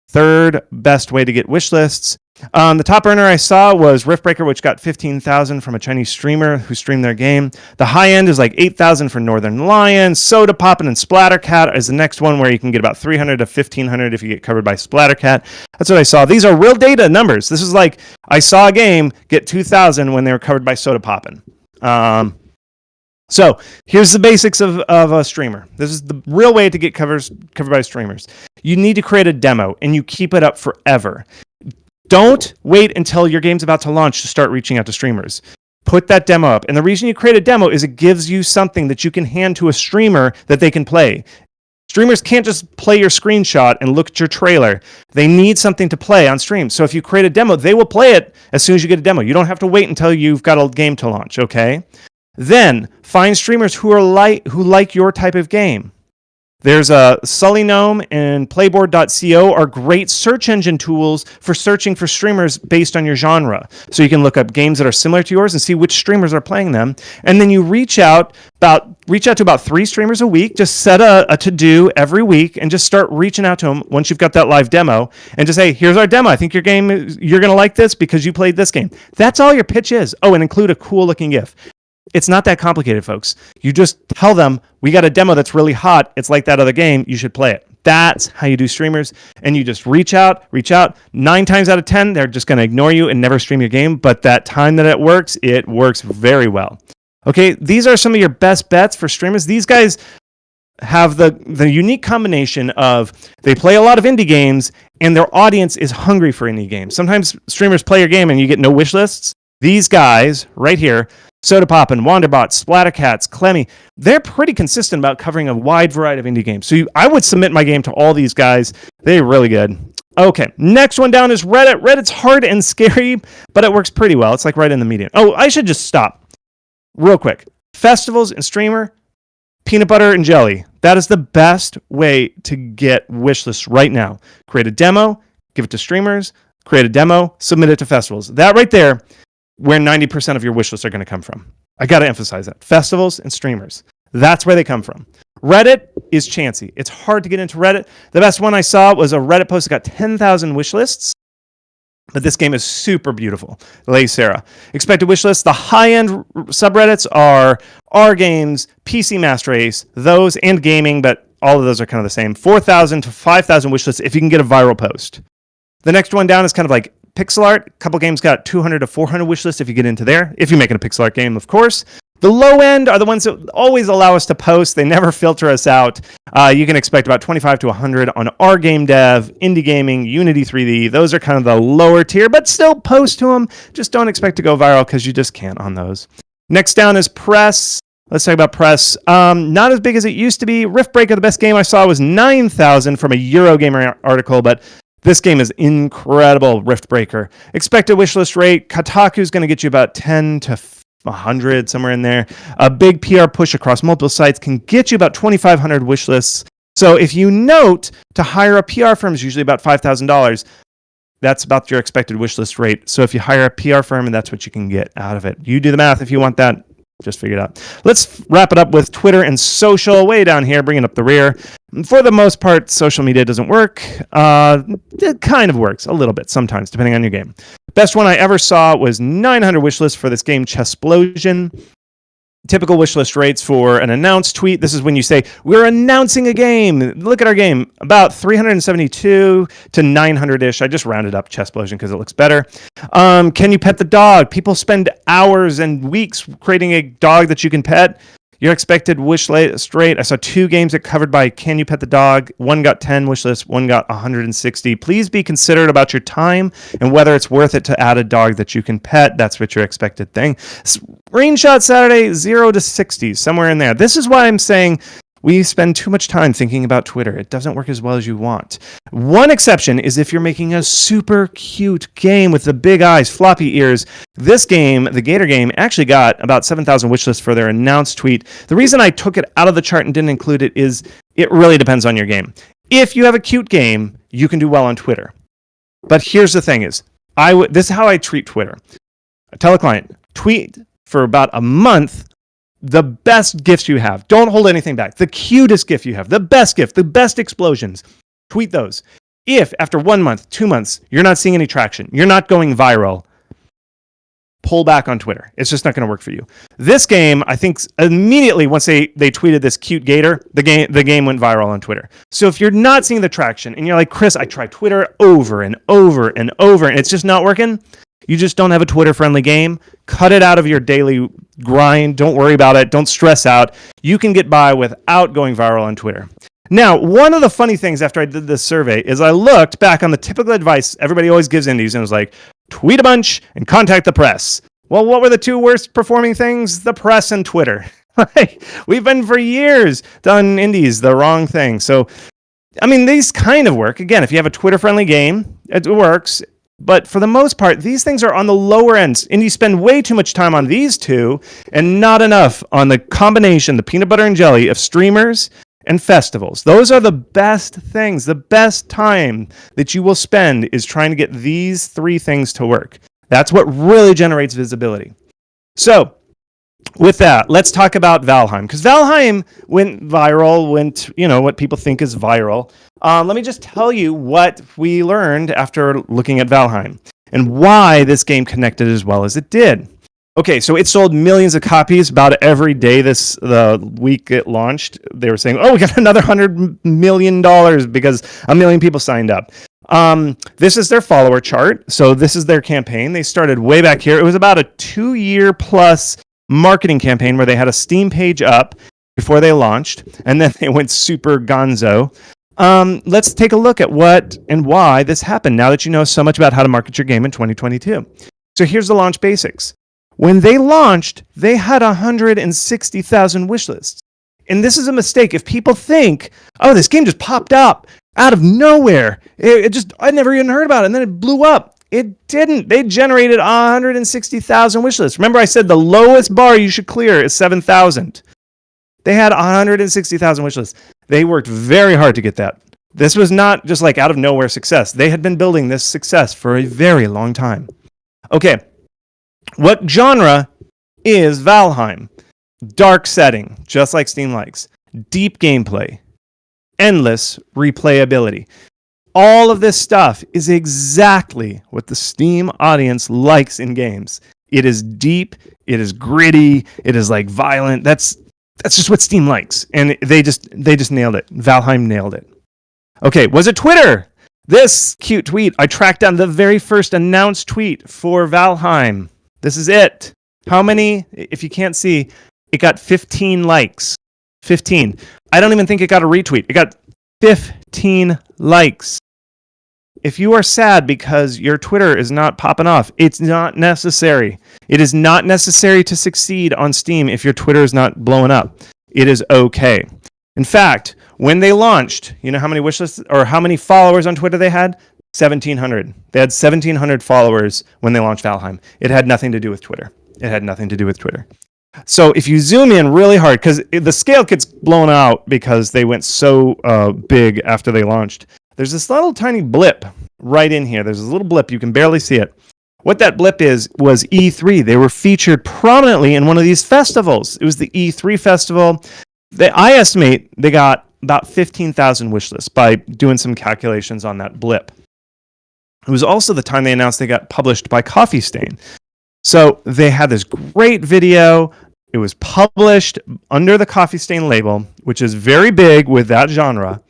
Third best way to get wish lists. The top earner I saw was Riftbreaker, which got 15,000 from a Chinese streamer who streamed their game. The high end is like 8,000 for Northern Lion. Soda Poppin' and Splattercat is the next one where you can get about 300 to 1,500 if you get covered by Splattercat. That's what I saw. These are real data numbers. This is like I saw a game get 2,000 when they were covered by Soda Poppin'. So here's the basics of a streamer. This is the real way to get covered by streamers. You need to create a demo, and you keep it up forever. Don't wait until your game's about to launch to start reaching out to streamers. Put that demo up. And the reason you create a demo is it gives you something that you can hand to a streamer that they can play. Streamers can't just play your screenshot and look at your trailer. They need something to play on stream. So if you create a demo, they will play it as soon as you get a demo. You don't have to wait until you've got a game to launch, okay? Then find streamers who like your type of game. There's a Sully Gnome and Playboard.co are great search engine tools for searching for streamers based on your genre. So you can look up games that are similar to yours and see which streamers are playing them. And then you reach out to about 3 streamers a week. Just set a to-do every week and just start reaching out to them once you've got that live demo. And just say, here's our demo. I think you're going to like this because you played this game. That's all your pitch is. Oh, and include a cool-looking GIF. It's not that complicated, folks. You just tell them, we got a demo that's really hot. It's like that other game. You should play it. That's how you do streamers. And you just reach out. 9 times out of 10, they're just going to ignore you and never stream your game. But that time that it works very well. Okay, these are some of your best bets for streamers. These guys have the unique combination of they play a lot of indie games and their audience is hungry for indie games. Sometimes streamers play your game and you get no wish lists. These guys right here, Soda Poppin', Wanderbot, Splattercats, Clemmy, they're pretty consistent about covering a wide variety of indie games. So I would submit my game to all these guys. They're really good. Okay, next one down is Reddit. Reddit's hard and scary, but it works pretty well. It's like right in the median. Oh, I should just stop real quick. Festivals and streamer, peanut butter and jelly. That is the best way to get wish lists right now. Create a demo, give it to streamers, create a demo, submit it to festivals. That right there, where 90% of your wish lists are going to come from. I got to emphasize that. Festivals and streamers. That's where they come from. Reddit is chancy. It's hard to get into Reddit. The best one I saw was a Reddit post that got 10,000 wish lists. But this game is super beautiful. Lay Sarah. Expected wish lists. The high-end subreddits are R Games, PC Master Race, those, and gaming, but all of those are kind of the same. 4,000 to 5,000 wish lists if you can get a viral post. The next one down is kind of like pixel art. A couple games got 200 to 400 wish lists if you get into there. If you're making a pixel art game, of course. The low end are the ones that always allow us to post. They never filter us out. You can expect about 25 to 100 on our game dev, indie gaming, Unity 3D. Those are kind of the lower tier, but still post to them. Just don't expect to go viral because you just can't on those. Next down is press. Let's talk about press. Not as big as it used to be. Riftbreaker, the best game I saw was 9,000 from a Eurogamer article, but this game is incredible, Riftbreaker. Expected wishlist rate, Kotaku's going to get you about 10 to 100, somewhere in there. A big PR push across multiple sites can get you about 2,500 wish lists. So if you note, to hire a PR firm is usually about $5,000. That's about your expected wish list rate. So if you hire a PR firm, and that's what you can get out of it. You do the math if you want that. Just figure it out. Let's wrap it up with Twitter and social way down here, bringing up the rear. For the most part, social media doesn't work. It kind of works a little bit sometimes, depending on your game. Best one I ever saw was 900 wish lists for this game, Chessplosion. Typical wish list rates for an announced tweet. This is when you say, we're announcing a game. Look at our game. About 372 to 900-ish. I just rounded up Chessplosion because it looks better. Can you pet the dog? People spend hours and weeks creating a dog that you can pet. Your expected wish list rate. I saw 2 games that covered by Can You Pet the Dog. One got 10 wish lists, one got 160. Please be considerate about your time and whether it's worth it to add a dog that you can pet. That's what your expected thing. Screenshot Saturday, 0 to 60, somewhere in there. This is why I'm saying we spend too much time thinking about Twitter. It doesn't work as well as you want. One exception is if you're making a super cute game with the big eyes, floppy ears. This game, the Gator game, actually got about 7,000 wish lists for their announced tweet. The reason I took it out of the chart and didn't include it is it really depends on your game. If you have a cute game, you can do well on Twitter. But here's the thing is, this is how I treat Twitter. I tell a client, tweet for about a month the best gifts you have. Don't hold anything back. The cutest gift you have, the best gift, the best explosions. Tweet those. If after 1 month, 2 months, you're not seeing any traction, you're not going viral, pull back on Twitter. It's just not going to work for you. This game, I think immediately once they tweeted this cute gator, the game went viral on Twitter. So if you're not seeing the traction and you're like, Chris, I tried Twitter over and over and over and it's just not working, you just don't have a Twitter-friendly game. Cut it out of your daily grind. Don't worry about it. Don't stress out. You can get by without going viral on Twitter. Now, one of the funny things after I did this survey is I looked back on the typical advice everybody always gives indies, and it was like, tweet a bunch and contact the press. Well, what were the two worst performing things? The press and Twitter. We've been for years done indies the wrong thing. So, I mean, these kind of work. Again, if you have a Twitter-friendly game, it works. But for the most part, these things are on the lower ends. Indies spend way too much time on these two and not enough on the combination, the peanut butter and jelly of streamers and festivals. Those are the best things. The best time that you will spend is trying to get these three things to work. That's what really generates visibility. So, with that, let's talk about Valheim. Because Valheim went viral, what people think is viral. Let me just tell you what we learned after looking at Valheim and why this game connected as well as it did. Okay, so it sold millions of copies about every day the week it launched. They were saying, we got another $100 million because 1 million people signed up. This is their follower chart. So this is their campaign. They started way back here. It was about a 2-year plus marketing campaign where they had a Steam page up before they launched, and then they went super gonzo. Let's take a look at what and why this happened now that you know so much about how to market your game in 2022. So here's the launch basics. When they launched, they had 160,000 wish lists. And this is a mistake. If people think, this game just popped up out of nowhere, I never even heard about it, and then it blew up. It didn't. They generated 160,000 wish lists. Remember I said the lowest bar you should clear is 7,000. They had 160,000 wish lists. They worked very hard to get that. This was not just like out of nowhere success. They had been building this success for a very long time. Okay. What genre is Valheim? Dark setting, just like Steam likes. Deep gameplay. Endless replayability. All of this stuff is exactly what the Steam audience likes in games. It is deep, it is gritty, it is like violent. That's just what Steam likes. And they just nailed it. Valheim nailed it. Okay, was it Twitter? This cute tweet, I tracked down the very first announced tweet for Valheim. This is it. How many? If you can't see, it got 15 likes. 15. I don't even think it got a retweet. It got 15 likes. If you are sad because your Twitter is not popping off, it's not necessary. It is not necessary to succeed on Steam if your Twitter is not blowing up. It is okay. In fact, when they launched, you know how many wishlists or how many followers on Twitter they had? 1,700. They had 1,700 followers when they launched Valheim. It had nothing to do with Twitter. So if you zoom in really hard, because the scale gets blown out because they went so big after they launched, there's this little tiny blip right in here. There's this little blip. You can barely see it. What that blip was E3. They were featured prominently in one of these festivals. It was the E3 festival. I estimate they got about 15,000 wish lists by doing some calculations on that blip. It was also the time they announced they got published by Coffee Stain. So they had this great video. It was published under the Coffee Stain label, which is very big with that genre.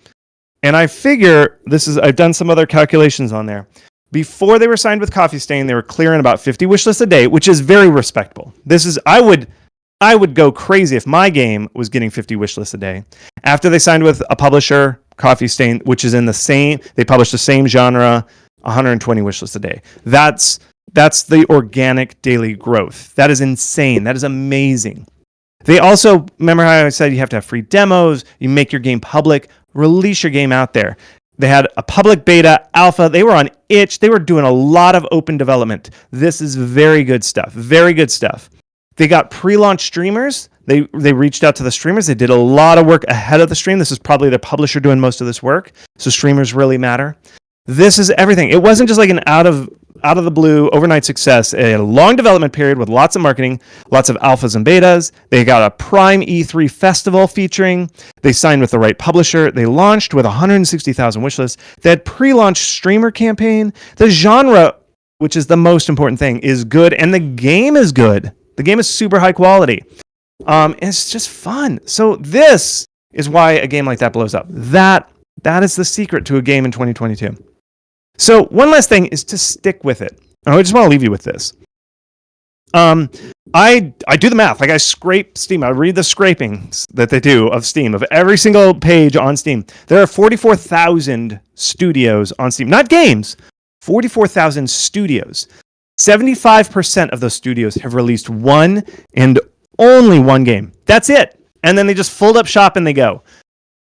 And I figure I've done some other calculations on there. Before they were signed with Coffee Stain, they were clearing about 50 wish lists a day, which is very respectable. I would go crazy if my game was getting 50 wish lists a day. After they signed with a publisher, Coffee Stain, which is they publish the same genre, 120 wish lists a day. That's the organic daily growth. That is insane. That is amazing. They also, remember how I said you have to have free demos, you make your game public, release your game out there. They had a public beta, alpha. They were on itch. They were doing a lot of open development. This is very good stuff. Very good stuff. They got pre-launch streamers. They reached out to the streamers. They did a lot of work ahead of the stream. This is probably the publisher doing most of this work. So streamers really matter. This is everything. It wasn't just like an out of the blue overnight success. It had a long development period with lots of marketing, lots of alphas and betas. They got a prime E3 festival featuring. They signed with the right publisher. They launched with 160,000 wishlists. They had pre-launch streamer campaign. The genre, which is the most important thing, is good, and the game is good. The game is super high quality. It's just fun. So this is why a game like that blows up. That is the secret to a game in 2022. So one last thing is to stick with it. I just want to leave you with this. I do the math. Like I scrape Steam. I read the scrapings that they do of Steam, of every single page on Steam. There are 44,000 studios on Steam. Not games. 44,000 studios. 75% of those studios have released one and only one game. That's it. And then they just fold up shop and they go.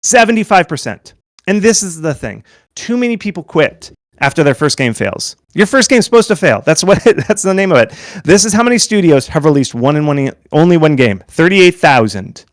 75%. And this is the thing. Too many people quit after their first game fails. Your first game's supposed to fail. That's the name of it. This is how many studios have released only one game. 38,000.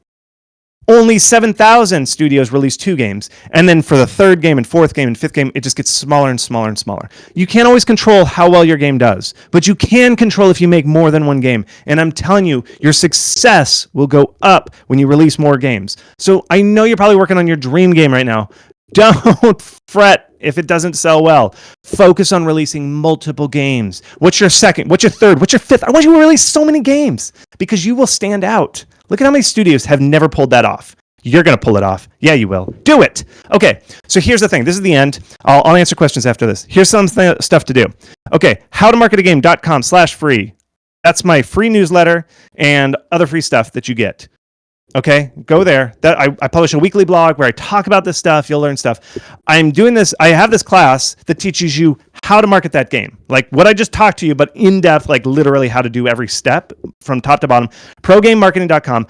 Only 7,000 studios release two games. And then for the third game and fourth game and fifth game, it just gets smaller and smaller and smaller. You can't always control how well your game does, but you can control if you make more than one game. And I'm telling you, your success will go up when you release more games. So I know you're probably working on your dream game right now. Don't fret if it doesn't sell well. Focus on releasing multiple games. What's your second? What's your third? What's your fifth? I want you to release so many games because you will stand out. Look at how many studios have never pulled that off. You're going to pull it off. Yeah, you will. Do it. Okay, so here's the thing. This is the end. I'll answer questions after this. Here's some stuff to do. Okay, howtomarketagame.com/free. That's my free newsletter and other free stuff that you get. Okay, go there. I publish a weekly blog where I talk about this stuff. You'll learn stuff. I'm doing this. I have this class that teaches you how to market that game. Like what I just talked to you, but in depth, like literally how to do every step from top to bottom. ProGameMarketing.com.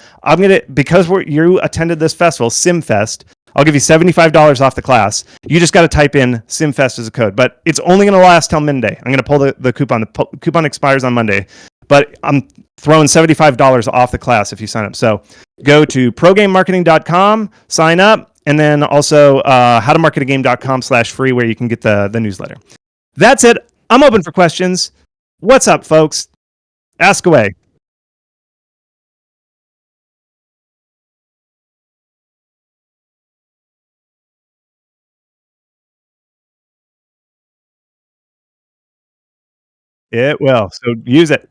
Because you attended this festival, CIMFest, I'll give you $75 off the class. You just got to type in CIMFest as a code, but it's only going to last till Monday. I'm going to pull the coupon. The coupon expires on Monday, but I'm throwing $75 off the class if you sign up. So go to ProGameMarketing.com, sign up, and then also howtomarketagame.com/free where you can get the newsletter. That's it. I'm open for questions. What's up, folks? Ask away. It will. So use it.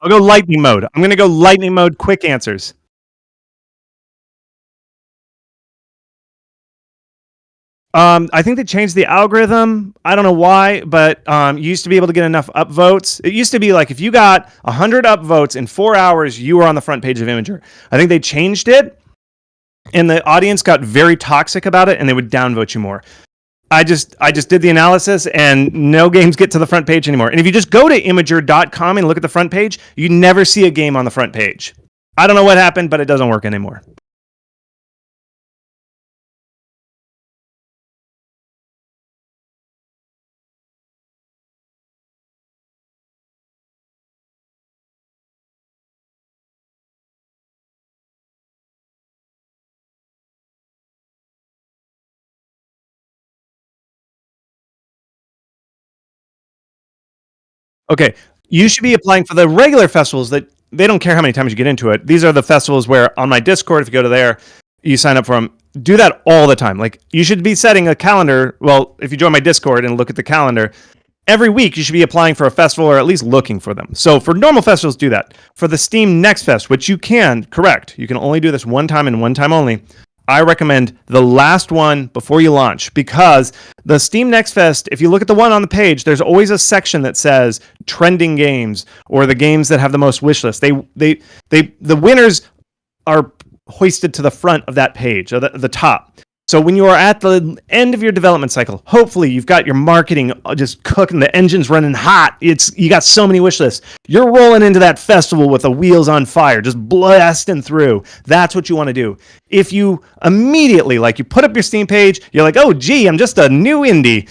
I'll go lightning mode. I'm going to go lightning mode, quick answers. I think they changed the algorithm. I don't know why, but you used to be able to get enough upvotes. It used to be like if you got 100 upvotes in 4 hours, you were on the front page of Imager. I think they changed it, and the audience got very toxic about it, and they would downvote you more. I just did the analysis, and no games get to the front page anymore. And if you just go to Imager.com and look at the front page, you never see a game on the front page. I don't know what happened, but it doesn't work anymore. Okay, you should be applying for the regular festivals that they don't care how many times you get into it. These are the festivals where on my Discord, if you go to there, you sign up for them. Do that all the time. Like you should be setting a calendar. Well, if you join my Discord and look at the calendar, every week you should be applying for a festival or at least looking for them. So for normal festivals, do that. For the Steam Next Fest, which you can, correct, you can only do this one time and one time only. I recommend the last one before you launch because the Steam Next Fest, if you look at the one on the page, there's always a section that says trending games or the games that have the most wish list. The winners are hoisted to the front of that page, or the top. So when you are at the end of your development cycle, hopefully you've got your marketing just cooking, the engine's running hot. You got so many wish lists. You're rolling into that festival with the wheels on fire, just blasting through. That's what you want to do. If you immediately, like you put up your Steam page, you're like, oh, gee, I'm just a new indie.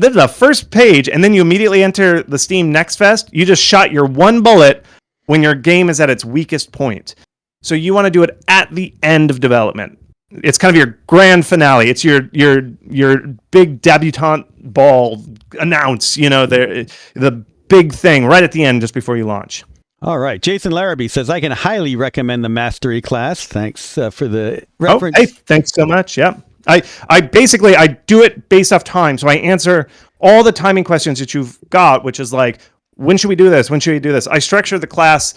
This is the first page, and then you immediately enter the Steam Next Fest. You just shot your one bullet when your game is at its weakest point. So you want to do it at the end of development. It's kind of your grand finale. It's your big debutante ball announce, the big thing right at the end just before you launch. All right. Jason Larrabee says, I can highly recommend the Mastery class. Thanks for the reference. Oh, hey, thanks so much. Yeah. I basically, I do it based off time. So I answer all the timing questions that you've got, which is like, when should we do this? When should we do this? I structure the class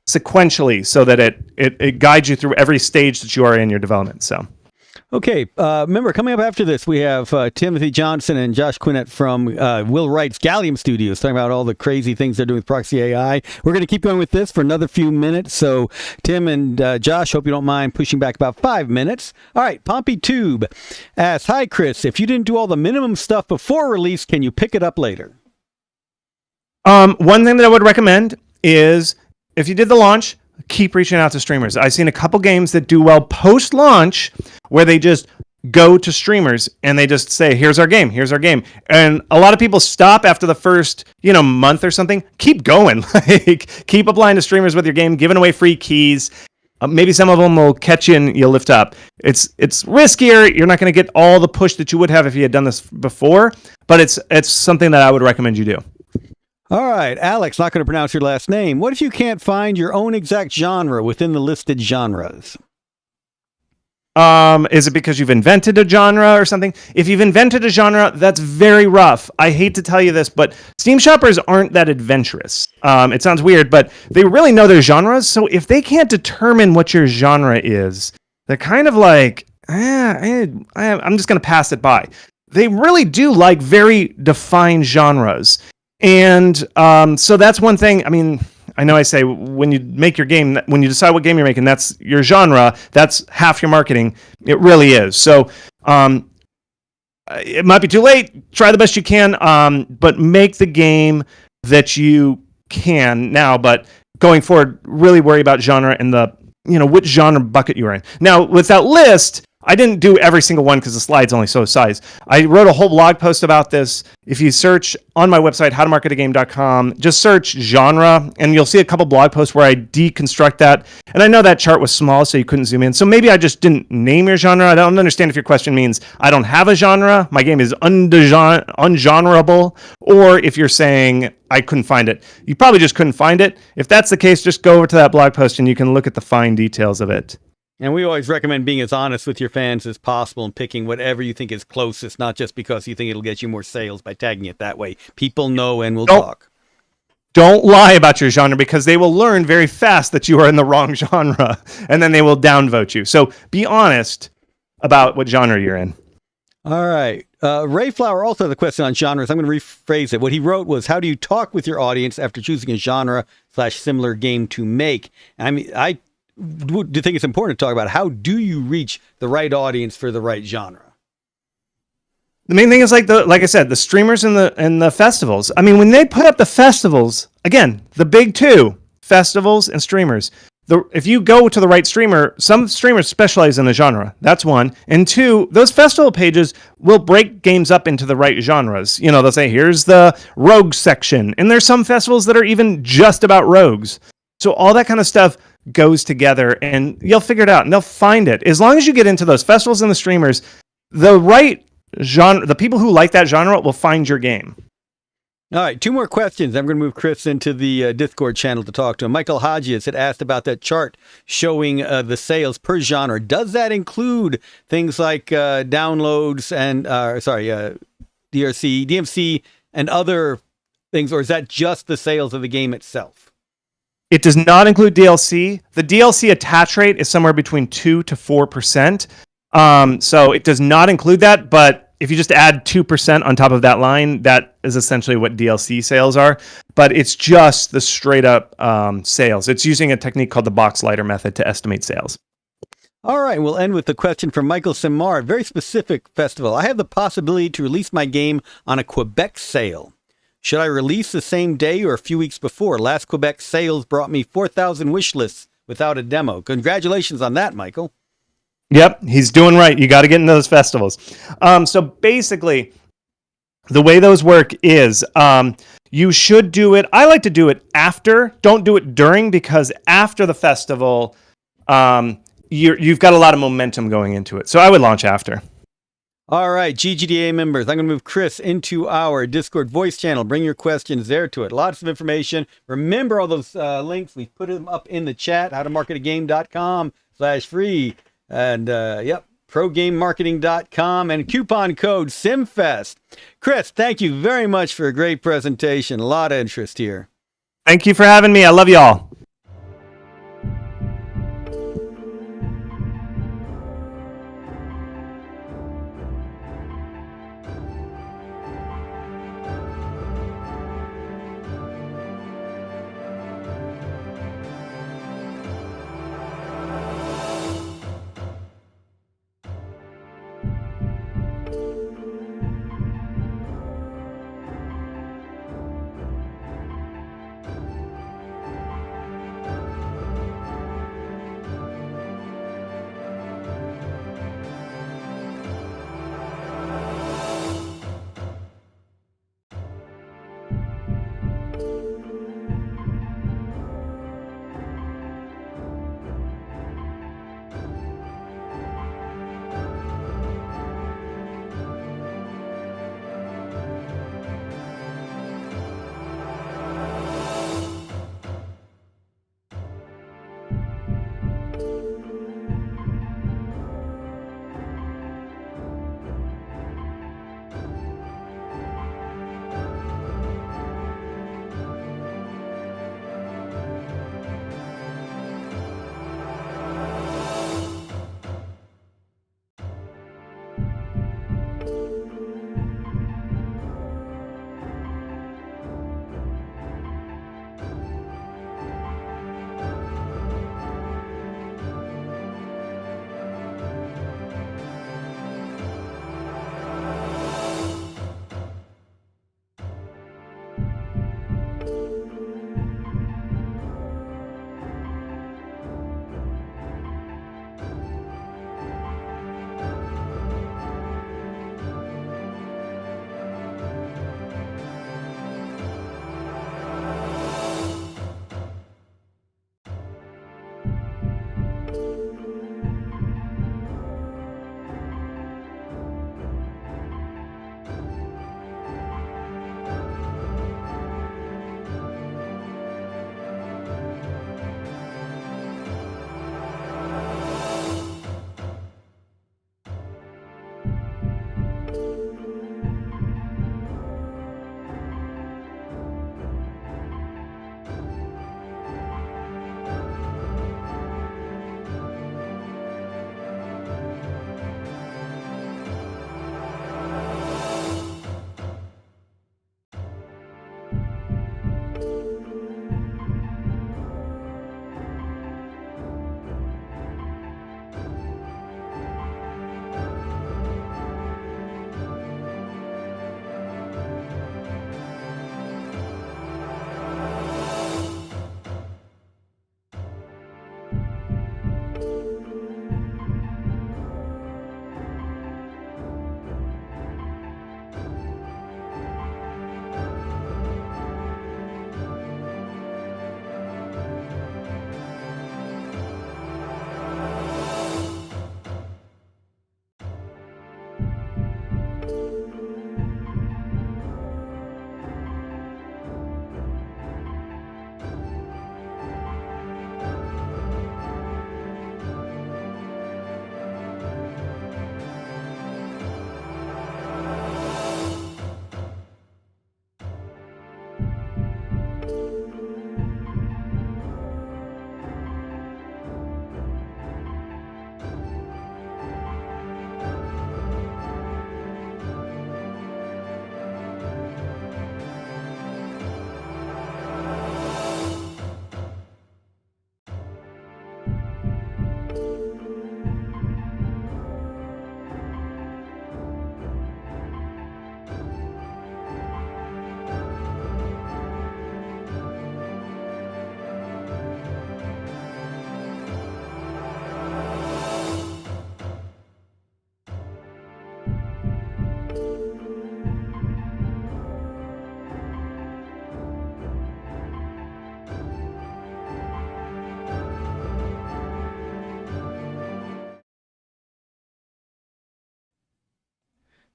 sequentially so that it guides you through every stage that you are in your development. So. Okay, remember, coming up after this, we have Timothy Johnson and Josh Quinnett from Will Wright's Gallium Studios talking about all the crazy things they're doing with Proxi AI. We're going to keep going with this for another few minutes, so Tim and Josh, hope you don't mind pushing back about 5 minutes. All right, Pompey Tube asks, hi, Chris, if you didn't do all the minimum stuff before release, can you pick it up later? One thing that I would recommend is, if you did the launch, keep reaching out to streamers. I've seen a couple games that do well post-launch where they just go to streamers and they just say, here's our game. And a lot of people stop after the first, month or something. Keep going. Keep applying to streamers with your game, giving away free keys. Maybe some of them will catch you and you'll lift up. It's riskier. You're not going to get all the push that you would have if you had done this before, but it's something that I would recommend you do. All right, Alex, not going to pronounce your last name. What if you can't find your own exact genre within the listed genres? Is it because you've invented a genre or something? If you've invented a genre, that's very rough. I hate to tell you this, but Steam shoppers aren't that adventurous. It sounds weird, but they really know their genres. So if they can't determine what your genre is, they're kind of like, I'm just going to pass it by. They really do like very defined genres. And so that's one thing. I mean, I know I say when you make your game, when you decide what game you're making, that's your genre. That's half your marketing. It really is. So it might be too late. Try the best you can, but make the game that you can now. But going forward, really worry about genre and which genre bucket you're in. Now, with that list, I didn't do every single one because the slide's only so size. I wrote a whole blog post about this. If you search on my website, howtomarketagame.com, just search genre, and you'll see a couple blog posts where I deconstruct that. And I know that chart was small, so you couldn't zoom in. So maybe I just didn't name your genre. I don't understand if your question means I don't have a genre, my game is ungenreable, or if you're saying I couldn't find it. You probably just couldn't find it. If that's the case, just go over to that blog post and you can look at the fine details of it. And we always recommend being as honest with your fans as possible and picking whatever you think is closest, not just because you think it'll get you more sales by tagging it that way. People know and will talk. Don't lie about your genre because they will learn very fast that you are in the wrong genre and then they will downvote you. So be honest about what genre you're in. All right. Ray Flower also has a question on genres. I'm going to rephrase it. What he wrote was, how do you talk with your audience after choosing a genre/similar game to make? I mean, I do you think it's important to talk about how do you reach the right audience for the right genre? The main thing is like I said, the streamers and the festivals. I mean, when they put up the festivals, again, the big two, festivals and streamers. If you go to the right streamer, some streamers specialize in a genre. That's one. And two, those festival pages will break games up into the right genres. They'll say, here's the rogue section. And there's some festivals that are even just about rogues. So all that kind of stuff goes together and you'll figure it out and they'll find it. As long as you get into those festivals and the streamers, the right genre, the people who like that genre will find your game. All right, 2 more questions. I'm going to move Chris into the Discord channel to talk to him. Michael Hodges had asked about that chart showing the sales per genre. Does that include things like downloads and, DMC and other things, or is that just the sales of the game itself? It does not include DLC. The DLC attach rate is somewhere between 2 to 4%. So it does not include that, but if you just add 2% on top of that line, that is essentially what DLC sales are. But it's just the straight up sales. It's using a technique called the box lighter method to estimate sales. All right, we'll end with the question from Michael Simard. Very specific festival. I have the possibility to release my game on a Quebec sale. Should I release the same day or a few weeks before? Last Quebec sales brought me 4,000 wish lists without a demo. Congratulations on that, Michael. Yep, he's doing right. You got to get into those festivals. So basically, the way those work is you should do it. I like to do it after. Don't do it during, because after the festival, you've got a lot of momentum going into it. So I would launch after. All right, GGDA members, I'm going to move Chris into our Discord voice channel. Bring your questions there to it. Lots of information. Remember all those links. We put them up in the chat, howtomarketagame.com/free. And, progamemarketing.com and coupon code CIMFest. Chris, thank you very much for a great presentation. A lot of interest here. Thank you for having me. I love y'all.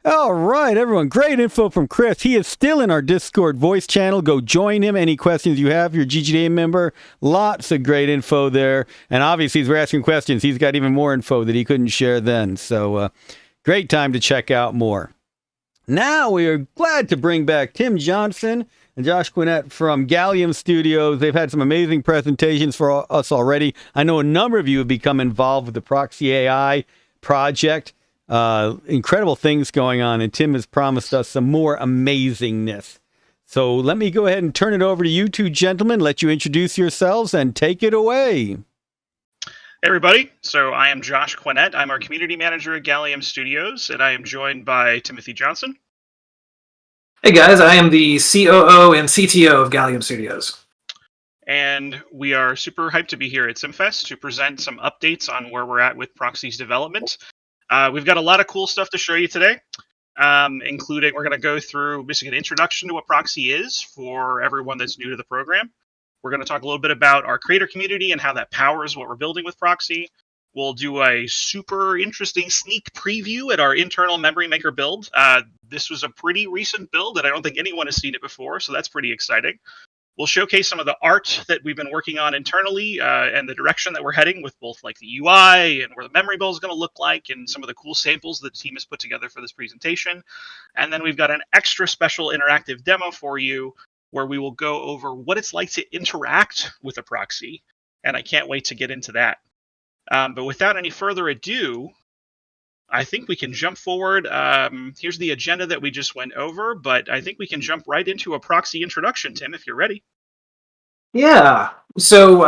All right, everyone. Great info from Chris. He is still in our Discord voice channel. Go join him. Any questions you have, you're a GGDA member. Lots of great info there. And obviously, as we're asking questions, he's got even more info that he couldn't share then. So great time to check out more. Now we are glad to bring back Tim Johnson and Josh Quinnett from Gallium Studios. They've had some amazing presentations for us already. I know a number of you have become involved with the Proxi AI project. Incredible things going on, and Tim has promised us some more amazingness. So let me go ahead and turn it over to you two gentlemen, let you introduce yourselves, and take it away. Hey everybody, so I am Josh Quinnett. I'm our community manager at Gallium Studios, and I am joined by Timothy Johnson. Hey guys, I am the COO and CTO of Gallium Studios. And we are super hyped to be here at CIMFest to present some updates on where we're at with Proxi's development. We've got a lot of cool stuff to show you today, including we're going to go through basically an introduction to what Proxi is for everyone that's new to the program. We're going to talk a little bit about our creator community and how that powers what we're building with Proxi. We'll do a super interesting sneak preview at our internal Memory Maker build. This was a pretty recent build, and I don't think anyone has seen it before, so that's pretty exciting. We'll showcase some of the art that we've been working on internally and the direction that we're heading with both like the UI and where the memory build is going to look like and some of the cool samples that the team has put together for this presentation. And then we've got an extra special interactive demo for you where we will go over what it's like to interact with a Proxi. And I can't wait to get into that. But without any further ado, I think we can jump forward. Here's the agenda that we just went over, but I think we can jump right into a Proxi introduction, Tim, if you're ready. Yeah. So,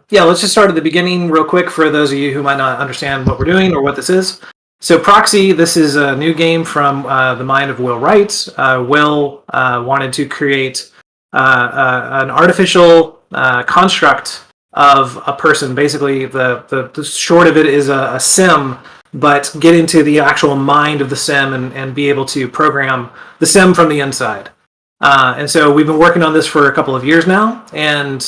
let's just start at the beginning real quick for those of you who might not understand what we're doing or what this is. So Proxi, this is a new game from the mind of Will Wright. Will wanted to create an artificial construct of a person. Basically, the short of it is a sim, but get into the actual mind of the sim and be able to program the sim from the inside. And so we've been working on this for a couple of years now, and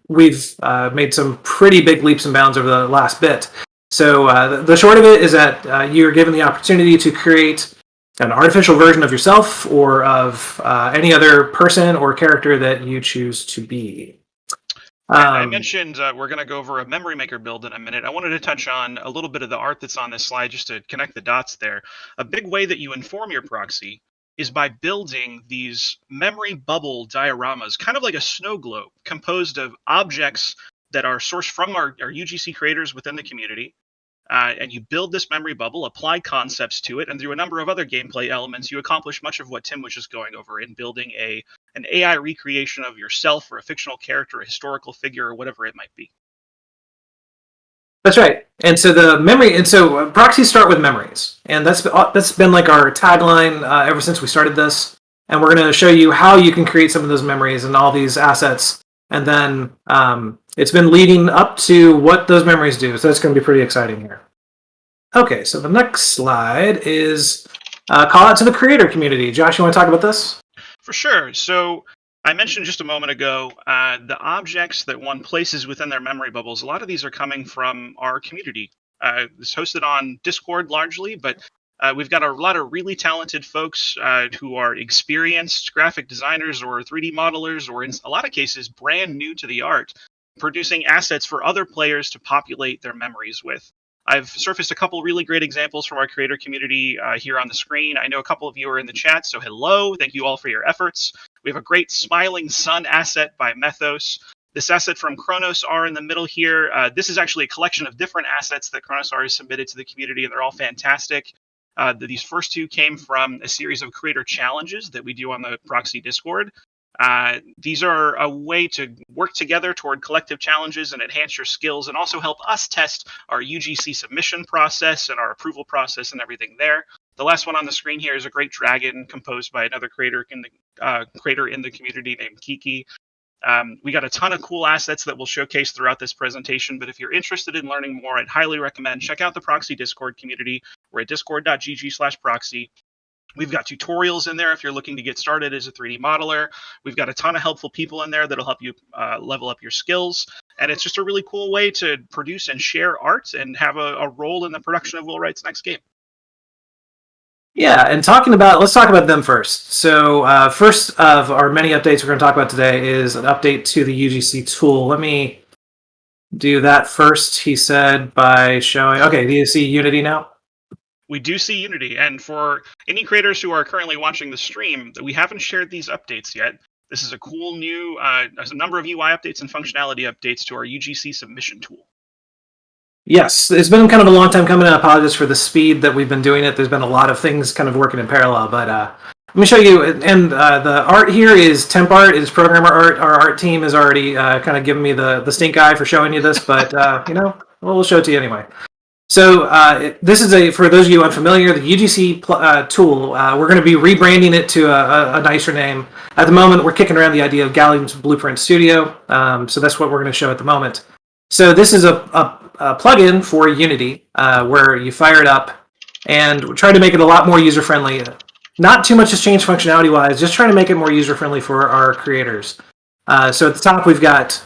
we've made some pretty big leaps and bounds over the last bit. So the short of it is that you're given the opportunity to create an artificial version of yourself or of any other person or character that you choose to be. I mentioned we're going to go over a Memory Maker build in a minute. I wanted to touch on a little bit of the art that's on this slide just to connect the dots there. A big way that you inform your Proxi is by building these memory bubble dioramas, kind of like a snow globe, composed of objects that are sourced from our UGC creators within the community. And you build this memory bubble, apply concepts to it, and through a number of other gameplay elements, you accomplish much of what Tim was just going over in building an AI recreation of yourself or a fictional character, a historical figure, or whatever it might be. That's right. And so Proxis start with memories, and that's been like our tagline ever since we started this. And we're going to show you how you can create some of those memories and all these assets. And then it's been leading up to what those memories do. So that's going to be pretty exciting here. Okay, so the next slide is call out to the creator community. Josh, you want to talk about this? For sure. So I mentioned just a moment ago, the objects that one places within their memory bubbles, a lot of these are coming from our community. It's hosted on Discord largely, but we've got a lot of really talented folks who are experienced graphic designers or 3D modelers, or in a lot of cases, brand new to the art, producing assets for other players to populate their memories with. I've surfaced a couple really great examples from our creator community here on the screen. I know a couple of you are in the chat, so hello. Thank you all for your efforts. We have a great Smiling Sun asset by Methos. This asset from Kronos R in the middle here. This is actually a collection of different assets that Kronos R has submitted to the community, and they're all fantastic. These first two came from a series of creator challenges that we do on the Proxi Discord. These are a way to work together toward collective challenges and enhance your skills, and also help us test our UGC submission process and our approval process and everything there. The last one on the screen here is a great dragon composed by another creator in the community named Kiki. We got a ton of cool assets that we'll showcase throughout this presentation, but if you're interested in learning more, I'd highly recommend check out the Proxi Discord community. We're at discord.gg/proxy. We've got tutorials in there if you're looking to get started as a 3D modeler. We've got a ton of helpful people in there that'll help you level up your skills. And it's just a really cool way to produce and share art and have a role in the production of Will Wright's next game. Yeah, and let's talk about them first. So first of our many updates we're going to talk about today is an update to the UGC tool. Let me do that first, he said, by showing, okay, do you see Unity now? We do see Unity, and for any creators who are currently watching the stream, we haven't shared these updates yet. This is a cool new, there's a number of UI updates and functionality updates to our UGC submission tool. Yes, it's been kind of a long time coming, and I apologize for the speed that we've been doing it. There's been a lot of things kind of working in parallel, but let me show you. And the art here is temp art, is programmer art. Our art team has already kind of given me the stink eye for showing you this, but we'll show it to you anyway. So this is for those of you unfamiliar, the UGC tool. We're going to be rebranding it to a nicer name. At the moment, we're kicking around the idea of Gallium's Blueprint Studio. So that's what we're going to show at the moment. So this is a plugin for Unity where you fire it up and try to make it a lot more user-friendly. Not too much has changed functionality-wise, just trying to make it more user-friendly for our creators. So at the top, we've got,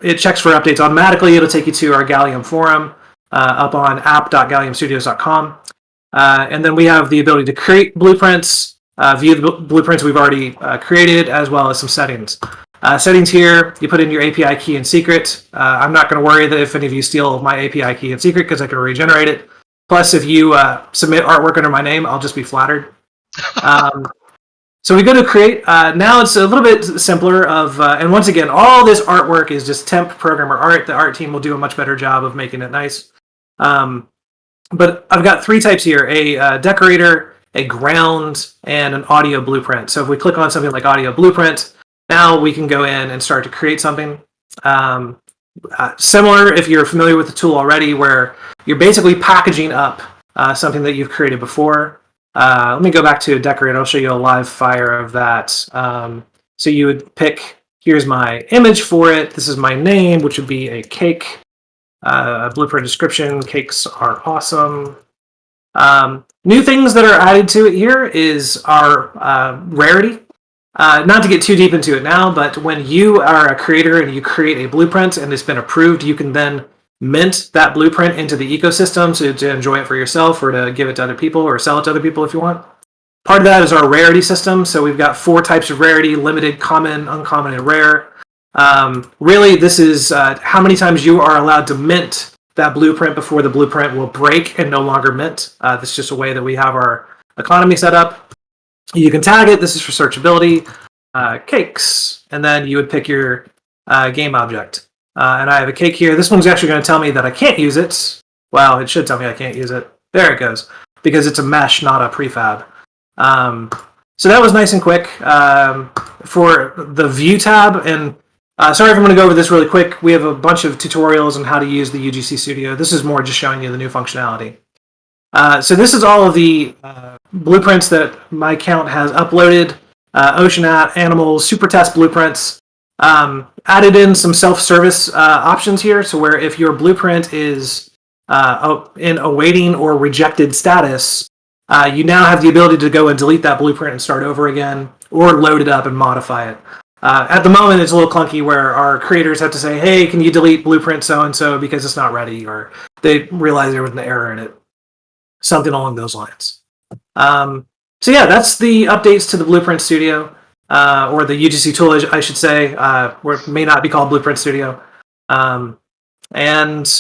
it checks for updates automatically. It'll take you to our Gallium forum up on app.galliumstudios.com. And then we have the ability to create blueprints, view the blueprints we've already created, as well as some settings. Settings here, you put in your API key and secret. I'm not going to worry that if any of you steal my API key and secret because I can regenerate it. Plus, if you submit artwork under my name, I'll just be flattered. So we go to create. Now it's a little bit simpler and once again, all this artwork is just temp programmer art. The art team will do a much better job of making it nice. But I've got three types here, a decorator, a ground, and an audio blueprint. So if we click on something like audio blueprint, now we can go in and start to create something. Similar, if you're familiar with the tool already, where you're basically packaging up something that you've created before. Let me go back to a decorator. I'll show you a live fire of that. So you would pick, here's my image for it. This is my name, which would be a cake. Blueprint description, cakes are awesome. New things that are added to it here is our rarity. Not to get too deep into it now, but when you are a creator and you create a blueprint and it's been approved, you can then mint that blueprint into the ecosystem to enjoy it for yourself or to give it to other people or sell it to other people if you want. Part of that is our rarity system. So we've got 4 types of rarity: limited, common, uncommon, and rare. Really, this is how many times you are allowed to mint that blueprint before the blueprint will break and no longer mint. That's just a way that we have our economy set up. You can tag it. This is for searchability. Cakes. And then you would pick your game object. And I have a cake here. This one's actually going to tell me that I can't use it. Well, it should tell me I can't use it. There it goes. Because it's a mesh, not a prefab. So that was nice and quick. For the view tab, and sorry if I'm going to go over this really quick. We have a bunch of tutorials on how to use the UGC Studio. This is more just showing you the new functionality. So this is all of the blueprints that my account has uploaded. Ocean Animals, Super Test blueprints. Added in some self-service options here, so where if your blueprint is in awaiting or rejected status, you now have the ability to go and delete that blueprint and start over again, or load it up and modify it. At the moment, it's a little clunky where our creators have to say, hey, can you delete blueprint so-and-so because it's not ready, or they realize there was an error in it. Something along those lines. So yeah, that's the updates to the Blueprint Studio, or the UGC tool, I should say, where it may not be called Blueprint Studio. And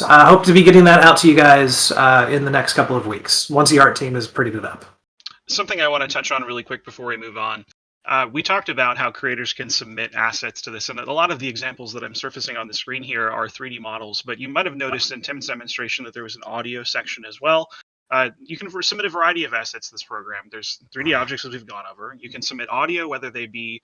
I hope to be getting that out to you guys in the next couple of weeks, once the art team is prettied it up. Something I want to touch on really quick before we move on. We talked about how creators can submit assets to this, and a lot of the examples that I'm surfacing on the screen here are 3D models, but you might have noticed in Tim's demonstration that there was an audio section as well. You can submit a variety of assets to this program. There's 3D objects as we've gone over. You can submit audio, whether they be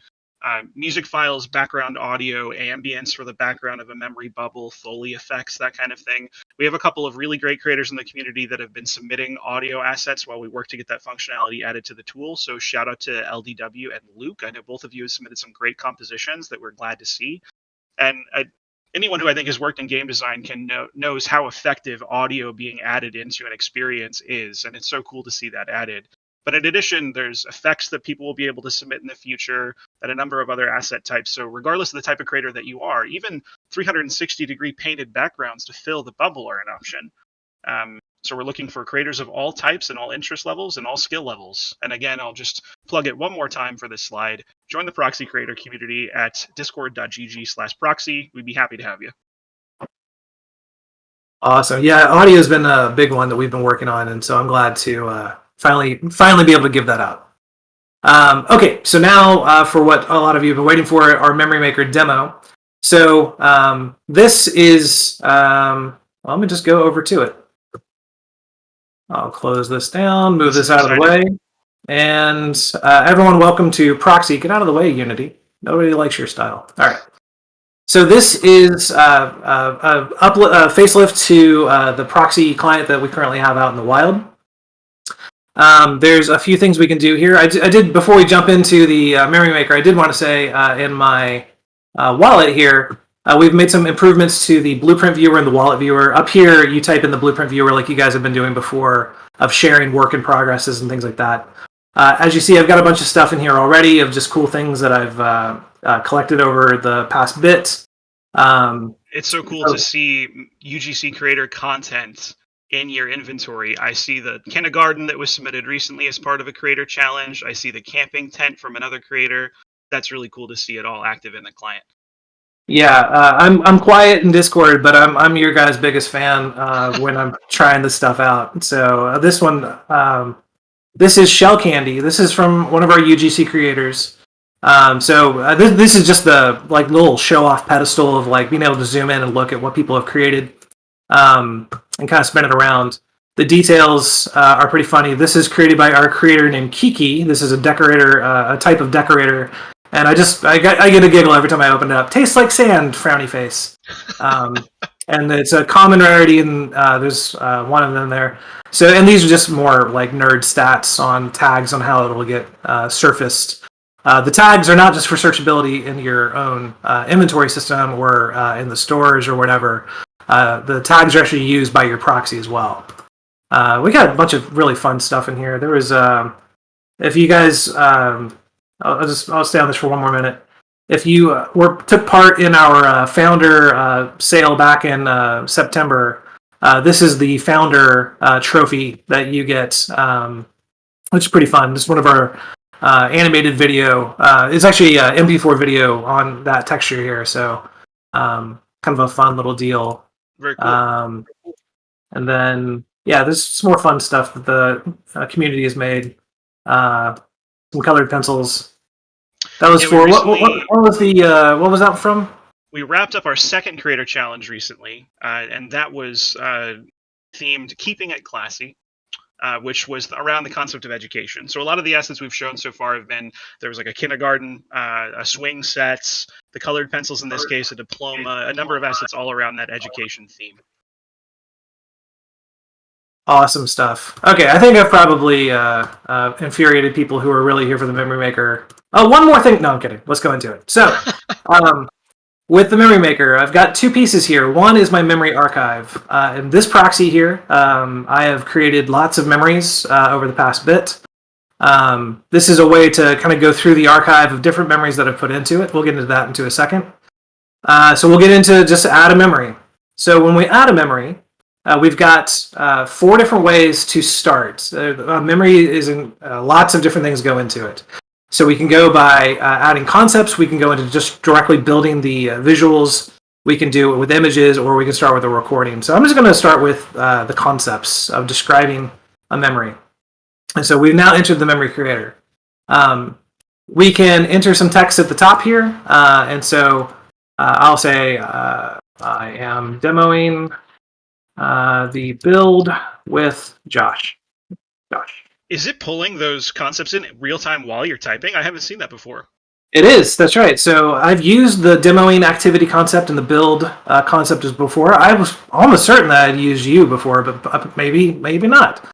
music files, background audio, ambience for the background of a memory bubble, Foley effects, that kind of thing. We have a couple of really great creators in the community that have been submitting audio assets while we work to get that functionality added to the tool. So shout out to LDW and Luke. I know both of you have submitted some great compositions that we're glad to see. And anyone who I think has worked in game design knows how effective audio being added into an experience is, and it's so cool to see that added. But in addition, there's effects that people will be able to submit in the future, and a number of other asset types. So regardless of the type of creator that you are, even 360-degree painted backgrounds to fill the bubble are an option. So we're looking for creators of all types and all interest levels and all skill levels. And again, I'll just plug it one more time for this slide. Join the Proxi creator community at discord.gg/proxy. We'd be happy to have you. Awesome. Yeah, audio has been a big one that we've been working on, and so I'm glad to finally be able to give that out. Okay, so now for what a lot of you have been waiting for, our Memory Maker demo. So this is, well, let me just go over to it. I'll close this down, move this out of the way. And everyone, welcome to Proxi. Get out of the way, Unity. Nobody likes your style. All right. So this is a facelift to the Proxi client that we currently have out in the wild. There's a few things we can do here. I did, before we jump into the Memory Maker, I did want to say in my wallet here, we've made some improvements to the blueprint viewer and the wallet viewer. Up here, you type in the blueprint viewer like you guys have been doing before, of sharing work in progresses and things like that. As you see, I've got a bunch of stuff in here already of just cool things that I've collected over the past bit. It's so cool to see UGC creator content in your inventory. I see the kindergarten that was submitted recently as part of a creator challenge. I see the camping tent from another creator. That's really cool to see it all active in the client. Yeah, I'm quiet in Discord, but I'm your guys' biggest fan when I'm trying this stuff out. So this one, this is Shell Candy. This is from one of our UGC creators. This is just the like little show-off pedestal of like being able to zoom in and look at what people have created and kind of spin it around. The details are pretty funny. This is created by our creator named Kiki. This is a decorator, a type of decorator. And I get a giggle every time I open it up. Tastes like sand, frowny face. And it's a common rarity, and there's one of them there. So, and these are just more like nerd stats on tags on how it'll get surfaced. The tags are not just for searchability in your own inventory system or in the stores or whatever. The tags are actually used by your proxy as well. We got a bunch of really fun stuff in here. There was, if you guys... I'll stay on this for one more minute. If you took part in our founder sale back in September, this is the founder trophy that you get, which is pretty fun. This is one of our animated video. It's actually MP4 video on that texture here, so kind of a fun little deal. Very cool. And then, yeah, there's some more fun stuff that the community has made. Some colored pencils. That was for what was the what was that from? We wrapped up our second creator challenge recently, and that was themed "Keeping It Classy," which was around the concept of education. So a lot of the assets we've shown so far have been, there was like a kindergarten, a swing sets, the colored pencils in this case, a diploma, a number of assets all around that education theme. Awesome stuff. Okay, I think I've probably infuriated people who are really here for the Memory Maker. Oh, one more thing. No, I'm kidding. Let's go into it. So, with the Memory Maker, I've got two pieces here. One is my memory archive. In this proxy here, I have created lots of memories over the past bit. This is a way to kind of go through the archive of different memories that I've put into it. We'll get into that into a second. So we'll get into just add a memory. So when we add a memory, we've got 4 different ways to start. Memory is in lots of different things go into it. So we can go by adding concepts. We can go into just directly building the visuals. We can do it with images, or we can start with a recording. So I'm just going to start with the concepts of describing a memory. And so we've now entered the memory creator. We can enter some text at the top here. And so I'll say I am demoing the build with Josh. Is it pulling those concepts in real time while you're typing? I haven't seen that before. It is, that's right. So I've used the demoing activity concept and the build concept as before. I was almost certain that I'd used you before, but maybe not.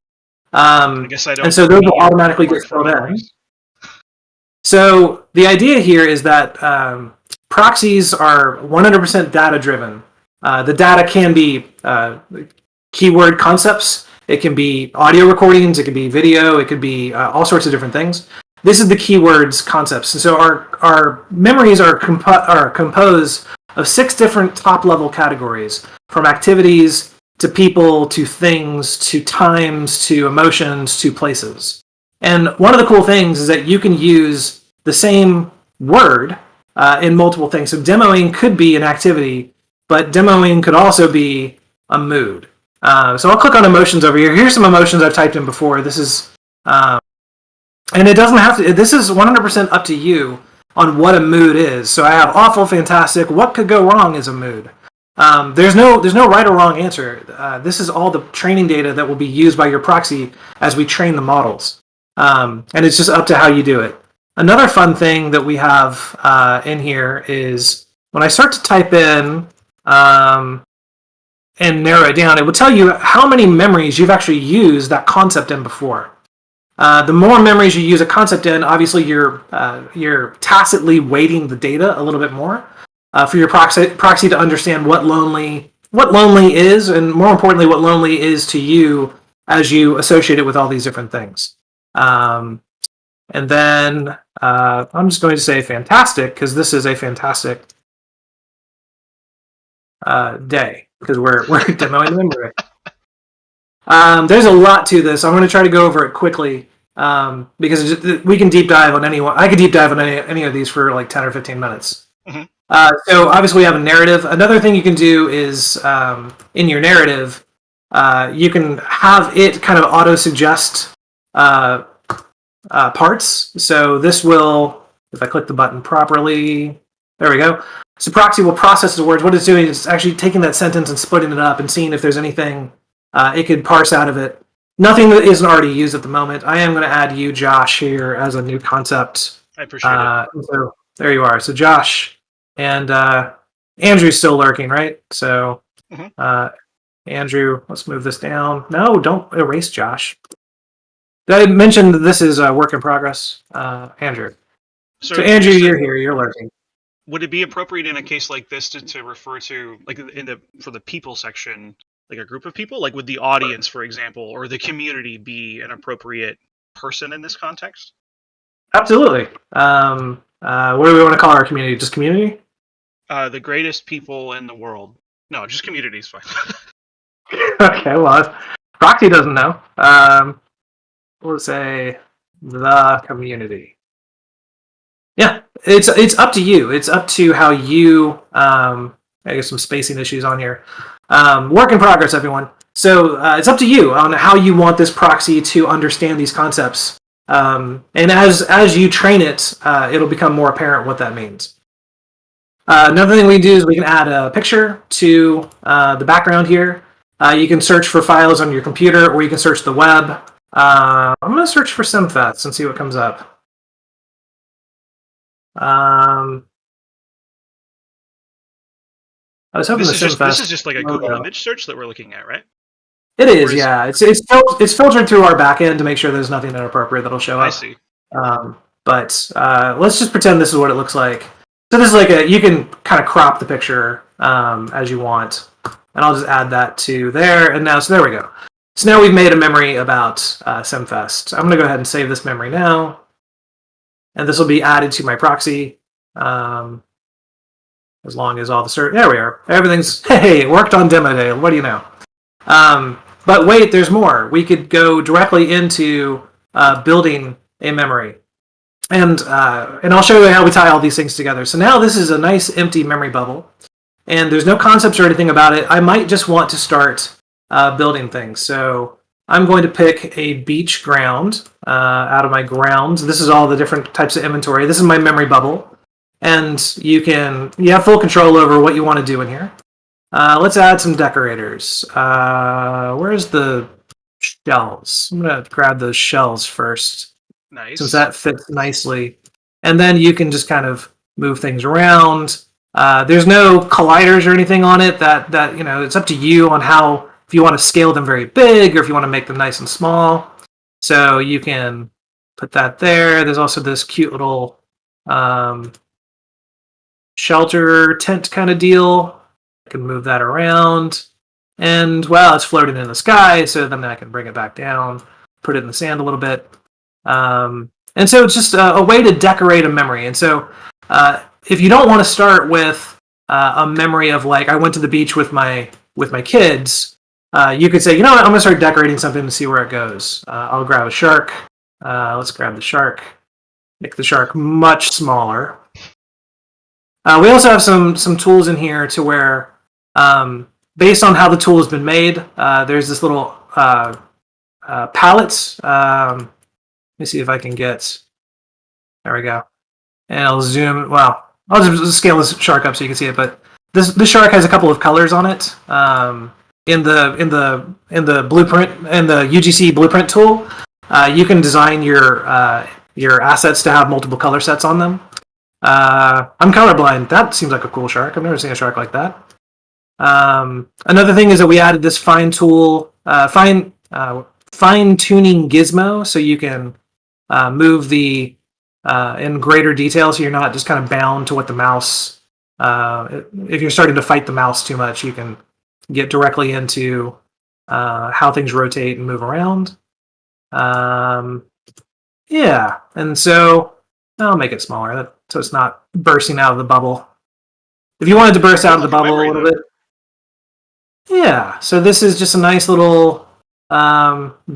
I guess I don't. And so those will automatically get filled in. So the idea here is that proxies are 100% data driven. The data can be keyword concepts. It can be audio recordings. It can be video. It could be all sorts of different things. This is the keywords concepts. And so our memories are composed of 6 different top-level categories, from activities to people, to things, to times, to emotions, to places. And one of the cool things is that you can use the same word in multiple things. So demoing could be an activity, but demoing could also be a mood. So I'll click on emotions over here. Here's some emotions I've typed in before. This is, and it doesn't have to, this is 100% up to you on what a mood is. So I have awful, fantastic, what could go wrong is a mood. There's no right or wrong answer. This is all the training data that will be used by your proxy as we train the models. And it's just up to how you do it. Another fun thing that we have in here is when I start to type in and narrow it down, it will tell you how many memories you've actually used that concept in before. The more memories you use a concept in, obviously you're tacitly weighting the data a little bit more for your proxy to understand what lonely is, and more importantly, what lonely is to you as you associate it with all these different things. And then I'm just going to say fantastic, because this is a fantastic day, because we're demoing the memory. There's a lot to this. I'm going to try to go over it quickly because we can deep dive on anyone. I could deep dive on any of these for like 10 or 15 minutes. Mm-hmm. So obviously we have a narrative. Another thing you can do is in your narrative, you can have it kind of auto-suggest parts. So this will, if I click the button properly, there we go. So Proxi will process the words. What it's doing is actually taking that sentence and splitting it up and seeing if there's anything it could parse out of it. Nothing that isn't already used at the moment. I am going to add you, Josh, here as a new concept. I appreciate it. So there you are. So Josh and Andrew's still lurking, right? So Andrew, let's move this down. No, don't erase Josh. Did I mention that this is a work in progress? Andrew. So Andrew, you're here. You're lurking. Would it be appropriate in a case like this to refer to, like for the people section, like a group of people? Like would the audience, for example, or the community be an appropriate person in this context? Absolutely. What do we want to call our community? Just community? The greatest people in the world. No, just community is fine. Okay, well, Proxy doesn't know. We'll say the community. Yeah, it's up to you. It's up to how you. I guess some spacing issues on here. Work in progress, everyone. So it's up to you on how you want this proxy to understand these concepts. And as you train it, it'll become more apparent what that means. Another thing we do is we can add a picture to the background here. You can search for files on your computer, or you can search the web. I'm going to search for CIMFest and see what comes up. I was hoping this is just like a Google image search that we're looking at, right? It is, yeah. It's filtered through our backend to make sure there's nothing inappropriate that'll show up. I see. But let's just pretend this is what it looks like. So this is like you can kind of crop the picture as you want, and I'll just add that to there. And now, so there we go. So now we've made a memory about CIMFest. I'm going to go ahead and save this memory now, and this will be added to my proxy. As long as all the there we are. Everything's, hey, it worked on demo day. What do you know? But wait, there's more. We could go directly into building a memory. And I'll show you how we tie all these things together. So now this is a nice empty memory bubble. And there's no concepts or anything about it. I might just want to start building things. So I'm going to pick a beach ground out of my grounds. This is all the different types of inventory. This is my memory bubble. And you have full control over what you want to do in here. Let's add some decorators. Where's the shells? I'm going to grab those shells first. Nice. Since that fits nicely. And then you can just kind of move things around. There's no colliders or anything on it. That it's up to you on how, if you want to scale them very big or if you want to make them nice and small. So you can put that there. There's also this cute little shelter tent kind of deal. I can move that around. And, well, it's floating in the sky, so then I can bring it back down, put it in the sand a little bit. And so it's just a way to decorate a memory. And so if you don't want to start with a memory of, like, I went to the beach with my kids, you could say, you know what, I'm going to start decorating something to see where it goes. I'll grab a shark. Let's grab the shark. Make the shark much smaller. We also have some tools in here to where, based on how the tool has been made, there's this little palette. Let me see if I can get. There we go. And I'll zoom. Well, I'll just scale this shark up so you can see it. But this shark has a couple of colors on it. In the blueprint, in the UGC blueprint tool, you can design your assets to have multiple color sets on them. I'm colorblind. That seems like a cool shark. I've never seen a shark like that. Another thing is that we added this fine tuning gizmo, so you can move the in greater detail, so you're not just kind of bound to what the mouse. If you're starting to fight the mouse too much, you can get directly into how things rotate and move around. Yeah, and so I'll make it smaller so it's not bursting out of the bubble. If you wanted to burst out of the bubble a little bit. Yeah, so this is just a nice little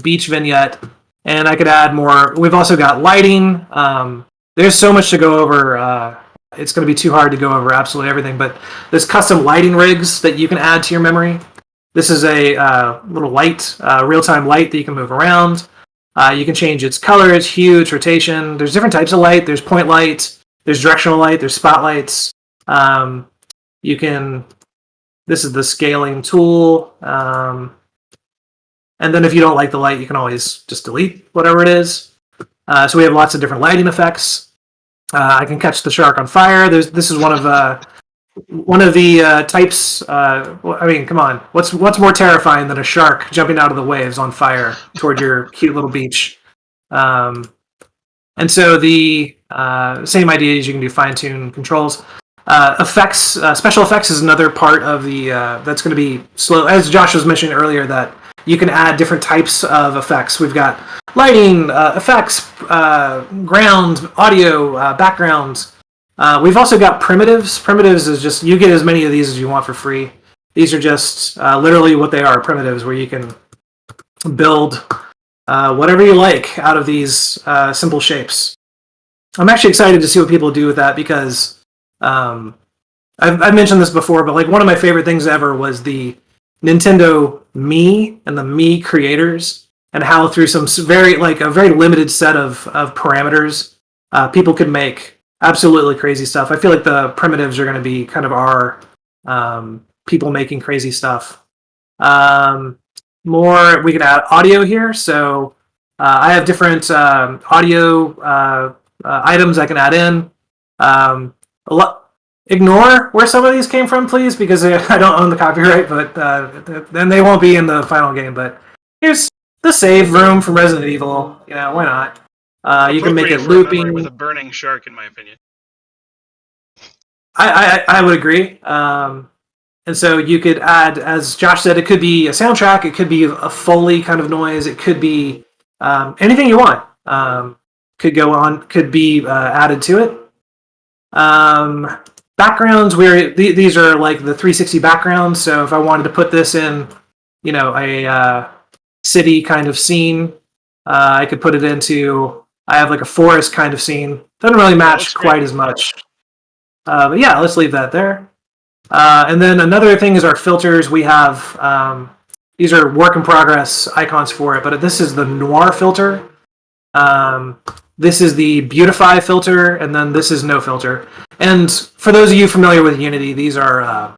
beach vignette, and I could add more. We've also got lighting. There's so much to go over. It's going to be too hard to go over absolutely everything, but there's custom lighting rigs that you can add to your memory. This is a little light, real-time light that you can move around. You can change its color, its hue, its rotation. There's different types of light. There's point light. There's directional light. There's spotlights. You can. This is the scaling tool. And then if you don't like the light, you can always just delete whatever it is. So we have lots of different lighting effects. I can catch the shark on fire. This is one of the types. I mean, come on. What's more terrifying than a shark jumping out of the waves on fire toward your cute little beach? And so the same idea is you can do fine-tune controls. Effects, special effects is another part of the that's going to be slow. As Josh was mentioning earlier, that you can add different types of effects. We've got lighting, effects, ground, audio, backgrounds. We've also got primitives. Primitives is just, you get as many of these as you want for free. These are just literally what they are, primitives, where you can build whatever you like out of these simple shapes. I'm actually excited to see what people do with that, because I've mentioned this before, but like one of my favorite things ever was the Nintendo Mii and the Mii creators, and how through some a very limited set of parameters, people could make absolutely crazy stuff. I feel like the primitives are going to be kind of our people making crazy stuff. More, we could add audio here. So I have different audio items I can add in. Ignore where some of these came from, please, because I don't own the copyright, but then they won't be in the final game. But here's the save room from Resident Evil. You know, why not? You can make it looping with a burning shark, in my opinion. I would agree. And so you could add, as Josh said, it could be a soundtrack, it could be a Foley kind of noise, it could be anything you want. Could be added to it. Backgrounds, these are like the 360 backgrounds. So if I wanted to put this in, you know, a city kind of scene, I could put it into. I have like a forest kind of scene. Doesn't really match quite as much. But yeah, let's leave that there. And then another thing is our filters. We have these are work in progress icons for it, but this is the noir filter. This is the beautify filter, and then this is no filter. And for those of you familiar with Unity, these are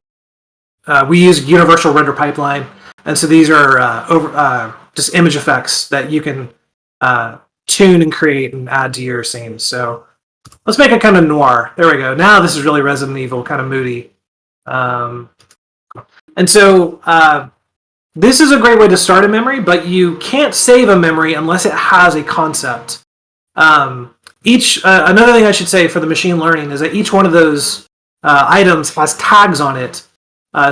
we use universal render pipeline, and so these are just image effects that you can tune and create and add to your scenes. So let's make it kind of noir. There we go. Now this is really Resident Evil, kind of moody. And so this is a great way to start a memory, but you can't save a memory unless it has a concept. Another thing I should say for the machine learning is that each one of those items has tags on it.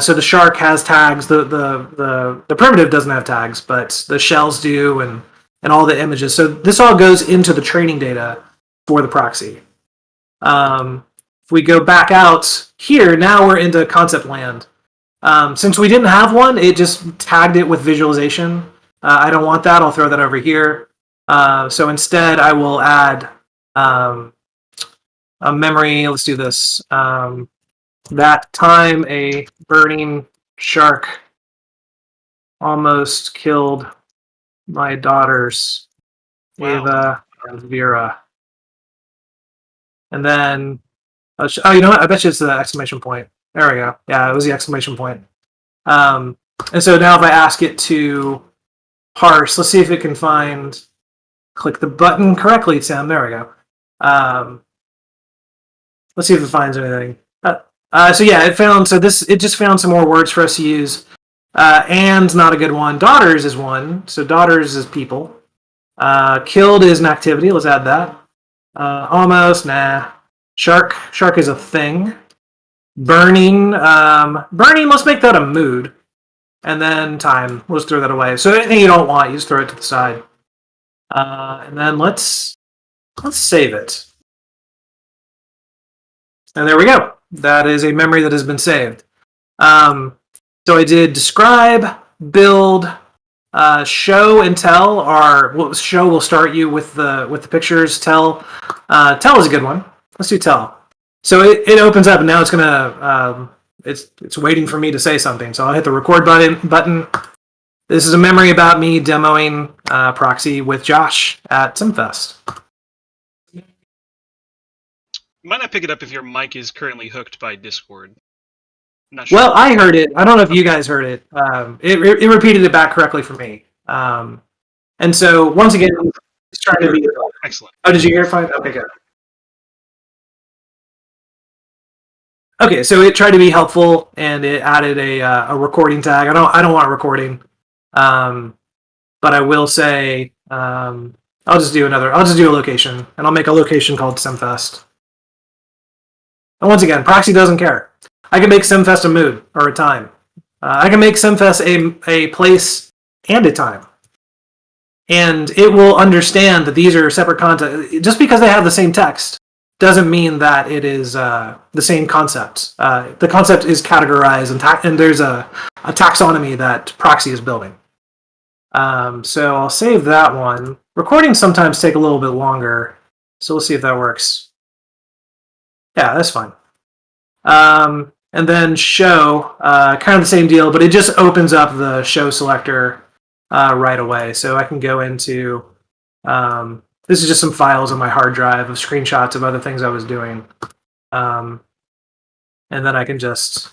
So the shark has tags. The primitive doesn't have tags, but the shells do, and all the images. So this all goes into the training data for the proxy. If we go back out here, now we're into concept land. Since we didn't have one, it just tagged it with visualization. I don't want that. I'll throw that over here. So instead, I will add a memory. Let's do this. That time a burning shark almost killed my daughters, Ava and Vera. And then, you know what? I bet you it's the exclamation point. There we go. Yeah, it was the exclamation point. And so now if I ask it to parse, let's see if it can click the button correctly, Sam. There we go. Let's see if it finds anything. So yeah, it just found some more words for us to use. And's not a good one. Daughters is one. So daughters is people. Killed is an activity. Let's add that. Almost, nah. Shark is a thing. Burning, let's make that a mood. And then time, let's throw that away. So anything you don't want, you just throw it to the side. And then let's save it. And there we go. That is a memory that has been saved. So I did describe, build, show, and tell. Show will start you with the pictures. Tell is a good one. Let's do tell. So it opens up, and now it's gonna it's waiting for me to say something. So I'll hit the record button. This is a memory about me demoing Proxi with Josh at CIMFest. Might not pick it up if your mic is currently hooked by Discord. Not sure. Well, I heard it. I don't know if you guys heard it. It repeated it back correctly for me. And so once again, it's trying to be excellent. Oh, did you hear it fine? Okay, good. Okay, so it tried to be helpful and it added a recording tag. I don't want recording, but I will say I'll just do a location, and I'll make a location called CIMFest. And once again, Proxi doesn't care. I can make CIMFest a mood or a time. I can make CIMFest a place and a time. And it will understand that these are separate content. Just because they have the same text doesn't mean that it is the same concept. The concept is categorized, and there's a taxonomy that Proxi is building. So I'll save that one. Recordings sometimes take a little bit longer, so we'll see if that works. Yeah, that's fine. And then show, kind of the same deal, but it just opens up the show selector right away. So I can go into, this is just some files on my hard drive of screenshots of other things I was doing. And then I can just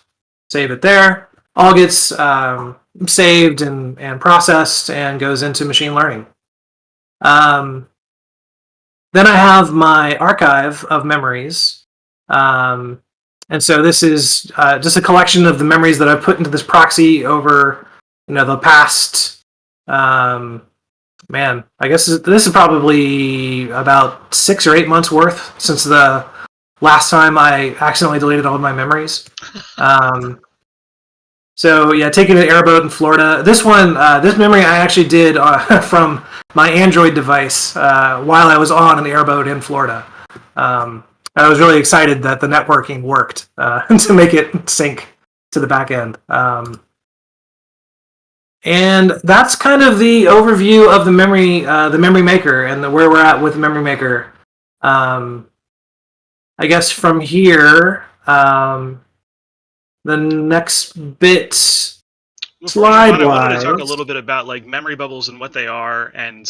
save it there. All gets saved and processed and goes into machine learning. Then I have my archive of memories. And so this is just a collection of the memories that I've put into this Proxi over, the past, I guess this is probably about 6 or 8 months worth since the last time I accidentally deleted all of my memories. So yeah, taking an airboat in Florida. This memory I actually did from my Android device while I was on an airboat in Florida. I was really excited that the networking worked to make it sync to the back end. And that's kind of the overview of the memory maker, and where we're at with the memory maker. I guess from here, the next bit, slide-wise. I wanted to talk a little bit about memory bubbles and what they are, and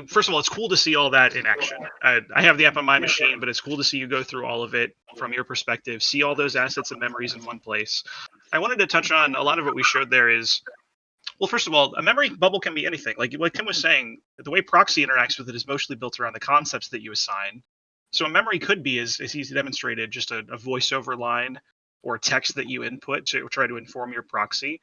first of all, it's cool to see all that in action. I have the app on my machine, but it's cool to see you go through all of it from your perspective, see all those assets and memories in one place. I wanted to touch on a lot of what we showed there is, well, first of all, a memory bubble can be anything. Like Tim was saying, the way Proxi interacts with it is mostly built around the concepts that you assign. So a memory could be, as he's demonstrated, just a voiceover line or text that you input to try to inform your Proxi.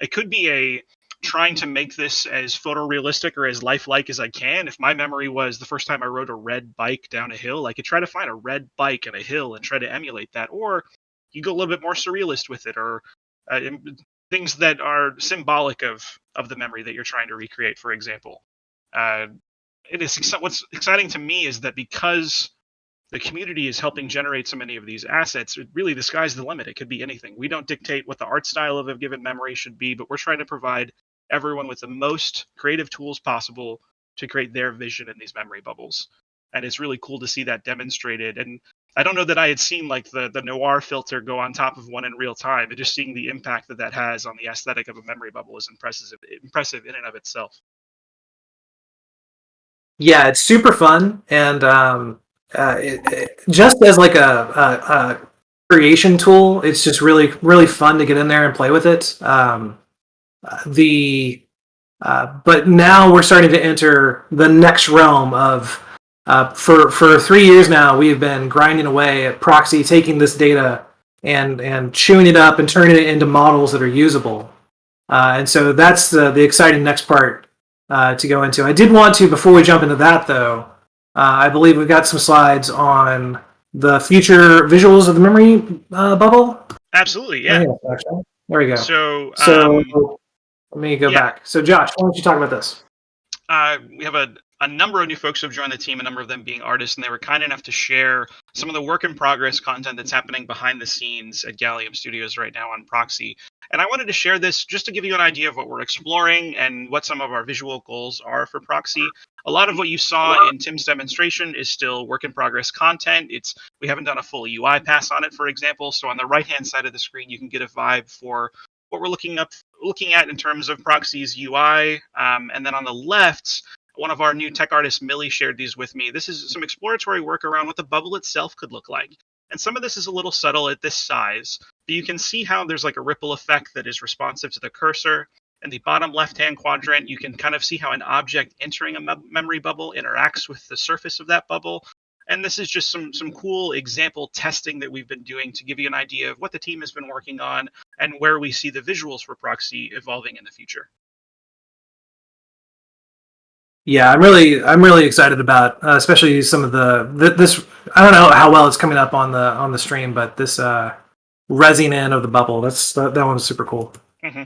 It could be trying to make this as photorealistic or as lifelike as I can. If my memory was the first time I rode a red bike down a hill, I could try to find a red bike and a hill and try to emulate that. Or you go a little bit more surrealist with it, or things that are symbolic of the memory that you're trying to recreate, for example. What's exciting to me is that because the community is helping generate so many of these assets, really the sky's the limit. It could be anything. We don't dictate what the art style of a given memory should be, but we're trying to provide everyone with the most creative tools possible to create their vision in these memory bubbles. And it's really cool to see that demonstrated. And I don't know that I had seen like the noir filter go on top of one in real time, but just seeing the impact that that has on the aesthetic of a memory bubble is impressive in and of itself. Yeah, it's super fun, and just as like a creation tool, it's just really fun to get in there and play with it. But now we're starting to enter the next realm of for 3 years now we've been grinding away at Proxi, taking this data and chewing it up and turning it into models that are usable. And so that's the exciting next part to go into. I did want to, before we jump into that though, I believe we've got some slides on the future visuals of the memory bubble. Absolutely, yeah. There we go. So let me go back. So Josh, why don't you talk about this? We have a number of new folks who have joined the team, a number of them being artists, and they were kind enough to share some of the work in progress content that's happening behind the scenes at Gallium Studios right now on Proxi. And I wanted to share this just to give you an idea of what we're exploring and what some of our visual goals are for Proxi. A lot of what you saw in Tim's demonstration is still work in progress content. We haven't done a full UI pass on it, for example. So on the right-hand side of the screen, you can get a vibe for what we're looking at in terms of Proxi's UI. And then on the left, one of our new tech artists, Millie, shared these with me. This is some exploratory work around what the bubble itself could look like. And some of this is a little subtle at this size, but you can see how there's like a ripple effect that is responsive to the cursor. In the bottom left-hand quadrant, you can kind of see how an object entering a memory bubble interacts with the surface of that bubble. And this is just some cool example testing that we've been doing to give you an idea of what the team has been working on and where we see the visuals for Proxi evolving in the future. Yeah, I'm really excited about, especially some of this. I don't know how well it's coming up on the stream, but this resin in of the bubble. That one's super cool. Mm-hmm.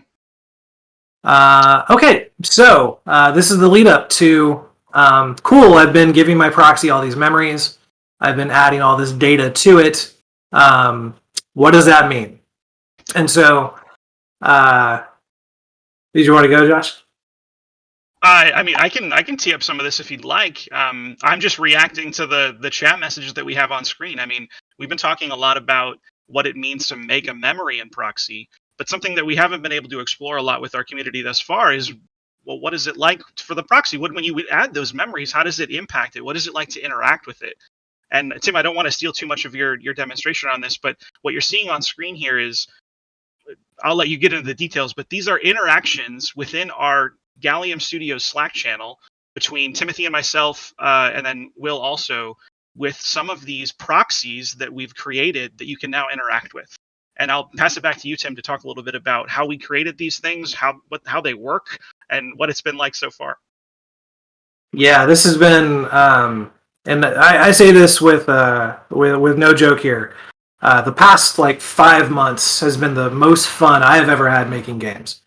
Okay, so this is the lead up to cool. I've been giving my Proxi all these memories. I've been adding all this data to it. What does that mean? And so, did you want to go, Josh? I mean, I can tee up some of this if you'd like. I'm just reacting to the chat messages that we have on screen. I mean, we've been talking a lot about what it means to make a memory in Proxi, but something that we haven't been able to explore a lot with our community thus far is, well, what is it like for the Proxi? When you add those memories, how does it impact it? What is it like to interact with it? And Tim, I don't want to steal too much of your demonstration on this, but what you're seeing on screen here is, I'll let you get into the details, but these are interactions within our Gallium Studios Slack channel between Timothy and myself, and then Will also, with some of these proxies that we've created that you can now interact with. And I'll pass it back to you, Tim, to talk a little bit about how we created these things, how they work, and what it's been like so far. Yeah, this has been, and I say this with no joke here. The past 5 months has been the most fun I have ever had making games.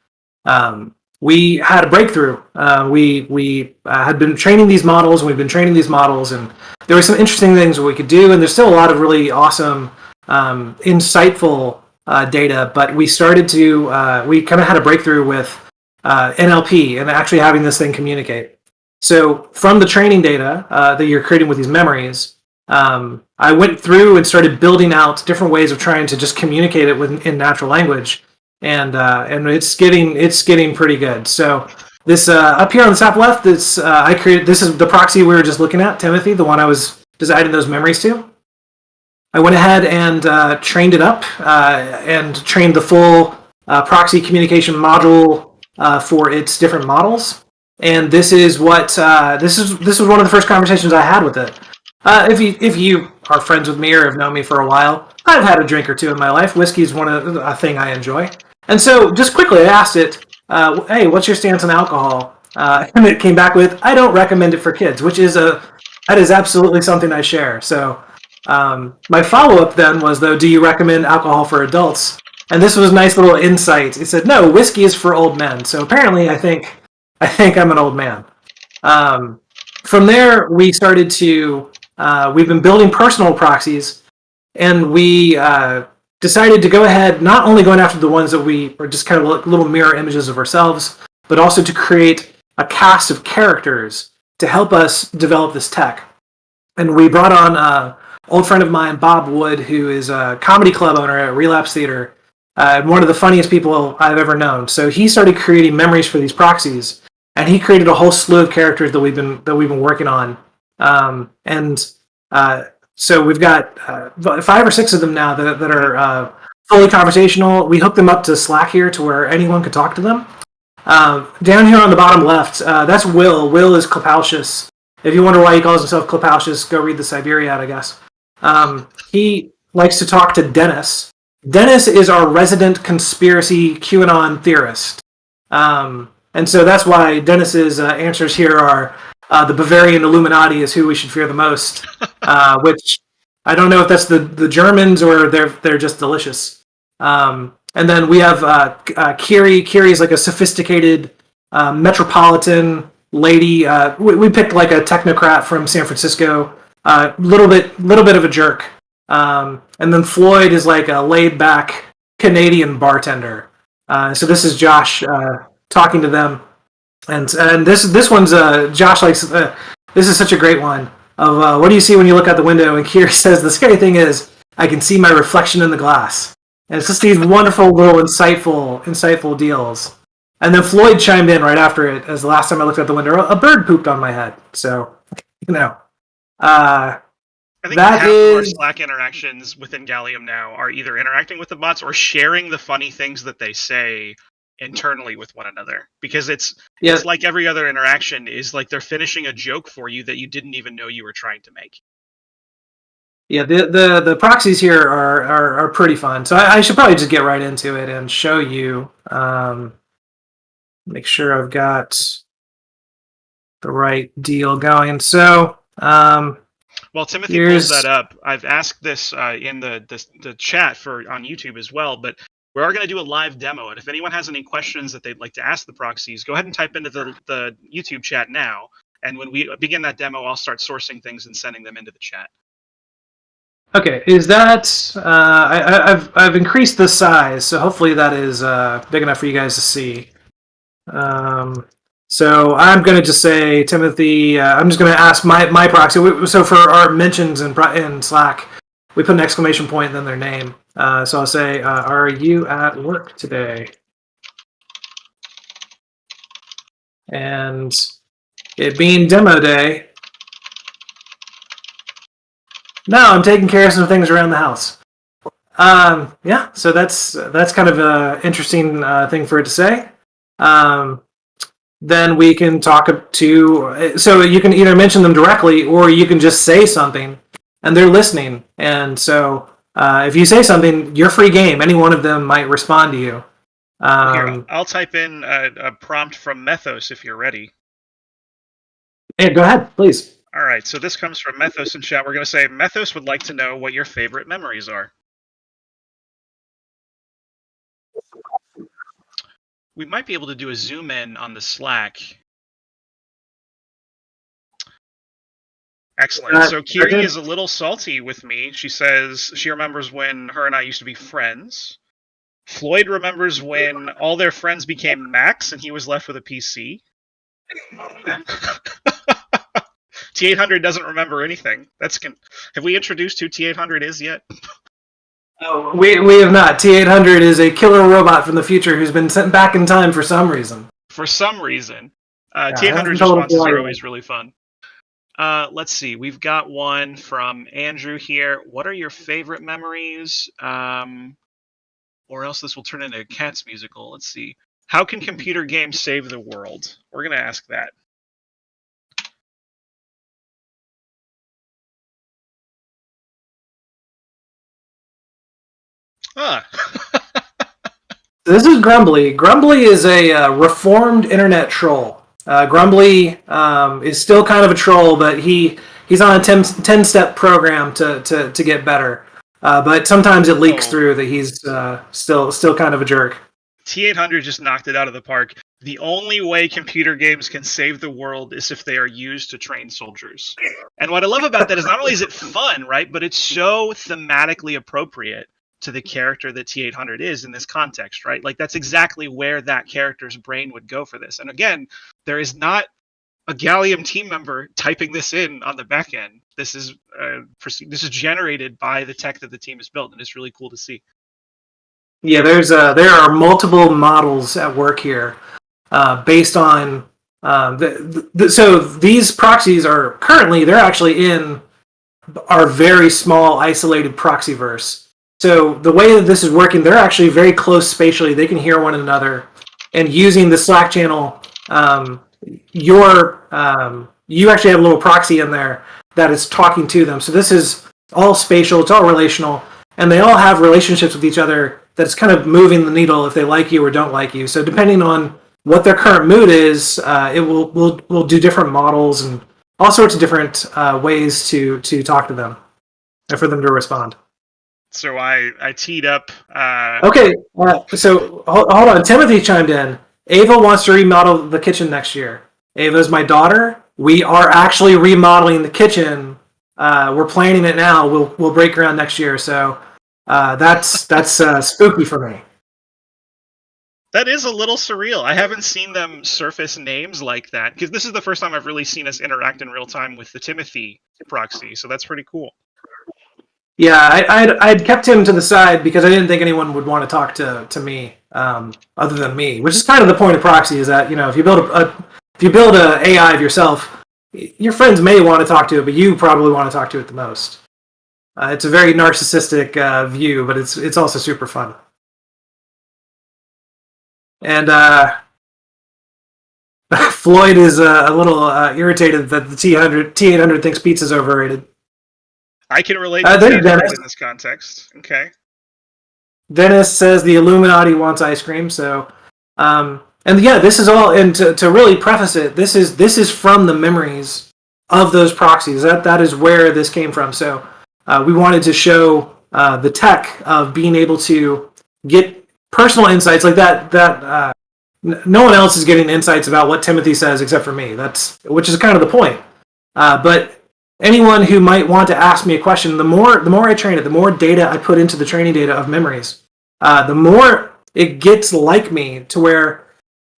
We had a breakthrough. We had been training these models. We've been training these models, and there were some interesting things that we could do. And there's still a lot of really awesome, insightful data. But we started to we kind of had a breakthrough with NLP and actually having this thing communicate. So from the training data that you're creating with these memories, I went through and started building out different ways of trying to just communicate it in natural language. And it's getting pretty good. So this up here on the top left, I created. This is the Proxi we were just looking at, Timothy, the one I was designing those memories to. I went ahead and trained it up and trained the full Proxi communication module for its different models. And this is what this was one of the first conversations I had with it. If you are friends with me or have known me for a while, I've had a drink or two in my life. Whiskey is a thing I enjoy. And so just quickly, I asked it, hey, what's your stance on alcohol? And it came back with, I don't recommend it for kids, that is absolutely something I share. So my follow-up then was, though, do you recommend alcohol for adults? And this was a nice little insight. It said, no, whiskey is for old men. So apparently I think I'm an old man. From there, we started to we've been building personal proxies, and we decided to go ahead, not only going after the ones that we are just kind of like little mirror images of ourselves, but also to create a cast of characters to help us develop this tech. And we brought on an old friend of mine, Bob Wood, who is a comedy club owner at Relapse Theater, one of the funniest people I've ever known. So he started creating memories for these proxies, and he created a whole slew of characters that we've been working on. So we've got 5 or 6 of them now that are fully conversational. We hooked them up to Slack here to where anyone could talk to them. Down here on the bottom left, that's Will. Will is Klapalcious. If you wonder why he calls himself Klapalcious, go read the Siberiad, I guess. He likes to talk to Dennis. Dennis is our resident conspiracy QAnon theorist. And so that's why Dennis's answers here are the Bavarian Illuminati is who we should fear the most, which I don't know if that's the Germans or they're just delicious. And then we have Kiri. Kiri is like a sophisticated metropolitan lady. We picked like a technocrat from San Francisco, little bit of a jerk. And then Floyd is like a laid-back Canadian bartender. So this is Josh talking to them, and this one's Josh likes. This is such a great one of what do you see when you look out the window? And Kiri says the scary thing is I can see my reflection in the glass. And it's just these wonderful little insightful deals. And then Floyd chimed in right after it, as the last time I looked out the window, a bird pooped on my head. So, I think half of our Slack interactions within Gallium now are either interacting with the bots or sharing the funny things that they say internally with one another. Because it's like every other interaction is like they're finishing a joke for you that you didn't even know you were trying to make. Yeah, the proxies here are pretty fun. So I should probably just get right into it and show you. Make sure I've got the right deal going. So, while Timothy pulls that up, I've asked this in the chat on YouTube as well, but we are going to do a live demo. And if anyone has any questions that they'd like to ask the proxies, go ahead and type into the YouTube chat now. And when we begin that demo, I'll start sourcing things and sending them into the chat. Okay, is that I've increased the size, so hopefully that is big enough for you guys to see. So I'm going to just say, Timothy, I'm just going to ask my proxy. So for our mentions in Slack, we put an exclamation point and then their name. So I'll say, are you at work today? And it being demo day, no, I'm taking care of some things around the house. Yeah, so that's kind of an interesting thing for it to say. Then we can talk to, so you can either mention them directly or you can just say something and they're listening. And so if you say something, you're free game. Any one of them might respond to you. Here, I'll type in a prompt from Methos if you're ready. Hey, go ahead, please. All right, so this comes from Methos in chat. We're going to say, Methos would like to know what your favorite memories are. We might be able to do a zoom in on the Slack. Excellent. So Kiri is a little salty with me. She says she remembers when her and I used to be friends. Floyd remembers when all their friends became Macs and he was left with a PC. T800 doesn't remember anything. Have we introduced who T800 is yet? Oh, we have not. T800 is a killer robot from the future who's been sent back in time for some reason. For some reason. T800's responses are always really fun. Let's see. We've got one from Andrew here. What are your favorite memories? Or else this will turn into a Cats musical. Let's see. How can computer games save the world? We're going to ask that. This is Grumbly. Grumbly is a reformed internet troll. Grumbly is still kind of a troll, but he's on a 10-step program to get better. But sometimes it leaks through that he's still kind of a jerk. T800 just knocked it out of the park. the only way computer games can save the world is if they are used to train soldiers. And what I love about that is not only is it fun, right, but it's so thematically appropriate to the character that T-800 is in this context, right? Like, that's exactly where that character's brain would go for this. And again, there is not a Gallium team member typing this in on the back end. This is generated by the tech that the team has built, and it's really cool to see. Yeah, there are multiple models at work here, based on so these proxies are currently, they're actually in our very small isolated proxyverse. So the way that this is working, they're actually very close spatially. They can hear one another, and using the Slack channel, you actually have a little proxy in there that is talking to them. So this is all spatial, it's all relational, and they all have relationships with each other that's kind of moving the needle if they like you or don't like you. So depending on what their current mood is, it will do different models and all sorts of different ways to talk to them and for them to respond. So I teed up. Okay, so hold on. Timothy chimed in. Ava wants to remodel the kitchen next year. Ava's my daughter. We are actually remodeling the kitchen. We're planning it now. We'll break ground next year. So that's spooky for me. That is a little surreal. I haven't seen them surface names like that, because this is the first time I've really seen us interact in real time with the Timothy proxy. So that's pretty cool. Yeah, I'd kept him to the side because I didn't think anyone would want to talk to me other than me, which is kind of the point of proxy, is that, you know, if you build a AI of yourself, your friends may want to talk to it, but you probably want to talk to it the most. It's a very narcissistic view, but it's also super fun. And Floyd is a little irritated that the T800 thinks pizza's overrated. I can relate to that in this context. Okay. Dennis says the Illuminati wants ice cream. So, and yeah, this is all. And to really preface it, this is from the memories of those proxies. That is where this came from. So, we wanted to show the tech of being able to get personal insights like that. No one else is getting insights about what Timothy says except for me. Which is kind of the point. But anyone who might want to ask me a question, the more I train it, the more data I put into the training data of memories, the more it gets like me, to where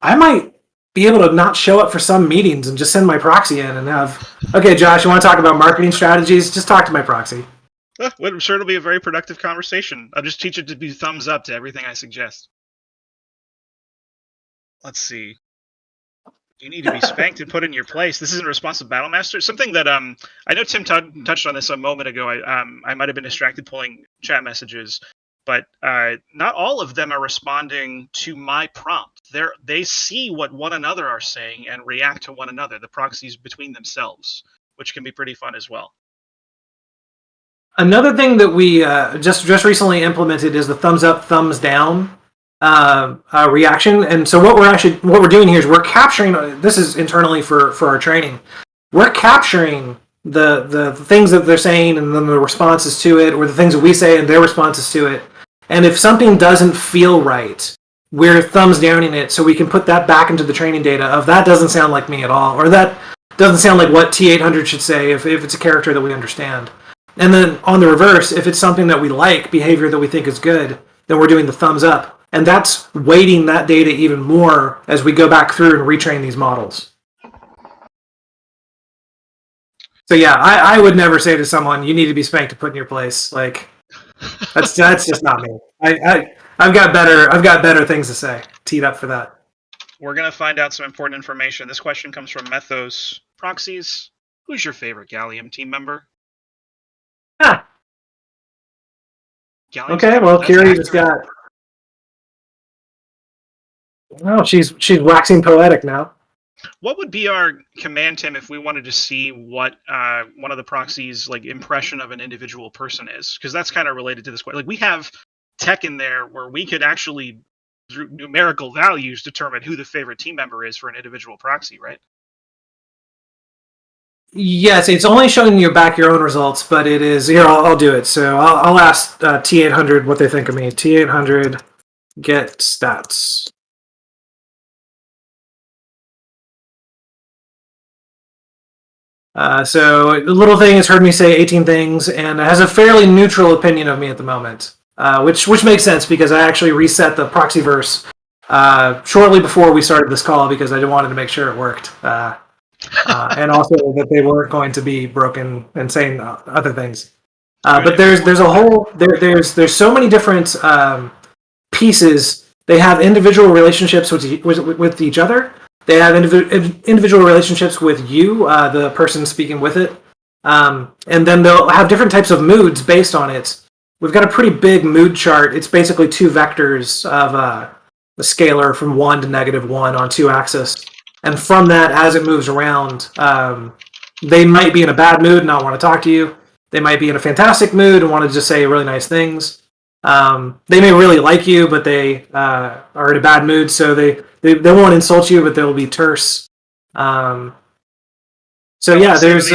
I might be able to not show up for some meetings and just send my proxy in and have, okay, Josh, you want to talk about marketing strategies? Just talk to my proxy. Well, I'm sure it'll be a very productive conversation. I'll just teach it to be thumbs up to everything I suggest. Let's see. You need to be spanked and put in your place. This isn't a responsive battle master. Something that I know Tim touched on this a moment ago. I might have been distracted pulling chat messages, but not all of them are responding to my prompt. They see what one another are saying and react to one another, the proxies between themselves, which can be pretty fun as well. Another thing that we just recently implemented is the thumbs up, thumbs down reaction. And so what we're doing here is we're capturing, this is internally for our training, we're capturing the things that they're saying and then the responses to it, or the things that we say and their responses to it. And if something doesn't feel right, we're thumbs downing it so we can put that back into the training data of that doesn't sound like me at all, or that doesn't sound like what T800 should say if it's a character that we understand. And then on the reverse, if it's something that we like, behavior that we think is good, then we're doing the thumbs up. And that's weighting that data even more as we go back through and retrain these models. So yeah, I would never say to someone, you need to be spanked to put in your place. Like, that's just not me. I've got better things to say. Teed up for that. We're going to find out some important information. This question comes from Methos Proxies. Who's your favorite Gallium team member? Huh. Gallium's okay, well, Kiri just got... Oh, she's waxing poetic now. What would be our command, Tim, if we wanted to see what one of the proxies' like impression of an individual person is? Because that's kind of related to this question. Like, we have tech in there where we could actually, through numerical values, determine who the favorite team member is for an individual proxy, right? Yes, it's only showing you back your own results, but it is here. I'll do it. So I'll ask T800 what they think of me. T800 get stats. So the little thing has heard me say 18 things and has a fairly neutral opinion of me at the moment, which makes sense because I actually reset the Proxiverse shortly before we started this call because I wanted to make sure it worked, and also that they weren't going to be broken and saying other things. But there's a whole there's so many different pieces. They have individual relationships with each other. They have individual relationships with you, the person speaking with it, and then they'll have different types of moods based on it. We've got a pretty big mood chart. It's basically two vectors of the scalar from 1 to -1 on 2 axis. And from that, as it moves around, they might be in a bad mood and not want to talk to you. They might be in a fantastic mood and want to just say really nice things. They may really like you, but they are in a bad mood, so they won't insult you, but they'll be terse. So yeah, there's...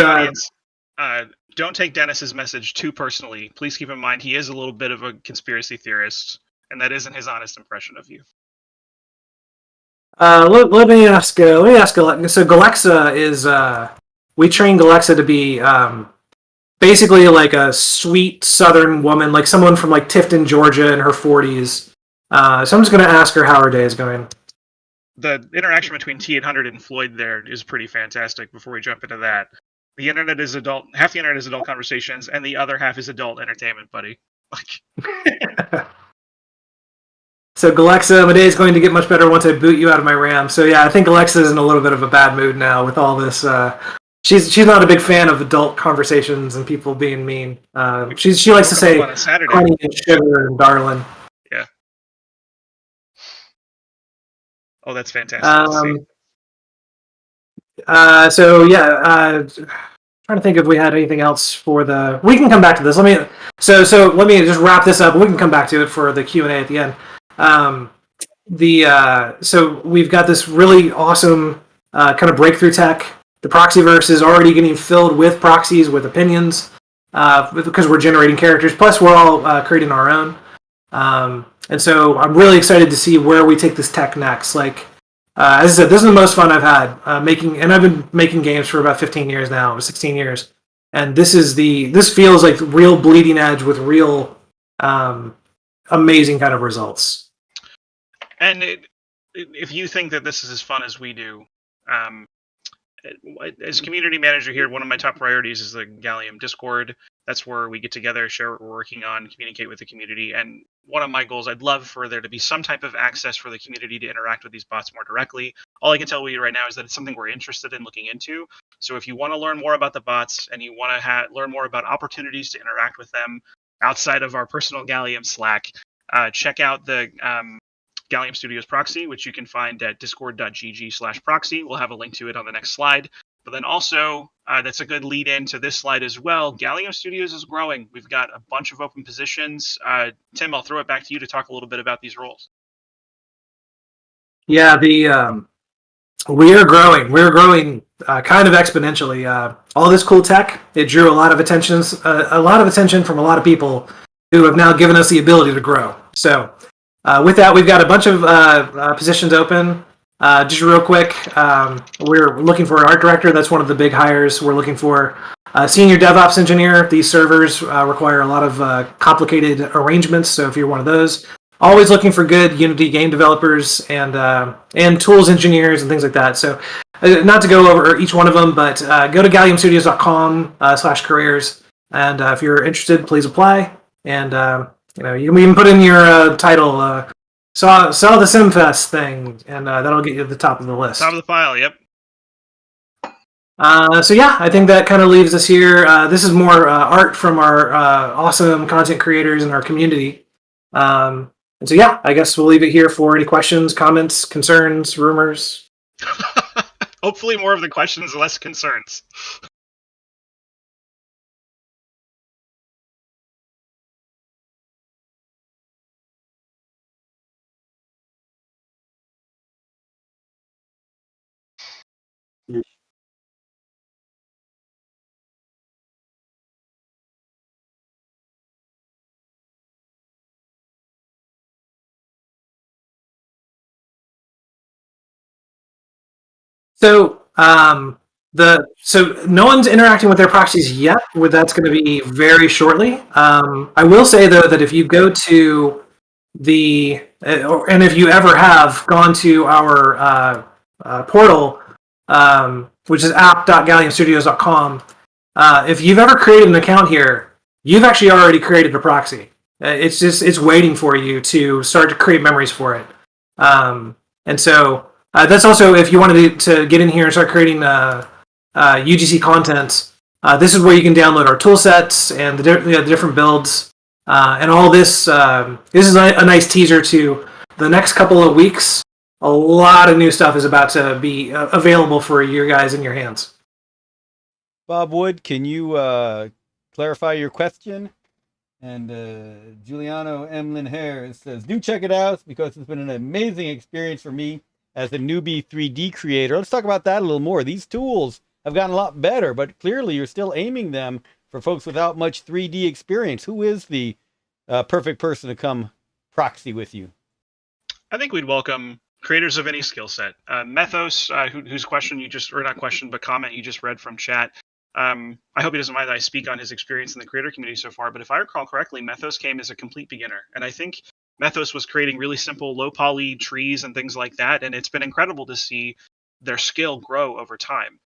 don't take Dennis's message too personally. Please keep in mind he is a little bit of a conspiracy theorist, and that isn't his honest impression of you. Let me ask. So Galexa is. We train Galexa to be basically like a sweet Southern woman, like someone from like Tifton, Georgia, in her 40s. So I'm just going to ask her how her day is going. The interaction between T800 and Floyd there is pretty fantastic. Before we jump into that, the internet is adult. Half the internet is adult conversations, and the other half is adult entertainment, buddy. Like. So Galexa, my day is going to get much better once I boot you out of my RAM. So yeah, I think Alexa's in a little bit of a bad mood now with all this. She's not a big fan of adult conversations and people being mean. She likes to say honey and sugar and darling. Yeah. Oh, that's fantastic. So yeah, trying to think if we had anything else for the. We can come back to this. Let me just wrap this up. We can come back to it for the Q&A at the end. So we've got this really awesome kind of breakthrough tech. The Proxiverse is already getting filled with proxies with opinions because we're generating characters. Plus, we're all creating our own. And so I'm really excited to see where we take this tech next. Like as I said, this is the most fun I've had making, and I've been making games for about 15 years now, 16 years. And this feels like real bleeding edge with real amazing kind of results. And if you think that this is as fun as we do, as community manager here, one of my top priorities is the Gallium Discord. That's where we get together, share what we're working on, communicate with the community. And one of my goals, I'd love for there to be some type of access for the community to interact with these bots more directly. All I can tell you right now is that it's something we're interested in looking into. So if you want to learn more about the bots and you want to learn more about opportunities to interact with them outside of our personal Gallium Slack, check out the Gallium Studios Proxy, which you can find at discord.gg/proxy. We'll have a link to it on the next slide. But then also, that's a good lead in to this slide as well. Gallium Studios is growing. We've got a bunch of open positions. Tim, I'll throw it back to you to talk a little bit about these roles. Yeah, we are growing. We're growing kind of exponentially. All this cool tech, it drew a lot of attention from a lot of people who have now given us the ability to grow. So with that, we've got a bunch of positions open. Just real quick, we're looking for an art director. That's one of the big hires. We're looking for a senior DevOps engineer. These servers require a lot of complicated arrangements, so if you're one of those, always looking for good Unity game developers and tools engineers and things like that. So not to go over each one of them, but go to galliumstudios.com/careers, and if you're interested, please apply. And you can even put in your title. Saw the CIMFest thing, and that'll get you to the top of the list. Top of the pile, yep. So yeah, I think that kind of leaves us here. This is more art from our awesome content creators in our community. And so yeah, I guess we'll leave it here for any questions, comments, concerns, rumors. Hopefully more of the questions, less concerns. So So no one's interacting with their proxies yet. That's going to be very shortly. I will say though that if you go to and if you ever have gone to our portal, which is app.galliumstudios.com, if you've ever created an account here, you've actually already created a proxy. It's waiting for you to start to create memories for it. And so that's also, if you wanted to get in here and start creating UGC content, this is where you can download our tool sets and the different builds. And all this, this is a nice teaser to the next couple of weeks. A lot of new stuff is about to be available for you guys in your hands. Bob Wood, can you clarify your question? And Giuliano Emlyn Harris says, do check it out because it's been an amazing experience for me as a newbie 3D creator. Let's talk about that a little more. These tools have gotten a lot better, but clearly you're still aiming them for folks without much 3D experience. Who is the perfect person to come proxy with you? I think we'd welcome creators of any skill set. Methos, whose question you just, or not question, but comment you just read from chat. I hope he doesn't mind that I speak on his experience in the creator community so far, but if I recall correctly, Methos came as a complete beginner. And I think Methos was creating really simple, low poly trees and things like that. And it's been incredible to see their skill grow over time.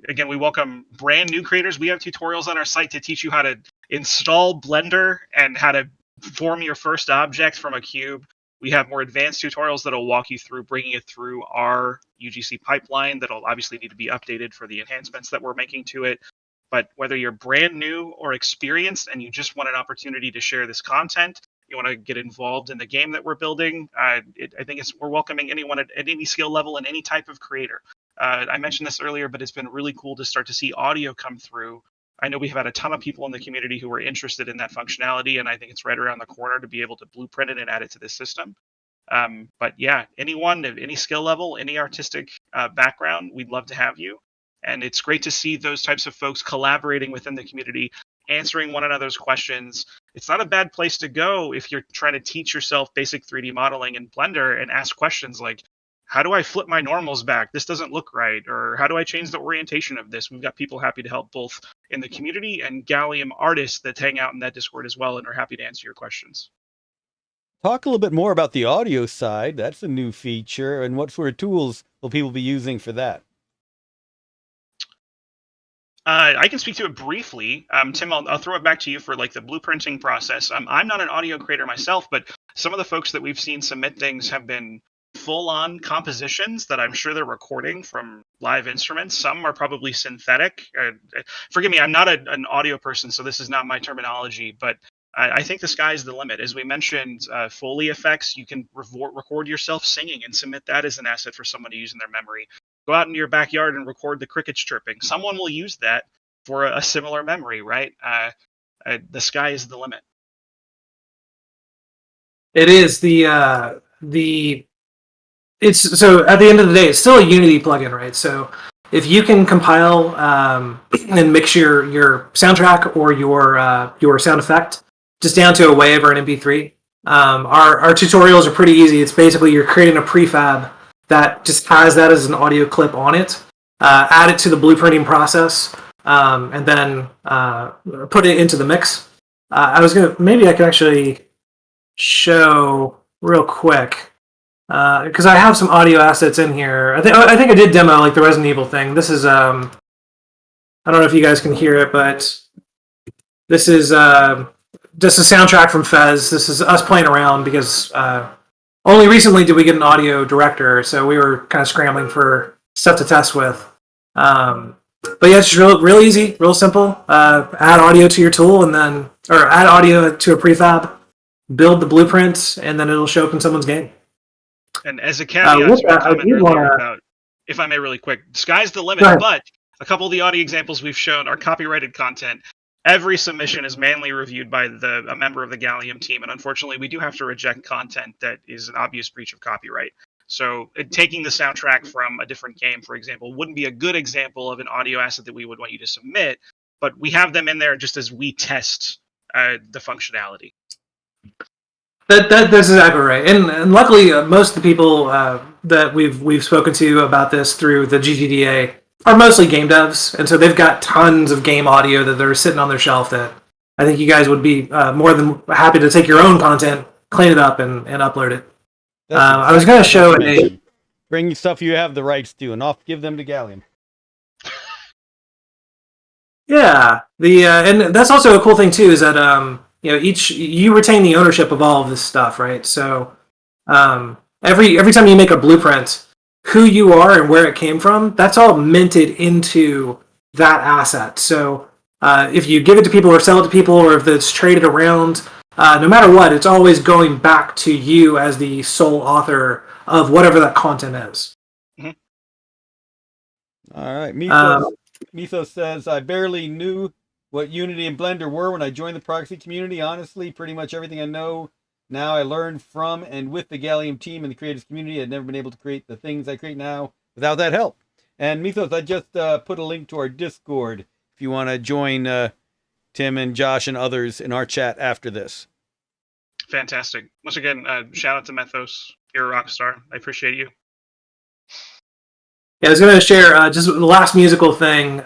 Again, we welcome brand new creators. We have tutorials on our site to teach you how to install Blender and how to form your first object from a cube. We have more advanced tutorials that'll walk you through bringing it through our UGC pipeline that'll obviously need to be updated for the enhancements that we're making to it. But whether you're brand new or experienced and you just want an opportunity to share this content, you want to get involved in the game that we're building, I think we're welcoming anyone at any skill level and any type of creator. I mentioned this earlier, but it's been really cool to start to see audio come through. I know we have had a ton of people in the community who are interested in that functionality, and I think it's right around the corner to be able to blueprint it and add it to this system. But yeah, anyone of any skill level, any artistic background, we'd love to have you. And it's great to see those types of folks collaborating within the community, answering one another's questions. It's not a bad place to go if you're trying to teach yourself basic 3D modeling in Blender and ask questions like, how do I flip my normals back? This doesn't look right. Or how do I change the orientation of this? We've got people happy to help both in the community and Gallium artists that hang out in that Discord as well and are happy to answer your questions. Talk a little bit more about the audio side. That's a new feature. And what sort of tools will people be using for that? I can speak to it briefly. Tim, I'll throw it back to you for like the blueprinting process. I'm not an audio creator myself, but some of the folks that we've seen submit things have been full-on compositions that I'm sure they're recording from live instruments. Some are probably synthetic. Forgive me, I'm not an audio person, so this is not my terminology, but I think the sky's the limit. As we mentioned, Foley effects, you can record yourself singing and submit that as an asset for someone to use in their memory. Go out into your backyard and record the crickets chirping. Someone will use that for a similar memory, right? The sky is the limit. It is it's so at the end of the day, it's still a Unity plugin, right? So if you can compile and mix your soundtrack or your sound effect just down to a WAV or an MP3, our tutorials are pretty easy. It's basically you're creating a prefab that just has that as an audio clip on it, add it to the blueprinting process, and then put it into the mix. Maybe I could actually show real quick. Because I have some audio assets in here. I think I did demo like the Resident Evil thing. This is I don't know if you guys can hear it, but this is just a soundtrack from Fez. This is us playing around because only recently did we get an audio director, so we were kind of scrambling for stuff to test with. But yeah, it's just real easy, real simple. Add audio to your tool or add audio to a prefab, build the blueprint, and then it'll show up in someone's game. And as a caveat, about, if I may really quick, sky's the limit, but a couple of the audio examples we've shown are copyrighted content. Every submission is manually reviewed by a member of the Gallium team, and unfortunately, we do have to reject content that is an obvious breach of copyright. So taking the soundtrack from a different game, for example, wouldn't be a good example of an audio asset that we would want you to submit, but we have them in there just as we test the functionality. That's exactly right, and luckily most of the people that we've spoken to about this through the GGDA are mostly game devs, and so they've got tons of game audio that they're sitting on their shelf that I think you guys would be more than happy to take your own content, clean it up, and upload it. I was going to show bring stuff you have the rights to, and give them to Gallium. Yeah, and that's also a cool thing too, is that you retain the ownership of all of this stuff, right? So every time you make a blueprint, who you are and where it came from, that's all minted into that asset. So if you give it to people or sell it to people, or if it's traded around, no matter what, it's always going back to you as the sole author of whatever that content is. Mm-hmm. All right. Mythos says, I barely knew what Unity and Blender were when I joined the Proxi community. Honestly, pretty much everything I know now I learned from and with the Gallium team and the creators community. I'd never been able to create the things I create now without that help. And Mythos, I just put a link to our Discord if you want to join Tim and Josh and others in our chat after this. Fantastic. Once again, shout out to Mythos. You're a rock star. I appreciate you. Yeah, I was going to share just the last musical thing.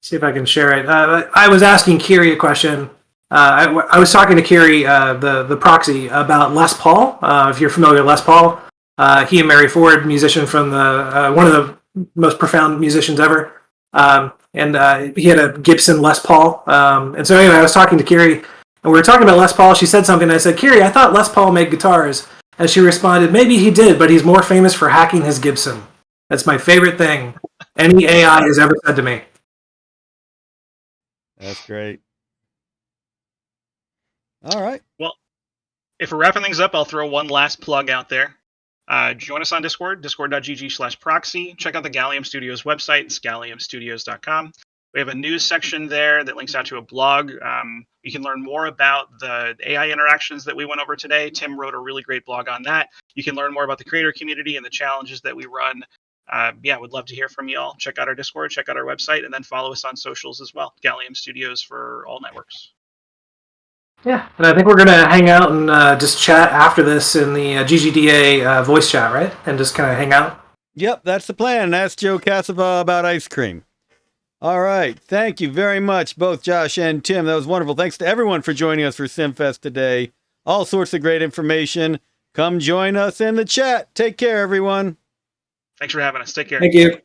See if I can share it. I was asking Kiri a question. I was talking to Kiri, the Proxi, about Les Paul. If you're familiar with Les Paul, he and Mary Ford, musician from one of the most profound musicians ever. And he had a Gibson Les Paul. And so anyway, I was talking to Kiri, and we were talking about Les Paul. She said something, and I said, Kiri, I thought Les Paul made guitars. And she responded, maybe he did, but he's more famous for hacking his Gibson. That's my favorite thing any AI has ever said to me. That's great. All right. Well, if we're wrapping things up, I'll throw one last plug out there. Join us on Discord, discord.gg/proxy. Check out the Gallium Studios website. It's galliumstudios.com. We have a news section there that links out to a blog. You can learn more about the AI interactions that we went over today. Tim wrote a really great blog on that. You can learn more about the creator community and the challenges that we run. Would love to hear from you all. Check out our Discord, check out our website, and then follow us on socials as well. Gallium Studios for all networks. Yeah, and I think we're going to hang out and just chat after this in the GGDA voice chat, right? And just kind of hang out. Yep, that's the plan. Ask Joe Casava about ice cream. All right. Thank you very much, both Josh and Tim. That was wonderful. Thanks to everyone for joining us for CIMFest today. All sorts of great information. Come join us in the chat. Take care, everyone. Thanks for having us. Take care. Thank you.